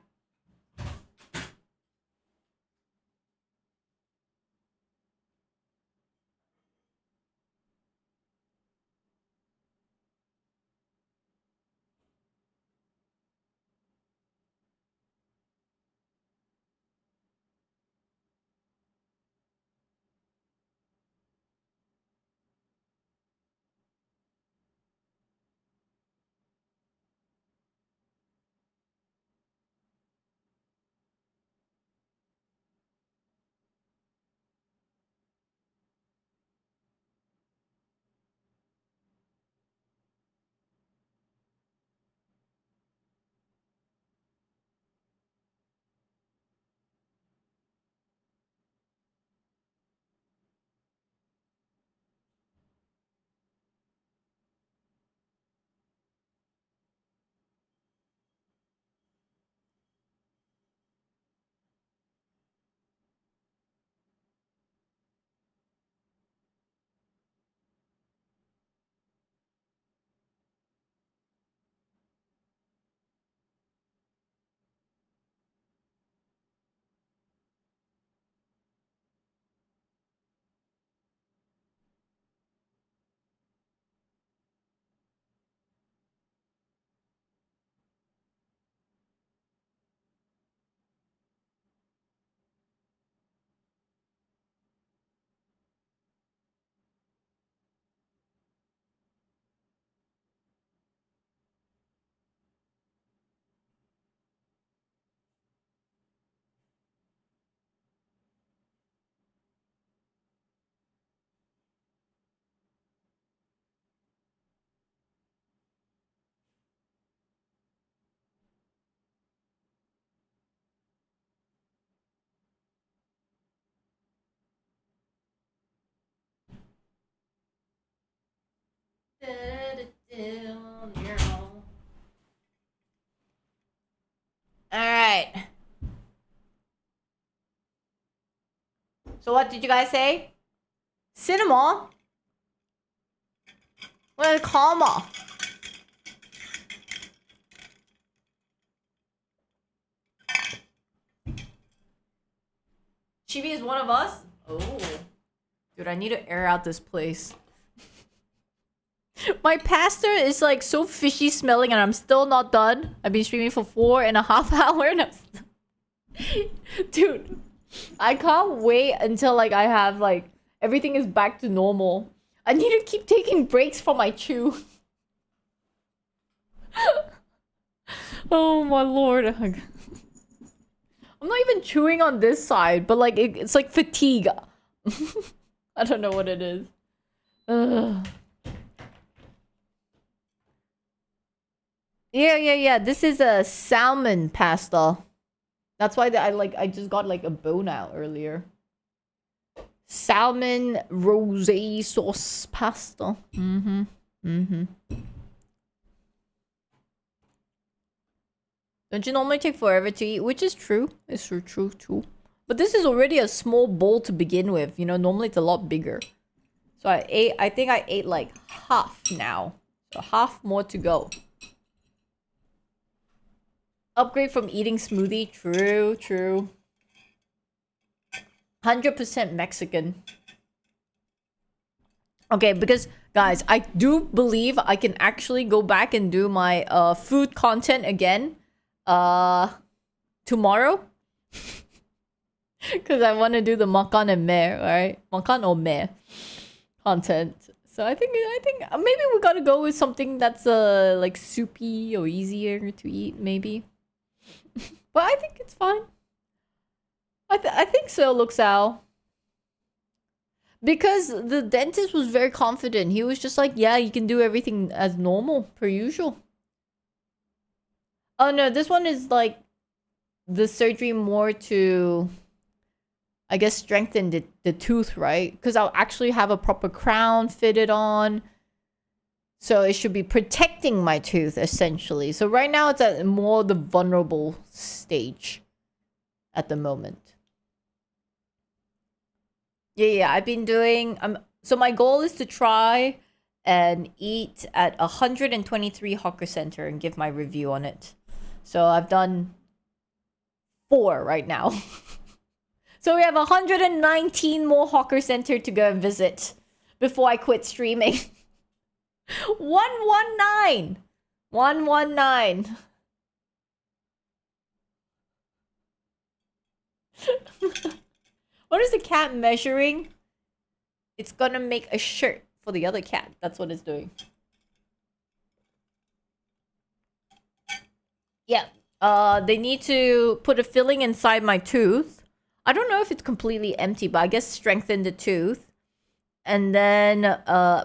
So what did you guys say? Cinema? Well, karma. Chibi is one of us? Oh. Dude, I need to air out this place. My pasta is like so fishy smelling and I'm still not done. I've been streaming for 4.5 hours and I'm still... Dude, I can't wait until like I have like everything is back to normal. I need to keep taking breaks for my chew. Oh my lord. I'm not even chewing on this side, but like it's like fatigue. I don't know what it is. Ugh. Yeah. This is a salmon pasta. That's why I just got like a bone out earlier. Salmon rosé sauce pasta. Don't you normally take forever to eat? Which is true. It's true. But this is already a small bowl to begin with. You know, normally it's a lot bigger. So I think I ate like half now. So half more to go. Upgrade from eating smoothie. True. 100% Mexican. Okay, because guys, I do believe I can actually go back and do my food content again tomorrow. Because I want to do the makan and meh, right? Makan or meh content. So I think maybe we gotta go with something that's like soupy or easier to eat, maybe. But I think it's fine. I think so, Luxao. Because the dentist was very confident. He was just like, yeah, you can do everything as normal, per usual. Oh no, this one is like the surgery more to, I guess, strengthen the tooth, right? Because I'll actually have a proper crown fitted on. So it should be protecting my tooth, essentially. So right now it's at more the vulnerable stage at the moment. Yeah, I've been doing... so my goal is to try and eat at 123 Hawker Center and give my review on it. So I've done 4 right now. So we have 119 more Hawker Center to go and visit before I quit streaming. 119! 119. What is the cat measuring? It's gonna make a shirt for the other cat. That's what it's doing. Yeah. They need to put a filling inside my tooth. I don't know if it's completely empty, but I guess strengthen the tooth. And then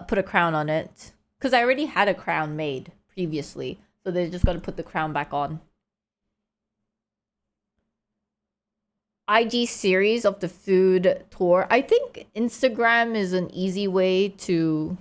put a crown on it. Because I already had a crown made previously. So they're just gonna put the crown back on. IG series of the food tour. I think Instagram is an easy way to...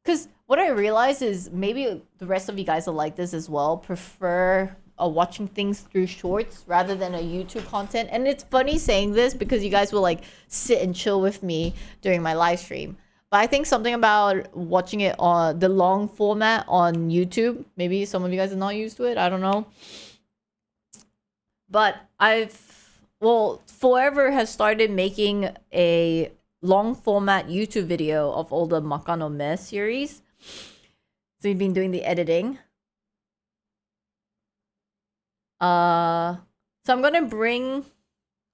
Because what I realize is maybe the rest of you guys are like this as well. Prefer watching things through shorts rather than a YouTube content. And it's funny saying this because you guys will like sit and chill with me during my live stream. But I think something about watching it on the long format on YouTube. Maybe some of you guys are not used to it. I don't know. But Forever has started making a long format YouTube video of all the Makano Me series. So we've been doing the editing. So I'm gonna bring,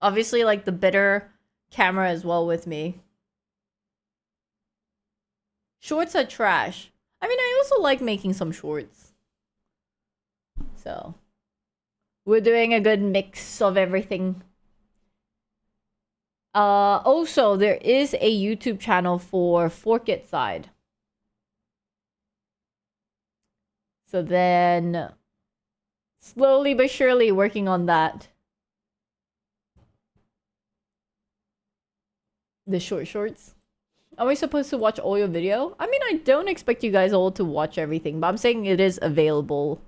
obviously, like the better camera as well with me. Shorts are trash. I mean, I also like making some shorts. So... we're doing a good mix of everything. Also, there is a YouTube channel for Fork It Side. So then, slowly but surely working on that. The shorts. Are we supposed to watch all your video? I mean, I don't expect you guys all to watch everything, but I'm saying it is available.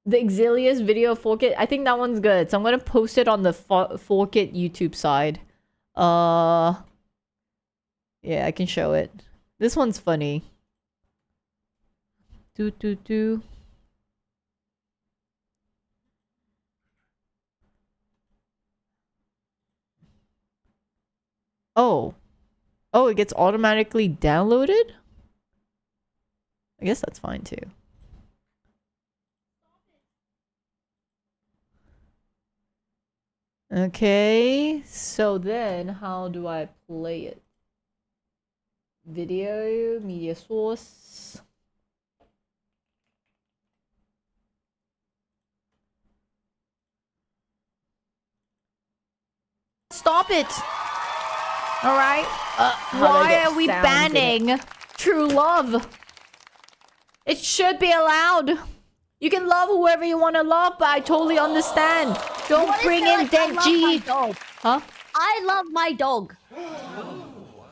The Exilius video of Forkit. I think that one's good. So I'm gonna post it on the Forkit YouTube side. Yeah, I can show it. This one's funny. Do. Oh, it gets automatically downloaded? I guess that's fine too. Okay, so then how do I play it? Video, media source. Stop it! Alright? Why are we banning true love? It should be allowed. You can love whoever you want to love, but I totally understand. Don't bring in Denji. Huh? I love my dog.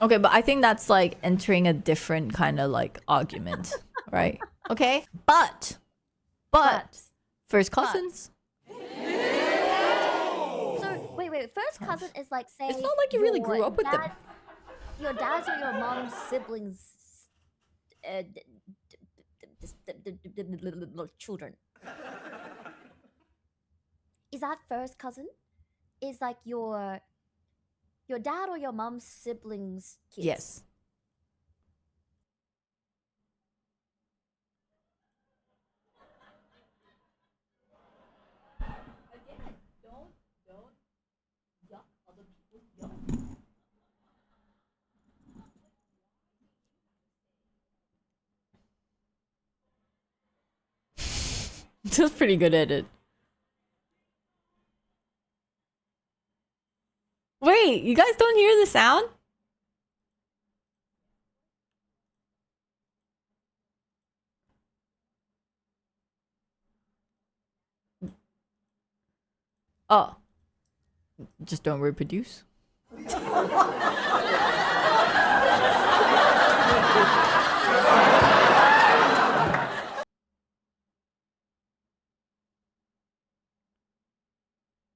Okay, but I think that's like entering a different kind of like argument, right? Okay? But first cousins. So wait. First cousin is like saying It's not like you really grew up with them. Your dad's or your mom's siblings, children. Is that first cousin? Is like your dad or your mom's siblings' kids? Yes. This is pretty good at it. Wait, you guys don't hear the sound? Oh. Just don't reproduce.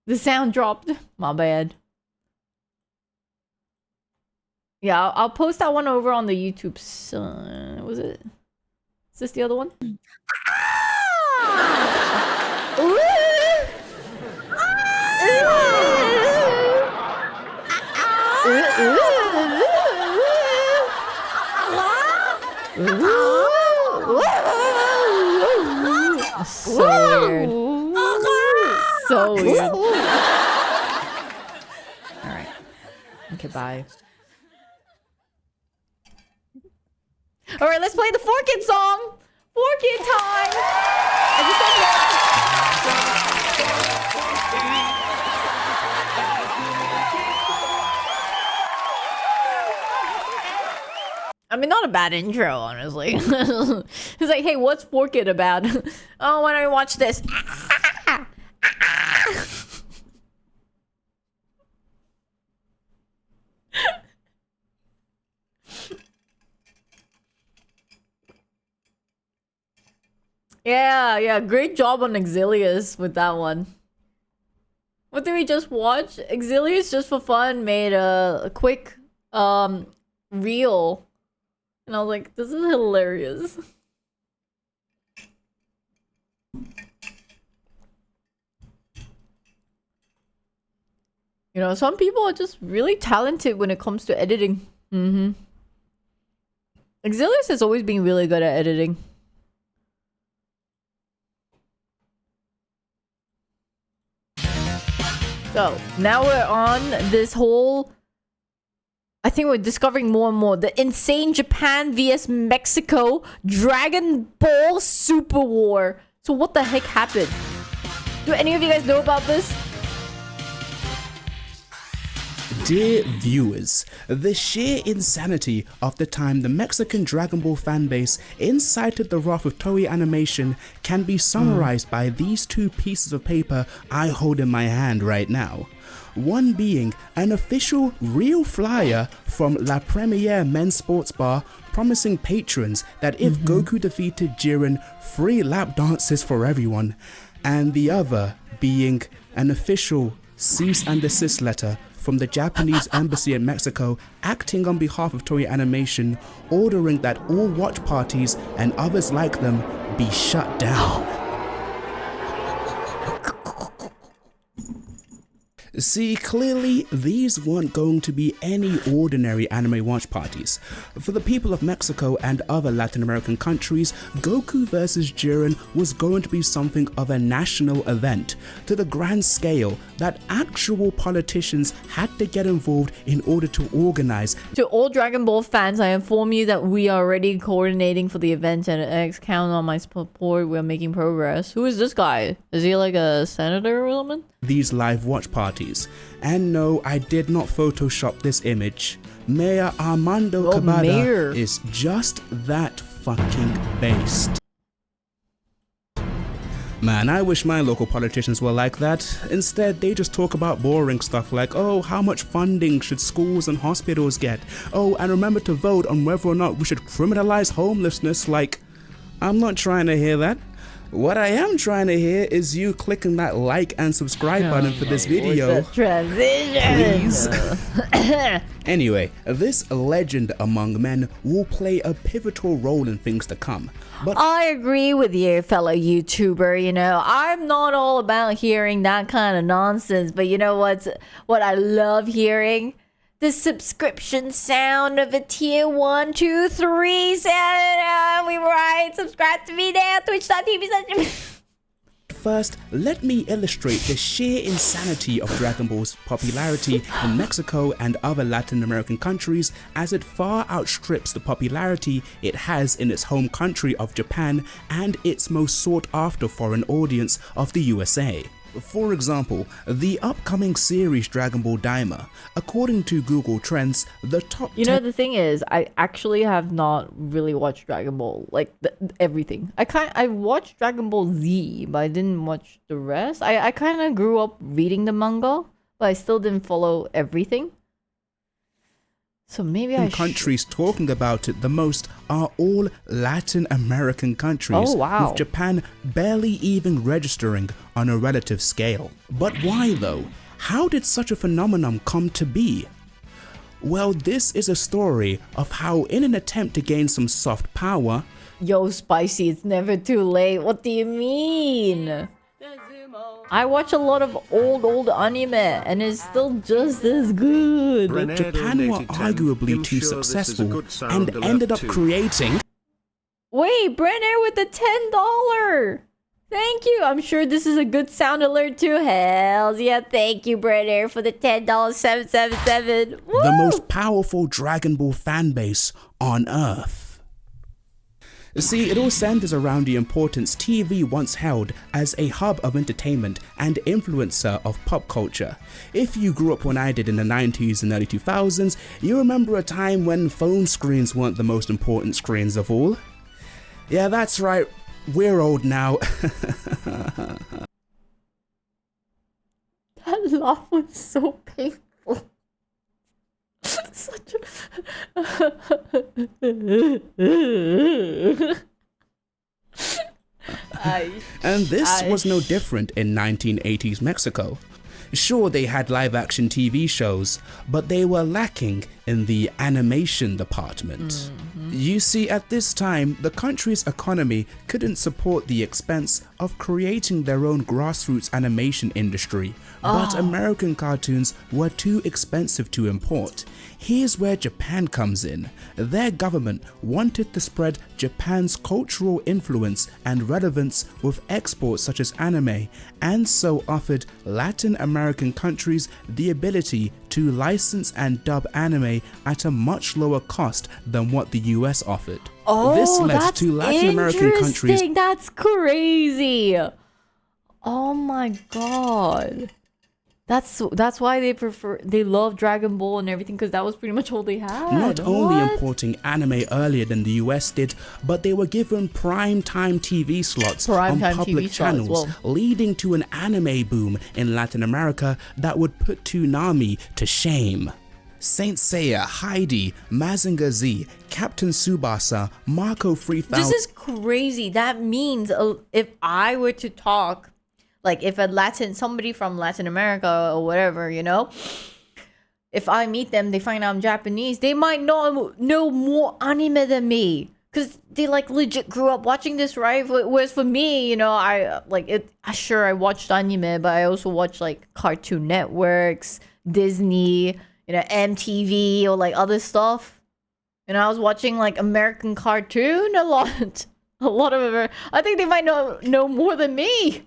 The sound dropped. My bad. Yeah, I'll post that one over on the YouTube. Was it? Is this the other one? So weird. So weird. Alright. Okay, bye. Alright, let's play the Forkit song! Forkit time! I mean, not a bad intro, honestly. It's like, hey, what's Forkit about? Oh, why don't we watch this? Yeah, great job on Exilius with that one. What did we just watch? Exilius, just for fun, made a quick reel. And I was like, this is hilarious. You know, some people are just really talented when it comes to editing. Exilius has always been really good at editing. So, now we're on this whole... I think we're discovering more and more. The insane Japan vs Mexico Dragon Ball Super War. So what the heck happened? Do any of you guys know about this? Dear viewers, the sheer insanity of the time the Mexican Dragon Ball fanbase incited the wrath of Toei Animation can be summarized by these two pieces of paper I hold in my hand right now. One being an official real flyer from La Premiere Men's Sports Bar promising patrons that if Goku defeated Jiren, free lap dances for everyone. and the other being an official cease and desist letter from the Japanese embassy in Mexico acting on behalf of Toei Animation, ordering that all watch parties and others like them be shut down. See, clearly these weren't going to be any ordinary anime watch parties. For the people of Mexico and other Latin American countries, Goku vs. Jiren was going to be something of a national event, to the grand scale that actual politicians had to get involved in order to organize. To all Dragon Ball fans, I inform you that we are already coordinating for the event and X count on my support. We're making progress. Who is this guy? Is he like a senator or something? These live watch parties. And no, I did not Photoshop this image. Mayor Armando Cabada is just that fucking based. Man, I wish my local politicians were like that. Instead, they just talk about boring stuff like, oh, how much funding should schools and hospitals get? Oh, and remember to vote on whether or not we should criminalize homelessness. Like, I'm not trying to hear that. What I am trying to hear is you clicking that like and subscribe button for this video. Please. Anyway, this legend among men will play a pivotal role in things to come. But I agree with you, fellow YouTuber. You know, I'm not all about hearing that kind of nonsense, but you know what I love hearing? The subscription sound of a tier 1, 2, 3 sound. We right. Subscribe to me now. Twitch.tv. First, let me illustrate the sheer insanity of Dragon Ball's popularity in Mexico and other Latin American countries, as it far outstrips the popularity it has in its home country of Japan and its most sought after foreign audience of the USA. For example, the upcoming series Dragon Ball Daima, according to Google Trends, the top 10... You know, the thing is, I actually have not really watched Dragon Ball, like everything. I watched Dragon Ball Z, but I didn't watch the rest. I kind of grew up reading the manga, but I still didn't follow everything. So maybe I countries talking about it the most are all Latin American countries, with Japan barely even registering on a relative scale. But why though? How did such a phenomenon come to be? Well, this is a story of how, in an attempt to gain some soft power... Yo, Spicy, it's never too late. What do you mean? I watch a lot of old anime and it's still just as good. Japan were arguably too successful and ended up creating... Wait, Brenner with the $10! Thank you! I'm sure this is a good sound alert too. Hells yeah, thank you, Brenner, for the $10.777. Woo! The most powerful Dragon Ball fanbase on Earth. See, it all centers around the importance TV once held as a hub of entertainment and influencer of pop culture. If you grew up when I did in the 90s and early 2000s, you remember a time when phone screens weren't the most important screens of all. Yeah, that's right, we're old now. That laugh was so painful. Such And this was no different in 1980s Mexico. Sure, they had live-action TV shows, but they were lacking in the animation department. You see, at this time, the country's economy couldn't support the expense of creating their own grassroots animation industry, but American cartoons were too expensive to import. Here's where Japan comes in. Their government wanted to spread Japan's cultural influence and relevance with exports such as anime, and so offered Latin American countries the ability to license and dub anime at a much lower cost than what the US offered. This led to Latin American countries... That's crazy! Oh my god. That's why they love Dragon Ball and everything, because that was pretty much all they had. Not only importing anime earlier than the US did, but they were given prime-time TV slots on public channels, leading to an anime boom in Latin America that would put Toonami to shame. Saint Seiya, Heidi, Mazinger Z, Captain Tsubasa, Marco 3000... This is crazy. That means if I were to talk Like if somebody from Latin America or whatever, you know, if I meet them, they find out I'm Japanese, they might know more anime than me. Cause they like legit grew up watching this, right? Whereas for me, you know, I watched anime, but I also watched like Cartoon Networks, Disney, you know, MTV or like other stuff. And I was watching like American cartoon a lot of it. I think they might know more than me.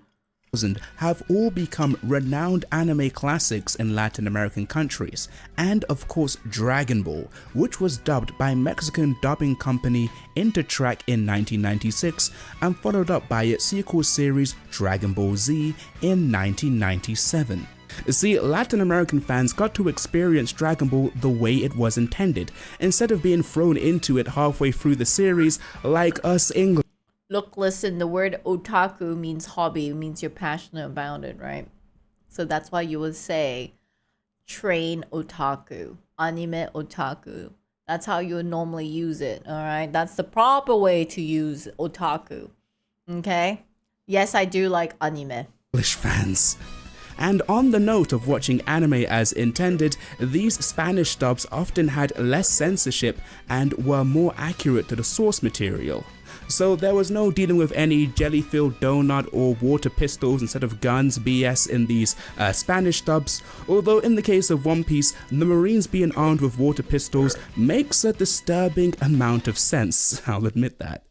Have all become renowned anime classics in Latin American countries, and of course Dragon Ball, which was dubbed by Mexican dubbing company Intertrack in 1996 and followed up by its sequel series Dragon Ball Z in 1997. See, Latin American fans got to experience Dragon Ball the way it was intended, instead of being thrown into it halfway through the series like us English. Look, listen, the word otaku means hobby. It means you're passionate about it, right? So that's why you would say train otaku, anime otaku. That's how you would normally use it, all right? That's the proper way to use otaku, okay? Yes, I do like anime. English fans. And on the note of watching anime as intended, these Spanish dubs often had less censorship and were more accurate to the source material. So there was no dealing with any jelly-filled donut or water pistols instead of guns BS in these Spanish dubs, although in the case of One Piece, the Marines being armed with water pistols makes a disturbing amount of sense, I'll admit that.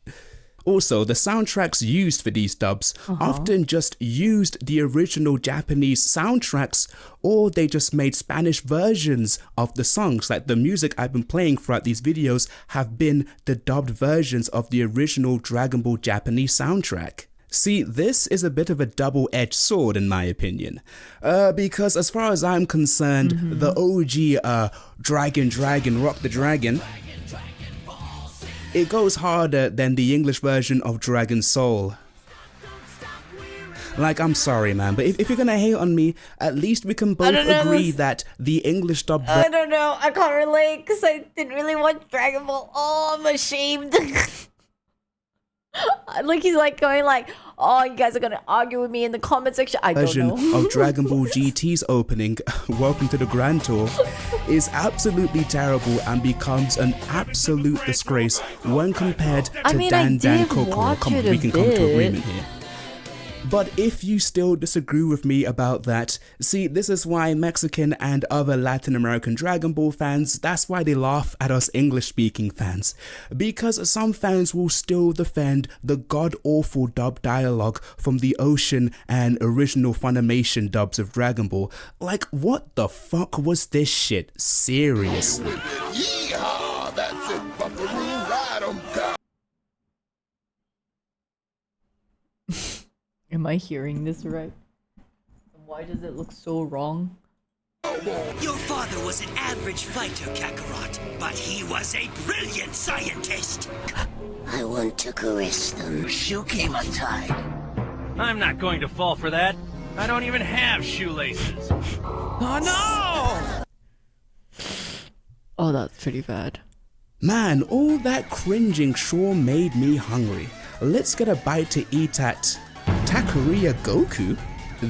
Also, the soundtracks used for these dubs often just used the original Japanese soundtracks, or they just made Spanish versions of the songs. Like the music I've been playing throughout these videos have been the dubbed versions of the original Dragon Ball Japanese soundtrack. See, this is a bit of a double-edged sword in my opinion, because as far as I'm concerned, the OG Dragon Rock the Dragon, it goes harder than the English version of Dragon Soul. Like, I'm sorry, man, but if you're gonna hate on me, at least we can both agree that the English dub. I don't know. I can't relate because I didn't really watch Dragon Ball. Oh, I'm ashamed. Like he's like going like, oh, you guys are gonna argue with me in the comment section. I don't know. Version of Dragon Ball GT's opening, Welcome to the Grand Tour, is absolutely terrible and becomes an absolute disgrace when compared to Dan Kokoro. Come on, we can come to agreement here. But if you still disagree with me about that, see, this is why Mexican and other Latin American Dragon Ball fans, that's why they laugh at us English-speaking fans. Because some fans will still defend the god-awful dub dialogue from the Ocean and original Funimation dubs of Dragon Ball. Like, what the fuck was this shit? Seriously. Yeehaw! That's it, buckaroo. Ride 'em, cow. Am I hearing this right? Why does it look so wrong? Your father was an average fighter, Kakarot, but he was a brilliant scientist. I want to caress them. Shoe came untied. I'm not going to fall for that. I don't even have shoelaces. Oh no! Oh, that's pretty bad. Man, all that cringing sure made me hungry. Let's get a bite to eat at Taqueria Goku.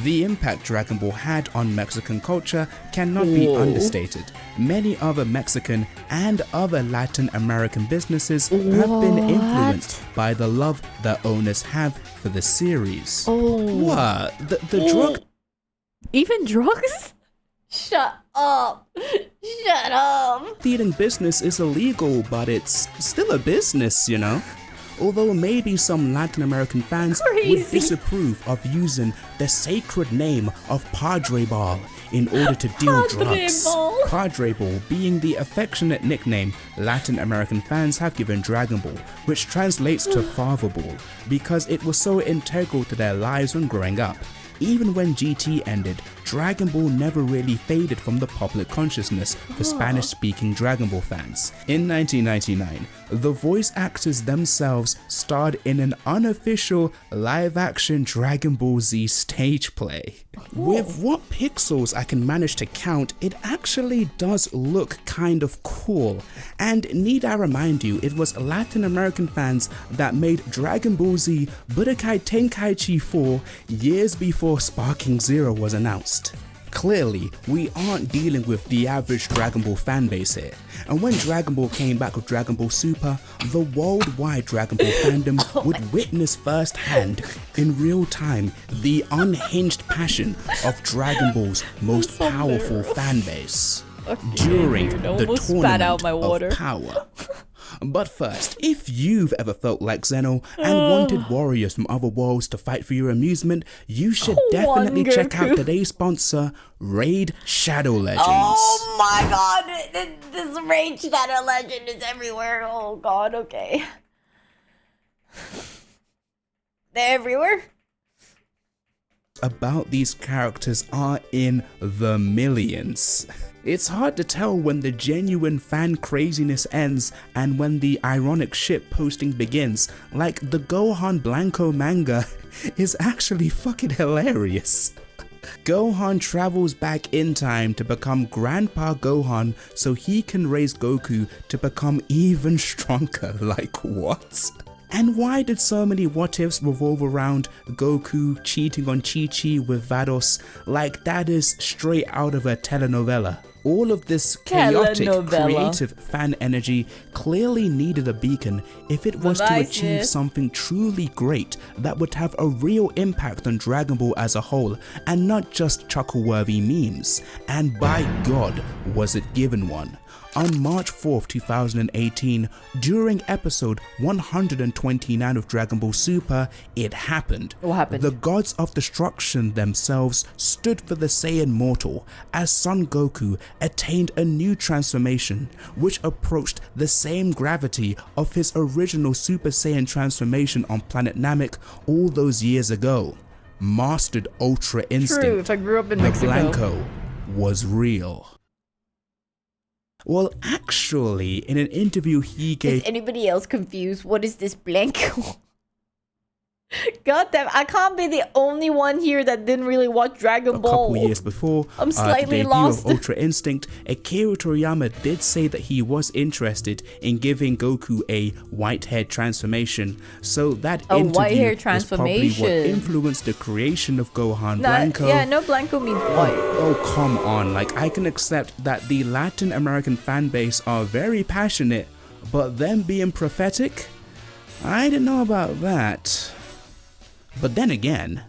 The impact Dragon Ball had on Mexican culture cannot be understated. Many other Mexican and other Latin American businesses have been influenced by the love their owners have for the series. What? The drug? Even drugs? Shut up. Shut up. Dealing business is illegal, but it's still a business, you know? Although maybe some Latin American fans would disapprove of using the sacred name of Padre Ball in order to deal drugs. Padre Ball being the affectionate nickname Latin American fans have given Dragon Ball, which translates to Father Ball, because it was so integral to their lives when growing up. Even when GT ended, Dragon Ball never really faded from the public consciousness for Spanish-speaking Dragon Ball fans. In 1999, the voice actors themselves starred in an unofficial live-action Dragon Ball Z stage play. With what pixels I can manage to count, it actually does look kind of cool. And need I remind you, it was Latin American fans that made Dragon Ball Z Budokai Tenkaichi 4 years before Sparking Zero was announced. Clearly, we aren't dealing with the average Dragon Ball fanbase here, and when Dragon Ball came back with Dragon Ball Super, the worldwide Dragon Ball fandom would witness firsthand, in real time, the unhinged passion of Dragon Ball's most powerful fanbase during the Tournament of Power. But first, if you've ever felt like Zeno and wanted warriors from other worlds to fight for your amusement, you should definitely check out today's sponsor, Raid Shadow Legends. Oh my god, this Raid Shadow Legend is everywhere. Oh god, okay. They're everywhere? About these characters are in the millions. It's hard to tell when the genuine fan craziness ends and when the ironic ship posting begins, like the Gohan Blanco manga is actually fucking hilarious. Gohan travels back in time to become Grandpa Gohan so he can raise Goku to become even stronger. Like what? And why did so many what-ifs revolve around Goku cheating on Chi-Chi with Vados? Like that is straight out of a telenovela. All of this chaotic, creative fan energy clearly needed a beacon if it was to achieve something truly great that would have a real impact on Dragon Ball as a whole, and not just chuckle-worthy memes. And by God, was it given one. On March 4th, 2018, during episode 129 of Dragon Ball Super, it happened. What happened? The gods of destruction themselves stood for the Saiyan mortal, as Son Goku attained a new transformation, which approached the same gravity of his original Super Saiyan transformation on planet Namek all those years ago. Mastered Ultra Instinct. True, if I grew up in Mexico. The Blanco was real. Well, actually, in an interview he gave... Is anybody else confused? What is this Blanco? God damn, I can't be the only one here that didn't really watch Dragon Ball. A couple years before I'm slightly the debut lost. of Ultra Instinct, Akira Toriyama did say that he was interested in giving Goku a white-haired transformation. So that interview is probably what influenced the creation of Gohan Blanco. Yeah, no, Blanco means white. Oh, come on. Like, I can accept that the Latin American fan base are very passionate, but them being prophetic? I didn't know about that. But then again,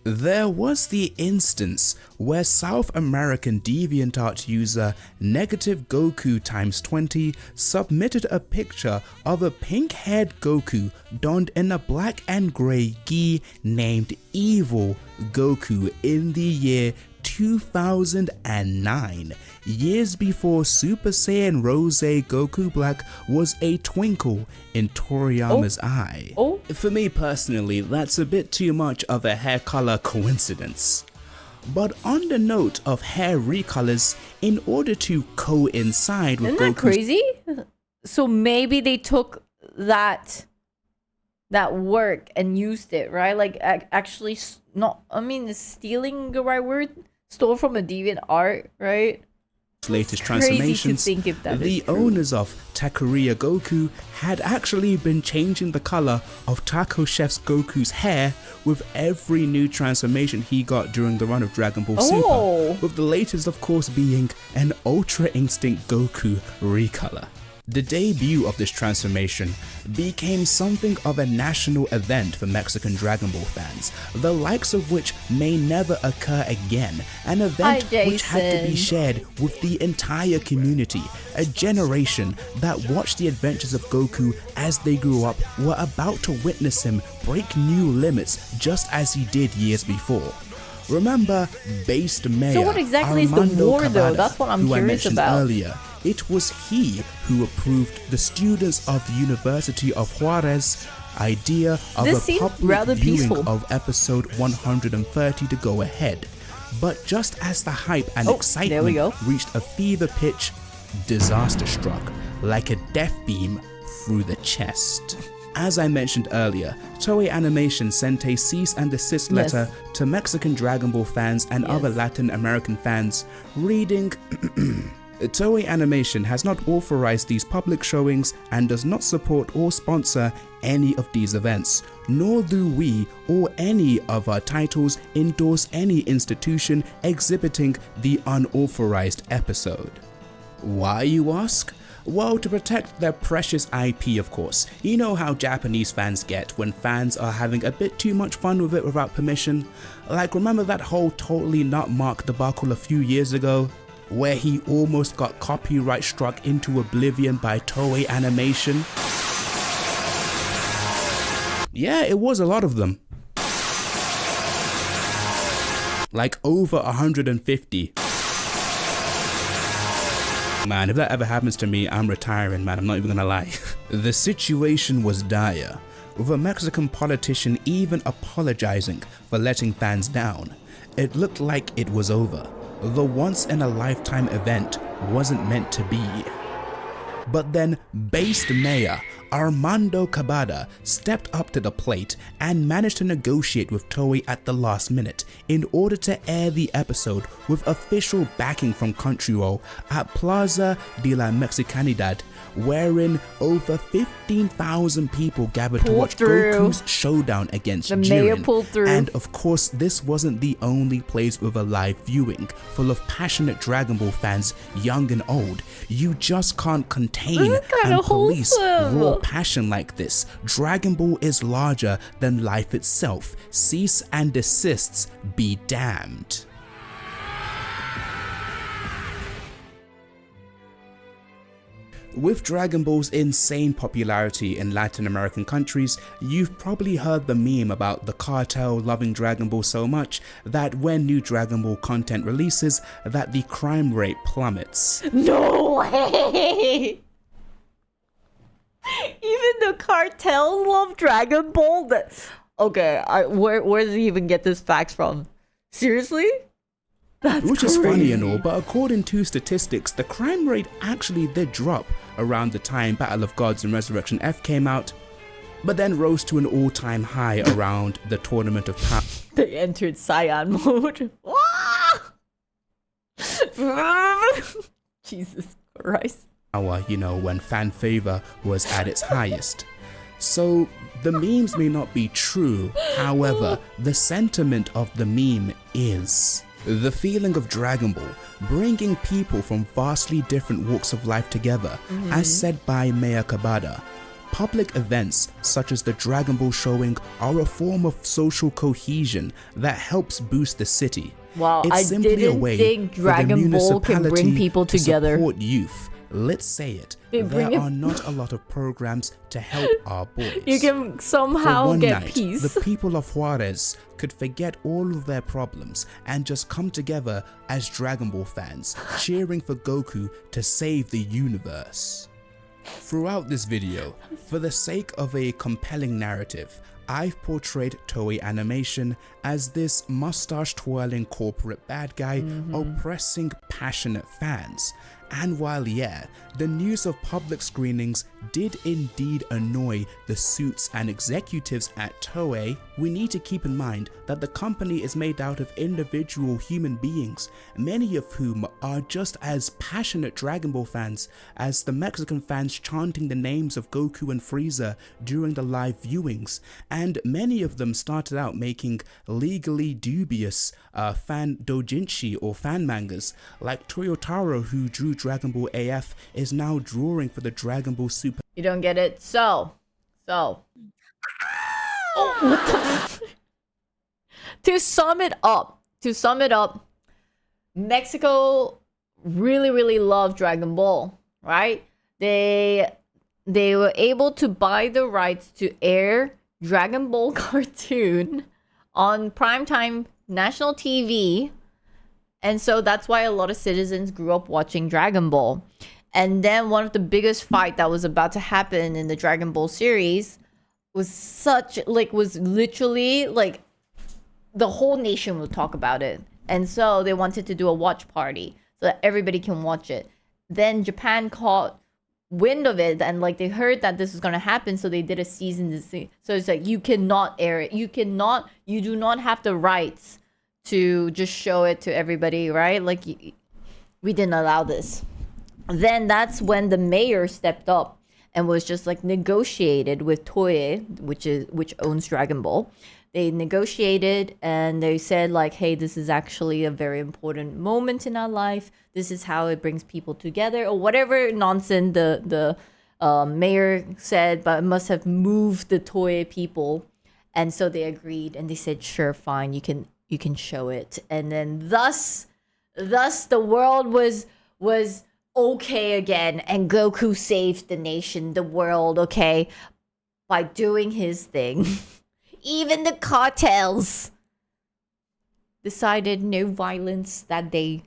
there was the instance where South American DeviantArt user Negative Goku x20 submitted a picture of a pink-haired Goku donned in a black and grey gi named Evil Goku in the year 2009, years before Super Saiyan Rose Goku Black was a twinkle in Toriyama's eye. For me personally, that's a bit too much of a hair color coincidence. But on the note of hair recolors, in order to coincide with Isn't that crazy? So maybe they took that work and used it, right? Like actually not, I mean, is stealing the right word? Stole from a DeviantArt, right? Latest transformations, the owners of Takuria Goku had actually been changing the color of Taco Chef's Goku's hair with every new transformation he got during the run of Dragon Ball Super, with the latest of course being an Ultra Instinct Goku recolor. The debut of this transformation became something of a national event for Mexican Dragon Ball fans, the likes of which may never occur again, an event which had to be shared with the entire community, a generation that watched the adventures of Goku as they grew up were about to witness him break new limits just as he did years before. Remember Based Mayor So what exactly Armando is the war Cavada, though? That's what I'm who I curious mentioned about. earlier. It was he who approved the students of the University of Juarez idea of This a seems public rather viewing peaceful. of episode 130 to go ahead. But just as the hype and excitement reached a fever pitch, disaster struck like a death beam through the chest. As I mentioned earlier, Toei Animation sent a cease and desist letter to Mexican Dragon Ball fans and other Latin American fans, reading, Toei Animation has not authorized these public showings and does not support or sponsor any of these events, nor do we or any of our titles endorse any institution exhibiting the unauthorized episode. Why, you ask? Well, to protect their precious IP, of course. You know how Japanese fans get when fans are having a bit too much fun with it without permission? Like, remember that whole Totally Not Mark debacle a few years ago? Where he almost got copyright struck into oblivion by Toei Animation? Yeah, it was a lot of them. Like over 150. Man, if that ever happens to me, I'm retiring, man. I'm not even gonna lie. The situation was dire, with a Mexican politician even apologizing for letting fans down. It looked like it was over. The once-in-a-lifetime event wasn't meant to be. But then, based mayor Armando Cabada stepped up to the plate and managed to negotiate with Toei at the last minute in order to air the episode with official backing from Crunchyroll at Plaza de la Mexicanidad, wherein over 15,000 people gathered to watch Goku's showdown against Jiren. And of course, this wasn't the only place with a live viewing full of passionate Dragon Ball fans, young and old. You just can't contain and police raw passion like this. Dragon Ball is larger than life itself. Cease and desists be damned. With Dragon Ball's insane popularity in Latin American countries, you've probably heard the meme about the cartel loving Dragon Ball so much that when new Dragon Ball content releases, that the crime rate plummets. No way! Even the cartels love Dragon Ball? Okay, where does he even get this facts from? Seriously? Which is funny and all, but according to statistics, the crime rate actually did drop around the time Battle of Gods and Resurrection F came out, but then rose to an all-time high around the Tournament of Power. They entered Saiyan mode. Jesus Christ. You know, when fan favor was at its highest. So the memes may not be true, however, the sentiment of the meme is. The feeling of Dragon Ball, bringing people from vastly different walks of life together, as said by Mayor Cabada. Public events such as the Dragon Ball showing are a form of social cohesion that helps boost the city. Wow, it's I simply didn't a way think for Dragon the Ball can bring people to together. Support youth. Let's say it, there are not a lot of programs to help our boys. You can somehow For one get night, peace. The people of Juarez could forget all of their problems and just come together as Dragon Ball fans, cheering for Goku to save the universe. Throughout this video, for the sake of a compelling narrative, I've portrayed Toei Animation as this mustache-twirling corporate bad guy oppressing passionate fans. And while yeah, the news of public screenings did indeed annoy the suits and executives at Toei, we need to keep in mind that the company is made out of individual human beings, many of whom are just as passionate Dragon Ball fans as the Mexican fans chanting the names of Goku and Frieza during the live viewings, and many of them started out making legally dubious fan doujinshi or fan mangas, like Toyotaro, who drew Dragon Ball AF, is now drawing for the Dragon Ball Super. You don't get it? So. Oh, what the To sum it up, Mexico really loved Dragon Ball, right? They were able to buy the rights to air Dragon Ball cartoon on primetime national TV. And so that's why a lot of citizens grew up watching Dragon Ball. And then one of the biggest fight that was about to happen in the Dragon Ball series was literally like the whole nation would talk about it. And so they wanted to do a watch party so that everybody can watch it. Then Japan caught wind of it and like they heard that this was going to happen, so they did a season to see. So it's like you cannot air it. You do not have the rights to just show it to everybody, right? Like we didn't allow this. Then that's when the mayor stepped up and was just like negotiated with Toei, which owns Dragon Ball. They negotiated and they said like, hey, this is actually a very important moment in our life. This is how it brings people together, or whatever nonsense the mayor said, but it must have moved the Toei people. And so they agreed and they said, sure, fine, you can show it. And then thus the world was okay again, and Goku saved the nation, the world, okay, by doing his thing. Even the cartels decided no violence that day.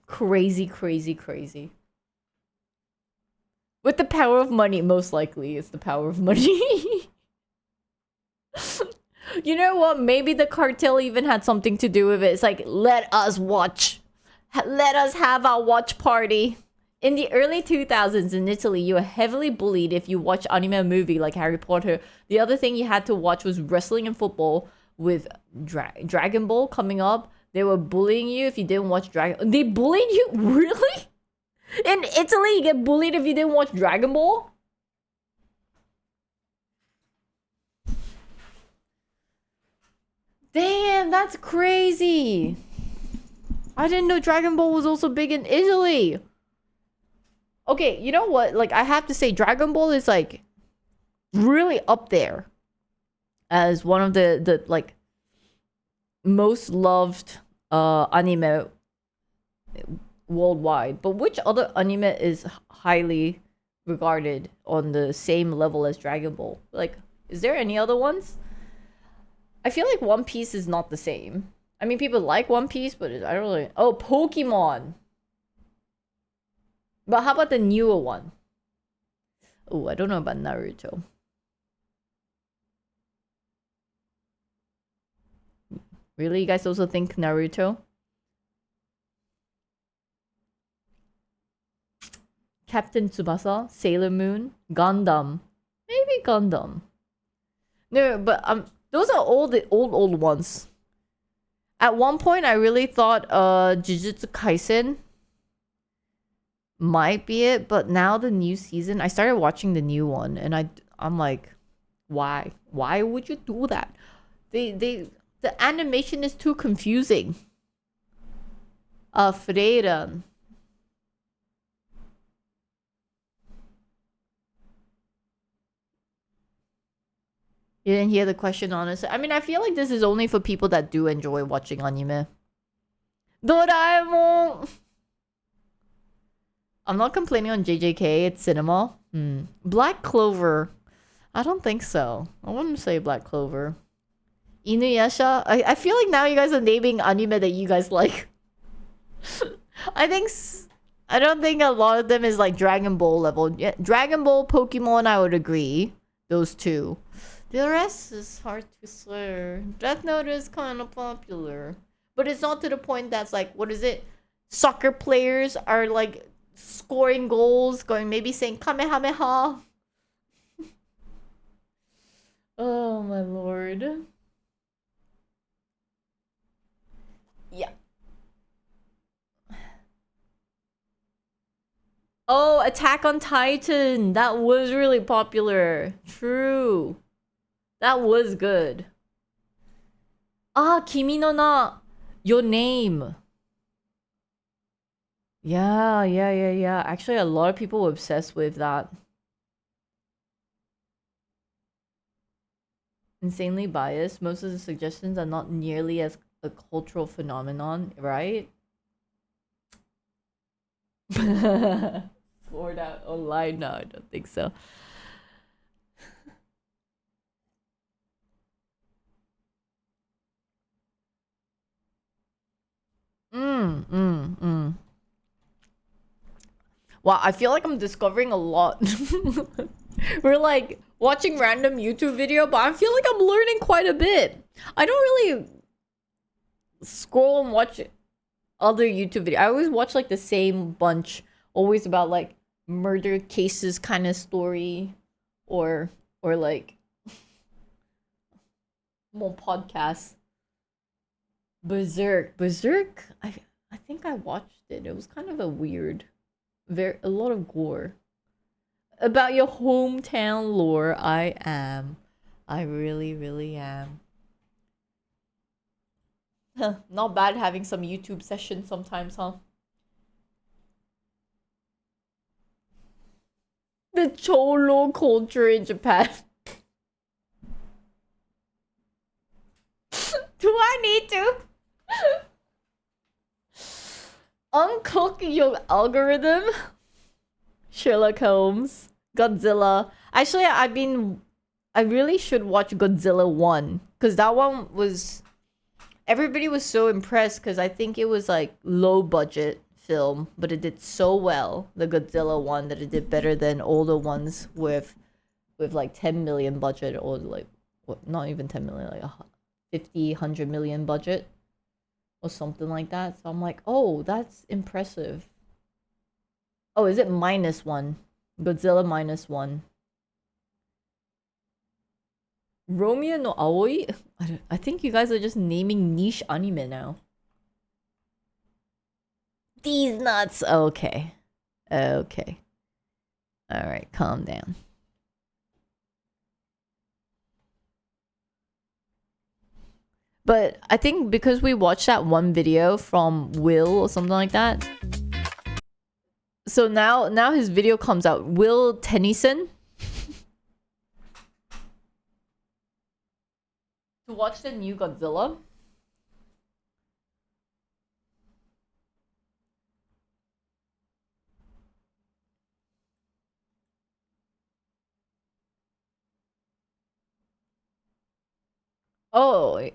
Crazy. With the power of money, most likely it's the power of money. You know what? Maybe the cartel even had something to do with it. It's like, let us watch. Let us have our watch party. In the early 2000s in Italy, you were heavily bullied if you watched anime movie like Harry Potter. The other thing you had to watch was wrestling and football with Dragon Ball coming up. They were bullying you if you didn't watch Dragon. They bullied you? Really? In Italy, you get bullied if you didn't watch Dragon Ball? Damn, that's crazy. I didn't know Dragon Ball was also big in Italy. Okay, you know what? Like, I have to say, Dragon Ball is, like, really up there as one of the like, most loved anime worldwide. But which other anime is highly regarded on the same level as Dragon Ball? Like, is there any other ones? I feel like One Piece is not the same. I mean, people like One Piece, but I don't really... Oh, Pokemon! But how about the newer one? Oh, I don't know about Naruto. Really? You guys also think Naruto? Captain Tsubasa? Sailor Moon? Gundam? Maybe Gundam. No, but those are all the old ones. At one point, I really thought Jujutsu Kaisen might be it, but now the new season, I started watching the new one, and I'm like, why? Why would you do that? The animation is too confusing. Freira. You didn't hear the question, honestly. I mean, I feel like this is only for people that do enjoy watching anime. Doraemon! I'm not complaining on JJK, it's cinema. Black Clover. I don't think so. I wouldn't say Black Clover. Inuyasha? I feel like now you guys are naming anime that you guys like. I don't think a lot of them is like Dragon Ball level. Yeah, Dragon Ball, Pokemon, I would agree. Those two. The rest is hard to swear. Death Note is kind of popular. But it's not to the point that's like, what is it? Soccer players are like scoring goals, maybe saying Kamehameha. Oh my lord. Yeah. Oh, Attack on Titan. That was really popular. True. That was good. Ah, Kimi no Na. Your Name. Yeah. Actually, a lot of people were obsessed with that. Insanely biased. Most of the suggestions are not nearly as a cultural phenomenon, right? Sword Art Online? No, I don't think so. Wow, I feel like I'm discovering a lot. We're like watching random YouTube video, but I feel like I'm learning quite a bit. I don't really scroll and watch other YouTube videos. I always watch like the same bunch, always about like murder cases kind of story, or like more podcasts. Berserk. I think I watched it. It was kind of a weird, a lot of gore. About your hometown lore, I am. I really, really am. Not bad having some YouTube sessions sometimes, huh? The Cholo culture in Japan. Do I need to? Uncook your algorithm? Sherlock Holmes. Godzilla. Actually, I really should watch Godzilla 1. Because that one was... Everybody was so impressed because I think it was like low budget film, but it did so well, the Godzilla one, that it did better than all the ones with like 10 million budget, or like, what, not even 10 million, like 50, 100 million budget or something like that. So I'm like, oh, that's impressive. Oh, is it -1? Godzilla -1. Romeo no Aoi? I think you guys are just naming niche anime now. These nuts. Okay. Okay. Alright, calm down. But I think because we watched that one video from Will or something like that. So now his video comes out. Will Tennyson. To watch the new Godzilla. Oh,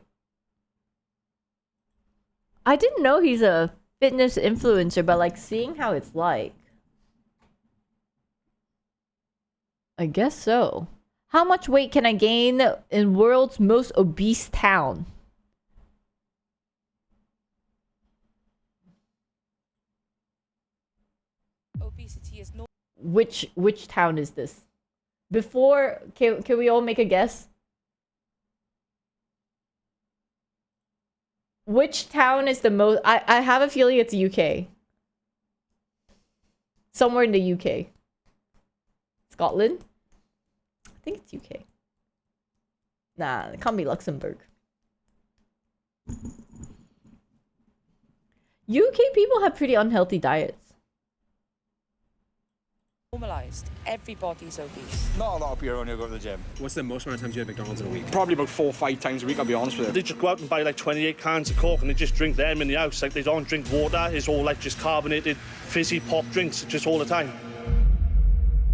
I didn't know he's a fitness influencer, but like seeing how it's like, I guess so. How much weight can I gain in world's most obese town? Obesity is no. Which town is this? Before, can we all make a guess? Which town is the most... I have a feeling it's UK. Somewhere in the UK. Scotland? I think it's UK. Nah, it can't be Luxembourg. UK people have pretty unhealthy diets. Normalized. Everybody's obese. Not a lot of people only go to the gym. What's the most amount of times you have McDonald's in a week? Probably about 4 or 5 times a week, I'll be honest with you. They just go out and buy like 28 cans of Coke and they just drink them in the house. Like they don't drink water. It's all like just carbonated, fizzy pop drinks just all the time.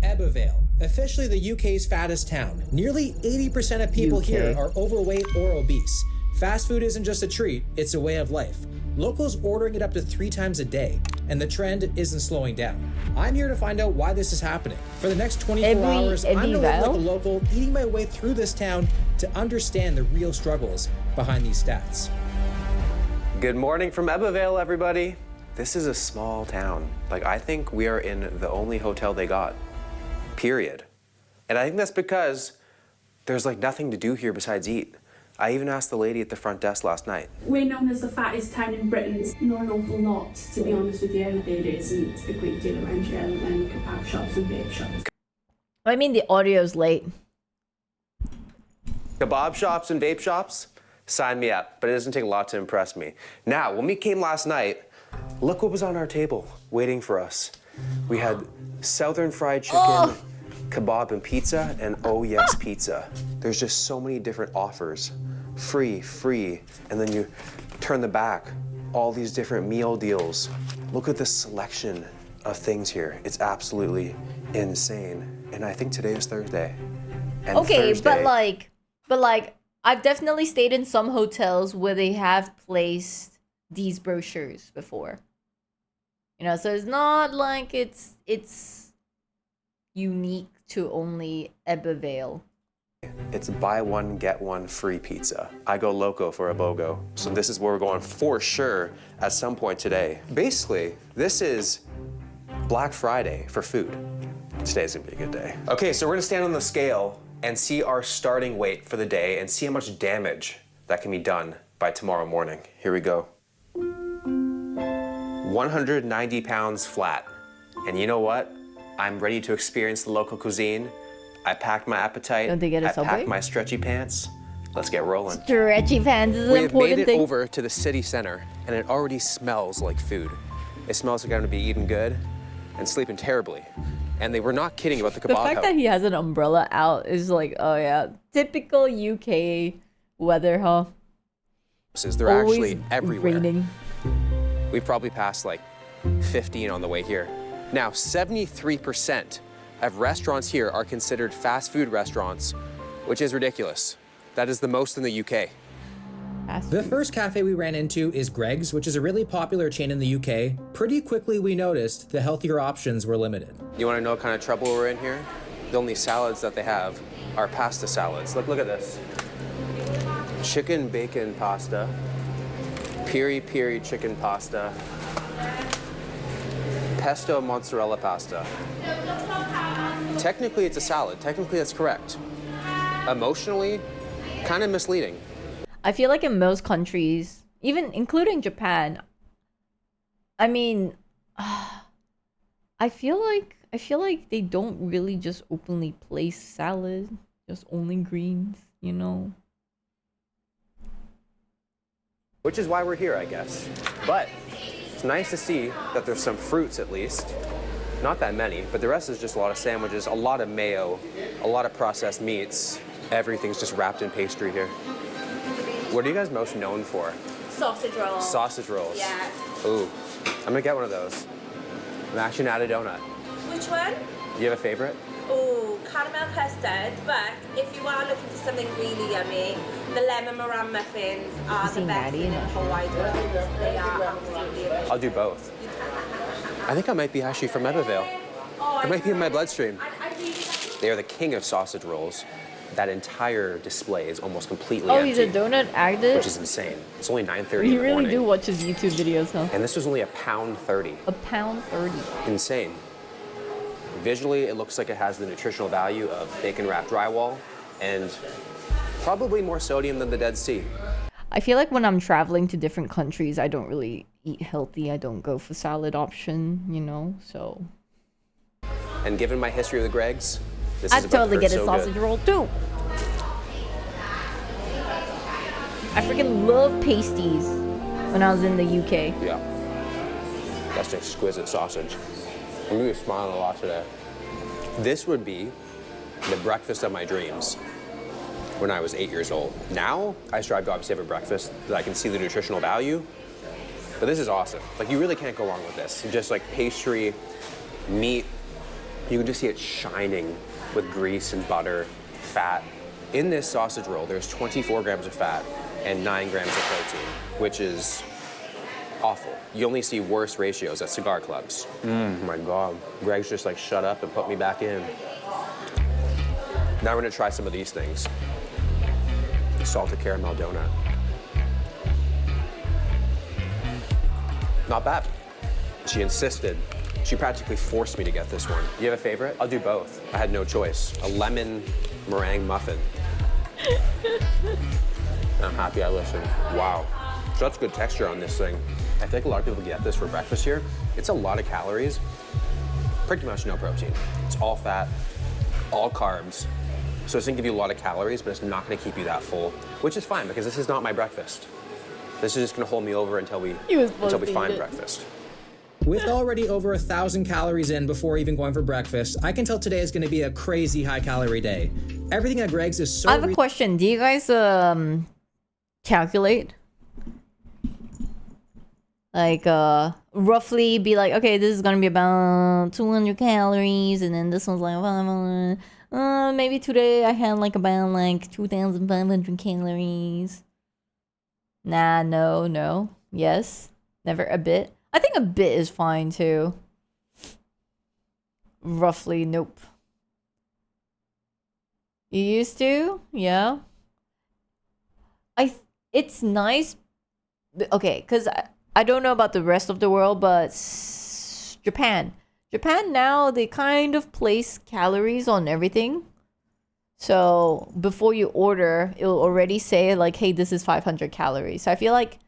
Ebbw Vale, officially the UK's fattest town. Nearly 80% of people here are overweight or obese. Fast food isn't just a treat, it's a way of life. Locals ordering it up to 3 times a day, and the trend isn't slowing down. I'm here to find out why this is happening. For the next 24 hours, I'm gonna live like a local, eating my way through this town to understand the real struggles behind these stats. Good morning from Ebbw Vale, everybody. This is a small town. Like, I think we are in the only hotel they got, period. And I think that's because there's like nothing to do here besides eat. I even asked the lady at the front desk last night. We're known as the fattest town in Britain. It's not an awful lot, to be honest with you. There isn't a great deal around here, and kebab shops and vape shops. I mean, the audio's late. Kebab shops and vape shops? Sign me up, but it doesn't take a lot to impress me. Now, when we came last night, look what was on our table waiting for us. We had southern fried chicken, kebab and pizza, and oh yes, pizza. There's just so many different offers. Free, and then you turn the back, all these different meal deals. Look at the selection of things here. It's absolutely insane. And I think today is Thursday. And okay, Thursday, but like, I've definitely stayed in some hotels where they have placed these brochures before. You know, so it's not like it's unique to only Ebbw Vale. It's buy one, get one free pizza. I go loco for a BOGO. So this is where we're going for sure at some point today. Basically, this is Black Friday for food. Today's gonna be a good day. Okay, so we're gonna stand on the scale and see our starting weight for the day and see how much damage that can be done by tomorrow morning. Here we go. 190 pounds flat. And you know what? I'm ready to experience the local cuisine. I packed my appetite. Don't they get a I Subway? packed my stretchy pants. Let's get rolling. Stretchy pants is an We have made important it thing. over to the city center, and it already smells like food. It smells like I'm gonna be eating good and sleeping terribly. And they were not kidding about the The kebab fact house. that he has an umbrella out is like, oh yeah, typical UK weather, huh? They're Always actually everywhere. raining. We've probably passed like 15 on the way here. Now, 73% of restaurants here are considered fast food restaurants, which is ridiculous. That is the most in the UK. The first cafe we ran into is Greg's, which is a really popular chain in the UK. Pretty quickly we noticed the healthier options were limited. You wanna know what kind of trouble we're in here? The only salads that they have are pasta salads. Look at this. Chicken bacon pasta, piri chicken pasta, pesto mozzarella pasta. Technically it's a salad, technically that's correct. Emotionally, kind of misleading. I feel like in most countries, even including Japan, I mean, I feel like they don't really just openly place salad, just only greens, you know. Which is why we're here, I guess. But it's nice to see that there's some fruits at least. Not that many, but the rest is just a lot of sandwiches, a lot of mayo, a lot of processed meats. Everything's just wrapped in pastry here. What are you guys most known for? Sausage rolls. Sausage rolls. Yeah. Ooh, I'm gonna get one of those. I'm actually not a donut. Which one? Do you have a favorite? Oh, caramel custard. But if you are looking for something really yummy, the lemon meringue muffins are the best in Hawaii. They are absolutely amazing. I'll do both. I think I might be actually from Ebbsville. It might be in my bloodstream. They are the king of sausage rolls. That entire display is almost completely Oh, empty. he's a donut addict? Which is insane. It's only 9:30 You in the really morning. do watch his YouTube videos, huh? And this was only £1.30. £1.30. Insane. Visually, it looks like it has the nutritional value of bacon-wrapped drywall and probably more sodium than the Dead Sea. I feel like when I'm traveling to different countries, I don't really eat healthy. I don't go for salad option, you know, so. And given my history of the Greg's, this I'd is about totally to get hurt a so sausage good. roll too. I freaking love pasties when I was in the UK. Yeah. That's exquisite sausage. I'm gonna be smiling a lot today. This would be the breakfast of my dreams when I was 8 years old. Now, I strive to obviously have a breakfast that I can see the nutritional value, but this is awesome. Like, you really can't go wrong with this. Just like pastry, meat, you can just see it shining with grease and butter, fat. In this sausage roll, there's 24 grams of fat and 9 grams of protein, which is awful. You only see worse ratios at cigar clubs. Oh my God. Greg's just like, shut up and put me back in. Now we're gonna try some of these things. Salted caramel donut. Not bad. She insisted. She practically forced me to get this one. You have a favorite? I'll do both. I had no choice. A lemon meringue muffin. I'm happy I listened. Wow. Such good texture on this thing. I think a lot of people get this for breakfast here. It's a lot of calories, pretty much no protein. It's all fat, all carbs. So it's gonna give you a lot of calories, but it's not gonna keep you that full, which is fine because this is not my breakfast. This is just gonna hold me over until we find breakfast. With already over 1,000 calories in before even going for breakfast, I can tell today is going to be a crazy high-calorie day. Everything at Greg's is so. I have a question. Do you guys calculate? Like roughly be like, okay, this is gonna be about 200 calories, and then this one's like 500. Maybe today I had like about like 2,500 calories. Nah, no, yes, never a bit. I think a bit is fine too. Roughly, nope. You used to? Yeah. It's nice. Okay, because I don't know about the rest of the world, but Japan now, they kind of place calories on everything. So before you order, it'll already say like, hey, this is 500 calories. So I feel like,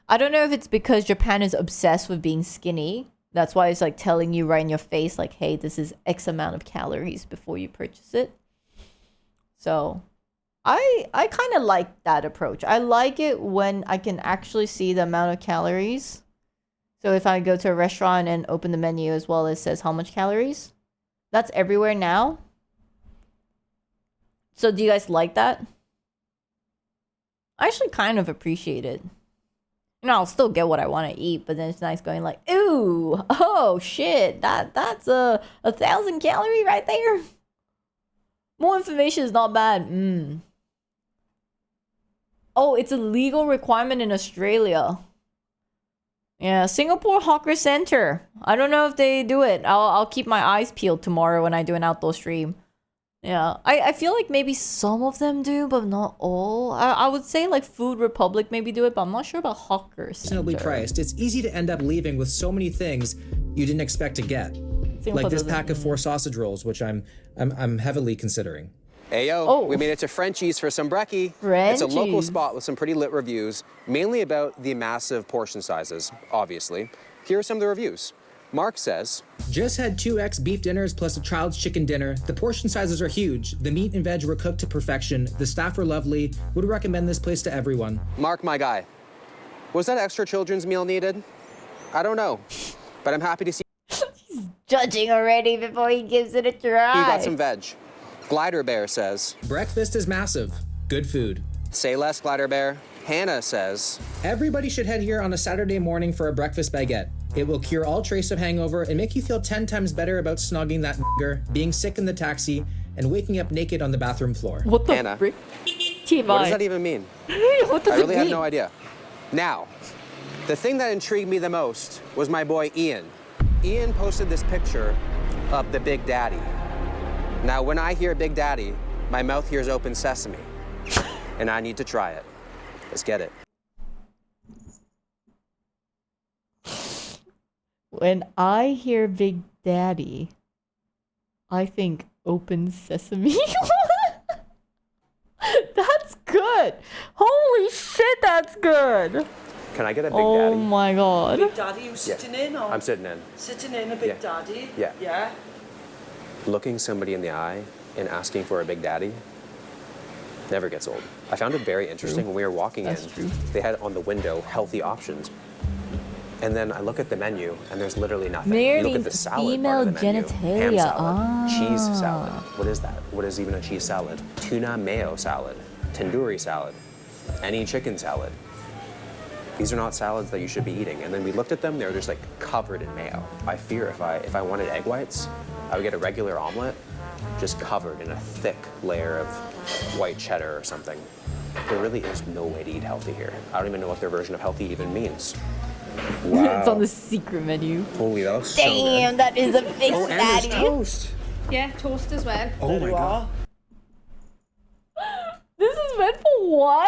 I don't know if it's because Japan is obsessed with being skinny. That's why it's like telling you right in your face, like, hey, this is X amount of calories before you purchase it. So I kind of like that approach. I like it when I can actually see the amount of calories. So if I go to a restaurant and open the menu as well, it says how much calories. That's everywhere now. So do you guys like that? I actually kind of appreciate it. You know, I'll still get what I want to eat, but then it's nice going like, ooh, oh shit, that's a 1,000 calorie right there. More information is not bad. Oh, it's a legal requirement in Australia. Yeah, Singapore Hawker Center. I don't know if they do it. I'll keep my eyes peeled tomorrow when I do an outdoor stream. Yeah, I feel like maybe some of them do, but not all. I would say like Food Republic maybe do it, but I'm not sure about Hawker Center. Reasonably priced. It's easy to end up leaving with so many things you didn't expect to get. Singapore Like this doesn't. pack of 4 sausage rolls, which I'm heavily considering. Hey yo, we made it to Frenchie's for some brekkie. It's a local Frenchie's. spot with some pretty lit reviews, mainly about the massive portion sizes, obviously. Here are some of the reviews. Mark says, Just had 2x beef dinners plus a child's chicken dinner. The portion sizes are huge. The meat and veg were cooked to perfection. The staff were lovely. Would recommend this place to everyone. Mark, my guy, was that extra children's meal needed? I don't know, but I'm happy to see Judging already before he gives it a try. you got some veg. Glider Bear says, Breakfast is massive. Good food. Say less, Glider Bear. Hannah says, Everybody should head here on a Saturday morning for a breakfast baguette. It will cure all trace of hangover and make you feel 10 times better about snogging that nigger, being sick in the taxi, and waking up naked on the bathroom floor. What the Hannah, frick? what does that even mean? What does I really it have mean? no idea. Now, the thing that intrigued me the most was my boy Ian. Ian posted this picture of the Big Daddy. Now, when I hear Big Daddy, my mouth hears open sesame, and I need to try it. Let's get it. When I hear Big Daddy, I think open sesame. That's good. Holy shit, that's good. Can I get a Big Oh Daddy? my god. Big Daddy, you sitting in or? I'm sitting in. Sitting in a Big Yeah. Daddy? Yeah. Yeah. Looking somebody in the eye and asking for a Big Daddy never gets old. I found it very interesting when we were walking in. They had on the window healthy options. And then I look at the menu and there's literally nothing. You look at the Meredith's salad part of the female menu. Ham genitalia. salad, cheese Ah. salad. What is that? What is even a cheese salad? Tuna mayo salad, tandoori salad, any chicken salad. These are not salads that you should be eating. And then we looked at them, they were just like covered in mayo. I fear if I wanted egg whites, I would get a regular omelet, just covered in a thick layer of white cheddar or something. There really is no way to eat healthy here. I don't even know what their version of healthy even means. Wow. It's on the secret menu. Holy, that was so Damn, good. that is a big Oh, and there's daddy. toast. Yeah, toast as well. Oh my god. This is meant for one?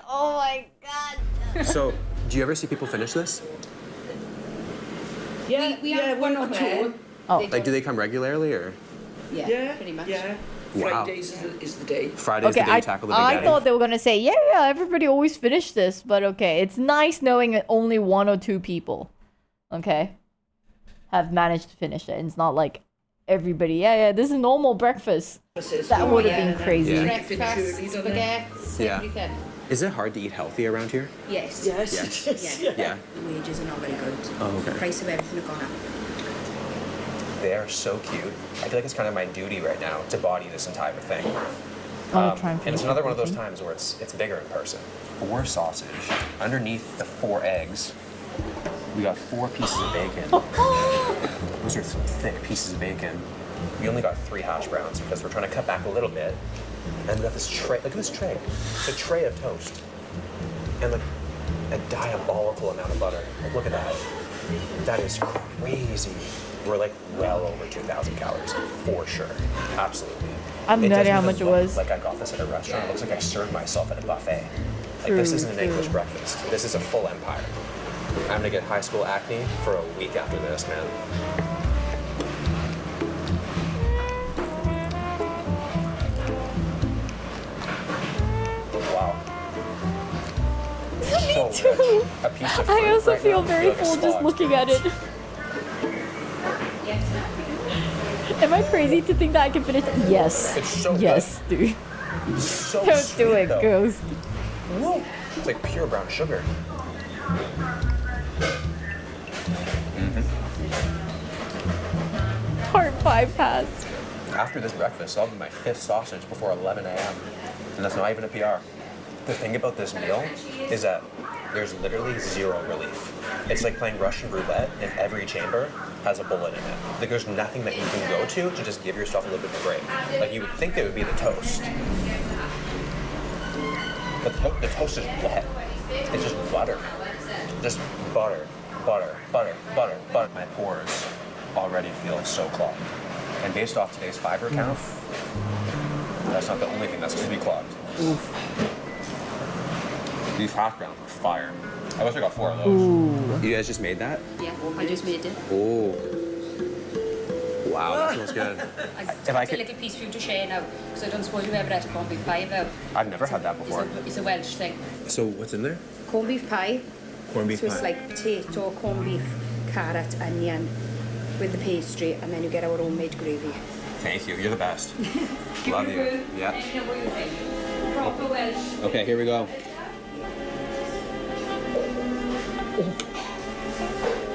Oh my god. So, do you ever see people finish this? Yeah, We have one or two. Oh. Like, do they come regularly or? Yeah, pretty much. Yeah. Wow. Fridays is the day. Friday's Okay, the day you tackle the Big I Daddy? thought they were gonna say, yeah, everybody always finish this, but okay, it's nice knowing only 1 or 2 people, okay, have managed to finish it. It's not like everybody, yeah, this is normal breakfast. That would have been crazy. Yeah. Breakfast, spaghetti, Yeah. everything. Is it hard to eat healthy around here? Yes. Yes. Yes. it is, Yeah. Yeah. The wages are not very good. Oh, okay. The price of everything have gone up. They are so cute. I feel like it's kind of my duty right now to body this entire thing. I'll try and And finish it's another one of those everything. times where it's bigger in person. 4 sausage. Underneath the 4 eggs, we got 4 pieces of bacon. Those are some thick pieces of bacon. We only got 3 hash browns because we're trying to cut back a little bit. And we got this tray. Look at this tray. It's a tray of toast. And like a diabolical amount of butter. Like, look at that. That is crazy. we're like well over 2,000 calories for sure. Absolutely. I have no doesn't idea how even much it look was. Like I got this at a restaurant. It looks like I served myself at a buffet. Like this isn't an English breakfast. This is a full empire. I'm gonna get high school acne for a week after this, man. Wow. Me too. A piece of I fruit also right feel now, very like a full just slog. looking at it. Am I crazy to think that I can finish it? Yes. It's so yes, dude. So Don't sweet, do it, though. Ghost. Whoa. It's like pure brown sugar. Part bypass. After this breakfast, I'll have my 5th sausage before 11 a.m. And that's not even a PR. The thing about this meal is that there's literally zero relief. It's like playing Russian roulette, and every chamber has a bullet in it. Like there's nothing that you can go to just give yourself a little bit of a break. Like you would think it would be the toast. But the toast is wet. It's just butter. Just butter, butter, butter, butter, butter. My pores already feel so clogged. And based off today's fiber count, that's not the only thing that's going to be clogged. These hash browns are fire. I wish I got 4 of those. Ooh. You guys just made that? Yeah, I just made it. Oh. Wow, that smells good. If I It's a could, little piece for you to share now, because I don't suppose you've ever had a corned beef pie about. I've never had that before. It's a Welsh thing. So what's in there? Corned beef pie. Corned beef So it's pie. like potato, corned beef, carrot, onion, with the pastry, and then you get our homemade gravy. Thank you. You're the best. Love you. Yeah. Proper Welsh. Okay, here we go.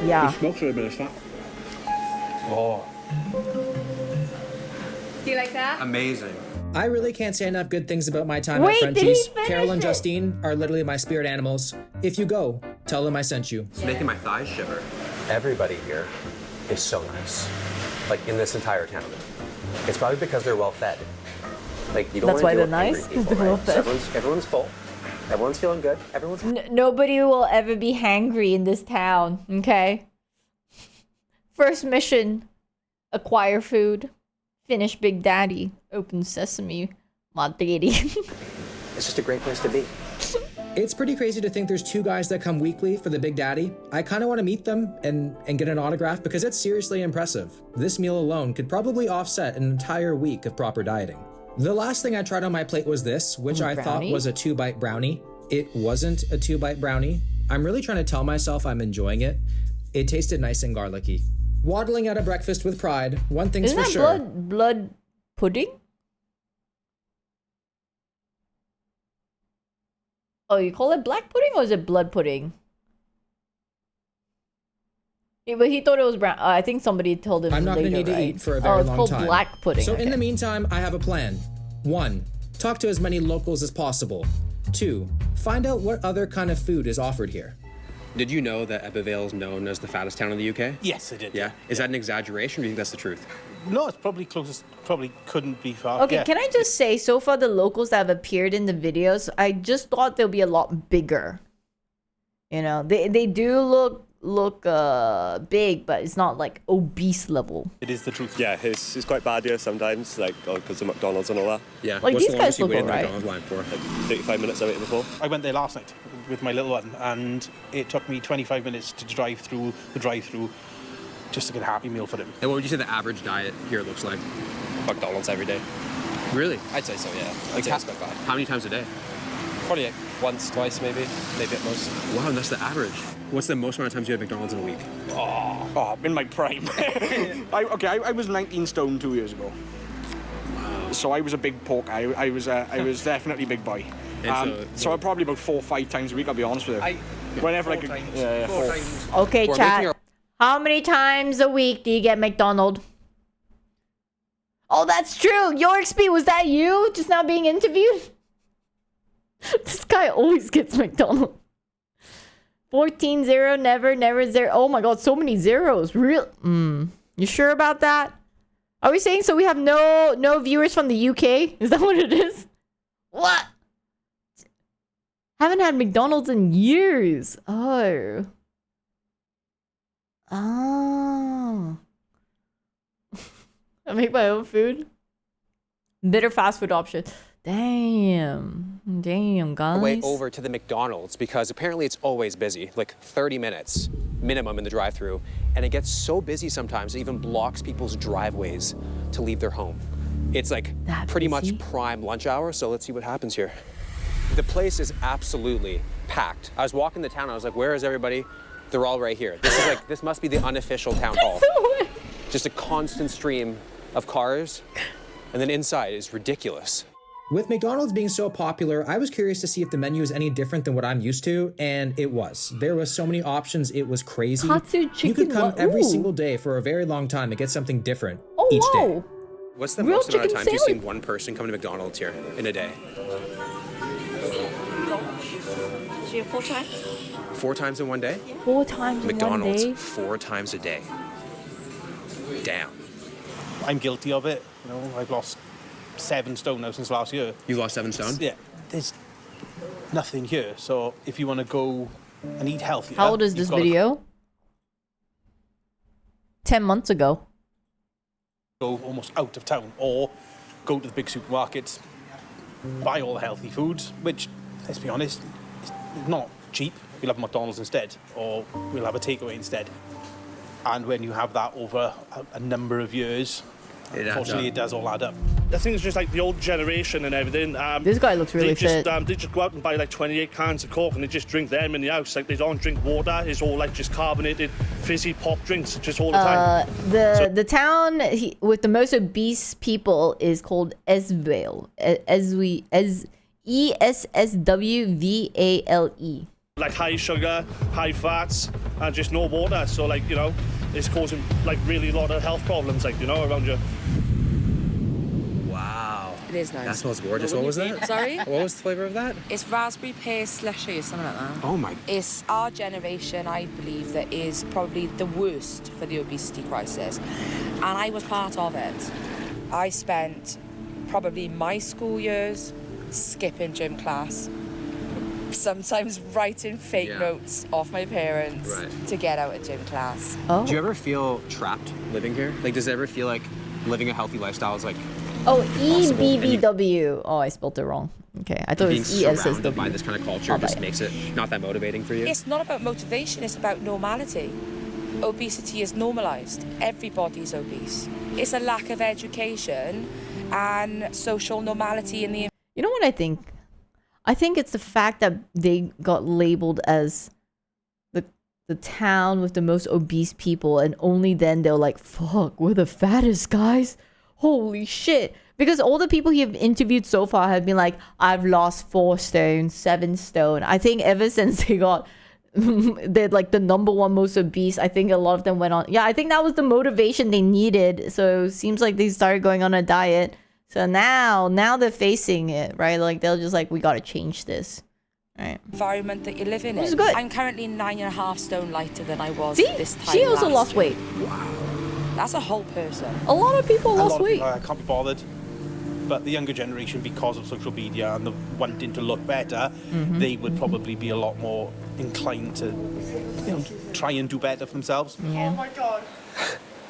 Yeah. It smokes with a bit of fat. Oh, Do you like that? amazing. I really can't say enough good things about my time Wait, at did he Frenchie's. finish Carol and it? Justine are literally my spirit animals. If you go, tell them I sent you. It's making my thighs shiver. Everybody here is so nice. Like in this entire town. It's probably because they're well fed. Like you don't That's wanna why deal they're with nice? angry 'Cause people, they're well right? So fed? everyone's full. Everyone's feeling good. Everyone's Nobody will ever be hangry in this town, okay? First mission, acquire food. Finish Big Daddy. Open sesame, my daddy. It's just a great place to be. It's pretty crazy to think there's 2 guys that come weekly for the Big Daddy. I kind of want to meet them and get an autograph because it's seriously impressive. This meal alone could probably offset an entire week of proper dieting. The last thing I tried on my plate was this, which I thought brownie? was a 2-bite brownie. It wasn't a 2-bite brownie. I'm really trying to tell myself I'm enjoying it. It tasted nice and garlicky. Waddling out of breakfast with pride, one thing's Isn't for that sure. blood pudding? Oh, you call it black pudding or is it blood pudding? Yeah, but he thought it was brown. I think somebody told him. I'm not later, going to need to right? eat for a very oh, it's long called time. black pudding. So in okay. the meantime, I have a plan. 1. Talk to as many locals as possible. 2. Find out what other kind of food is offered here. Did you know that Ebbw is known as the fattest town in the UK? Yes, I did. Yeah. Is that an exaggeration or do you think that's the truth? No, it's probably closest. Probably couldn't be far. Okay, yeah. can I just say, so far the locals that have appeared in the videos, I just thought they'll be a lot bigger. You know, they do look big, but it's not like obese level. It is the truth. Yeah, it's quite bad here sometimes, like because of McDonald's and all that. Yeah. Like, What's these the guys longest you look waited in the alright. McDonald's line for? Like 35 minutes I waited before. I went there last night with my little one, and it took me 25 minutes to drive through the drive-through just to get a Happy Meal for him. And what would you say the average diet here looks like? McDonald's every day. Really? I'd say so, yeah. Like I'd say it's quite bad. How many times a day? Probably like once, twice, maybe at most. Wow, that's the average. What's the most amount of times you have McDonald's in a week? Oh, in my prime. I was 19 stone 2 years ago. So I was a big pork. I was definitely a big boy. So probably about 4 or 5 times a week, I'll be honest with you. Whenever I could. Yeah, 4 times. Okay, We're chat. making our- How many times a week do you get McDonald's? Oh, that's true. York Speed, was that you just now being interviewed? This guy always gets McDonald's. 14-0, never 0. Oh my god, so many zeros. Real? You sure about that? Are we saying so we have no viewers from the UK? Is that what it is? What? Haven't had McDonald's in years. Oh. I make my own food. Better fast food option. Damn, guys. Way over to the McDonald's because apparently it's always busy, like 30 minutes minimum in the drive-thru, and it gets so busy sometimes it even blocks people's driveways to leave their home. It's like pretty much prime lunch hour, so let's see what happens here. The place is absolutely packed. I was walking the town, I was like, where is everybody? They're all right here. This is like, this must be the unofficial town hall. Just a constant stream of cars, and then inside is ridiculous. With McDonald's being so popular, I was curious to see if the menu is any different than what I'm used to, and it was. There was so many options, it was crazy. Katsu chicken. You could come every single day for a very long time and get something different each day. What's the most amount of times you've seen one person come to McDonald's here in a day? 4 times. 4 times in one day? 4 times McDonald's, in one day? 4 times a day. Damn. I'm guilty of it. You know, I've lost 7 stone now since last year. You've lost 7 stone? Yeah. There's nothing here. So if you want to go and eat healthier... How old is this video? 10 months ago. Go almost out of town or go to the big supermarkets, buy all the healthy foods, which, let's be honest, is not cheap. We'll have McDonald's instead, or we'll have a takeaway instead. And when you have that over a number of years, unfortunately, it does all add up. I think it's just like the old generation and everything. This guy looks really fit. fit. They just go out and buy like 28 cans of Coke and they just drink them in the house. Like they don't drink water. It's all like just carbonated, fizzy pop drinks just all the time. The town with the most obese people is called Esvale. ESSWVALE. Like high sugar, high fats, and just no water. So like, you know, it's causing like really a lot of health problems, like, you know, around you. Wow. It is nice. That smells gorgeous. What was that? Sorry? What was the flavor of that? It's raspberry pear slushy or something like that. Oh my. It's our generation, I believe, that is probably the worst for the obesity crisis. And I was part of it. I spent probably my school years skipping gym class, sometimes writing fake notes off my parents to get out of gym class. Do you ever feel trapped living here? Like, does it ever feel like living a healthy lifestyle is like... Oh, EBBW. Oh, I spelled it wrong. Okay, I thought it was surrounded by this kind of culture just makes it not that motivating for you? It's not about motivation, it's about normality. Obesity is normalized. Everybody's obese. It's a lack of education and social normality in the... You know what I think? I think it's the fact that they got labeled as the town with the most obese people, and only then they're like, fuck, we're the fattest guys. Holy shit. Because all the people you've interviewed so far have been like, I've lost 4 stone, 7 stone. I think ever since they got they're like the #1 most obese, I think a lot of them went on. Yeah, I think that was the motivation they needed. So it seems like they started going on a diet. So now they're facing it, right? Like they're just like, we got to change this. Right. Environment that you're living in. Which is good. I'm currently 9.5 stone lighter than I was See? this time. She also lost year. weight. Wow. That's a whole person. A lot of people lost weight. I can't be bothered. But the younger generation, because of social media and the wanting to look better, they would probably be a lot more inclined to, you know, try and do better for themselves. Yeah. Oh my God.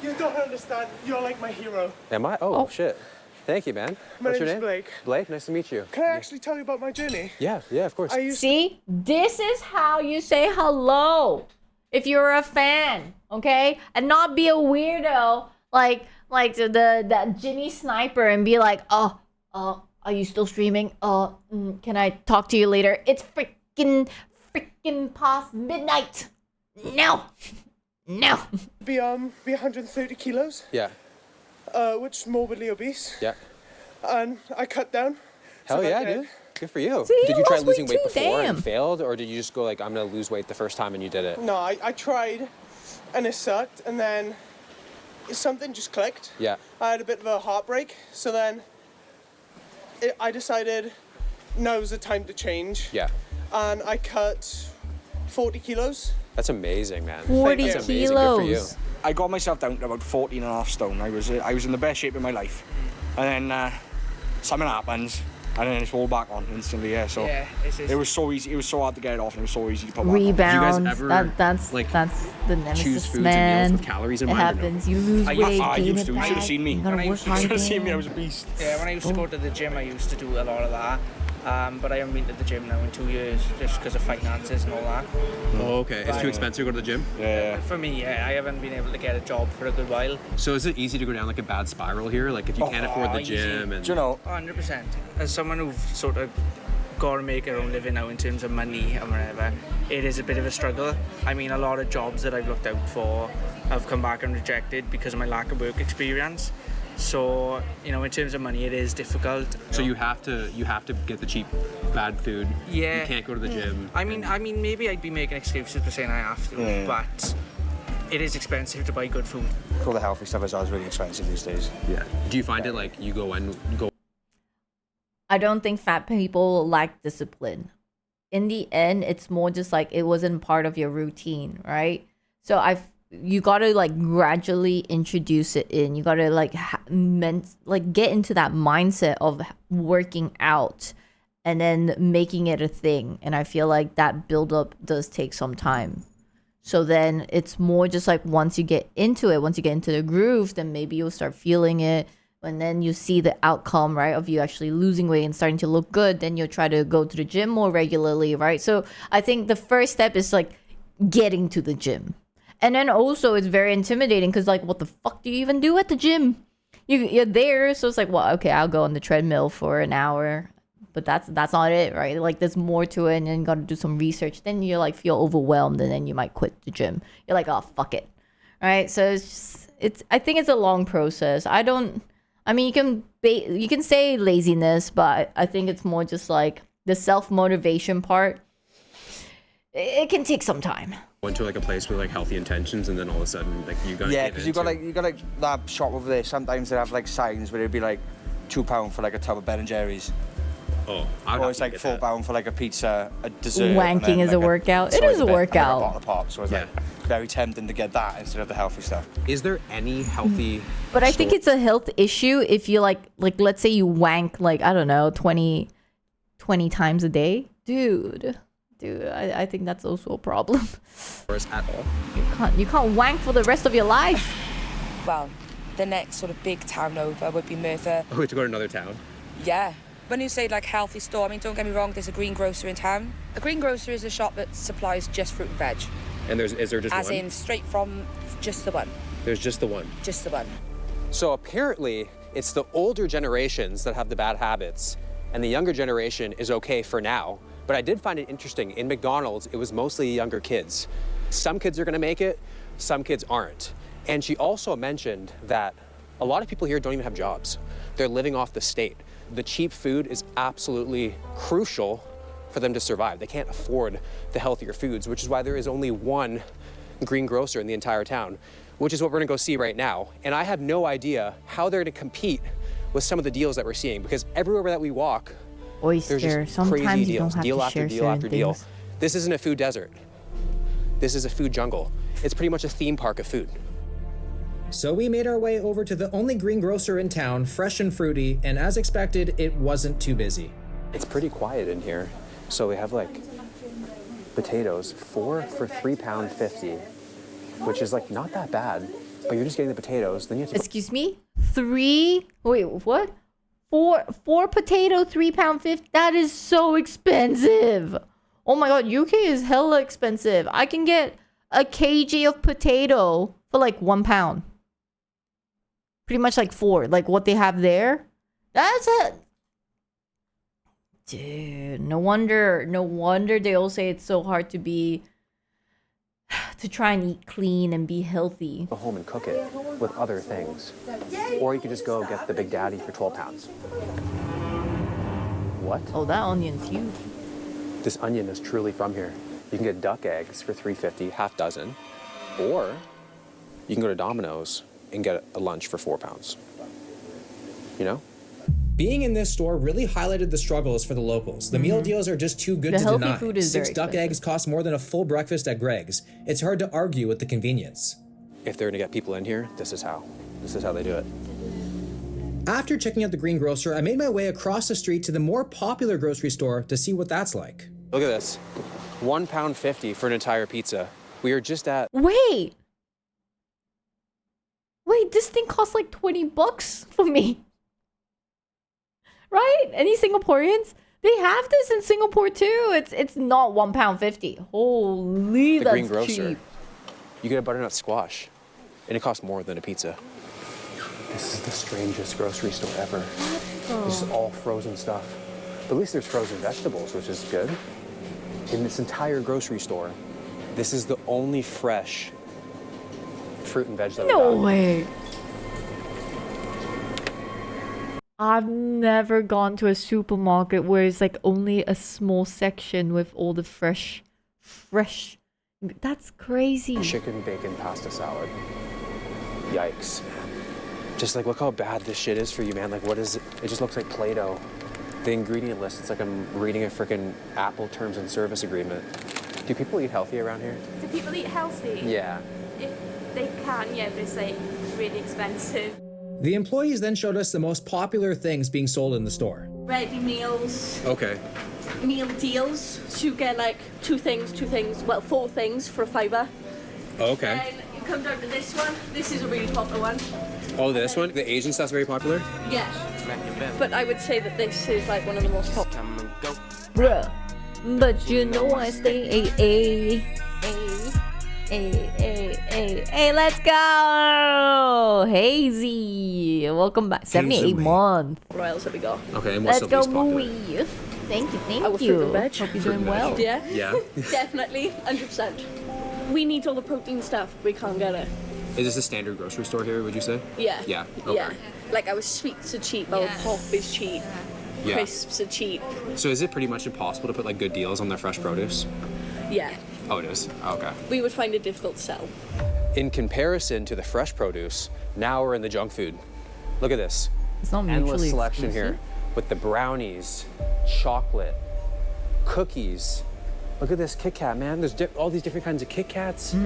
You don't understand. You're like my hero. Am I? Oh, shit. Thank you, man. My What's your name's name? Blake. Blake, nice to meet you. Can I actually tell you about my journey? Yeah, of course. See, this is how you say hello if you're a fan, okay? And not be a weirdo like that Jimmy Sniper and be like, are you still streaming? Can I talk to you later? It's freaking past midnight. No. Be 130 kilos. Yeah. Which is morbidly obese. Yeah. And I cut down. Hell yeah, dude. Good for you. See, did you you try lost losing weight weight too, before damn. and failed, or did you just go like, I'm gonna lose weight the first time and you did it? No, I tried and it sucked, and then something just clicked. Yeah. I had a bit of a heartbreak, so then I decided now's the time to change. Yeah. And I cut 40 kilos. That's amazing, man. 40 That's amazing. Good for you. kilos. I got myself down to about 14.5 stone. I was in the best shape of my life. And then something happens. and then it's all back on instantly. Yeah, so Yeah, it was so easy. It was so hard to get it off, and it was so easy to put back on. Rebound. ever, That's the nemesis, choose foods and man. meals with calories in it mind or no? happens. You lose I weight. used gain to. it You should have back. seen me. You gotta work hard You should have seen again. me. I was a beast. Yeah, when I used to go to the gym, I used to do a lot of that. But I haven't been to the gym now in 2 years, just because of finances and all that. Oh, okay. It's too expensive to go to the gym? Yeah. For me, yeah. I haven't been able to get a job for a good while. So is it easy to go down like a bad spiral here? Like if you can't afford the gym and... Do you know? 100%. As someone who's sort of got to make their own living now in terms of money and whatever, it is a bit of a struggle. I mean, a lot of jobs that I've looked out for have come back and rejected because of my lack of work experience. So, you know, in terms of money, it is difficult. So you have to get the cheap, bad food. Yeah. You can't go to the gym. I mean, maybe I'd be making excuses for saying I have to, but it is expensive to buy good food. All the healthy stuff is always really expensive these days. Yeah. Do you find it like you go? I don't think fat people lack discipline. In the end, it's more just like it wasn't part of your routine, right? So you gotta like gradually introduce it in. You gotta like get into that mindset of working out and then making it a thing. And I feel like that build up does take some time. So then it's more just like once you get into it, once you get into the groove, then maybe you'll start feeling it. And then you see the outcome, right, of you actually losing weight and starting to look good. Then you'll try to go to the gym more regularly, right? So I think the first step is like getting to the gym. And then also it's very intimidating because like, what the fuck do you even do at the gym? You're there, so it's like, well, okay, I'll go on the treadmill for an hour, but that's not it, right? Like there's more to it, and then you got to do some research. Then you like feel overwhelmed, and then you might quit the gym. You're like, oh fuck it, right? So I think it's a long process. I mean, you can say laziness, but I think it's more just like the self-motivation part. It can take some time. Went to like a place with like healthy intentions, and then all of a sudden like you got because you got like that shop over there. Sometimes they have like signs where it'd be like £2 for like a tub of Ben and Jerry's. Oh, or it's like £4 for like a pizza, a dessert. Wanking is a workout. It is a workout. A bottle of pop, so it's like very tempting to get that instead of the healthy stuff. Is there any healthy? But I think it's a health issue if you like let's say you wank like I don't know 20 times a day, dude. I think that's also a problem. At all. You can't wank for the rest of your life. Well, the next sort of big town over would be Merthyr. Oh, we have to go to another town? Yeah. When you say like healthy store, I mean, don't get me wrong, there's a green grocer in town. A green grocer is a shop that supplies just fruit and veg. And is there just one? As in straight from just the one. There's just the one? Just the one. So apparently, it's the older generations that have the bad habits, and the younger generation is okay for now. But I did find it interesting. In McDonald's, it was mostly younger kids. Some kids are gonna make it, some kids aren't. And she also mentioned that a lot of people here don't even have jobs. They're living off the state. The cheap food is absolutely crucial for them to survive. They can't afford the healthier foods, which is why there is only one green grocer in the entire town, which is what we're gonna go see right now. And I have no idea how they're gonna compete with some of the deals that we're seeing, because everywhere that we walk, Oyster. there's just Sometimes crazy you deals, don't have deal to after share deal after certain deal. things. This isn't a food desert. This is a food jungle. It's pretty much a theme park of food. So we made our way over to the only green grocer in town, fresh and fruity, and as expected, it wasn't too busy. It's pretty quiet in here. So we have like potatoes, 4 for £3.50, which is like not that bad, but you're just getting the potatoes. Then you have to. Excuse me? 3? Wait, what? 4 potato, £3.50. That is so expensive. Oh my god, UK is hella expensive. I can get a kg of potato for like £1. Pretty much like 4, like what they have there. That's it. Dude, no wonder they all say it's so hard to try and eat clean and be healthy. Go home and cook it with other things. Or you could just go get the Big Daddy for £12. What? Oh, that onion's huge. This onion is truly from here. You can get duck eggs for $3.50, half dozen, or you can go to Domino's and get a lunch for £4. You know? Being in this store really highlighted the struggles for the locals. The meal deals are just too good The to healthy deny. food is 6 very duck expensive. eggs cost more than a full breakfast at Greg's. It's hard to argue with the convenience. If they're gonna get people in here, this is how they do it. After checking out the greengrocer, I made my way across the street to the more popular grocery store to see what that's like. Look at this. £1.50 for an entire pizza. We are just at... Wait, this thing costs like 20 bucks for me. Right? Any Singaporeans? They have this in Singapore too. It's not £1.50. Holy, the that's greengrocer. cheap. You get a butternut squash, and it costs more than a pizza. This is the strangest grocery store ever. This is all frozen stuff. But at least there's frozen vegetables, which is good. In this entire grocery store, this is the only fresh fruit and veg that No way. I've never gone to a supermarket where it's like only a small section with all the fresh. That's crazy. Chicken bacon pasta salad. Yikes. Just like, look how bad this shit is for you, man. Like, what is it? It just looks like Play-Doh. The ingredient list, it's like I'm reading a freaking Apple terms and service agreement. Do people eat healthy around here? Do people eat healthy? Yeah. If they can, yeah, but it's like really expensive. The employees then showed us the most popular things being sold in the store. Ready meals, Okay. meal deals. So you get like two things, well, 4 things for £5. Okay. Then you come down to this one. This is a really popular one. Oh, this one? The Asian stuff's very popular? Yeah. But I would say that this is like one of the most popular. Bruh. But you know I stay Hey, let's go! Hazy! Welcome back. 78 months. What else have we got? Okay, and Let's what's the go, least popular? movie. Thank you, Our thank fruit you. and veg. Hope you're doing well. Yeah? Yeah. Definitely, 100%. We need all the protein stuff. We can't get it. Is this a standard grocery store here, would you say? Yeah. Yeah. Okay. Yeah. Like our sweets are cheap, our pop is cheap, Yeah. crisps are cheap. So is it pretty much impossible to put like good deals on their fresh produce? Yeah. Oh, it is? Okay. We would find it difficult to sell. In comparison to the fresh produce, now we're in the junk food. Look at this. It's not Endless mutually selection exclusive. here with the brownies, chocolate, cookies. Look at this Kit Kat, man. There's all these different kinds of Kit Kats. I've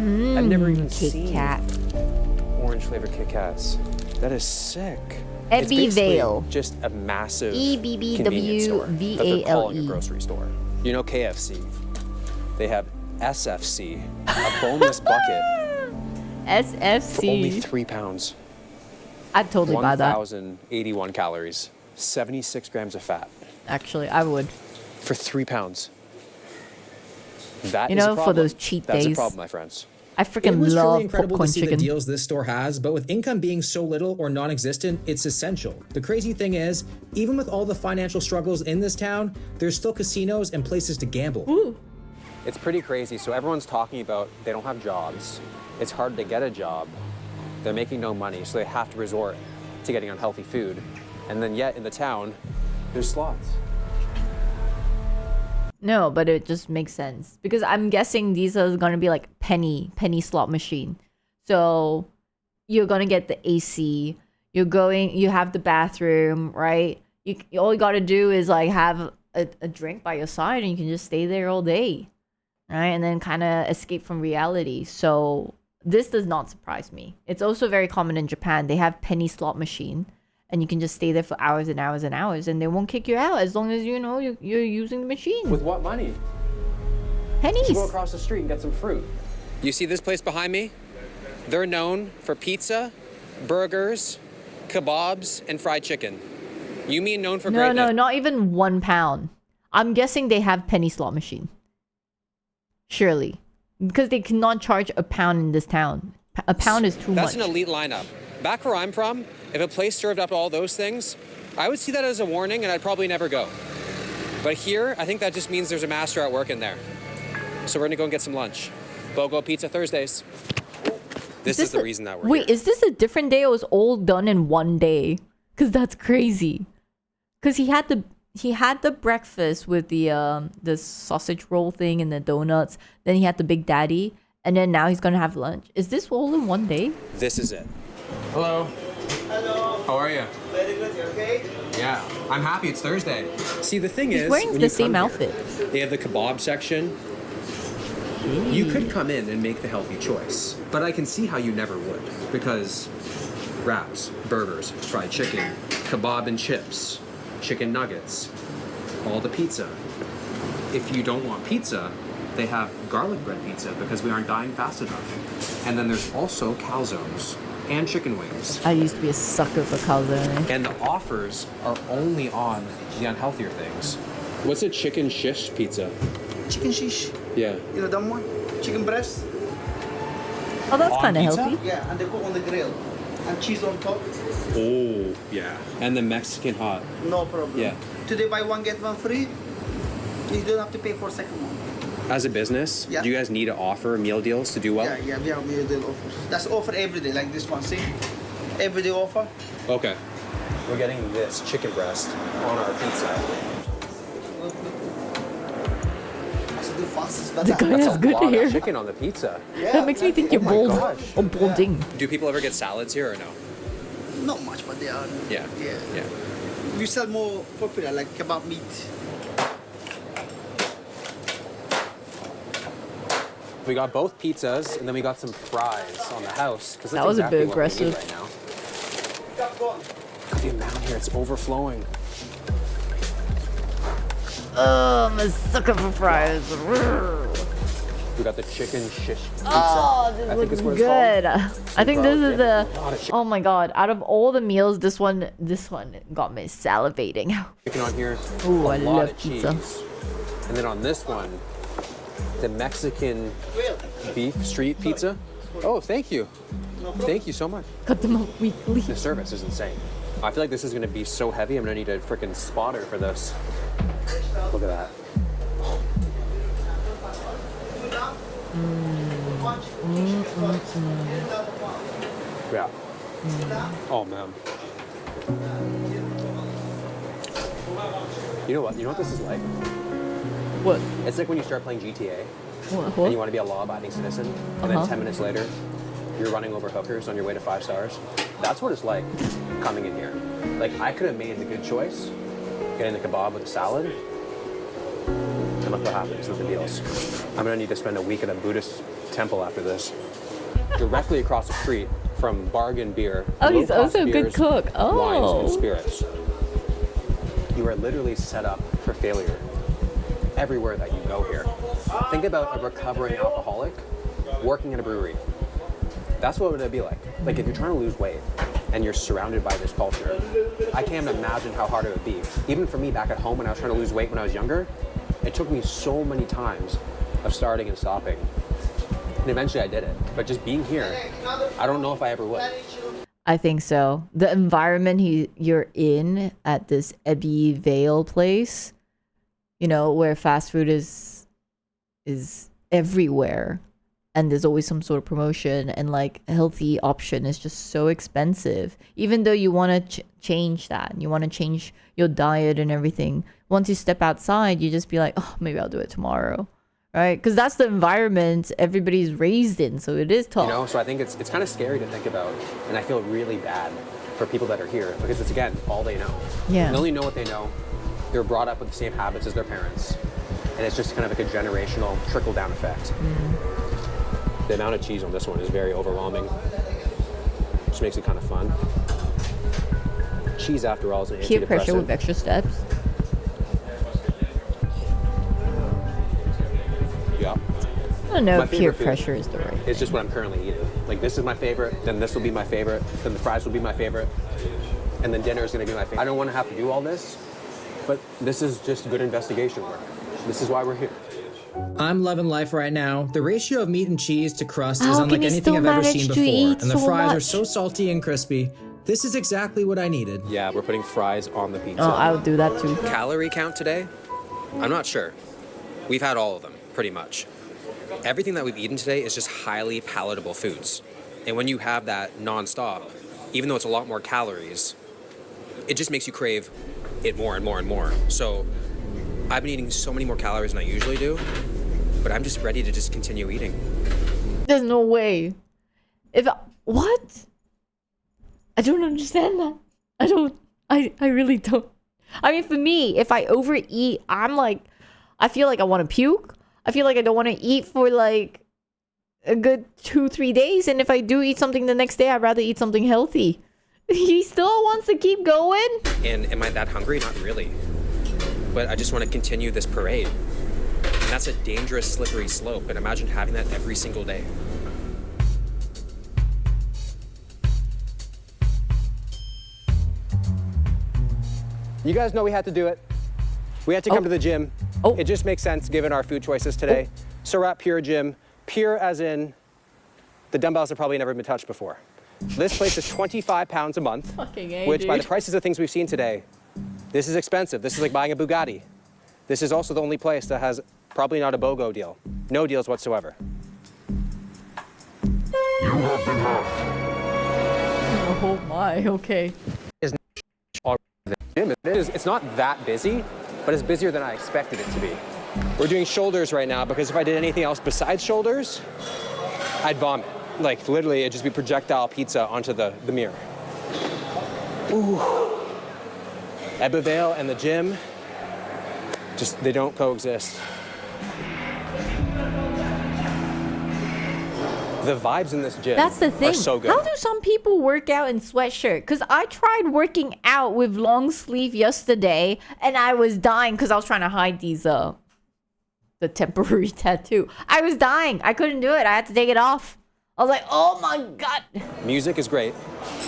never even Kit seen Kat. orange flavored Kit Kats. That is sick. It's Ebbie basically Vale. just a massive EBBWVALE. convenience store that they're calling a grocery store. You know KFC. They have SFC, a boneless bucket. SFC. For only £3. I'd totally buy that. 1,081 calories, 76 grams of fat. Actually, I would. For £3. That You is a know, for problem. those cheat That's days. a problem, my friends. I It freaking was truly love incredible popcorn to see chicken. the deals this store has, but with income being so little or non-existent, it's essential. The crazy thing is, even with all the financial struggles in this town, there's still casinos and places to gamble. It's pretty crazy. So everyone's talking about they don't have jobs. It's hard to get a job. They're making no money, so they have to resort to getting unhealthy food. And then yet in the town, there's slots. No, but it just makes sense because I'm guessing these are gonna be like penny slot machine. So you're gonna get the AC. You have the bathroom, right? You all you gotta do is like have a drink by your side, and you can just stay there all day, right? And then kind of escape from reality. So this does not surprise me. It's also very common in Japan. They have penny slot machine. And you can just stay there for hours and hours and hours, and they won't kick you out as long as you know you're using the machine. With what money? Pennies. Just go across the street and get some fruit. You see this place behind me? They're known for pizza, burgers, kebabs, and fried chicken. You mean known for greatness? No, not even £1. I'm guessing they have penny slot machine. Surely, because they cannot charge £1 in this town. A pound is too much. That's an elite lineup. Back where I'm from, if a place served up all those things, I would see that as a warning and I'd probably never go. But here, I think that just means there's a master at work in there. So we're gonna go and get some lunch. BOGO Pizza Thursdays. This is the reason that we're Wait, here. is this a different day or was all done in one day? Because that's crazy. Because he had the breakfast with the sausage roll thing and the donuts. Then he had the Big Daddy, and then now he's gonna have lunch. Is this all in one day? This is it. Hello. Hello. How are you? Very good, you okay? Yeah, I'm happy it's Thursday. See, the thing He's is, wearing when the you same come here, outfit. they have the kebab section. You could come in and make the healthy choice, but I can see how you never would because wraps, burgers, fried chicken, kebab and chips, chicken nuggets, all the pizza. If you don't want pizza, they have garlic bread pizza because we aren't dying fast enough. And then there's also calzones and chicken wings. I used to be a sucker for calzone. And the offers are only on the unhealthier things. What's a chicken shish pizza? Chicken shish. Yeah. You know that one? Chicken breast. Oh, that's On kind of pizza? healthy. Yeah, and they cook on the grill. And cheese on top. Oh, yeah. And the Mexican hot. No problem. Yeah. Today buy one, get one free. You don't have to pay for second one. As a business, Yeah. do you guys need to offer meal deals to do well? Yeah, we have meal deal offers. That's offer every day, like this one, see? Everyday offer. Okay. We're getting this chicken breast on our pizza. That's the fastest. The guy has good hair. Chicken on the pizza. That makes me think you're bald. Or balding. Do people ever get salads here or no? Not much, but they are. Yeah. Yeah. We sell more popular, like kebab meat. We got both pizzas and then we got some fries on the house. 'Cause that's That was a exactly bit what we need aggressive. right now. The amount here, it's overflowing. Oh, I'm a sucker for fries. We got the chicken shish pizza. Oh, this I think looks it's what it's good. called. I think this is the. A lot of Oh my god! Out of all the meals, this one got me salivating. chicken on here. Ooh, a I lot love of pizza. cheese. And then on this one, the Mexican beef street pizza. Oh, thank you. Thank you so much. Cut them up weekly. The service is insane. I feel like this is gonna be so heavy. I'm gonna need a freaking spotter for this. Look at that. Yeah. Oh man. You know what? You know what this is like? What? It's like when you start playing GTA What? and you want to be a law-abiding citizen, and Uh-huh. then 10 minutes later, you're running over hookers on your way to 5 stars. That's what it's like coming in here. Like, I could have made the good choice, getting the kebab with a salad, and look what happens with the deals. I'm gonna need to spend a week at a Buddhist temple after this. Directly across the street from Bargain Beer. Oh, he's low-cost also a good beers, cook. Wines Oh. and spirits. You are literally set up for failure everywhere that you go here. Think about a recovering alcoholic working in a brewery. That's what it would be like. Like if you're trying to lose weight and you're surrounded by this culture, I can't imagine how hard it would be. Even for me back at home when I was trying to lose weight when I was younger, it took me so many times of starting and stopping. And eventually I did it. But just being here, I don't know if I ever would. I think so. The environment you're in at this Abbey Vale place, you know, where fast food is everywhere, and there's always some sort of promotion, and like a healthy option is just so expensive. Even though you want to change that, you want to change your diet and everything, once you step outside, you just be like, oh, maybe I'll do it tomorrow. Right? Because that's the environment everybody's raised in, so it is tough. You know, so I think it's kind of scary to think about, and I feel really bad for people that are here because it's, again, all they know. Yeah. They only know what they know. They're brought up with the same habits as their parents, and it's just kind of like a generational trickle-down effect. The amount of cheese on this one is very overwhelming. Just makes it kind of fun. Cheese, after all, is an Peer antidepressant. pressure with extra steps. Yeah. I don't know My if peer favorite food pressure is the right. It's just what I'm currently eating. Like, this is my favorite, then this will be my favorite, then the fries will be my favorite, and then dinner is going to be my favorite. I don't want to have to do all this, but this is just good investigation work. This is why we're here. I'm loving life right now. The ratio of meat and cheese to crust is How unlike can you anything still I've ever manage seen to before, eat and the so fries are much? so salty and crispy. This is exactly what I needed. Yeah, we're putting fries on the pizza. Oh, I would do that too. Calorie count today? I'm not sure. We've had all of them, pretty much. Everything that we've eaten today is just highly palatable foods. And when you have that nonstop, even though it's a lot more calories, it just makes you crave it more and more and more. So I've been eating so many more calories than I usually do, but I'm just ready to just continue eating. There's no way. What? I don't understand that. I really don't. I mean, for me, if I overeat, I feel like I want to puke. I feel like I don't want to eat for like a good 2-3 days. And if I do eat something the next day, I'd rather eat something healthy. He still wants to keep going? And am I that hungry? Not really. But I just want to continue this parade. And that's a dangerous, slippery slope. And imagine having that every single day. You guys know we had to do it. We had to come to the gym. It just makes sense given our food choices today. So we're at Pure Gym. Pure as in the dumbbells have probably never been touched before. This place is 25 pounds a month, which by the prices of things we've seen today, this is expensive. This is like buying a Bugatti. This is also the only place that has probably not a BOGO deal. No deals whatsoever. You have been hacked. Oh my, okay. It's not that busy, but it's busier than I expected it to be. We're doing shoulders right now because if I did anything else besides shoulders, I'd vomit. Like literally, it'd just be projectile pizza onto the mirror. Ooh. Ebbsville and the gym, just, they don't coexist. The vibes in this gym That's the thing. are so good. How do some people work out in sweatshirt? Because I tried working out with long sleeve yesterday and I was dying because I was trying to hide these the temporary tattoo. I was dying. I couldn't do it. I had to take it off. I was like, oh my God. Music is great.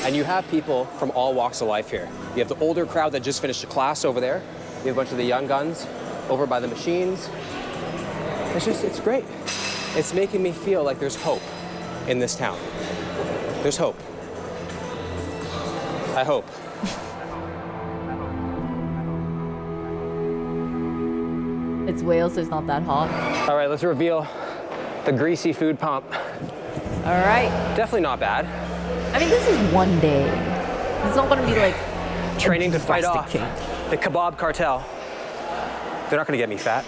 And you have people from all walks of life here. You have the older crowd that just finished a class over there. You have a bunch of the young guns over by the machines. It's great. It's making me feel like there's hope in this town. There's hope. I hope. It's Wales, so it's not that hot. All right, let's reveal the greasy food pump. All right. Definitely not bad. I mean, this is one day. It's not going to be like training to fight drastic off change. the kebab cartel. They're not going to get me fat.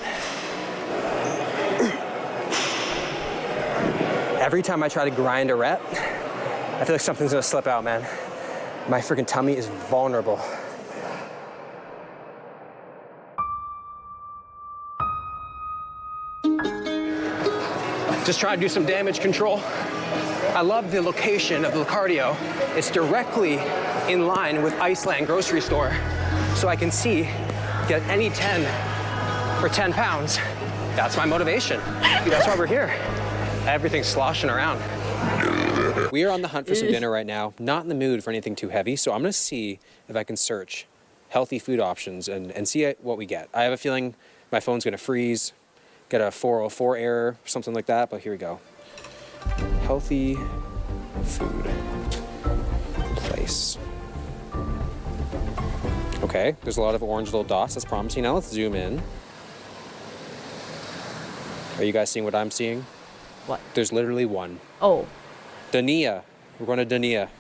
Every time I try to grind a rep, I feel like something's going to slip out, man. My freaking tummy is vulnerable. Just trying to do some damage control. I love the location of the cardio. It's directly in line with Iceland grocery store. So I can see, get any 10 for 10 pounds. That's my motivation. That's why we're here. Everything's sloshing around. We are on the hunt for some dinner right now. Not in the mood for anything too heavy, so I'm gonna see if I can search healthy food options and see what we get. I have a feeling my phone's gonna freeze, get a 404 error, something like that, but here we go. Healthy food place. Okay, there's a lot of orange little dots. That's promising. Now let's zoom in. Are you guys seeing what I'm seeing? What? There's literally one. Oh. Dania. We're going to Dania.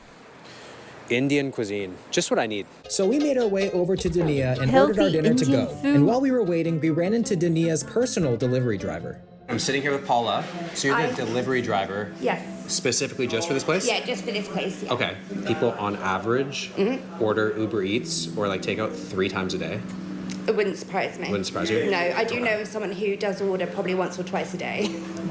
Indian cuisine. Just what I need. So we made our way over to Dania and Healthy ordered our dinner to Indian go. food. And while we were waiting, we ran into Dania's personal delivery driver. I'm sitting here with Paula. So you're the delivery driver. Yes. Specifically just for this place? Yeah, just for this place. Yeah. Okay. People on average order Uber Eats or like takeout 3 times a day. It wouldn't surprise me. Wouldn't surprise you? No, I do know someone who does order probably once or twice a day.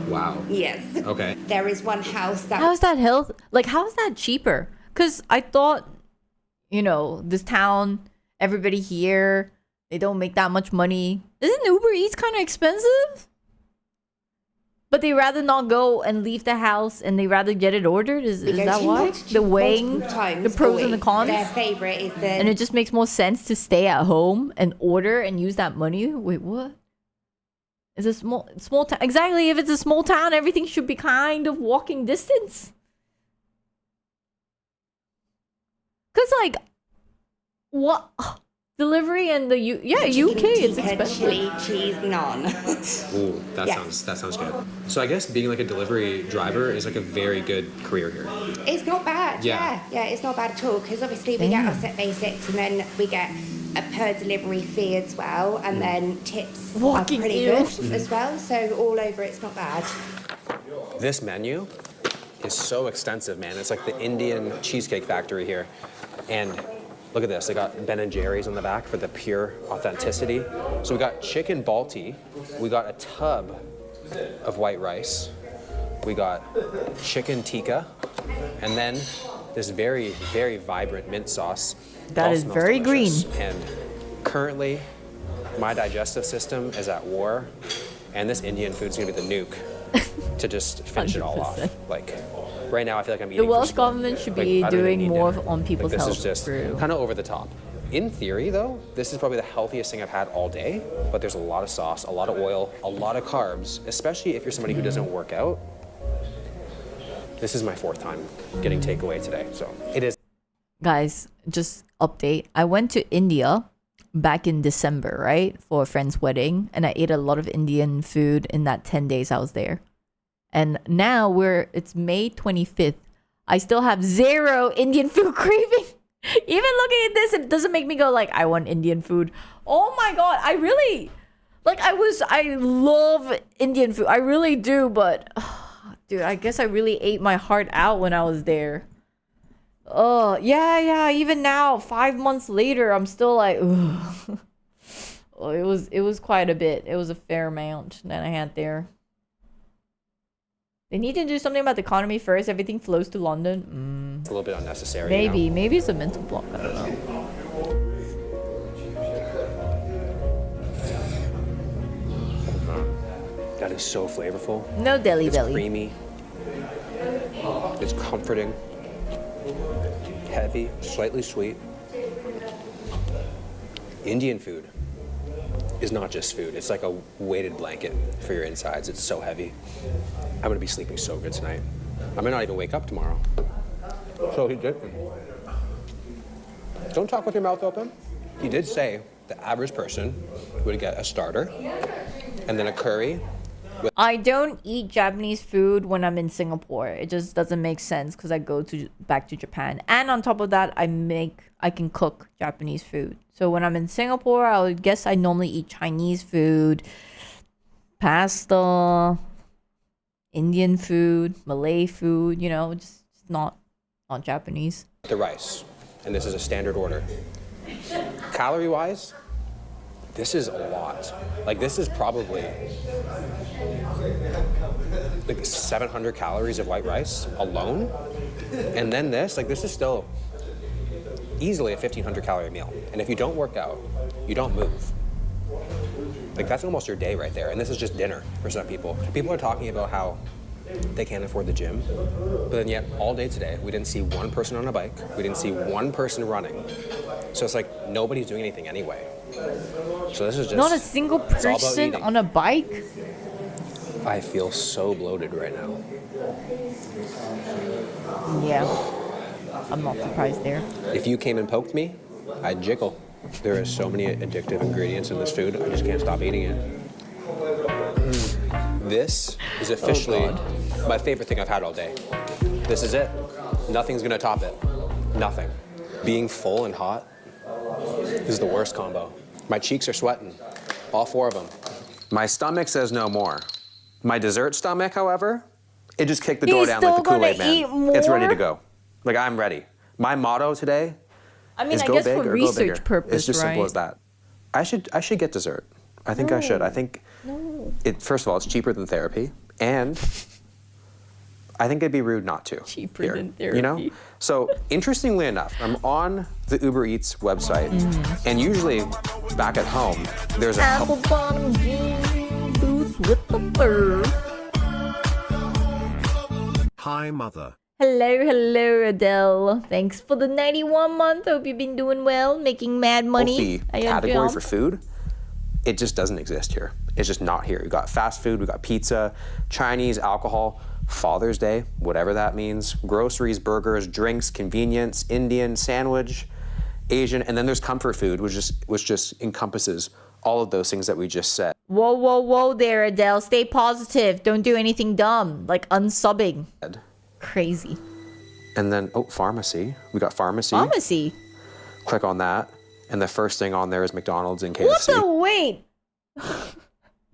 Wow. Yes. Okay. There is one house that... How is that health? Like, how is that cheaper? Because I thought, you know, this town, everybody here, they don't make that much money. Isn't Uber Eats kind of expensive? But they rather not go and leave the house and they rather get it ordered? Is that why? The weighing, the pros and the cons? Their favorite is the... And it just makes more sense to stay at home and order and use that money? Wait, what? It's a small town. Exactly, if it's a small town, everything should be kind of walking distance. Because, like, what? Delivery in the UK, it's expensive. Chili cheese naan. Ooh, that Yes. sounds good. So I guess being like a delivery driver is like a very good career here. It's not bad, Yeah. yeah, it's not bad at all, because obviously we get our set basics and then we get a per delivery fee as well, and then tips Walking are pretty in. good as well, so all over it's not bad. This menu is so extensive, man. It's like the Indian Cheesecake Factory here. And look at this, they got Ben & Jerry's on the back for the pure authenticity. So we got chicken balti, we got a tub of white rice, we got chicken tikka, and then this very, very vibrant mint sauce. That All is smells very delicious. green. And currently, my digestive system is at war, and this Indian food's gonna be the nuke to just finish it all off. 100%. Like, right now I feel like I'm The eating for Welsh sport. government should Like, be I don't even doing need more dinner. on people's Like, health. this is just True. kind of over the top. In theory, though, this is probably the healthiest thing I've had all day, but there's a lot of sauce, a lot of oil, a lot of carbs, especially if you're somebody who doesn't work out. This is my 4th time getting takeaway today, so it is. Guys, just update. I went to India back in December, right? For a friend's wedding, and I ate a lot of Indian food in that 10 days I was there. And now it's May 25th. I still have 0 Indian food craving. Even looking at this, it doesn't make me go like, I want Indian food. Oh my God, I really, like I love Indian food. I really do, but dude, I guess I really ate my heart out when I was there. Oh, yeah, even now, 5 months later, I'm still like, ugh. Oh, it was quite a bit. It was a fair amount that I had there. They need to do something about the economy first. Everything flows to London. A little bit unnecessary. Maybe it's a mental block. I don't know. That is so flavorful. No Delhi It's belly. creamy. It's comforting. Heavy, slightly sweet. Indian food is not just food. It's like a weighted blanket for your insides. It's so heavy. I'm gonna be sleeping so good tonight. I may not even wake up tomorrow. So he did. Don't talk with your mouth open. He did say the average person would get a starter and then a curry. I don't eat Japanese food when I'm in Singapore. It just doesn't make sense because I go back to Japan. And on top of that, I can cook Japanese food. So when I'm in Singapore, I would guess I normally eat Chinese food, pasta, Indian food, Malay food, just not Japanese. The rice, and this is a standard order. Calorie-wise, this is a lot. Like, this is probably like 700 calories of white rice alone. And then this is still easily a 1,500 calorie meal. And if you don't work out, you don't move. Like, that's almost your day right there. And this is just dinner for some people. People are talking about how they can't afford the gym. But then yet, all day today, we didn't see one person on a bike. We didn't see one person running. So it's like nobody's doing anything anyway. So this is just... Not a single it's all about person eating. on a bike? I feel so bloated right now. Yeah. I'm not surprised there. If you came and poked me, I'd jiggle. There are so many addictive ingredients in this food, I just can't stop eating it. This is officially my favorite thing I've had all day. This is it. Nothing's gonna top it. Nothing. Being full and hot is the worst combo. My cheeks are sweating, all 4 of them. My stomach says no more. My dessert stomach, however, it just kicked the door down like the Kool-Aid man. It's ready to go. Like, I'm ready. My motto today is go big or go bigger. It's just simple as that. I should get dessert. I think I should. I think first of all, it's cheaper than therapy, and I think it'd be rude not to. Cheaper than therapy. You know? So, interestingly enough, I'm on the Uber Eats website, and usually back at home, there's a Apple bottom jean boots with the fur. Hi, mother. Hello, Adele. Thanks for the 91 month. Hope you've been doing well, making mad money. healthy category for food, it just doesn't exist here. It's just not here. We got fast food, we got pizza, Chinese, alcohol, Father's Day, whatever that means, groceries, burgers, drinks, convenience, Indian, sandwich, Asian, and then there's comfort food, which just encompasses all of those things that we just said. Whoa there, Adele. Stay positive. Don't do anything dumb, like unsubbing. Crazy. And then, pharmacy. We got pharmacy. Pharmacy? Click on that, and the first thing on there is McDonald's and KFC. What the wait?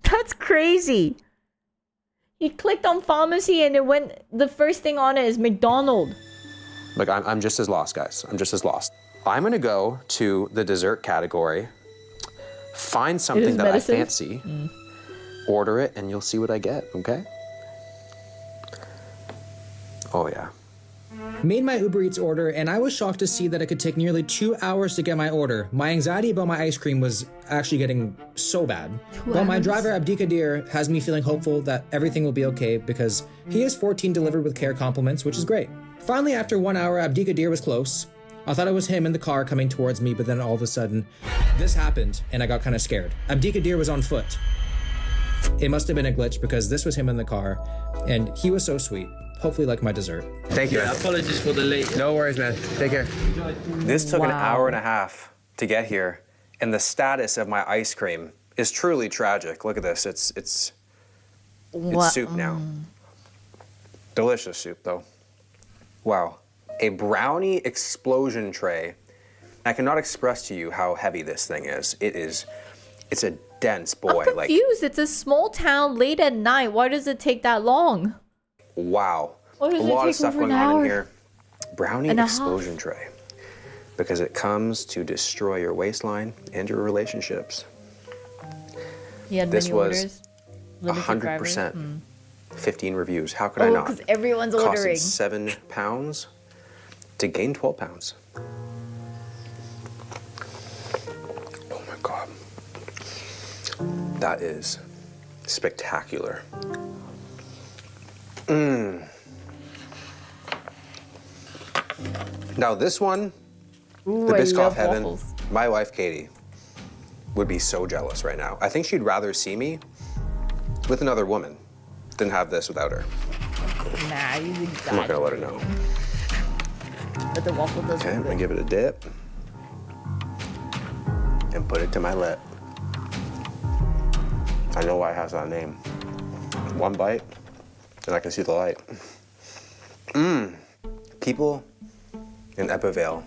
That's crazy. You clicked on pharmacy and the first thing on it is McDonald's. Like, I'm just as lost, guys. I'm just as lost. I'm gonna go to the dessert category, find something that medicine? I fancy, order it, and you'll see what I get, okay? Oh, yeah. Made my Uber Eats order, and I was shocked to see that it could take nearly 2 hours to get my order. My anxiety about my ice cream was actually getting so bad. But my driver, Abdikadir, has me feeling hopeful that everything will be okay because he has 14 delivered with care compliments, which is great. Finally, after 1 hour, Abdikadir was close. I thought it was him in the car coming towards me, but then all of a sudden, this happened, and I got kind of scared. Abdikadir was on foot. It must have been a glitch because this was him in the car, and he was so sweet. Hopefully like my dessert. Thank you. Apologies for the late. No worries, man. Take care. This took an hour and a half to get here, and the status of my ice cream is truly tragic. Look at this. It's soup now. Delicious soup, though. Wow. A brownie explosion tray. I cannot express to you how heavy this thing is. It's a dense boy. I'm confused. It's a small town late at night. Why does it take that long? Wow. Why does a it lot take of stuff over going an on hour in here. Brownie and a explosion half? tray. Because it comes to destroy your waistline and your relationships. He had This many was orders. Limited drivers? 100%. 15 reviews. How could I Oh, not? because everyone's Costed ordering. 7 pounds to gain 12 pounds. Oh my God. That is spectacular. Now this one, Ooh, the I Biscoff love Heaven, waffles. my wife Katie would be so jealous right now. I think she'd rather see me with another woman than have this without her. Nah, he's I'm not exaggerating. gonna let her know. But the waffle does Okay, I'm look gonna good. give it a dip and put it to my lip. I know why it has that name. One bite, and I can see the light. People in Epivale,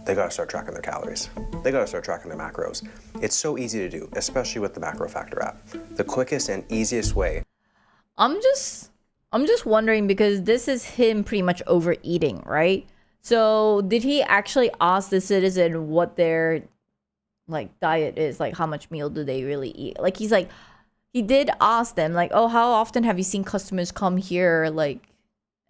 they gotta start tracking their calories. They gotta start tracking their macros. It's so easy to do, especially with the Macro Factor app. The quickest and easiest way. I'm just wondering because this is him pretty much overeating, right? So did he actually ask the citizen what their like diet is? Like how much meal do they really eat? Like he did ask them like, oh, how often have you seen customers come here? Like,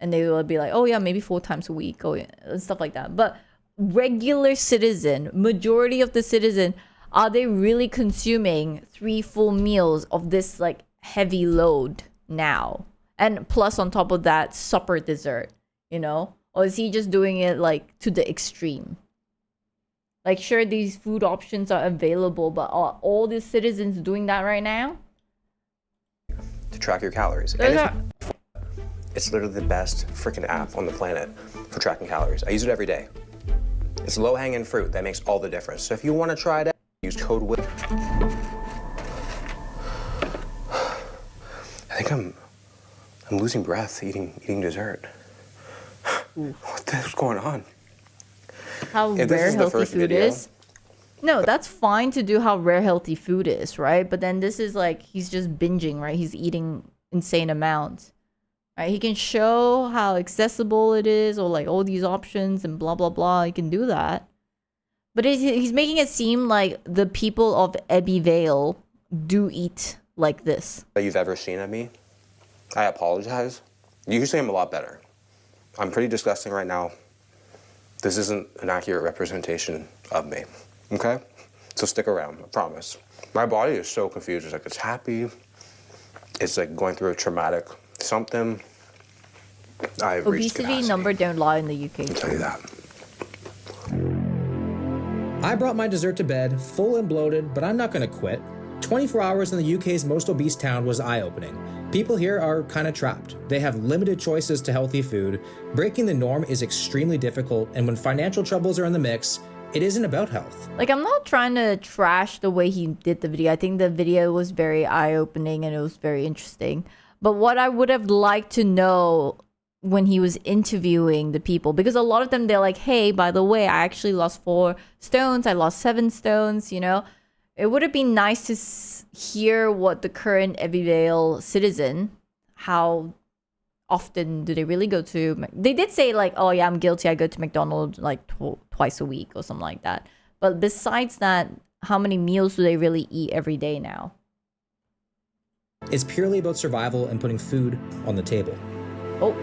and they will be like, oh yeah, maybe 4 times a week, oh yeah, and stuff like that. But regular citizen, majority of the citizen, are they really consuming 3 full meals of this like heavy load now? And plus on top of that, supper dessert, you know? Or is he just doing it like to the extreme? Like sure, these food options are available, but are all the citizens doing that right now? To track your calories. And it's literally the best freaking app on the planet for tracking calories. I use it every day. It's low-hanging fruit that makes all the difference. So if you want to try it out, use code WHIP. I think I'm losing breath eating dessert. What the hell's going on? How If this rare is the healthy first food video- is? No, that's fine to do how rare healthy food is, right? But then this is like he's just binging, right? He's eating insane amounts. Right? He can show how accessible it is or like all these options and blah blah blah. He can do that. But he's making it seem like the people of Abbeville do eat like this. That you've ever seen of me. I apologize. Usually I'm a lot better. I'm pretty disgusting right now. This isn't an accurate representation of me. Okay? So stick around, I promise. My body is so confused. It's like it's happy. It's like going through a traumatic something. I've reached Obesity capacity. number don't lie in the UK. I'll tell you that. I brought my dessert to bed, full and bloated, but I'm not gonna quit. 24 hours in the UK's most obese town was eye-opening. People here are kind of trapped. They have limited choices to healthy food. Breaking the norm is extremely difficult, and when financial troubles are in the mix, it isn't about health. Like, I'm not trying to trash the way he did the video. I think the video was very eye-opening and it was very interesting. But what I would have liked to know when he was interviewing the people, because a lot of them, they're like, hey, by the way, I actually lost 4 stones. I lost 7 stones, you know? It would have been nice to hear what the current Abbeville citizen, how often do they really go to... They did say like, oh yeah, I'm guilty. I go to McDonald's like twice a week or something like that. But besides that, how many meals do they really eat every day now? It's purely about survival and putting food on the table. Oh.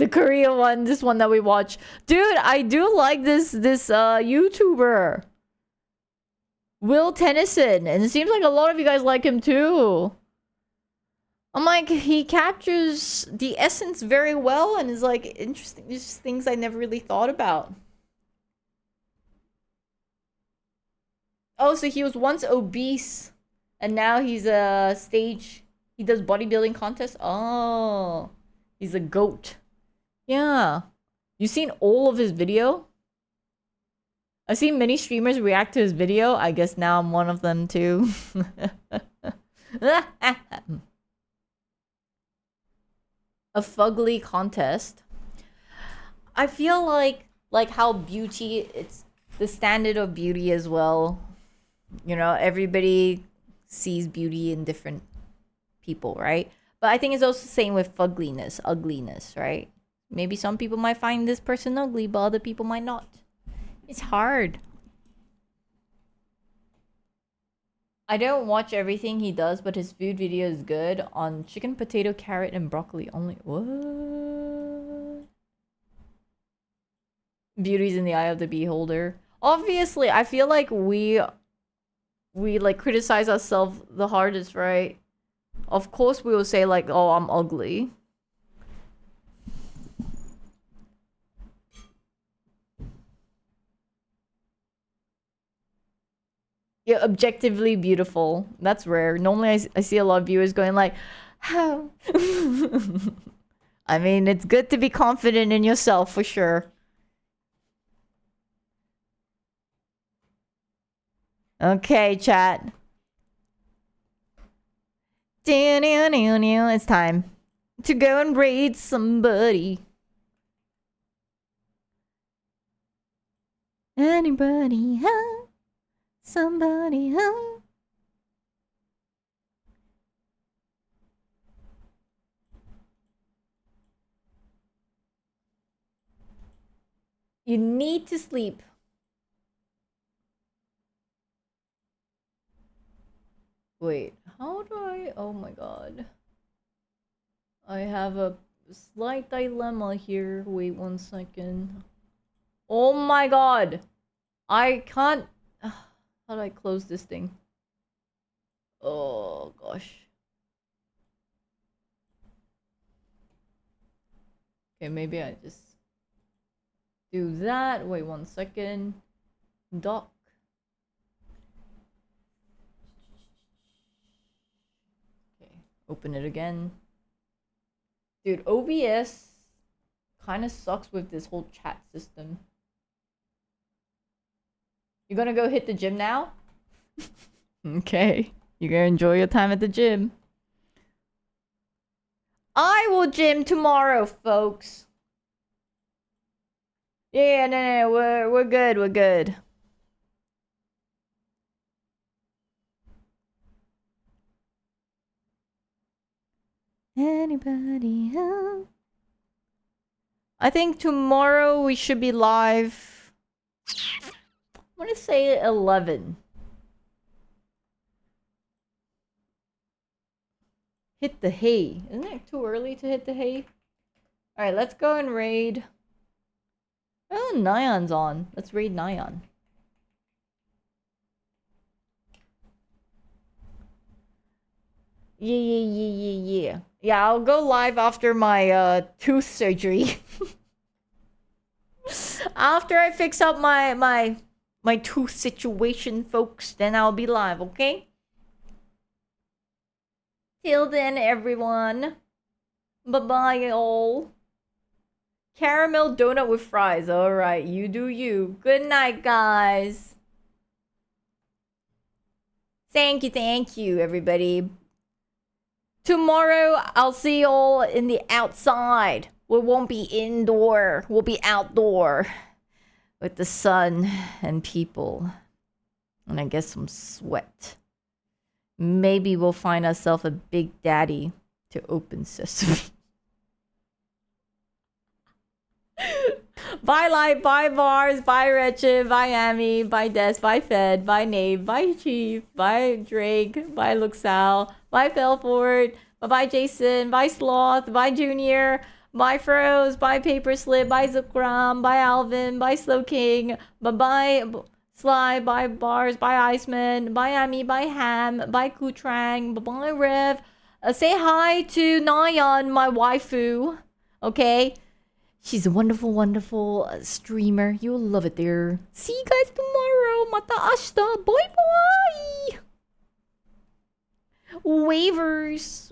The Korea one, this one that we watch. Dude, I do like this YouTuber. Will Tennyson. And it seems like a lot of you guys like him too. I'm like, he captures the essence very well and is like interesting. Just things I never really thought about. Oh, so he was once obese and now he's a stage. He does bodybuilding contests. Oh, he's a goat. Yeah. You seen all of his video? I've seen many streamers react to his video. I guess now I'm one of them too. A fugly contest. I feel like how beauty, it's the standard of beauty as well. You know, everybody sees beauty in different people, right? But I think it's also the same with fugliness, ugliness, right? Maybe some people might find this person ugly, but other people might not. It's hard. I don't watch everything he does, but his food video is good on chicken, potato, carrot, and broccoli only. What? Beauty's in the eye of the beholder. Obviously, I feel like we like criticize ourselves the hardest, right? Of course we will say like, oh, I'm ugly. Yeah, objectively beautiful. That's rare. Normally I see a lot of viewers going like, how? I mean, it's good to be confident in yourself for sure. Okay, chat. It's time to go and raid somebody. Anybody, huh? Somebody, huh? You need to sleep. Wait, how do I... Oh my god. I have a slight dilemma here. Wait 1 second. Oh my god! I can't... How do I close this thing? Oh gosh. Okay, maybe I just do that. Wait 1 second. Dock. Okay, open it again. Dude, OBS kind of sucks with this whole chat system. You're gonna go hit the gym now? Okay. You're gonna enjoy your time at the gym. I will gym tomorrow, folks. Yeah, no, we're good, we're good. Anybody else? I think tomorrow we should be live. I want to say 11. Hit the hay. Isn't it too early to hit the hay? Alright, let's go and raid. Oh, Nyan's on. Let's raid Nyan. Yeah. Yeah, I'll go live after my tooth surgery. After I fix up my tooth situation, folks, then I'll be live, okay? Till then, everyone. Bye-bye, all. Caramel donut with fries. Alright, you do you. Good night, guys. Thank you, everybody. Tomorrow, I'll see you all in the outside. We won't be indoor. We'll be outdoor. With the sun and people. And I guess some sweat. Maybe we'll find ourselves a big daddy to open sesame. Bye Light, bye Bars, bye Wretched, bye Amy, bye Des, bye Fed, bye Nave, bye Chief, bye Drake, bye Luxal, bye Felford, bye Jason, bye Sloth, bye Junior, Bye Froze, bye Paperslip, bye Zukram, bye Alvin, bye Slow King, bye Sly, bye Bars, bye Iceman, bye Ami, bye Ham, bye Kutrang, bye Rev. Say hi to Nayan, my waifu. Okay? She's a wonderful, wonderful streamer. You'll love it there. See you guys tomorrow. Mata ashta. Bye bye. Waivers.